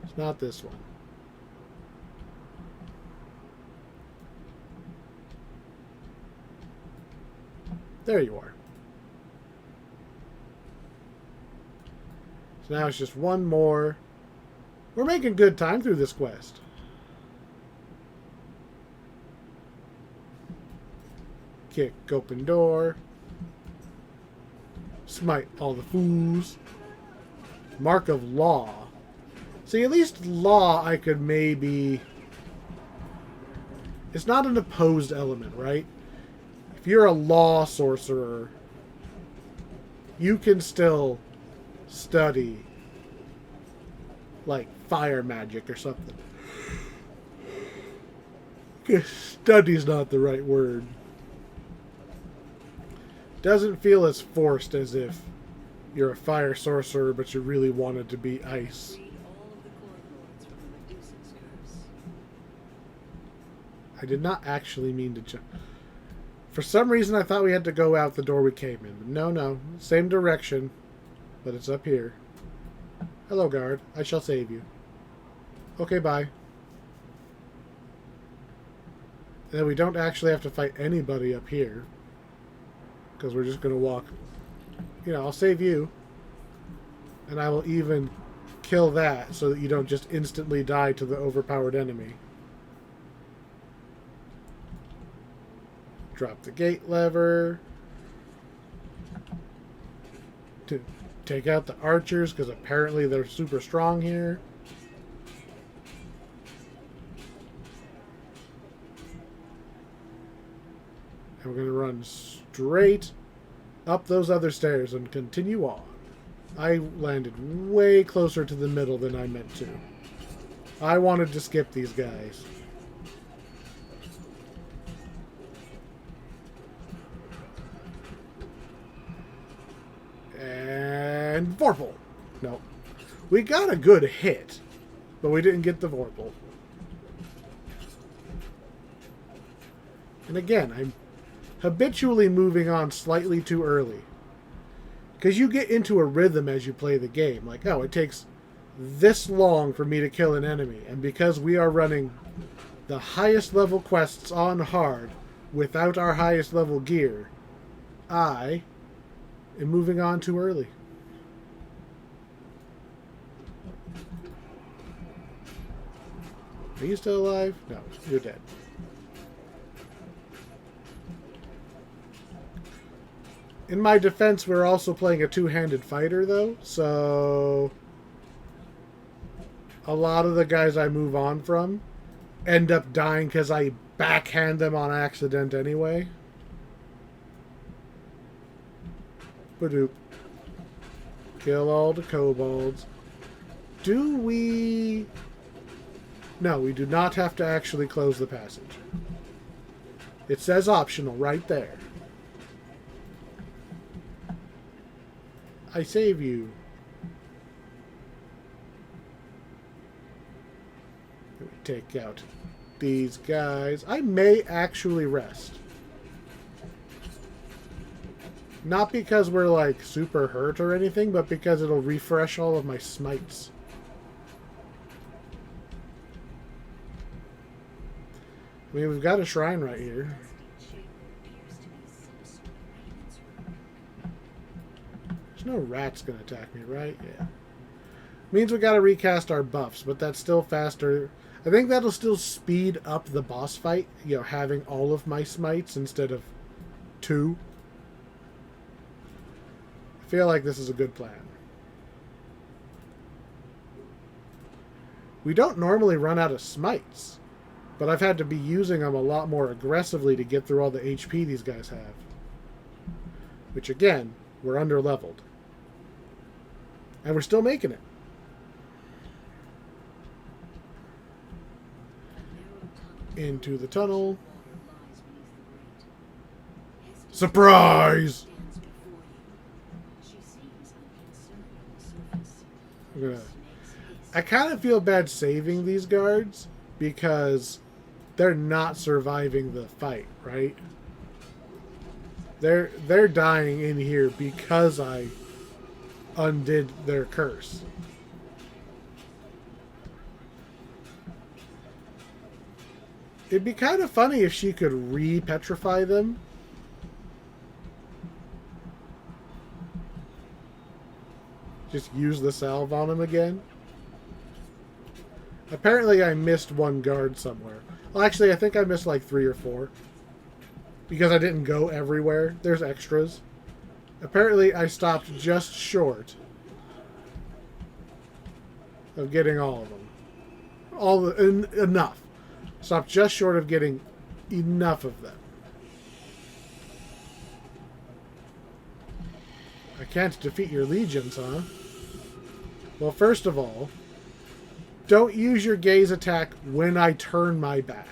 It's not this one. There you are. So now it's just one more. We're making good time through this quest. Kick open door. Smite all the fools. Mark of Law. See, at least Law I could maybe... It's not an opposed element, right? If you're a Law sorcerer, you can still study, like, fire magic or something. Study's not the right word. Doesn't feel as forced as if you're a fire sorcerer, but you really wanted to be ice. Freed all of the Court Lords from the Medusa's curse. I did not actually mean to jump. For some reason, I thought we had to go out the door we came in. No. Same direction, but it's up here. Hello, guard. I shall save you. Okay, bye. And then we don't actually have to fight anybody up here. Because we're just going to walk. You know, I'll save you. And I will even kill that so that you don't just instantly die to the overpowered enemy. Drop the gate lever. To take out the archers, because apparently they're super strong here. And we're going to run straight up those other stairs and continue on. I landed way closer to the middle than I meant to. I wanted to skip these guys. And Vorpal. No. We got a good hit, but we didn't get the Vorpal. And again, I'm habitually moving on slightly too early. Because you get into a rhythm as you play the game. Like, oh, it takes this long for me to kill an enemy. And because we are running the highest level quests on hard without our highest level gear, I am moving on too early. Are you still alive? No, you're dead. In my defense, we're also playing a two-handed fighter, though, so a lot of the guys I move on from end up dying because I backhand them on accident anyway. Badoop. Kill all the kobolds. Do we... No, we do not have to actually close the passage. It says optional right there. I save you. Let me take out these guys. I may actually rest. Not because we're like super hurt or anything, but because it'll refresh all of my smites. I mean, we've got a shrine right here. There's no rats gonna attack me, right? Yeah. Means we gotta recast our buffs, but that's still faster. I think that'll still speed up the boss fight, you know, having all of my smites instead of 2. I feel like this is a good plan. We don't normally run out of smites, but I've had to be using them a lot more aggressively to get through all the HP these guys have. Which again, we're under-leveled. And we're still making it. Into the tunnel. Surprise! I kind of feel bad saving these guards because they're not surviving the fight, right? They're dying in here because I undid their curse. It'd be kind of funny if she could re-petrify them. Just use the salve on them again. Apparently I missed one guard somewhere. Well, actually, I think I missed like 3 or 4. Because I didn't go everywhere. There's extras. Apparently I stopped just short of getting all of them. Enough. Stopped just short of getting enough of them. I can't defeat your legions, huh? Well, first of all, don't use your gaze attack when I turn my back.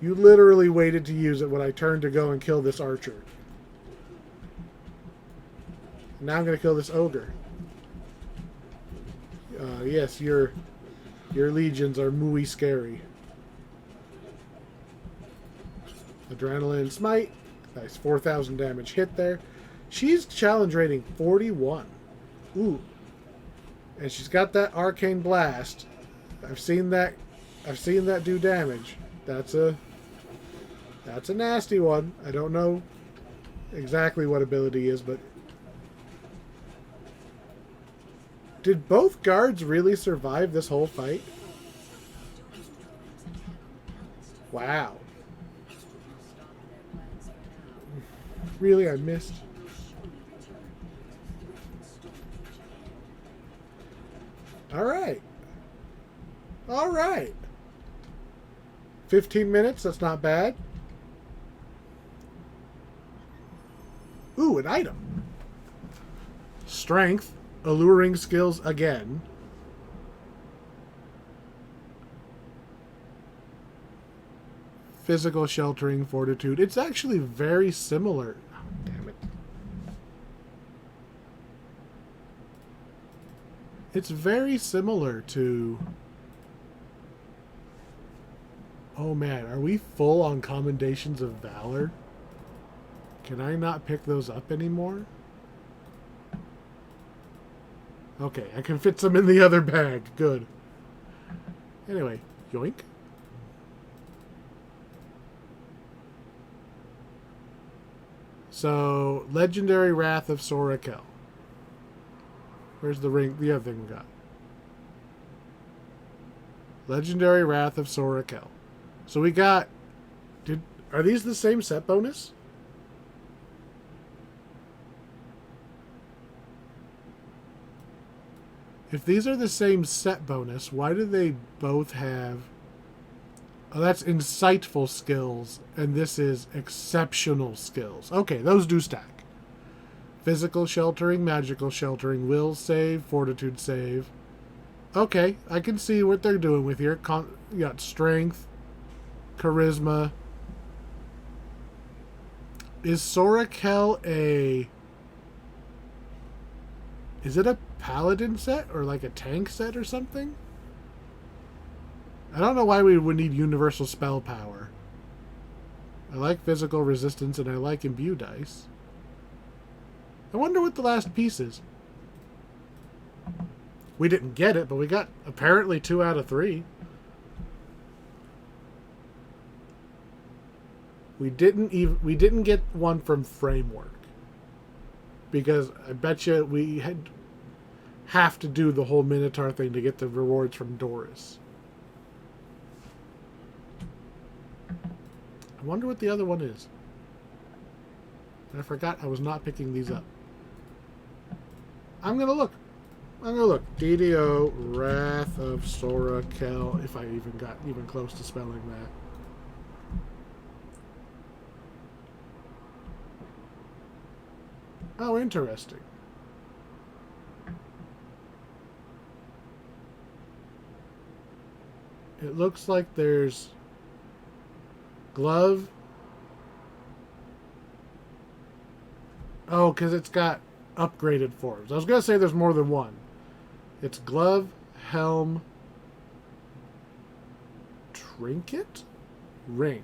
You literally waited to use it when I turned to go and kill this archer. Now I'm going to kill this ogre. Yes, your legions are muy scary. Adrenaline smite. Nice, 4,000 damage hit there. She's challenge rating 41. Ooh. And she's got that arcane blast. I've seen that. I've seen that do damage. That's a nasty one. I don't know exactly what ability is, but did both guards really survive this whole fight? Wow. Really, I missed. All right. All right. 15 minutes, that's not bad. Ooh, an item. Strength, alluring skills again. Physical sheltering, fortitude. It's actually very similar. Oh, damn it. It's very similar to... Oh man, are we full on commendations of valor? Can I not pick those up anymore? Okay, I can fit some in the other bag. Good. Anyway, yoink. So, Legendary Wrath of Sorakel. Where's the ring? The other thing we got. Legendary Wrath of Sorakel. So we got... Are these the same set bonus? If these are the same set bonus, why do they both have... Oh, that's insightful skills, and this is exceptional skills. Okay, those do stack. Physical sheltering, magical sheltering, will save, fortitude save. Okay, I can see what they're doing with here. You got strength, charisma. Is Sorakel a... Is it a paladin set or like a tank set or something? I don't know why we would need universal spell power. I like physical resistance and I like imbue dice. I wonder what the last piece is. We didn't get it, but we got apparently 2 out of 3. We didn't get one from Framework. Because I bet you we have to do the whole Minotaur thing to get the rewards from Doris. I wonder what the other one is. I forgot I was not picking these up. I'm going to look. DDO, Wrath of Sorakel, if I even got even close to spelling that. Oh, interesting. It looks like there's glove. Oh, because it's got upgraded forms. I was going to say there's more than one. It's glove, helm, trinket, ring.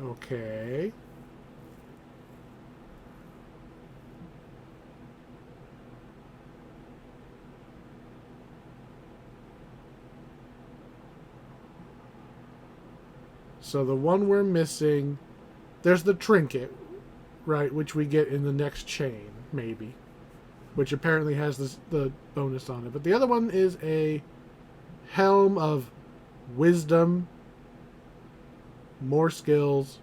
Okay. So the one we're missing, there's the trinket, right, which we get in the next chain, maybe, which apparently has the bonus on it. But the other one is a helm of wisdom, more skills,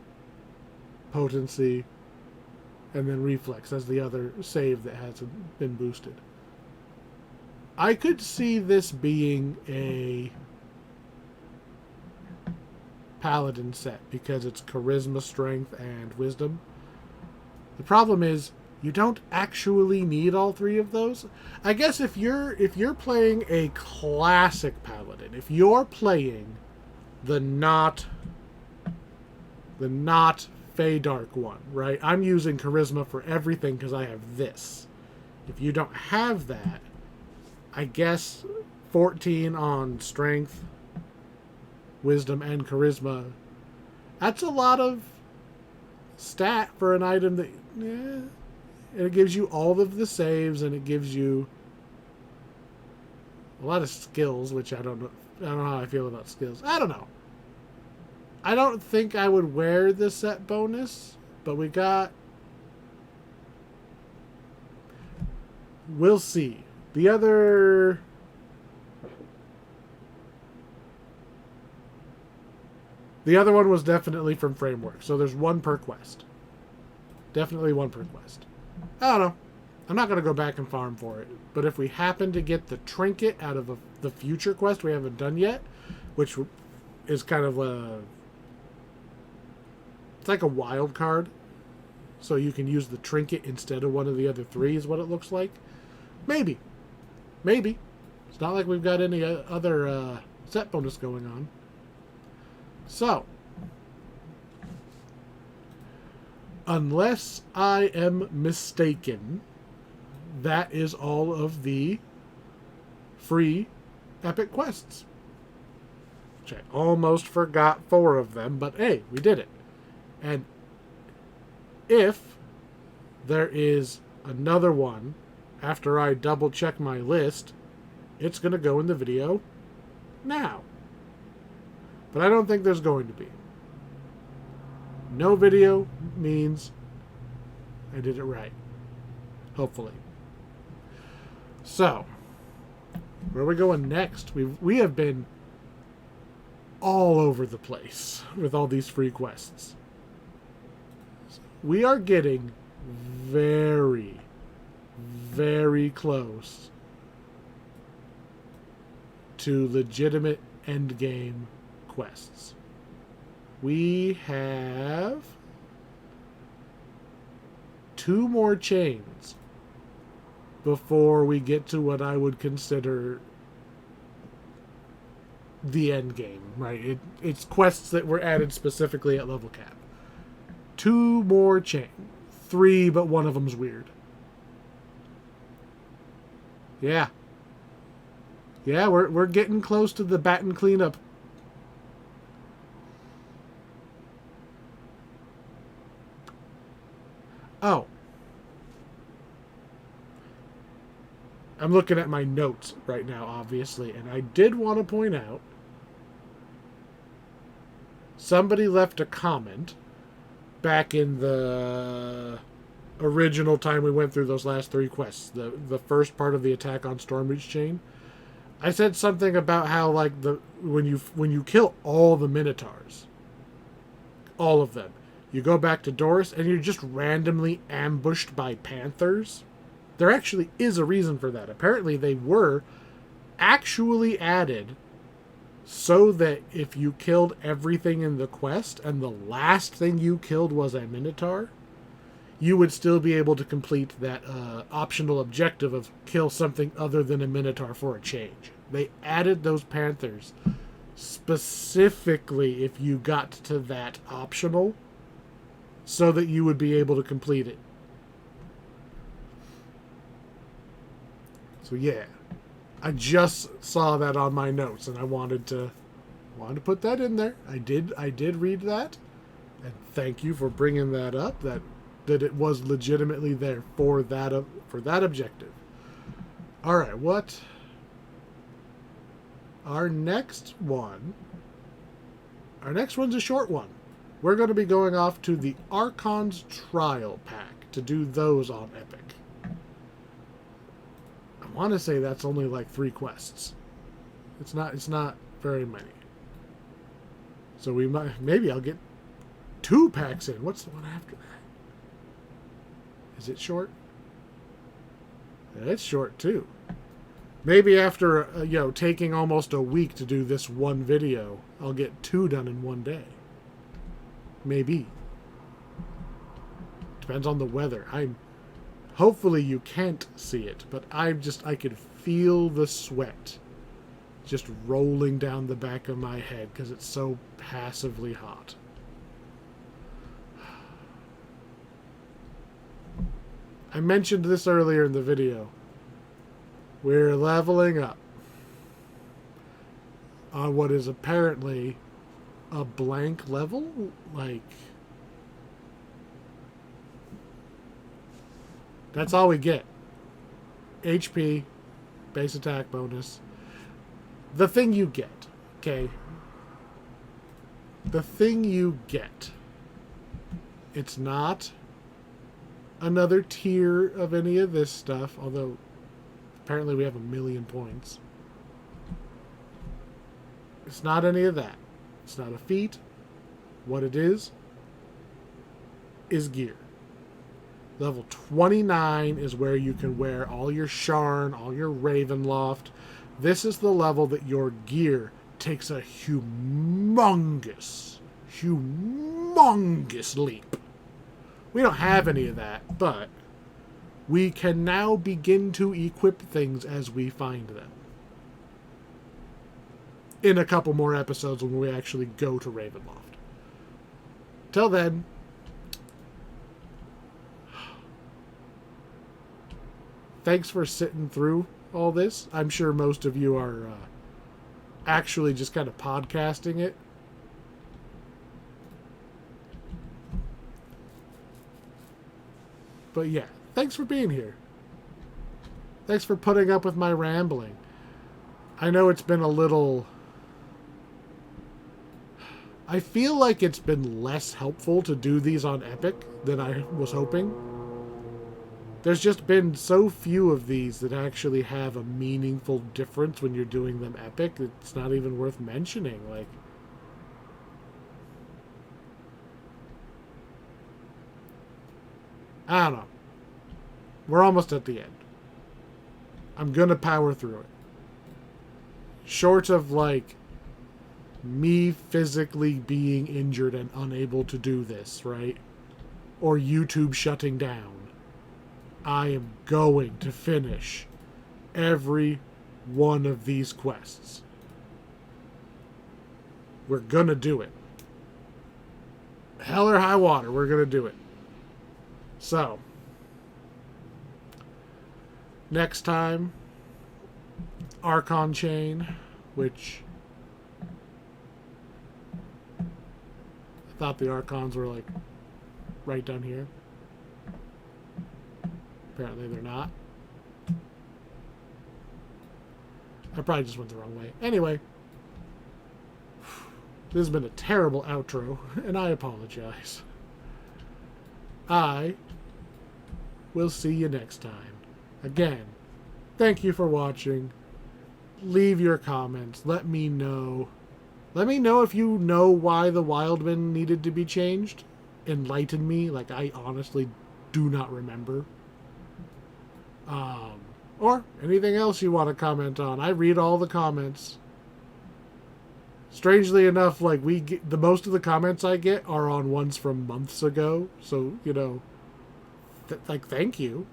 potency, and then reflex as the other save that hasn't been boosted. I could see this being a paladin set because it's charisma, strength, and wisdom. The problem is you don't actually need all 3 of those. I guess if you're playing a classic paladin, if you're playing the not Feydark one, right? I'm using charisma for everything because I have this. If you don't have that, I guess 14 on strength, wisdom, and charisma. That's a lot of stat for an item that, yeah. And it gives you all of the saves, and it gives you A lot of skills, which I don't know. I don't know how I feel about skills. I don't know. I don't think I would wear the set bonus, but we got... We'll see. The other... The other one was definitely from Framework, so there's one per quest. Definitely one per quest. I don't know. I'm not going to go back and farm for it, but if we happen to get the trinket out of the future quest we haven't done yet, which is kind of a... It's like a wild card, so you can use the trinket instead of one of the other three is what it looks like. Maybe. Maybe. It's not like we've got any other set bonus going on. So, unless I am mistaken, that is all of the free epic quests. Which I almost forgot 4 of them, but hey, we did it. And if there is another one after I double check my list, it's going to go in the video now. But I don't think there's going to be. No video means I did it right. Hopefully. So, where are we going next? We have been all over the place with all these free quests. We are getting very, very close to legitimate endgame quests. We have 2 more chains before we get to what I would consider the end game, right? It's quests that were added specifically at level cap. 2 more chain. 3, but one of them's weird. Yeah. Yeah, we're getting close to the Batten cleanup. Oh. I'm looking at my notes right now, obviously, and I did want to point out somebody left a comment back in the original time we went through those last 3 quests, the first part of the attack on Stormreach chain. I said something about how like when you kill all the Minotaurs, all of them, you go back to Doris and you're just randomly ambushed by panthers. There actually is a reason for that. Apparently they were actually added so that if you killed everything in the quest and the last thing you killed was a Minotaur, you would still be able to complete that optional objective of kill something other than a Minotaur for a change. They added those panthers specifically if you got to that optional so that you would be able to complete it. So yeah, I just saw that on my notes and I wanted to put that in there. I did read that, and thank you for bringing that up. That it was legitimately there for that objective. All right, what? Our next one's a short one. We're going to be going off to the Archon's Trial Pack to do those on Epic. I want to say that's only like 3 quests. It's not very many. So maybe I'll get 2 packs in. What's the one after that? Is it short? Yeah, it's short too. Maybe after taking almost a week to do this one video, I'll get 2 done in one day. Maybe. Depends on the weather. Hopefully you can't see it, but I could feel the sweat just rolling down the back of my head because it's so passively hot. I mentioned this earlier in the video. We're leveling up on what is apparently a blank level. Like, that's all we get. HP, base attack bonus. the thing you get, okay? The thing you get. It's not another tier of any of this stuff, although apparently we have 1,000,000 points. It's not any of that. It's not a feat. What it is gear. Level 29 is where you can wear all your Sharn, all your Ravenloft. This is the level that your gear takes a humongous leap. We don't have any of that, but we can now begin to equip things as we find them. In a couple more episodes when we actually go to Ravenloft. Till then, thanks for sitting through all this. I'm sure most of you are actually just kind of podcasting it. But yeah, thanks for being here. Thanks for putting up with my rambling. I know it's been a little... I feel like it's been less helpful to do these on Epic than I was hoping. There's just been so few of these that actually have a meaningful difference when you're doing them Epic. It's not even worth mentioning. Like, I don't know. We're almost at the end. I'm gonna power through it. Short of, like, me physically being injured and unable to do this, right? Or YouTube shutting down. I am going to finish every one of these quests. We're gonna do it. Hell or high water, we're gonna do it. So, next time, Archon Chain, which I thought the Archons were like right down here. Apparently they're not. I probably just went the wrong way. Anyway, this has been a terrible outro, and I apologize. I will see you next time. Again, thank you for watching. Leave your comments. Let me know. Let me know if you know why the Wildman needed to be changed. Enlighten me. Like, I honestly do not remember. Or anything else you want to comment on. I read all the comments. Strangely enough, like, the most of the comments I get are on ones from months ago. So, you know, thank you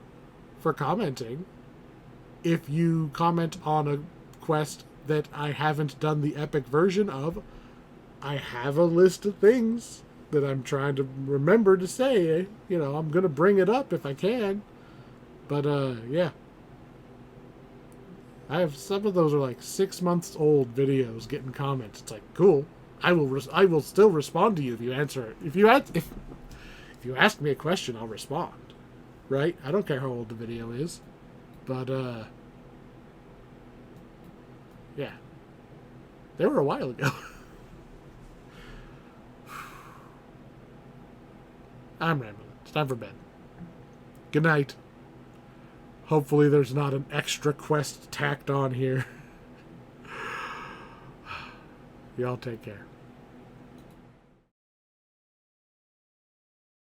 for commenting. If you comment on a quest that I haven't done the epic version of, I have a list of things that I'm trying to remember to say. You know, I'm going to bring it up if I can. But, yeah. I have some of those are like 6 months old videos getting comments. It's like, cool. I will still respond to you if you answer it. If you ask me a question, I'll respond. Right? I don't care how old the video is. But, yeah. They were a while ago. I'm rambling. It's time for bed. Good night. Hopefully there's not an extra quest tacked on here. Y'all take care.